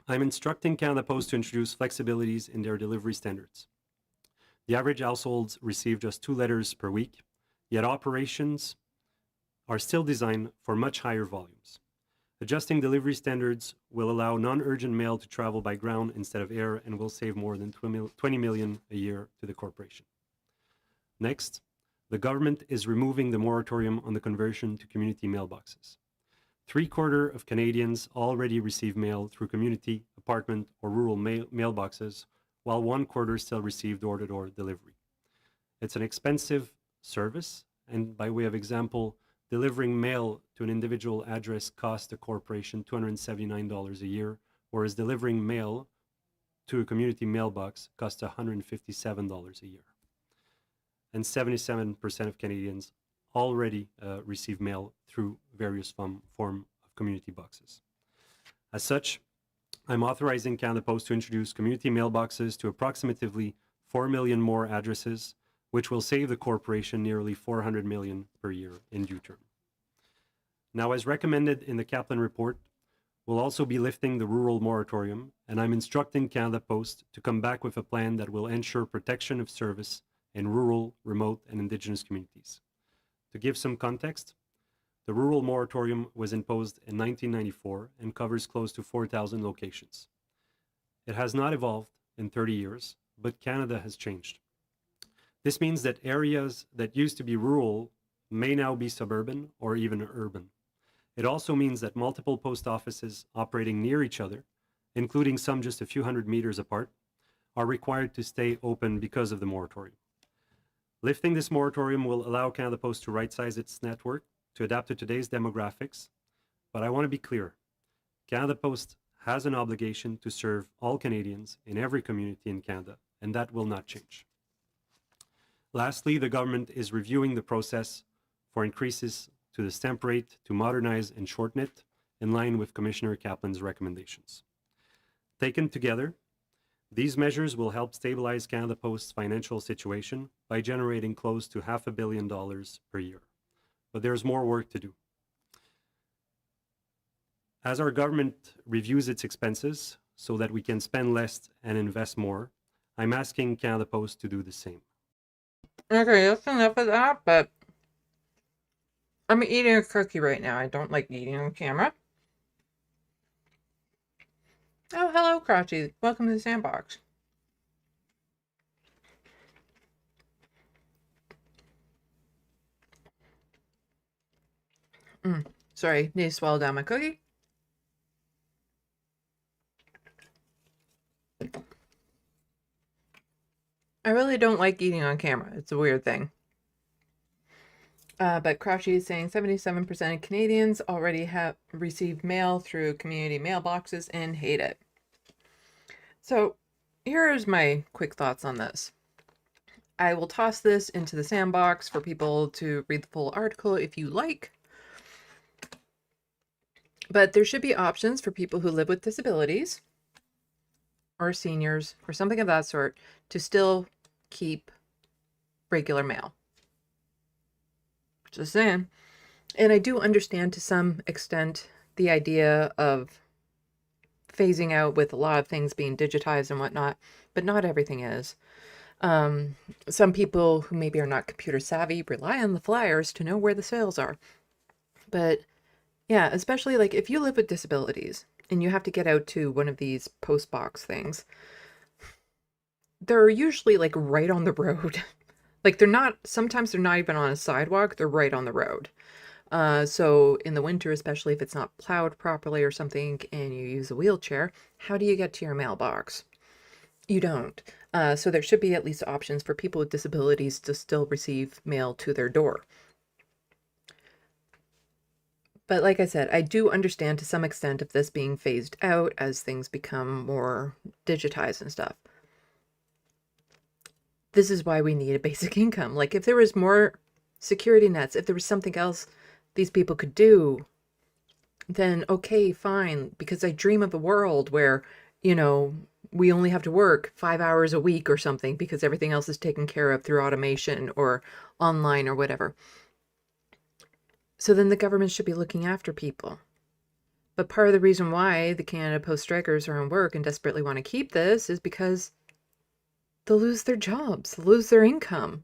I'm instructing Canada Post to introduce flexibilities in their delivery standards. The average households receive just 2 letters per week, yet operations are still designed for much higher volumes. Adjusting delivery standards will allow non-urgent mail to travel by ground instead of air and will save more than $20 million a year to the corporation. Next, the government is removing the moratorium on the conversion to community mailboxes. 3/4 of Canadians already receive mail through community, apartment, or rural mailboxes, while 1/4 still receive door-to-door delivery. It's an expensive service, and by way of example, delivering mail to an individual address costs the corporation $279 a year, whereas delivering mail to a community mailbox costs $157 a year. And 77% of Canadians already receive mail through various form of community boxes. As such, I'm authorizing Canada Post to introduce community mailboxes to approximately 4 million more addresses, which will save the corporation nearly $400 million per year in due term. Now, as recommended in the Kaplan report, we'll also be lifting the rural moratorium, and I'm instructing Canada Post to come back with a plan that will ensure protection of service in rural, remote, and Indigenous communities. To give some context, the rural moratorium was imposed in 1994 and covers close to 4,000 locations. It has not evolved in 30 years, but Canada has changed. This means that areas that used to be rural may now be suburban or even urban. It also means that multiple post offices operating near each other, including some just a few hundred meters apart, are required to stay open because of the moratorium. Lifting this moratorium will allow Canada Post to right-size its network to adapt to today's demographics, but I want to be clear. Canada Post has an obligation to serve all Canadians in every community in Canada, and that will not change. Lastly, the government is reviewing the process for increases to the stamp rate to modernize and shorten it in line with Commissioner Kaplan's recommendations. Taken together, these measures will help stabilize Canada Post's financial situation by generating close to $500 million per year. But there's more work to do. As our government reviews its expenses so that we can spend less and invest more, I'm asking Canada Post to do the same. Okay, that's enough of that, but I'm eating a cookie right now. I don't like eating on camera. Oh, hello, Crouchy. Welcome to the SandBox. Sorry, need to swallow down my cookie. I really don't like eating on camera. It's a weird thing. But Crouchy is saying 77% of Canadians already have received mail through community mailboxes and hate it. So here's my quick thoughts on this. I will toss this into the SandBox for people to read the full article if you like. But there should be options for people who live with disabilities or seniors or something of that sort to still keep regular mail. Just saying. And I do understand to some extent the idea of phasing out with a lot of things being digitized and whatnot, but not everything is. Some people who maybe are not computer savvy rely on the flyers to know where the sales are. But yeah, especially like if you live with disabilities and you have to get out to one of these post box things, they're usually like right on the road. Like sometimes they're not even on a sidewalk, they're right on the road. So in the winter, especially if it's not plowed properly or something and you use a wheelchair, how do you get to your mailbox? You don't. So there should be at least options for people with disabilities to still receive mail to their door. But like I said, I do understand to some extent of this being phased out as things become more digitized and stuff. This is why we need a basic income. Like if there was more security nets, if there was something else these people could do, then okay, fine. Because I dream of a world where, you know, we only have to work 5 hours a week or something because everything else is taken care of through automation or online or whatever. So then the government should be looking after people. But part of the reason why the Canada Post strikers are on work and desperately want to keep this is because they'll lose their jobs, they'll lose their income.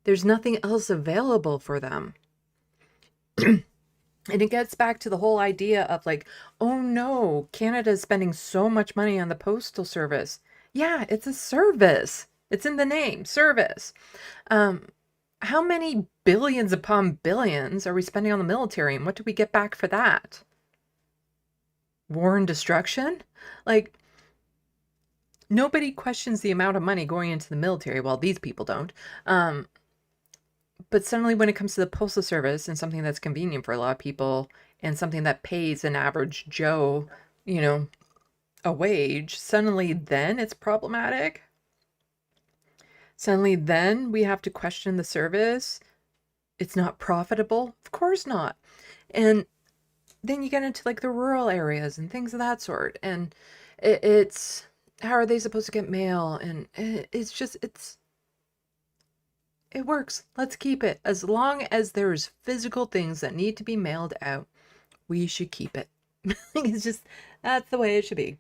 There's nothing else available for them. And it gets back to the whole idea of like, oh no, Canada's spending so much money on the postal service. Yeah, it's a service. It's in the name, service. How many billions upon billions are we spending on the military, and what do we get back for that? War and destruction? Like, nobody questions the amount of money going into the military. Well, these people don't. But suddenly when it comes to the postal service and something that's convenient for a lot of people and something that pays an average Joe, you know, a wage, suddenly then it's problematic. Suddenly then we have to question the service. It's not profitable. Of course not. And then you get into like the rural areas and things of that sort. And it's, how are they supposed to get mail? And it's just, it works. Let's keep it. As long as there's physical things that need to be mailed out, we should keep it. It's just, that's the way it should be.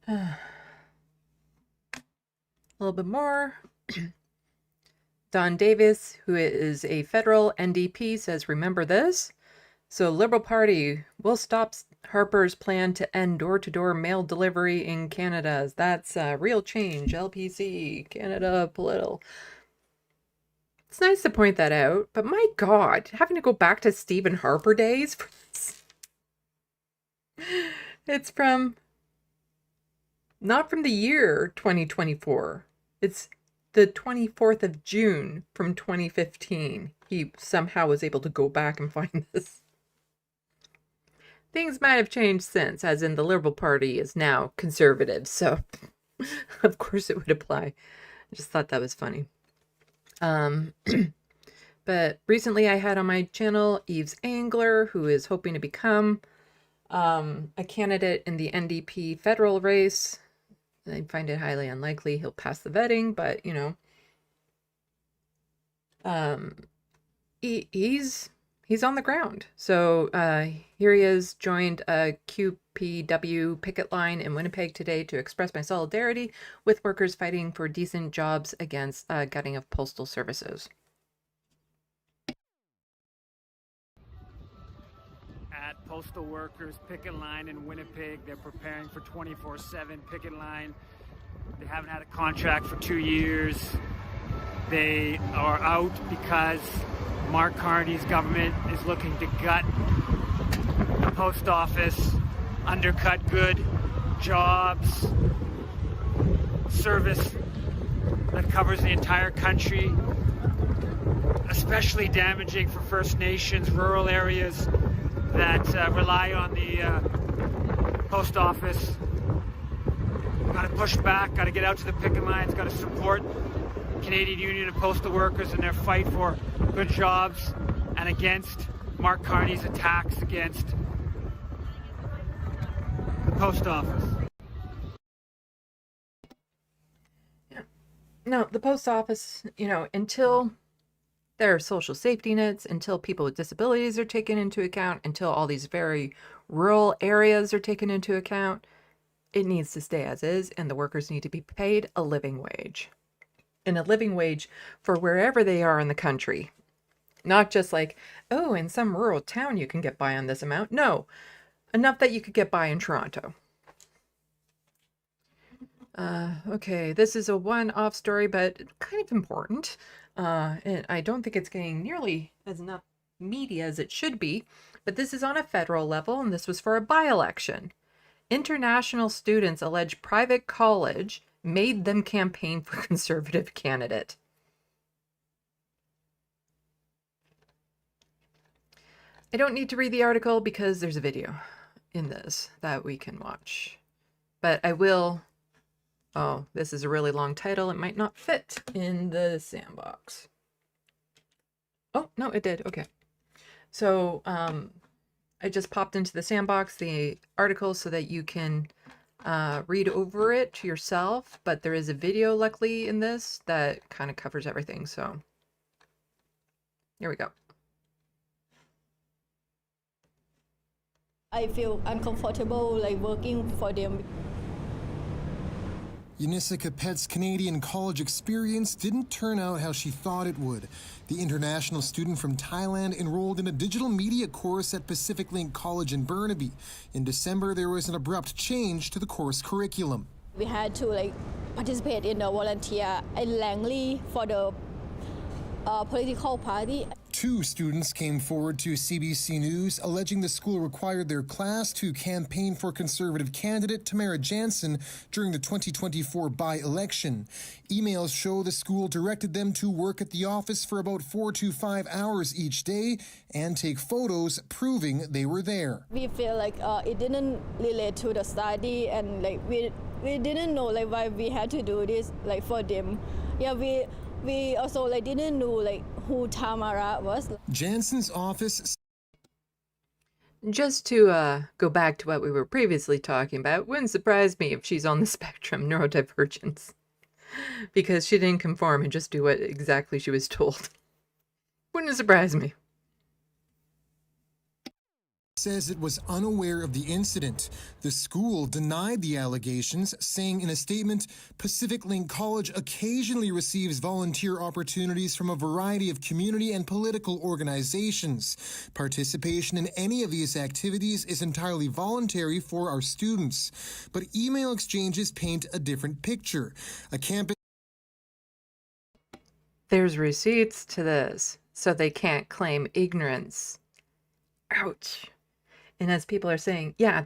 A little bit more. Don Davis, who is a federal NDP, says, remember this? So Liberal Party will stop Harper's plan to end door-to-door mail delivery in Canada. That's real change. LPC, Canada, political. It's nice to point that out, but my God, having to go back to Stephen Harper days for this. It's from, not from the year 2024. It's the 24th of June from 2015. He somehow was able to go back and find this. Things might have changed since, as in the Liberal Party is now conservative, so of course it would apply. I just thought that was funny. But recently I had on my channel Yves Angler, who is hoping to become a candidate in the NDP federal race. I find it highly unlikely he'll pass the vetting, but you know, he's on the ground. So here he is, joined a QPW picket line in Winnipeg today to express my solidarity with workers fighting for decent jobs against gutting of postal services. At postal workers picket line in Winnipeg, they're preparing for 24/7 picket line. They haven't had a contract for 2 years. They are out because Mark Carney's government is looking to gut the post office, undercut good jobs, service that covers the entire country, especially damaging for First Nations, rural areas that rely on the post office. Got to push back, got to get out to the picket lines, got to support Canadian Union of Postal Workers in their fight for good jobs and against Mark Carney's attacks against the post office. No, the post office, you know, until there are social safety nets, until people with disabilities are taken into account, until all these very rural areas are taken into account, it needs to stay as is, and the workers need to be paid a living wage. And a living wage for wherever they are in the country. Not just like, oh, in some rural town you can get by on this amount. No, enough that you could get by in Toronto. Okay, this is a one-off story, but kind of important. And I don't think it's getting nearly as enough media as it should be, but this is on a federal level, and this was for a by-election. International students allege private college made them campaign for conservative candidate. I don't need to read the article because there's a video in this that we can watch, but I will. Oh, this is a really long title. It might not fit in the SandBox. Oh, no, it did. Okay. So I just popped into the SandBox the article so that you can read over it yourself, but there is a video luckily in this that kind of covers everything. So here we go. I feel uncomfortable like working for them. Yanissa Capet's Canadian college experience didn't turn out how she thought it would. The international student from Thailand enrolled in a digital media course at Pacific Link College in Burnaby. In December, there was an abrupt change to the course curriculum. We had to participate in the volunteer in Langley for the political party. 2 students came forward to CBC News alleging the school required their class to campaign for Conservative candidate Tamara Jansen during the 2024 by-election. Emails show the school directed them to work at the office for about 4 to 5 hours each day and take photos proving they were there. We feel like it didn't relate to the study, and we didn't know why we had to do this for them. Yeah, we also didn't know who Tamara was. Jansen's office. Just to go back to what we were previously talking about, wouldn't surprise me if she's on the spectrum, neurodivergence, because she didn't conform and just do what exactly she was told. Wouldn't surprise me. Says it was unaware of the incident. The school denied the allegations, saying in a statement, Pacific Link College occasionally receives volunteer opportunities from a variety of community and political organizations. Participation in any of these activities is entirely voluntary for our students. But email exchanges paint a different picture. A campus. There's receipts to this, so they can't claim ignorance. Ouch. And as people are saying, yeah,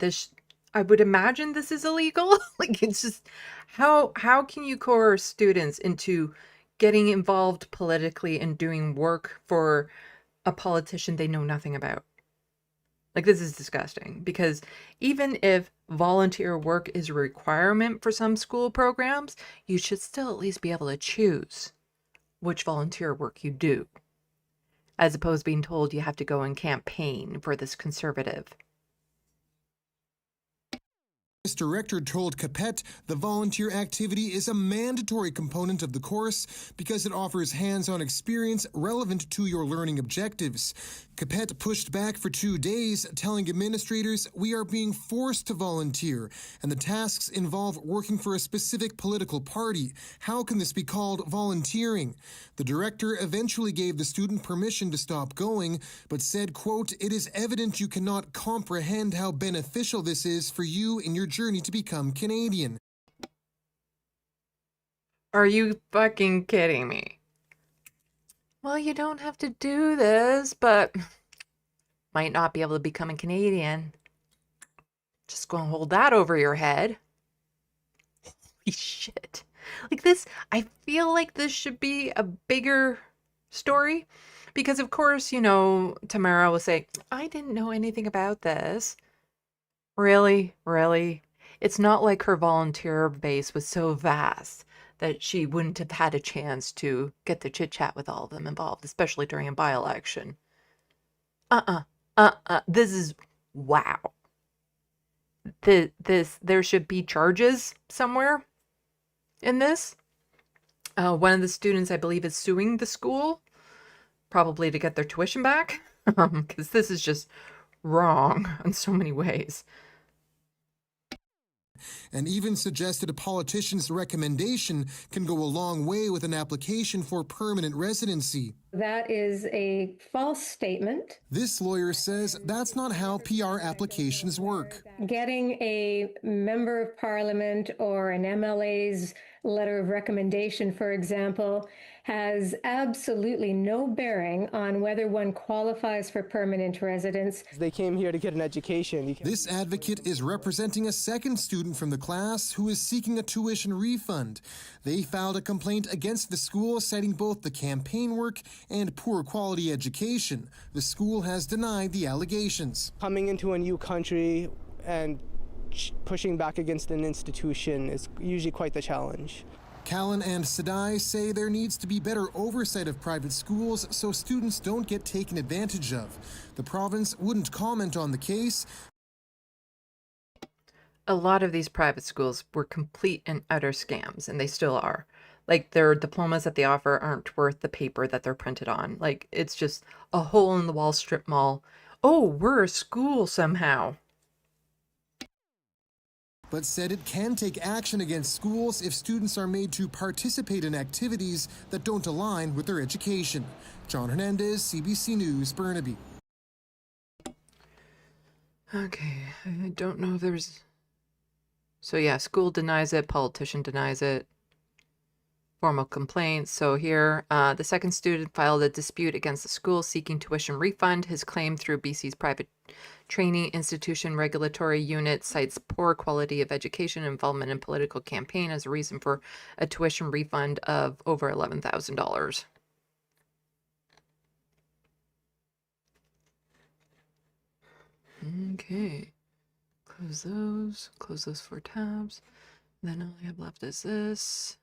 I would imagine this is illegal. It's just, how can you coerce students into getting involved politically and doing work for a politician they know nothing about? This is disgusting, because even if volunteer work is a requirement for some school programs, you should still at least be able to choose which volunteer work you do, as opposed to being told you have to go and campaign for this conservative. This director told Capet the volunteer activity is a mandatory component of the course because it offers hands-on experience relevant to your learning objectives. Capet pushed back for 2 days, telling administrators, we are being forced to volunteer, and the tasks involve working for a specific political party. How can this be called volunteering? The director eventually gave the student permission to stop going, but said, quote, it is evident you cannot comprehend how beneficial this is for you in your journey to become Canadian. Are you fucking kidding me? Well, you don't have to do this, but might not be able to become a Canadian. Just go and hold that over your head. Holy shit. This, I feel like this should be a bigger story, because of course, Tamara will say, I didn't know anything about this. Really? It's not like her volunteer base was so vast that she wouldn't have had a chance to get to chit-chat with all of them involved, especially during a by-election. This is, wow. There should be charges somewhere in this. One of the students, I believe, is suing the school, probably to get their tuition back, because this is just wrong in so many ways. And even suggested a politician's recommendation can go a long way with an application for permanent residency. That is a false statement. This lawyer says that's not how PR applications work. Getting a member of parliament or an MLA's letter of recommendation, for example, has absolutely no bearing on whether one qualifies for permanent residence. They came here to get an education. This advocate is representing a second student from the class who is seeking a tuition refund. They filed a complaint against the school, citing both the campaign work and poor quality education. The school has denied the allegations. Coming into a new country and pushing back against an institution is usually quite the challenge. Callan and Sadai say there needs to be better oversight of private schools so students don't get taken advantage of. The province wouldn't comment on the case. A lot of these private schools were complete and utter scams, and they still are. Their diplomas that they offer aren't worth the paper that they're printed on. It's just a hole-in-the-wall strip mall. Oh, we're a school somehow. but said it can take action against schools if students are made to participate in activities that don't align with their education. John Hernandez, CBC News, Burnaby. Okay, I don't know if there's... So yeah, school denies it, politician denies it. Formal complaints. So here, the second student filed a dispute against the school seeking tuition refund. His claim through BC's private training institution regulatory unit cites poor quality of education and involvement in political campaign as a reason for a tuition refund of over $11,000. Okay. Close those 4 tabs. Then all I have left is this.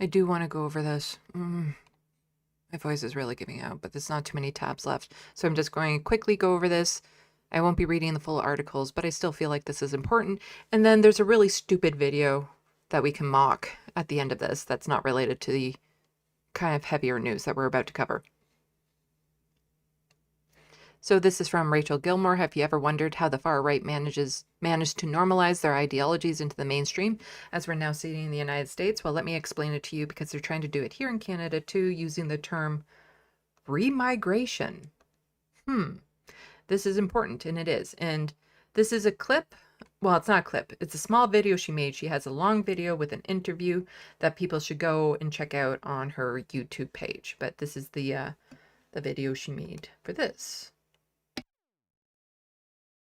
I do want to go over this. My voice is really giving out, but there's not too many tabs left. So I'm just going to quickly go over this. I won't be reading the full articles, but I still feel like this is important. And then there's a really stupid video that we can mock at the end of this that's not related to the kind of heavier news that we're about to cover. So this is from Rachel Gilmore. Have you ever wondered how the far right managed to normalize their ideologies into the mainstream, as we're now seeing in the United States? Well, let me explain it to you, because they're trying to do it here in Canada too, using the term remigration. This is important, and it is. And this is a clip. Well, it's not a clip. It's a small video she made. She has a long video with an interview that people should go and check out on her YouTube page. But this is the video she made for this.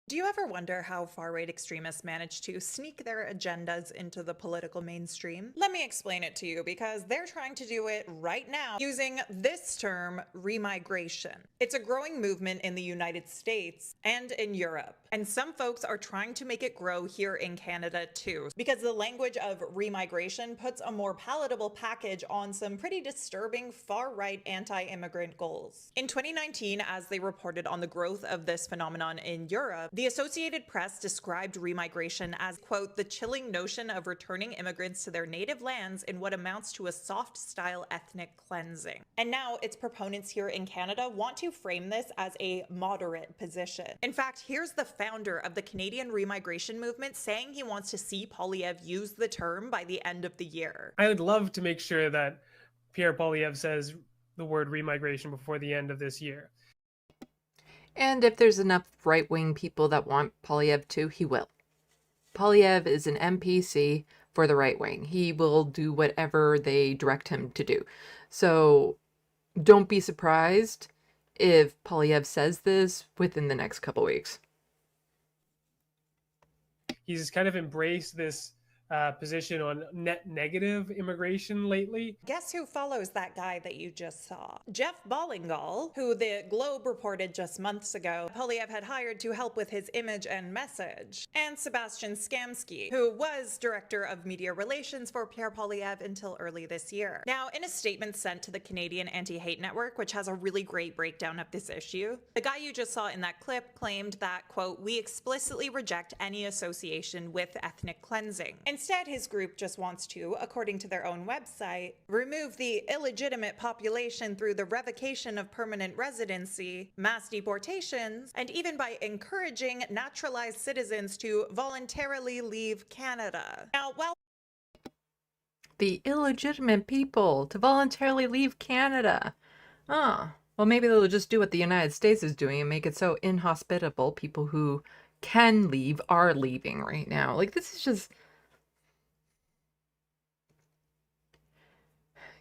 Do you ever wonder how far-right extremists manage to sneak their agendas into the political mainstream? Let me explain it to you, because they're trying to do it right now using this term, remigration. It's a growing movement in the United States and in Europe, and some folks are trying to make it grow here in Canada too, because the language of remigration puts a more palatable package on some pretty disturbing far-right anti-immigrant goals. In 2019, as they reported on the growth of this phenomenon in Europe, the Associated Press described remigration as, quote, the chilling notion of returning immigrants to their native lands in what amounts to a soft-style ethnic cleansing. And now its proponents here in Canada want to frame this as a moderate position. In fact, here's the founder of the Canadian remigration movement saying he wants to see Poilievre use the term by the end of the year. I would love to make sure that Pierre Poilievre says the word remigration before the end of this year. And if there's enough right-wing people that want Poilievre to, he will. Poilievre is an NPC for the right wing. He will do whatever they direct him to do. So don't be surprised if Poilievre says this within the next couple weeks. He's kind of embraced this position on net negative immigration lately. Guess who follows that guy that you just saw? Jeff Ballingall, who the Globe reported just months ago Poilievre had hired to help with his image and message, and Sebastian Skamsky, who was director of media relations for Pierre Poilievre until early this year. Now, in a statement sent to the Canadian Anti-Hate Network, which has a really great breakdown of this issue, the guy you just saw in that clip claimed that, quote, we explicitly reject any association with ethnic cleansing. Instead, his group just wants to, according to their own website, remove the illegitimate population through the revocation of permanent residency, mass deportations, and even by encouraging naturalized citizens to voluntarily leave Canada. Now, while the illegitimate people to voluntarily leave Canada. Well, maybe they'll just do what the United States is doing and make it so inhospitable. People who can leave are leaving right now. Like, this is just...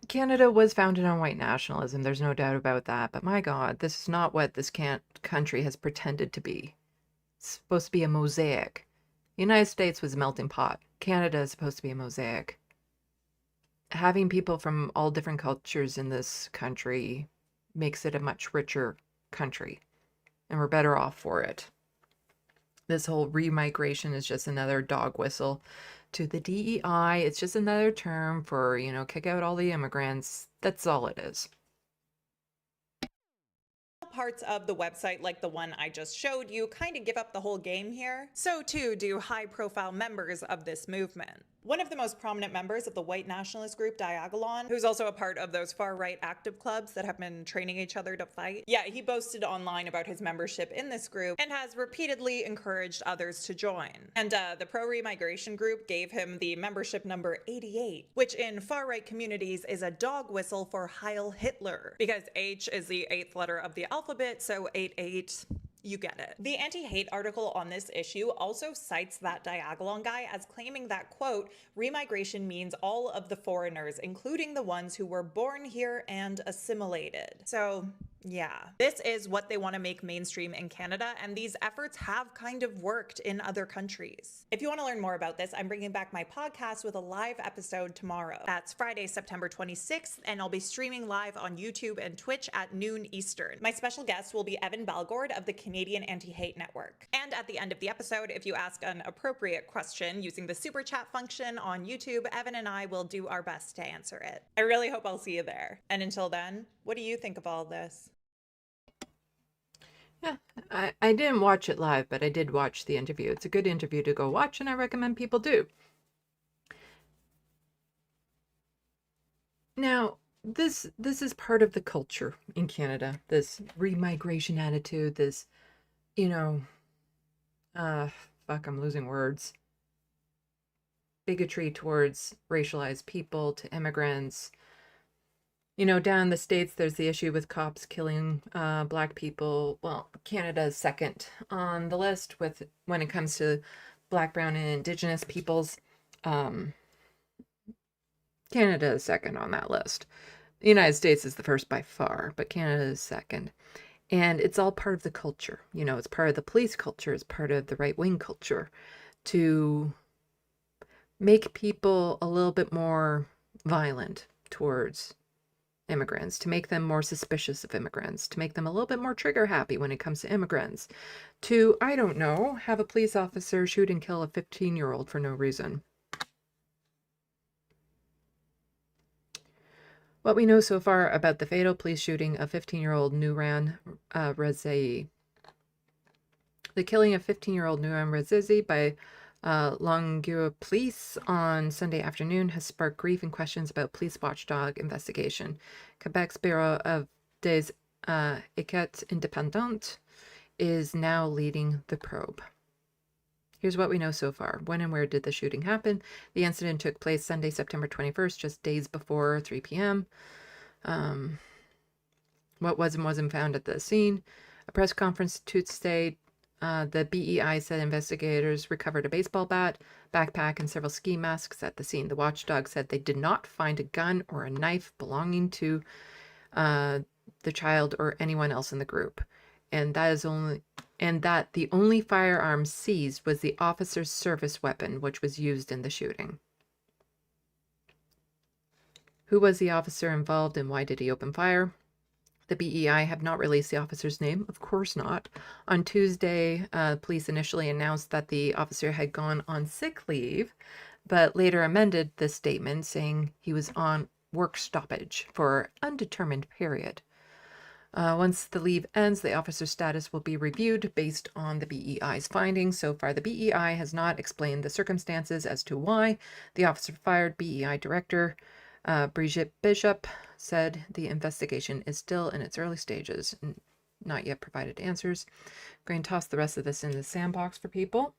Canada was founded on white nationalism, there's no doubt about that, but my God, this is not what this country has pretended to be. It's supposed to be a mosaic. The United States was a melting pot. Canada is supposed to be a mosaic. Having people from all different cultures in this country makes it a much richer country, and we're better off for it. This whole remigration is just another dog whistle to the DEI. It's just another term for, you know, kick out all the immigrants. That's all it is. parts of the website, like the one I just showed you, kind of give up the whole game here. So too do high-profile members of this movement. One of the most prominent members of the white nationalist group Diagolon, who's also a part of those far-right active clubs that have been training each other to fight, yeah, he boasted online about his membership in this group and has repeatedly encouraged others to join. And the pro-remigration group gave him the membership number 88, which in far-right communities is a dog whistle for Heil Hitler, because H is the 8th letter of the alphabet, so 88. You get it. The anti-hate article on this issue also cites that Diagolon guy as claiming that, quote, remigration means all of the foreigners, including the ones who were born here and assimilated. So yeah, this is what they want to make mainstream in Canada, and these efforts have kind of worked in other countries. If you want to learn more about this, I'm bringing back my podcast with a live episode tomorrow. That's Friday, September 26th, and I'll be streaming live on YouTube and Twitch at noon Eastern. My special guest will be Evan Balgord of the Canadian Anti-Hate Network. And at the end of the episode, if you ask an appropriate question using the super chat function on YouTube, Evan and I will do our best to answer it. I really hope I'll see you there. And until then, what do you think of all this? Yeah, I didn't watch it live, but I did watch the interview. It's a good interview to go watch, and I recommend people do. Now, this is part of the culture in Canada, this remigration attitude, this, fuck, I'm losing words. Bigotry towards racialized people, to immigrants. Down in the States, there's the issue with cops killing Black people. Well, Canada is second on the list when it comes to Black, Brown, and Indigenous peoples. Canada is second on that list. The United States is the first by far, but Canada is second. And it's all part of the culture. It's part of the police culture. It's part of the right-wing culture to make people a little bit more violent towards immigrants, to make them more suspicious of immigrants, to make them a little bit more trigger happy when it comes to immigrants, to, I don't know, have a police officer shoot and kill a 15-year-old for no reason. What we know so far about the fatal police shooting of 15-year-old Nouran Rezai. The killing of 15-year-old Nouran Rezai by Longueuil Police on Sunday afternoon has sparked grief and questions about police watchdog investigation. Quebec's Bureau of des Enquêtes Indépendantes is now leading the probe. Here's what we know so far. When and where did the shooting happen? The incident took place Sunday, September 21st, just days before 3 p.m. What was and wasn't found at the scene? A press conference Tuesday. The BEI said investigators recovered a baseball bat, backpack, and several ski masks at the scene. The watchdog said they did not find a gun or a knife belonging to the child or anyone else in the group, and that the only firearm seized was the officer's service weapon, which was used in the shooting. Who was the officer involved and why did he open fire? The BEI have not released the officer's name. Of course not. On Tuesday, police initially announced that the officer had gone on sick leave, but later amended the statement saying he was on work stoppage for undetermined period. Once the leave ends, the officer's status will be reviewed based on the BEI's findings. So far, the BEI has not explained the circumstances as to why the officer fired. BEI director Brigitte Bishop said the investigation is still in its early stages and not yet provided answers. I'm going to toss the rest of this in the SandBox for people.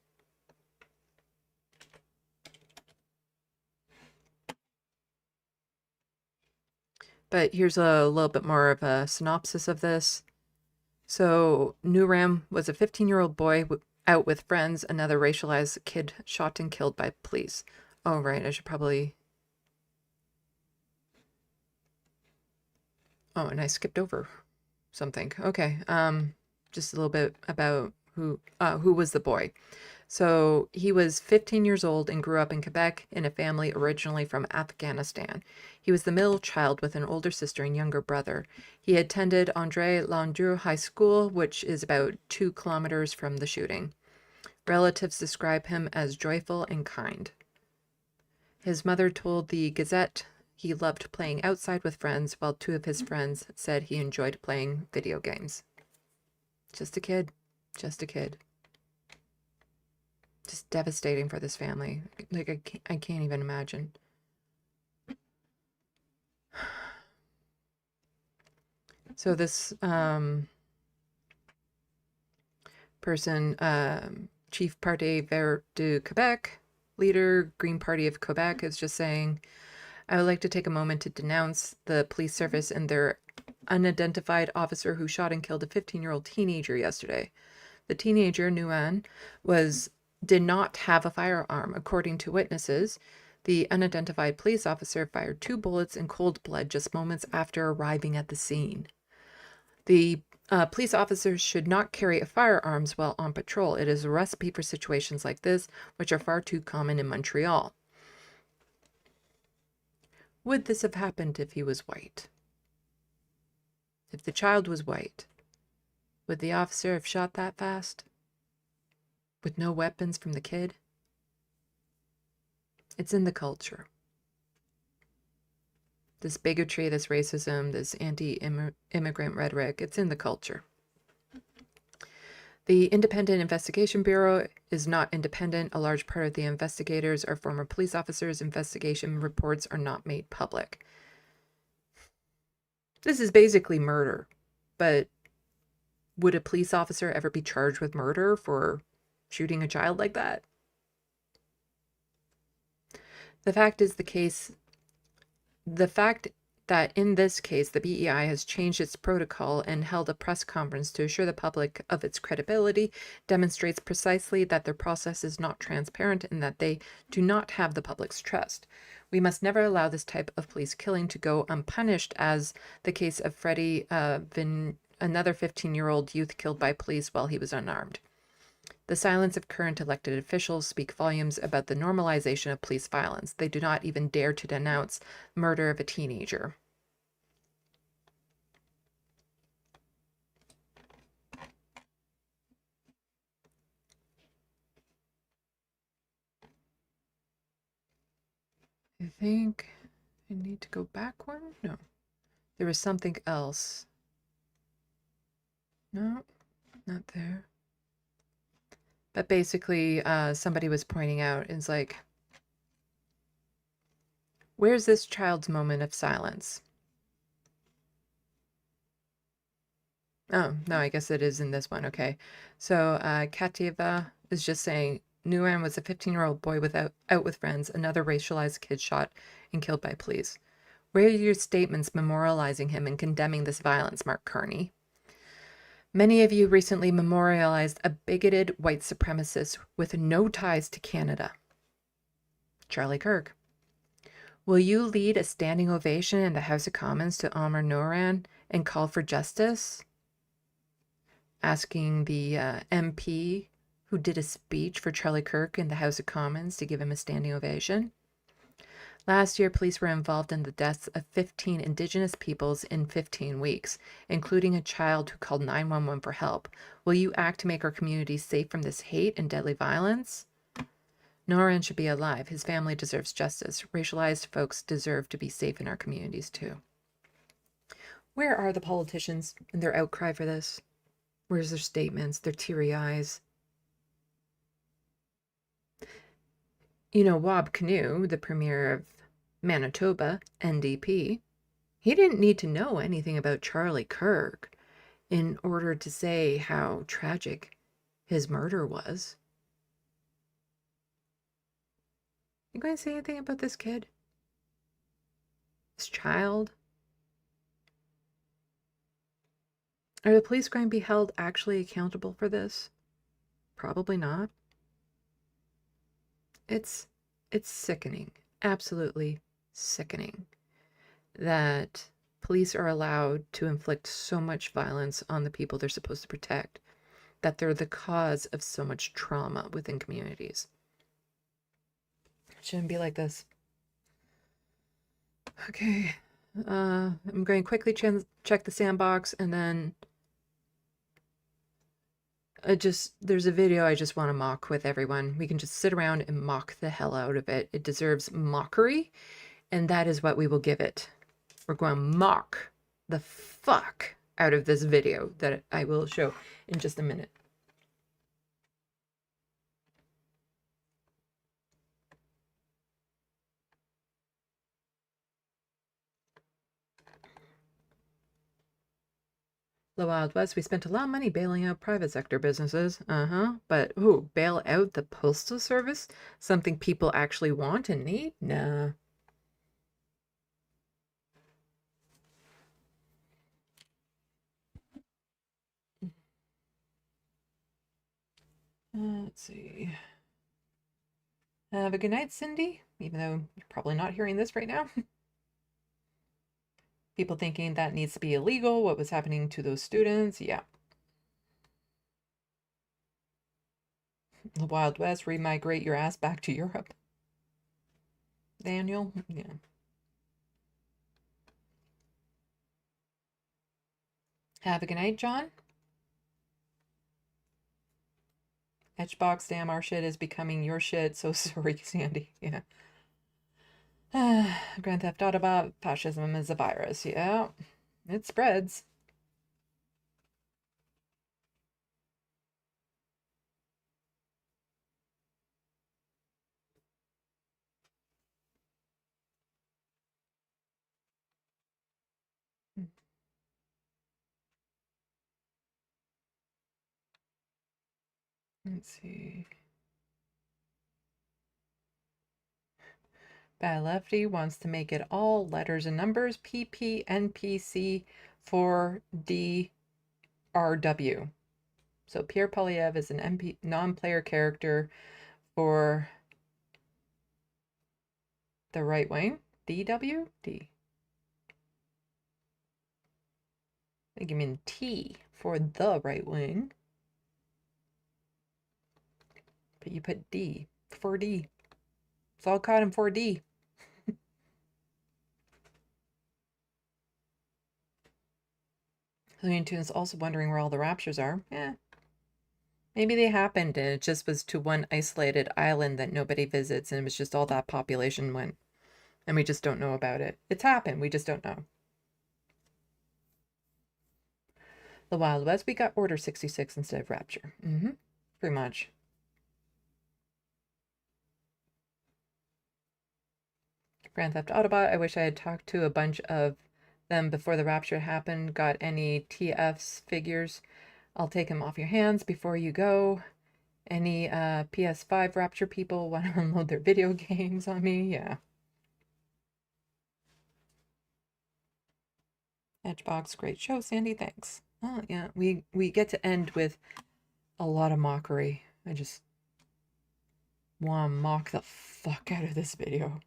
But here's a little bit more of a synopsis of this. So Nouran was a 15-year-old boy out with friends. Another racialized kid shot and killed by police. Oh, right. I should probably... Oh, and I skipped over something. Okay. Just a little bit about who was the boy. So he was 15 years old and grew up in Quebec in a family originally from Afghanistan. He was the middle child with an older sister and younger brother. He attended André Landru High School, which is about 2 kilometers from the shooting. Relatives describe him as joyful and kind. His mother told the Gazette he loved playing outside with friends, while 2 of his friends said he enjoyed playing video games. Just a kid. Just a kid. Just devastating for this family. Like, I can't even imagine. So this person, Chief Parti Vert du Québec, leader, Green Party of Quebec, is just saying, I would like to take a moment to denounce the police service and their unidentified officer who shot and killed a 15-year-old teenager yesterday. The teenager, Nguyen, did not have a firearm. According to witnesses, the unidentified police officer fired 2 bullets in cold blood just moments after arriving at the scene. The police officers should not carry firearms while on patrol. It is a recipe for situations like this, which are far too common in Montreal. Would this have happened if he was white? If the child was white, would the officer have shot that fast? With no weapons from the kid? It's in the culture. This bigotry, this racism, this anti-immigrant rhetoric, it's in the culture. The Independent Investigation Bureau is not independent. A large part of the investigators are former police officers. Investigation reports are not made public. This is basically murder, but would a police officer ever be charged with murder for shooting a child like that? The fact that in this case, the BEI has changed its protocol and held a press conference to assure the public of its credibility demonstrates precisely that their process is not transparent and that they do not have the public's trust. We must never allow this type of police killing to go unpunished, as the case of Freddie, another 15-year-old youth killed by police while he was unarmed. The silence of current elected officials speak volumes about the normalization of police violence. They do not even dare to denounce murder of a teenager. I think I need to go back one? No. There was something else. No, not there. But basically, somebody was pointing out, it's like, where's this child's moment of silence? Oh, no, I guess it is in this one. Okay. So Kativa is just saying, Nguyen was a 15-year-old boy out with friends, another racialized kid shot and killed by police. Where are your statements memorializing him and condemning this violence, Mark Carney? Many of you recently memorialized a bigoted white supremacist with no ties to Canada, Charlie Kirk. Will you lead a standing ovation in the House of Commons to Amr Nouran and call for justice? Asking the MP who did a speech for Charlie Kirk in the House of Commons to give him a standing ovation. Last year, police were involved in the deaths of 15 Indigenous peoples in 15 weeks, including a child who called 911 for help. Will you act to make our community safe from this hate and deadly violence? Nouran should be alive. His family deserves justice. Racialized folks deserve to be safe in our communities, too. Where are the politicians and their outcry for this? Where's their statements, their teary eyes? You know, Wab Kinew, the premier of Manitoba, NDP, he didn't need to know anything about Charlie Kirk in order to say how tragic his murder was. You going to say anything about this kid? This child? Are the police going to be held actually accountable for this? Probably not. It's sickening, absolutely sickening, that police are allowed to inflict so much violence on the people they're supposed to protect, that they're the cause of so much trauma within communities. It shouldn't be like this. Okay, I'm going to quickly check the SandBox, and then there's a video I just want to mock with everyone. We can just sit around and mock the hell out of it. It deserves mockery, and that is what we will give it. We're going to mock the fuck out of this video that I will show in just a minute. The Wild West, we spent a lot of money bailing out private sector businesses. But who, bail out the postal service? Something people actually want and need? Nah. Let's see. Have a good night, Cindy, even though you're probably not hearing this right now. People thinking that needs to be illegal. What was happening to those students? Yeah. The Wild West, remigrate your ass back to Europe. Daniel? Yeah. Have a good night, John. Etchbox, damn, our shit is becoming your shit. So sorry, Sandy. Yeah. Grand Theft Autobot, fascism is a virus. Yeah. It spreads. Let's see. Bad Lefty wants to make it all letters and numbers. PP, NPC, 4D, RW. So Pierre Polyev is an non-player character for the right wing. DW? D. I think you mean T for the right wing. But you put D. 4D. It's all caught in 4D. Looney Tunes also wondering where all the raptures are. Yeah. Maybe they happened and it just was to one isolated island that nobody visits and it was just all that population went. And we just don't know about it. It's happened. We just don't know. The Wild West, we got Order 66 instead of Rapture. Pretty much. Grand Theft Autobot, I wish I had talked to a bunch of them before the Rapture happened. Got any TFs figures? I'll take them off your hands before you go. Any PS5 Rapture people want to unload their video games on me? Yeah. Edgebox, great show, Sandy. Thanks. Oh, yeah. We get to end with a lot of mockery. I just want to mock the fuck out of this video.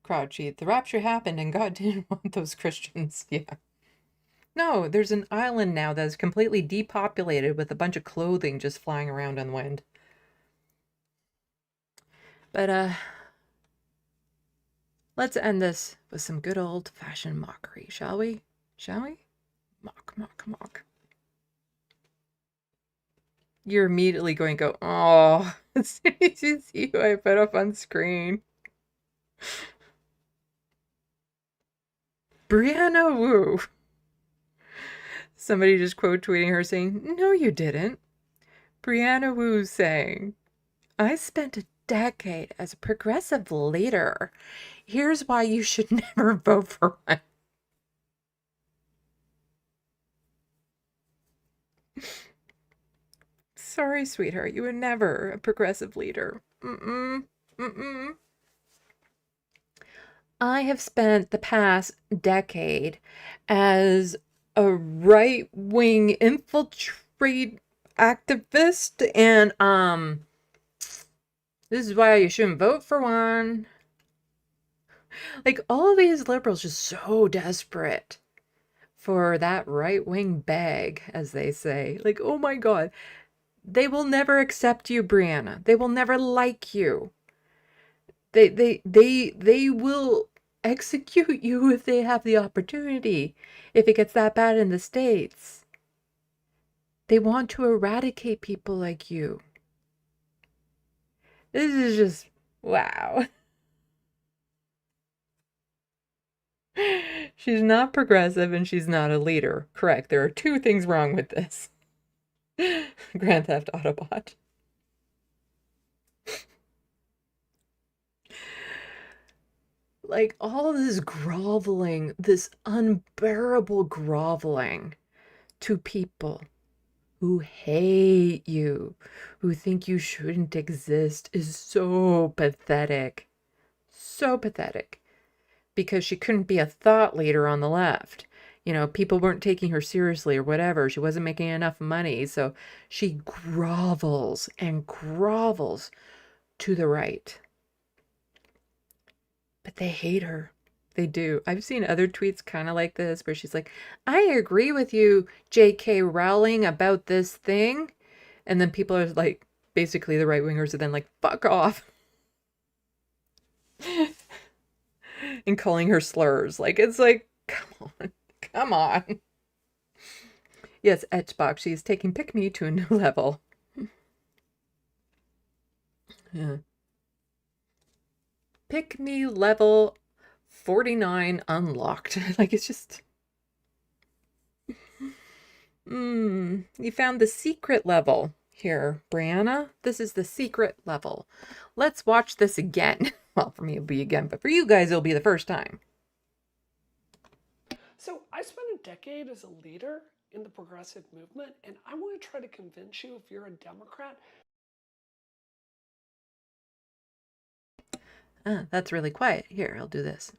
Crowd cheat. The rapture happened and God didn't want those Christians. Yeah. No, there's an island now that's completely depopulated with a bunch of clothing just flying around on the wind. But, let's end this with some good old-fashioned mockery, shall we? Shall we? Mock, mock, mock. You're immediately going to go, oh, as soon as you see who I put up on screen. Brianna Wu. Somebody just quote tweeting her saying, no, you didn't. Brianna Wu saying, I spent a decade as a progressive leader. Here's why you should never vote for one. Sorry, sweetheart, you were never a progressive leader. I have spent the past decade as a right-wing infiltrate activist, and this is why you shouldn't vote for one. Like, all these liberals just so desperate for that right-wing bag, as they say. Like, oh my God. They will never accept you, Brianna. They will never like you. They will execute you if they have the opportunity, if it gets that bad in the States. They want to eradicate people like you. This is just, wow. She's not progressive and she's not a leader. Correct. There are two things wrong with this. Grand Theft Autobot. Like all this groveling, this unbearable groveling to people who hate you, who think you shouldn't exist is so pathetic. So pathetic. Because she couldn't be a thought leader on the left. You know, people weren't taking her seriously or whatever. She wasn't making enough money. So she grovels and grovels to the right. But they hate her. They do. I've seen other tweets kind of like this where she's like, I agree with you, J.K. Rowling, about this thing. And then people are like, basically the right-wingers are then like, fuck off. And calling her slurs. Like, it's like, come on. Come on. Yes, Etchbox, she is taking Pick Me to a new level. Yeah. Pick Me level 49 unlocked. Like, it's just... You found the secret level here, Brianna. This is the secret level. Let's watch this again. Well, for me it'll be again, but for you guys it'll be the first time. So I spent a decade as a leader in the progressive movement, and I want to try to convince you, if you're a Democrat... That's really quiet. Here, I'll do this.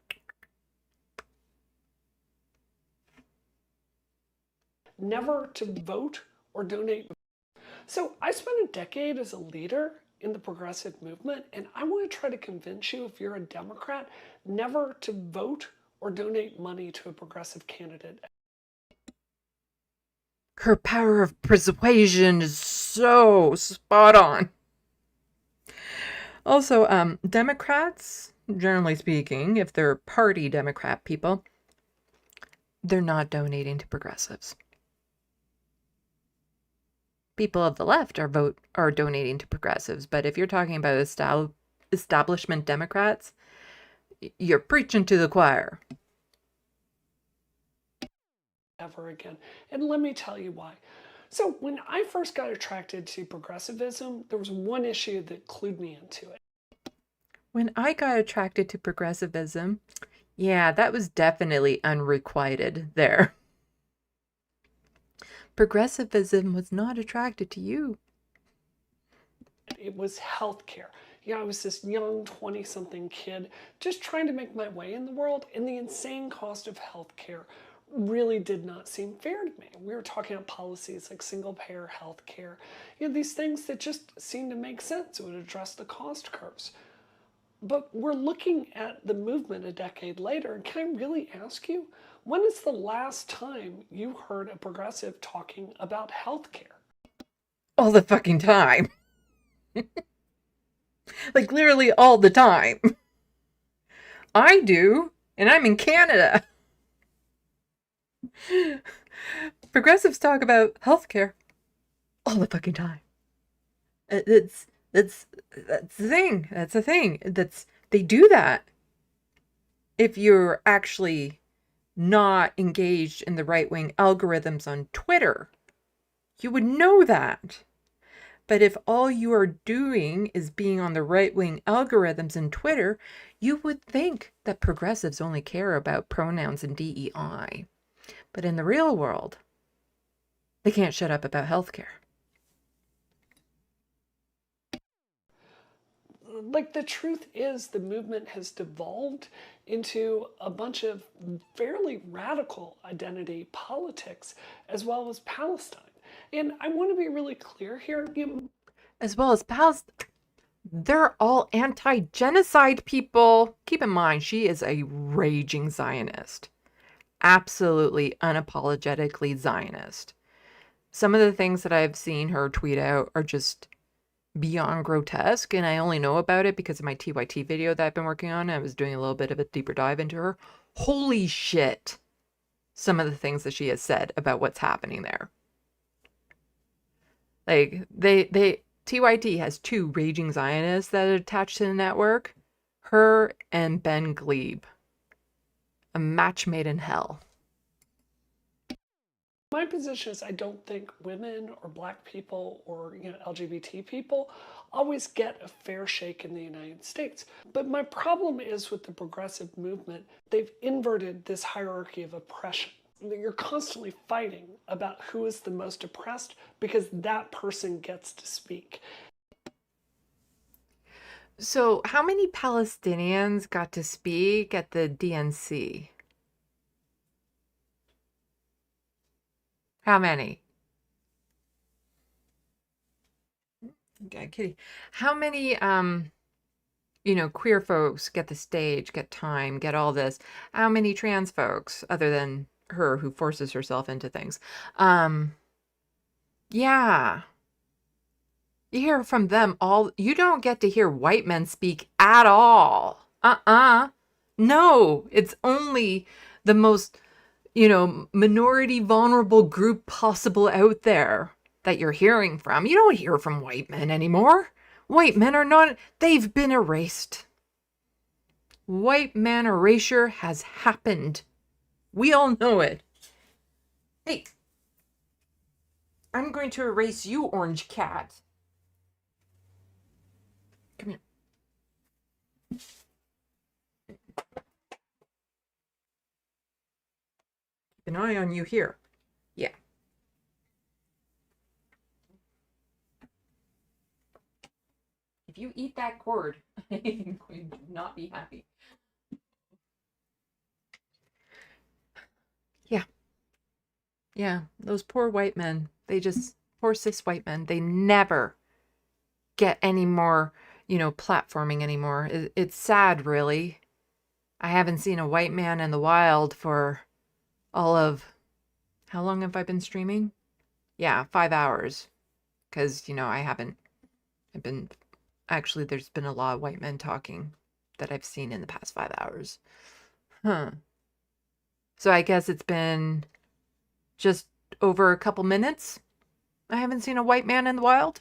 never to vote or donate. So I spent a decade as a leader in the progressive movement, and I want to try to convince you, if you're a Democrat, never to vote or donate money to a progressive candidate. Her power of persuasion is so spot on. Also, Democrats, generally speaking, if they're party Democrat people, they're not donating to progressives. People of the left are donating to progressives, but if you're talking about establishment Democrats, you're preaching to the choir. Ever again. And let me tell you why. So when I first got attracted to progressivism, there was one issue that clued me into it. When I got attracted to progressivism, yeah, that was definitely unrequited there. Progressivism was not attracted to you. It was healthcare. Yeah, I was this young 20-something kid just trying to make my way in the world, and the insane cost of healthcare really did not seem fair to me. We were talking about policies like single-payer healthcare, these things that just seemed to make sense. It would address the cost curves. But we're looking at the movement a decade later, and can I really ask you, when is the last time you heard a progressive talking about healthcare? All the fucking time. Like literally all the time. I do, and I'm in Canada. Progressives talk about healthcare all the fucking time. That's the thing. That's the thing. They do that. If you're actually not engaged in the right-wing algorithms on Twitter, you would know that. But if all you are doing is being on the right-wing algorithms in Twitter, you would think that progressives only care about pronouns and DEI. But in the real world, they can't shut up about healthcare. Like, the truth is, the movement has devolved into a bunch of fairly radical identity politics, as well as Palestine. And I want to be really clear here. As well as Palestine. They're all anti-genocide people. Keep in mind, she is a raging Zionist. Absolutely unapologetically Zionist. Some of the things that I've seen her tweet out are just beyond grotesque, and I only know about it because of my TYT video that I've been working on. I was doing a little bit of a deeper dive into her. Holy shit. Some of the things that she has said about what's happening there. Like, TYT has two raging Zionists that are attached to the network. Her and Ben Glebe. A match made in hell. My position is I don't think women or black people or LGBT people always get a fair shake in the United States. But my problem is with the progressive movement, they've inverted this hierarchy of oppression. You're constantly fighting about who is the most oppressed because that person gets to speak. So, how many Palestinians got to speak at the DNC? How many? Okay, kidding. How many, queer folks get the stage, get time, get all this? How many trans folks, other than her who forces herself into things? Yeah. You hear from them all. You don't get to hear white men speak at all. No, it's only the most, minority vulnerable group possible out there that you're hearing from. You don't hear from white men anymore. White men are not, they've been erased. White man erasure has happened. We all know it. Hey, I'm going to erase you, orange cat. Come here. Keep an eye on you here. Yeah. If you eat that cord, I'm going to not be happy. Yeah. Yeah, those poor white men. Poor cis white men, they never get any more, platforming anymore. It's sad, really. I haven't seen a white man in the wild for all of, how long have I been streaming? Yeah, 5 hours. Because, actually, there's been a lot of white men talking that I've seen in the past 5 hours. So I guess it's been just over a couple minutes. I haven't seen a white man in the wild.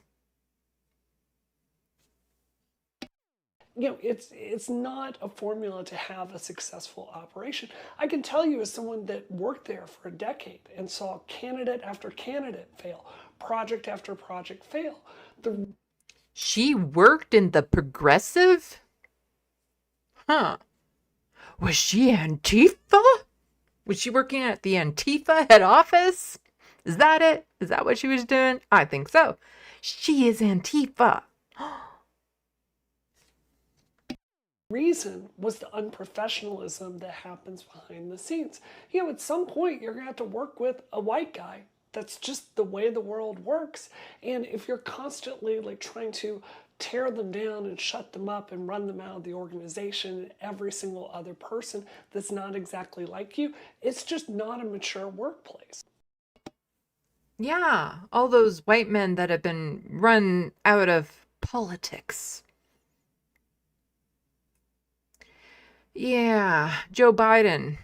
It's not a formula to have a successful operation. I can tell you, as someone that worked there for a decade and saw candidate after candidate fail, project after project fail. She worked in the progressive? Huh. Was she Antifa? Was she working at the Antifa head office? Is that it? Is that what she was doing? I think so. She is Antifa. Reason was the unprofessionalism that happens behind the scenes. At some point, you're going to have to work with a white guy. That's just the way the world works. And if you're constantly trying to tear them down and shut them up and run them out of the organization, every single other person that's not exactly like you, it's just not a mature workplace. Yeah, all those white men that have been run out of politics. Yeah, Joe Biden.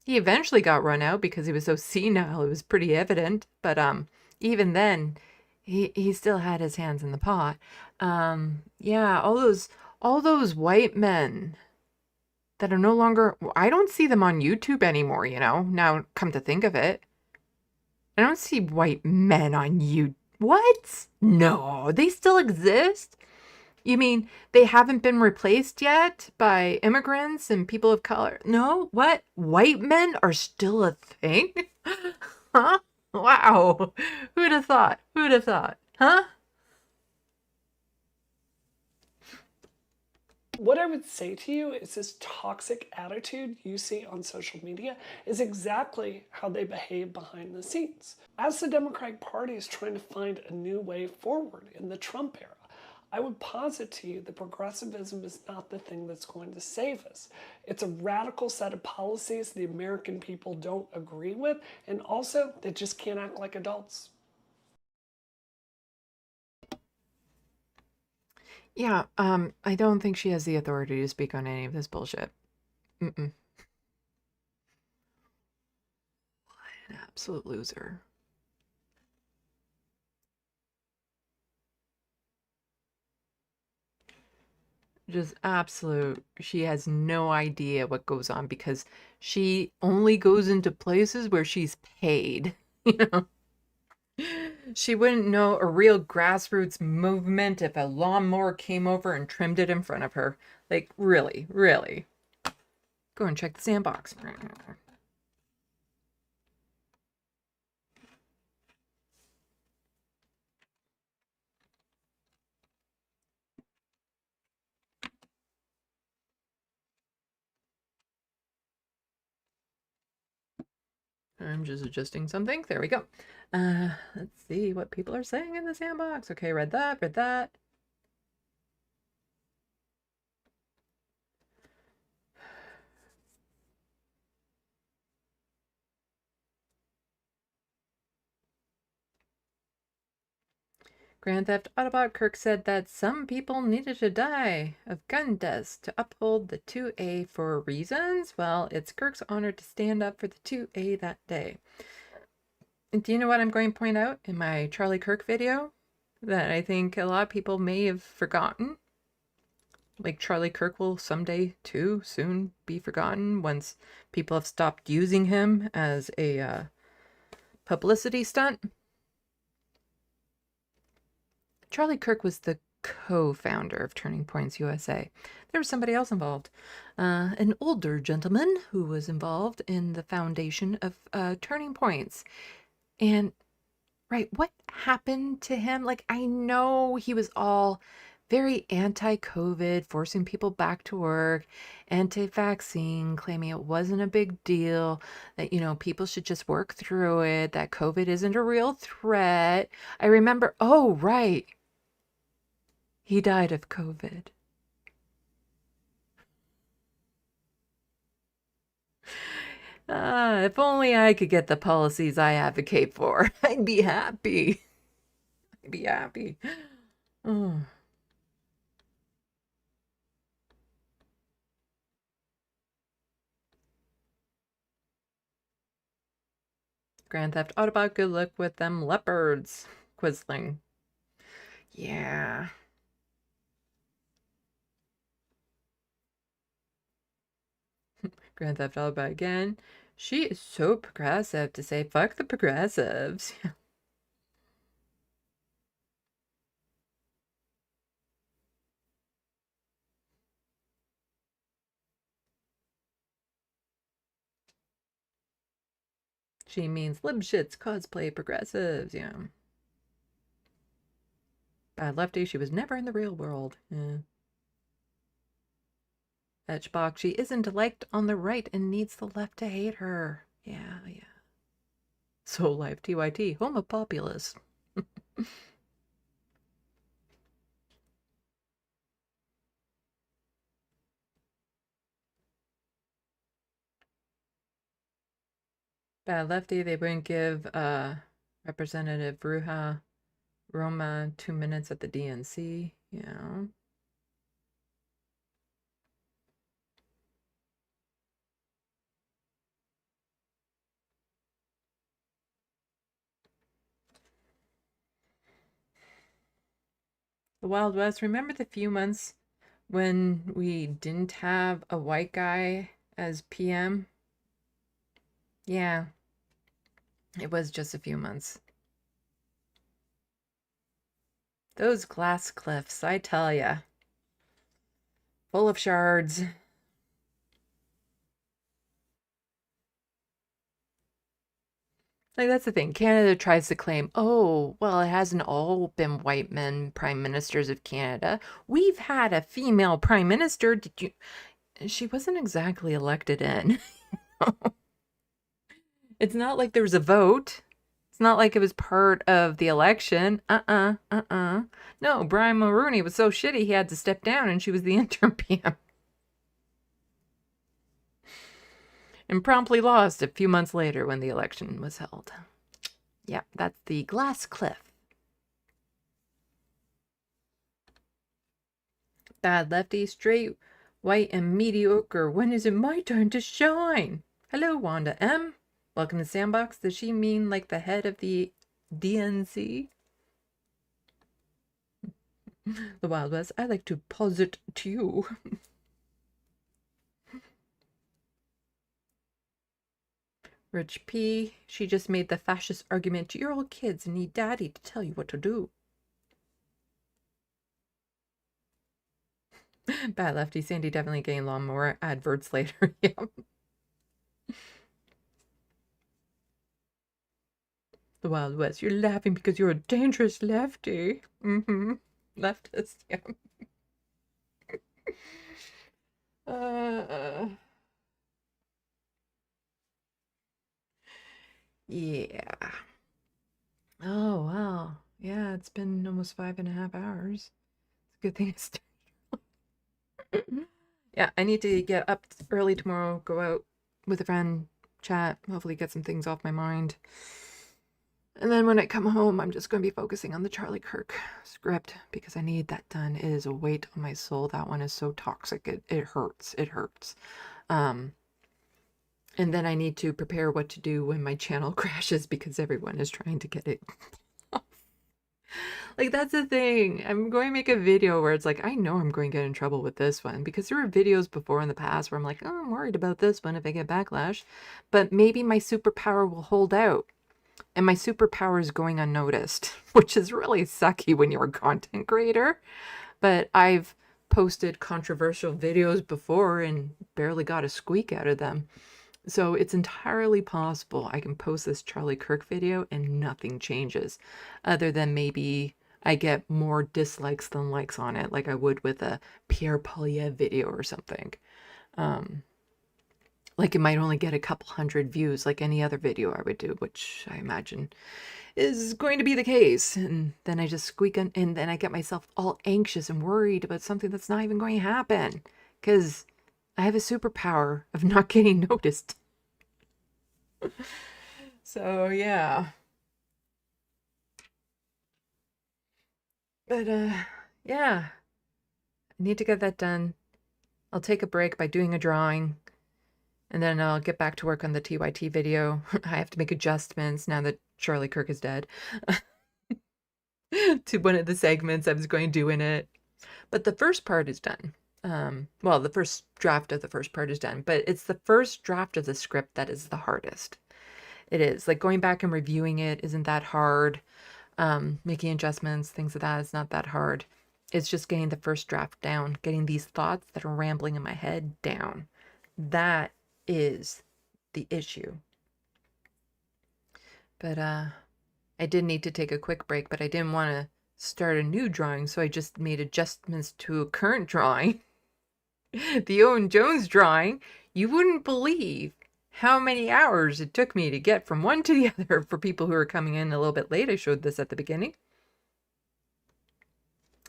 He eventually got run out because he was so senile. It was pretty evident. But even then, he still had his hands in the pot. Yeah, all those white men that are no longer. I don't see them on YouTube anymore. Now come to think of it, I don't see white men on YouTube. What? No, they still exist. You mean they haven't been replaced yet by immigrants and people of color? No? What? White men are still a thing? Huh? Wow. Who'd have thought? Who'd have thought? Huh? What I would say to you is this toxic attitude you see on social media is exactly how they behave behind the scenes. As the Democratic Party is trying to find a new way forward in the Trump era, I would posit to you that progressivism is not the thing that's going to save us. It's a radical set of policies the American people don't agree with, and also they just can't act like adults. Yeah, I don't think she has the authority to speak on any of this bullshit. What an absolute loser. Just absolute. She has no idea what goes on because she only goes into places where she's paid. You know? She wouldn't know a real grassroots movement if a lawnmower came over and trimmed it in front of her. Like, really, really. Go and check the SandBox. I'm just adjusting something. There we go. Let's see what people are saying in the SandBox. Okay, read that, read that. Grand Theft Autobot Kirk said that some people needed to die of gun deaths to uphold the 2A for reasons. Well, it's Kirk's honor to stand up for the 2A that day. And do you know what I'm going to point out in my Charlie Kirk video that I think a lot of people may have forgotten? Like, Charlie Kirk will someday too soon be forgotten once people have stopped using him as a publicity stunt. Charlie Kirk was the co-founder of Turning Points USA. There was somebody else involved, an older gentleman who was involved in the foundation of Turning Points. And, right, what happened to him? Like, I know he was all very anti-COVID, forcing people back to work, anti-vaccine, claiming it wasn't a big deal, that, you know, people should just work through it, that COVID isn't a real threat. I remember, oh, right. He died of COVID. If only I could get the policies I advocate for, I'd be happy. I'd be happy. Oh. Grand Theft Autobot, good luck with them leopards. Quisling. Yeah. Grand Theft Autobot again. She is so progressive to say, fuck the progressives. She means libshits, cosplay progressives, yeah. Bad lefty, she was never in the real world. Yeah. Etchbox, she isn't liked on the right and needs the left to hate her. Yeah, yeah. Soul Life, TYT, home of populace. Bad lefty, they wouldn't give Representative Bruja Roma 2 minutes at the DNC. Yeah. The Wild West, remember the few months when we didn't have a white guy as PM? Yeah. It was just a few months. Those glass cliffs, I tell ya. Full of shards. Like, that's the thing. Canada tries to claim, oh, well, it hasn't all been white men prime ministers of Canada. We've had a female prime minister. Did you... She wasn't exactly elected in. It's not like there was a vote. It's not like it was part of the election. No, Brian Mulroney was so shitty he had to step down and she was the interim PM. And promptly lost a few months later when the election was held. Yeah, that's the glass cliff. Bad lefty, straight, white, and mediocre. When is it my turn to shine? Hello, Wanda M. Welcome to SandBox. Does she mean like the head of the DNC? The Wild West. I like to posit to you. Rich P, she just made the fascist argument, you're all kids and need daddy to tell you what to do. Bad Lefty, Sandy definitely getting a lot more adverts later. Yep. The Wild West, you're laughing because you're a dangerous lefty. Mm-hmm. Leftist, yeah. Yeah. Oh, wow. Yeah, it's been almost 5.5 hours. It's a good thing it's yeah, I need to get up early tomorrow, go out with a friend, chat, hopefully get some things off my mind. And then when I come home, I'm just going to be focusing on the Charlie Kirk script because I need that done. It is a weight on my soul. That one is so toxic. It hurts. It hurts. And then I need to prepare what to do when my channel crashes because everyone is trying to get it off. Like, that's the thing. I'm going to make a video where it's like, I know I'm going to get in trouble with this one because there were videos before in the past where I'm like, oh, I'm worried about this one if I get backlash. But maybe my superpower will hold out. And my superpower is going unnoticed, which is really sucky when you're a content creator. But I've posted controversial videos before and barely got a squeak out of them. So it's entirely possible I can post this Charlie Kirk video and nothing changes, other than maybe I get more dislikes than likes on it, like I would with a Pierre Polyev video or something. Like it might only get a couple hundred views like any other video I would do, which I imagine is going to be the case. And then I just squeak on, and then I get myself all anxious and worried about something that's not even going to happen because I have a superpower of not getting noticed. So yeah. But yeah, I need to get that done. I'll take a break by doing a drawing. And then I'll get back to work on the TYT video. I have to make adjustments now that Charlie Kirk is dead to one of the segments I was going to do in it. But the first part is done. Well, the first draft of the first part is done, but it's the first draft of the script that is the hardest. It is. Like going back and reviewing it isn't that hard. Making adjustments, things like that is not that hard. It's just getting the first draft down, getting these thoughts that are rambling in my head down. That is the issue. But I did need to take a quick break, but I didn't want to start a new drawing, so I just made adjustments to a current drawing. The Owen Jones drawing. You wouldn't believe how many hours it took me to get from one to the other. For people who are coming in a little bit late, I showed this at the beginning.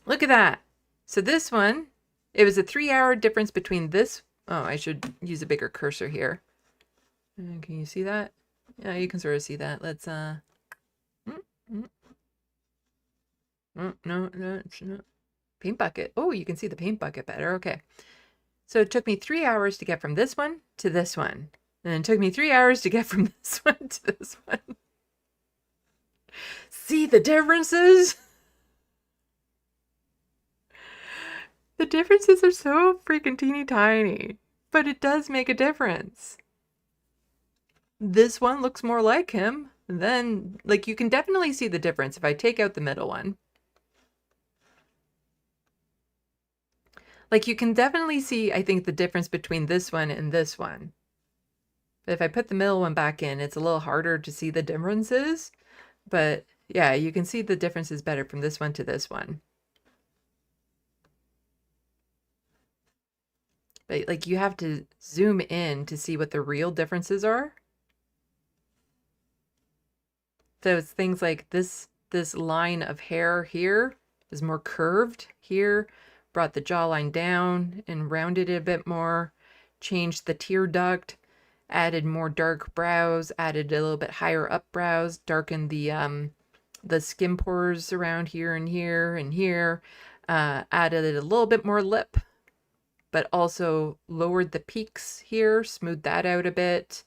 Look at that. So this one, it was a 3-hour difference between this. Oh, I should use a bigger cursor here. Can you see that? Yeah, you can sort of see that. Let's, no, paint bucket. Oh, you can see the paint bucket better. Okay. So it took me 3 hours to get from this one to this one. And it took me 3 hours to get from this one to this one. See the differences? The differences are so freaking teeny tiny, but it does make a difference. This one looks more like him. And then, like, you can definitely see the difference if I take out the middle one. Like, you can definitely see, I think, the difference between this one and this one. But if I put the middle one back in, it's a little harder to see the differences. But, yeah, you can see the differences better from this one to this one. But, like, you have to zoom in to see what the real differences are. So it's things like this line of hair here is more curved here, brought the jawline down and rounded it a bit more, changed the tear duct, added more dark brows, added a little bit higher up brows, darkened the skin pores around here and here and here, added a little bit more lip, but also lowered the peaks here, smoothed that out a bit.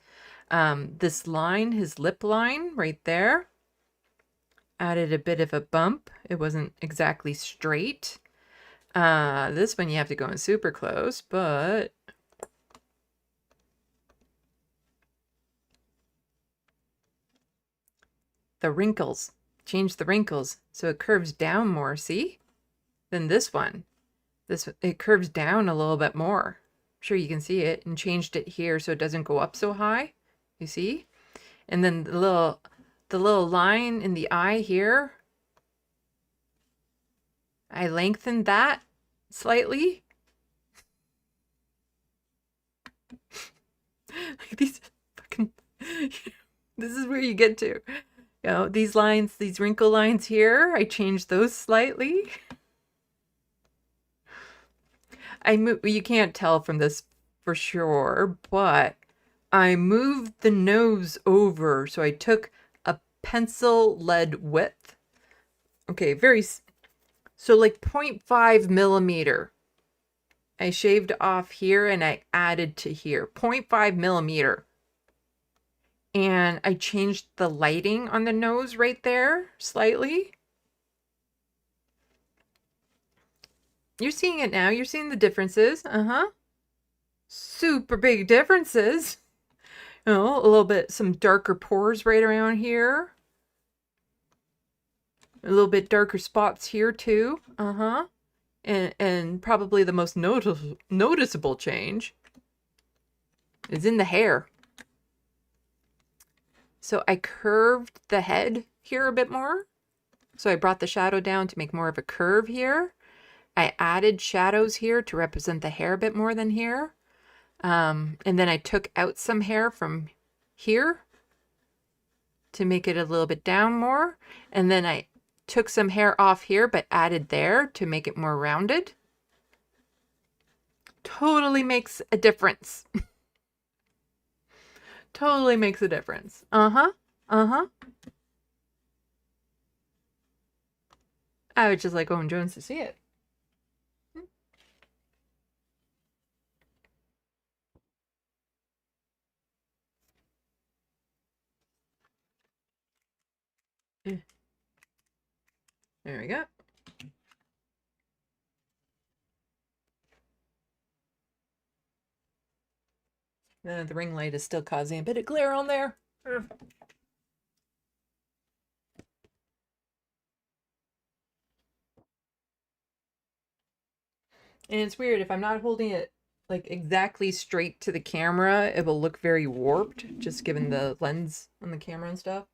This line, his lip line right there, added a bit of a bump. It wasn't exactly straight. This one you have to go in super close, but the wrinkles. Change the wrinkles so it curves down more, see? Than this one. It curves down a little bit more. I'm sure you can see it, and changed it here so it doesn't go up so high. You see? And then the little line in the eye here, I lengthened that slightly. Like these fucking this is where you get to. You know, these lines, these wrinkle lines here, I changed those slightly. You can't tell from this for sure, but I moved the nose over. So I took a pencil lead width. Okay, so like 0.5 millimeter. I shaved off here and I added to here. 0.5 millimeter. And I changed the lighting on the nose right there slightly. You're seeing it now. You're seeing the differences. Super big differences. You know, a little bit, some darker pores right around here. A little bit darker spots here too. And probably the most noticeable change is in the hair. So I curved the head here a bit more. So I brought the shadow down to make more of a curve here. I added shadows here to represent the hair a bit more than here. And then I took out some hair from here to make it a little bit down more. And then I took some hair off here, but added there to make it more rounded. Totally makes a difference. Totally makes a difference. I would just like Owen Jones to see it. There we go. The ring light is still causing a bit of glare on there. And it's weird, if I'm not holding it like exactly straight to the camera, it will look very warped, just given the lens on the camera and stuff.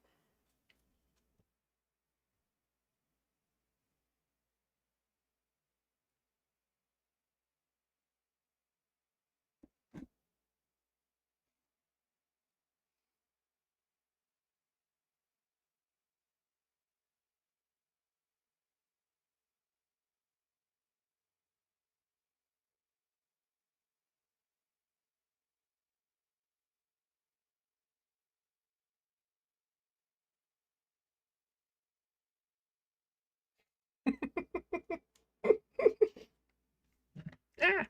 Ah.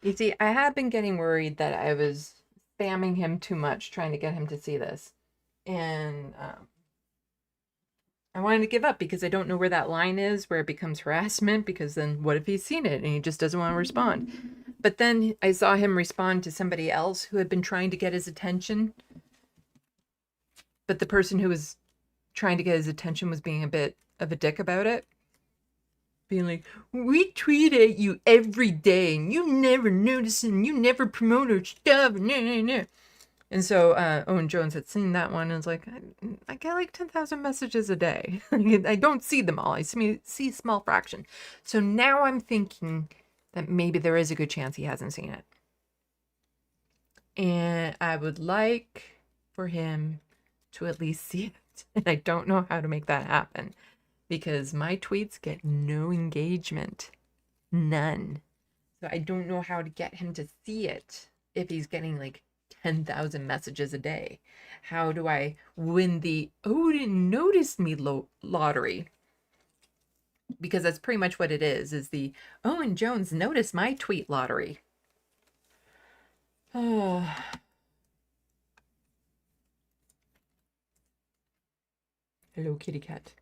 You see, I have been getting worried that I was spamming him too much, trying to get him to see this. And I wanted to give up because I don't know where that line is, where it becomes harassment, because then what if he's seen it and he just doesn't want to respond? But then I saw him respond to somebody else who had been trying to get his attention. But the person who was trying to get his attention was being a bit of a dick about it. Being like, we tweet at you every day and you never notice and you never promote our stuff. No. And so Owen Jones had seen that one and was like, I get like 10,000 messages a day. I don't see them all. I see a small fraction. So now I'm thinking that maybe there is a good chance he hasn't seen it. And I would like for him to at least see it. And I don't know how to make that happen because my tweets get no engagement. None. So I don't know how to get him to see it if he's getting like 10,000 messages a day. How do I win the "oh, didn't notice me" lottery? Because that's pretty much what it is the Owen Jones notice my tweet lottery. Oh. Hello, kitty cat.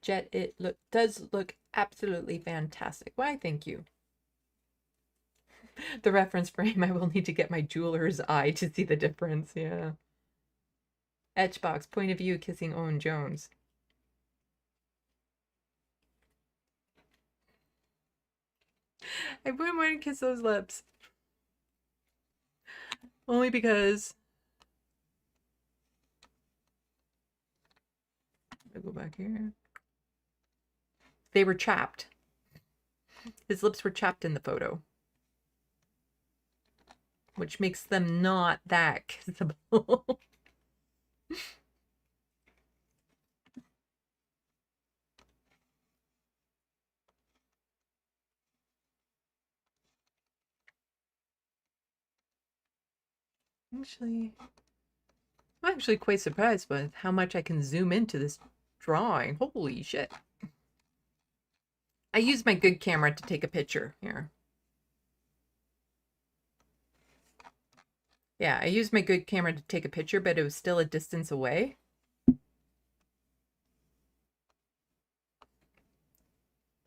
Jet, it does look absolutely fantastic. Why, thank you. The reference frame, I will need to get my jeweler's eye to see the difference, yeah. Etchbox, point of view, kissing Owen Jones. I wouldn't want to kiss those lips. Only because... I'll go back here. They were chapped. His lips were chapped in the photo. Which makes them not that kissable. I'm actually quite surprised with how much I can zoom into this drawing. Holy shit. I used my good camera to take a picture here. Yeah, I used my good camera to take a picture, but it was still a distance away.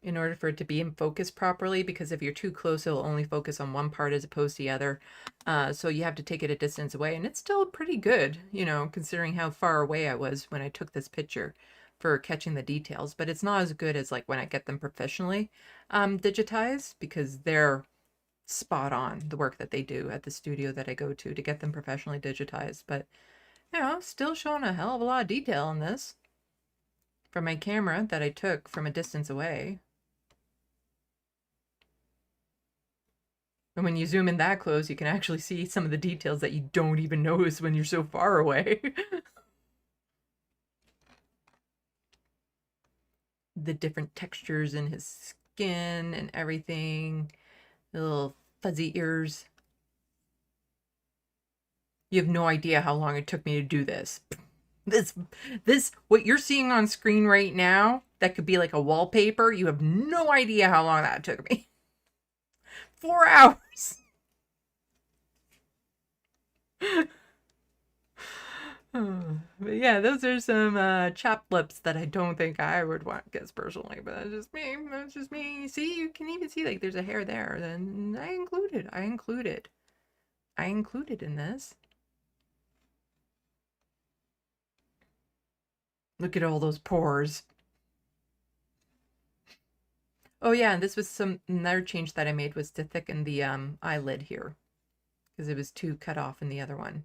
In order for it to be in focus properly, because if you're too close, it'll only focus on one part as opposed to the other. So you have to take it a distance away, and it's still pretty good, you know, considering how far away I was when I took this picture for catching the details. But it's not as good as like when I get them professionally digitized, because they're spot on, the work that they do at the studio that I go to get them professionally digitized. But, you know, still showing a hell of a lot of detail in this from my camera that I took from a distance away. And when you zoom in that close, you can actually see some of the details that you don't even notice when you're so far away. The different textures in his skin and everything. The little fuzzy ears. You have no idea how long it took me to do this. This, what you're seeing on screen right now, that could be like a wallpaper. You have no idea how long that took me. 4 hours. But yeah, those are some chapped lips that I don't think I would want to kiss personally, but that's just me. That's just me. See, you can even see like there's a hair there. Then I included in this. Look at all those pores. Oh yeah, and this was another change that I made was to thicken the eyelid here, because it was too cut off in the other one.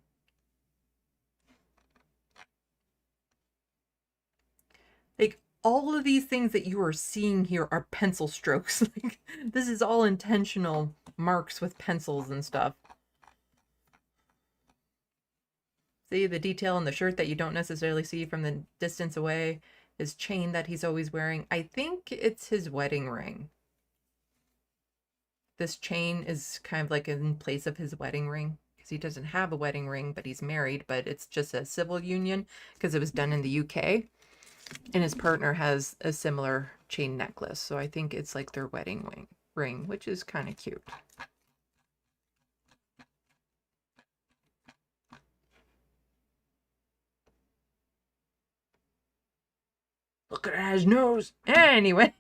Like, all of these things that you are seeing here are pencil strokes. Like, this is all intentional marks with pencils and stuff. See the detail in the shirt that you don't necessarily see from the distance away. His chain that he's always wearing. I think it's his wedding ring. This chain is kind of like in place of his wedding ring, because he doesn't have a wedding ring, but he's married, but it's just a civil union because it was done in the UK. And his partner has a similar chain necklace. So I think it's like their wedding ring, which is kind of cute. Look at his nose. Anyway.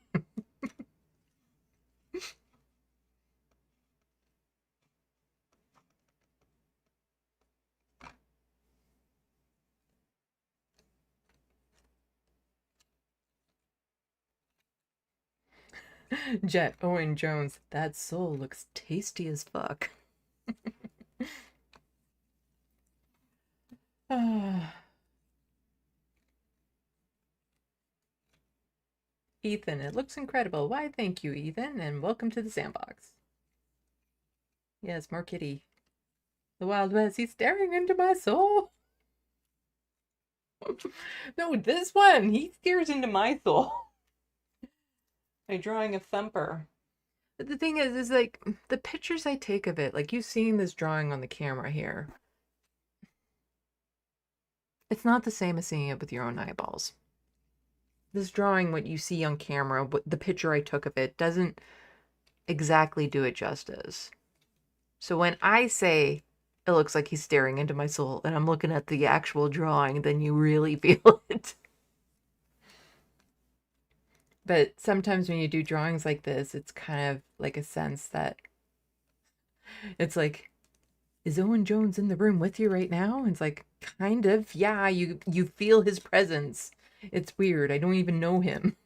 Jet, Owen Jones, that soul looks tasty as fuck. Ethan, it looks incredible. Why, thank you, Ethan, and welcome to the SandBox. Yes, more kitty. The Wild West, he's staring into my soul. No, this one, he stares into my soul. I'm drawing a thumper. But the thing is like, the pictures I take of it, like you've seen this drawing on the camera here. It's not the same as seeing it with your own eyeballs. This drawing, what you see on camera, the picture I took of it, doesn't exactly do it justice. So when I say it looks like he's staring into my soul and I'm looking at the actual drawing, then you really feel it. But sometimes when you do drawings like this, it's kind of like a sense that it's like, is Owen Jones in the room with you right now? And it's like, kind of, yeah, you feel his presence. It's weird. I don't even know him.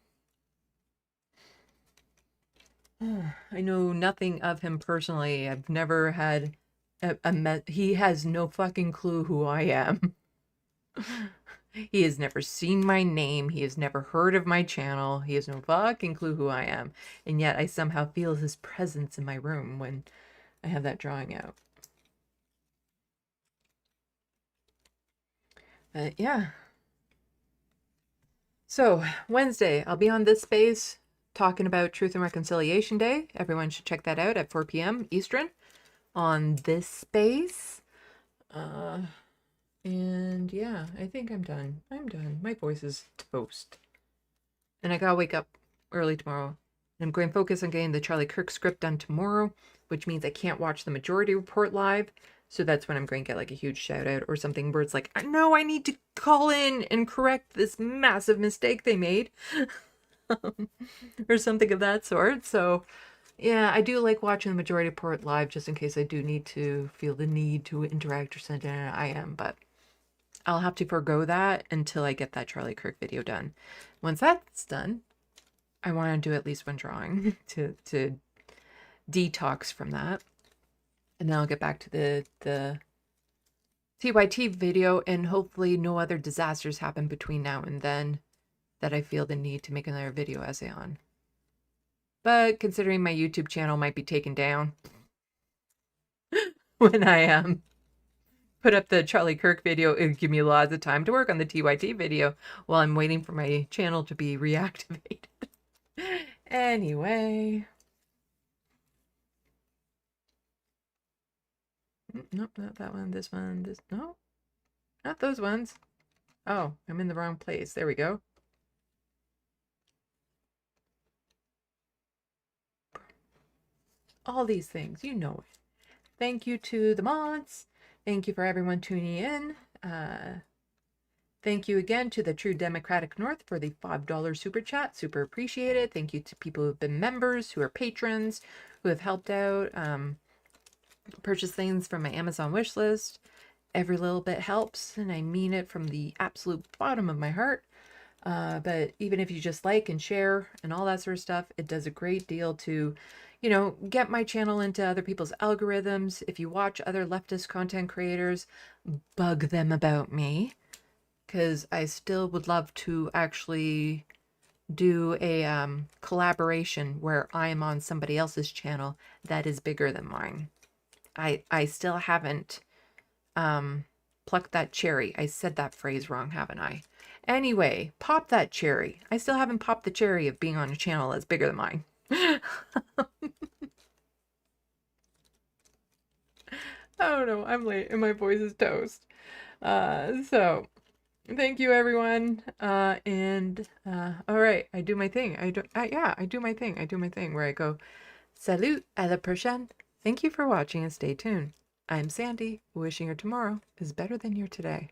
I know nothing of him personally. I've never had he has no fucking clue who I am. He has never seen my name. He has never heard of my channel. He has no fucking clue who I am. And yet I somehow feel his presence in my room when I have that drawing out. But yeah. So Wednesday, I'll be on this space talking about Truth and Reconciliation Day. Everyone should check that out at 4 p.m. Eastern on this space. And yeah, I think I'm done. I'm done. My voice is toast. And I gotta wake up early tomorrow. And I'm going to focus on getting the Charlie Kirk script done tomorrow, which means I can't watch the Majority Report live. So that's when I'm going to get like a huge shout out or something where it's like, no, I need to call in and correct this massive mistake they made. Or something of that sort. So yeah, I do like watching the Majority Report live just in case I do need to feel the need to interact or send in an IM, but I'll have to forego that until I get that Charlie Kirk video done. Once that's done, I want to do at least one drawing to detox from that. And then I'll get back to the TYT video, and hopefully no other disasters happen between now and then that I feel the need to make another video essay on. But considering my YouTube channel might be taken down when I put up the Charlie Kirk video, it would give me lots of time to work on the TYT video while I'm waiting for my channel to be reactivated. Anyway. Nope, not that one, this one, this, no. Not those ones. Oh, I'm in the wrong place. There we go. All these things, you know it. Thank you to the mods. Thank you for everyone tuning in. Thank you again to the True Democratic North for the $5 super chat. Super appreciated. Thank you to people who have been members, who are patrons, who have helped out, purchase things from my Amazon wish list. Every little bit helps, and I mean it from the absolute bottom of my heart. But even if you just like and share and all that sort of stuff, it does a great deal to, you know, get my channel into other people's algorithms. If you watch other leftist content creators, bug them about me, because I still would love to actually do a collaboration where I'm on somebody else's channel that is bigger than mine. I still haven't plucked that cherry. I said that phrase wrong, haven't I? Anyway, pop that cherry. I still haven't popped the cherry of being on a channel that's bigger than mine. I don't know. I'm late and my voice is toast. So thank you, everyone. All right, I do my thing. I do my thing. I do my thing where I go, salut, à la prochaine. Thank you for watching and stay tuned. I'm Sandy, wishing your tomorrow is better than your today.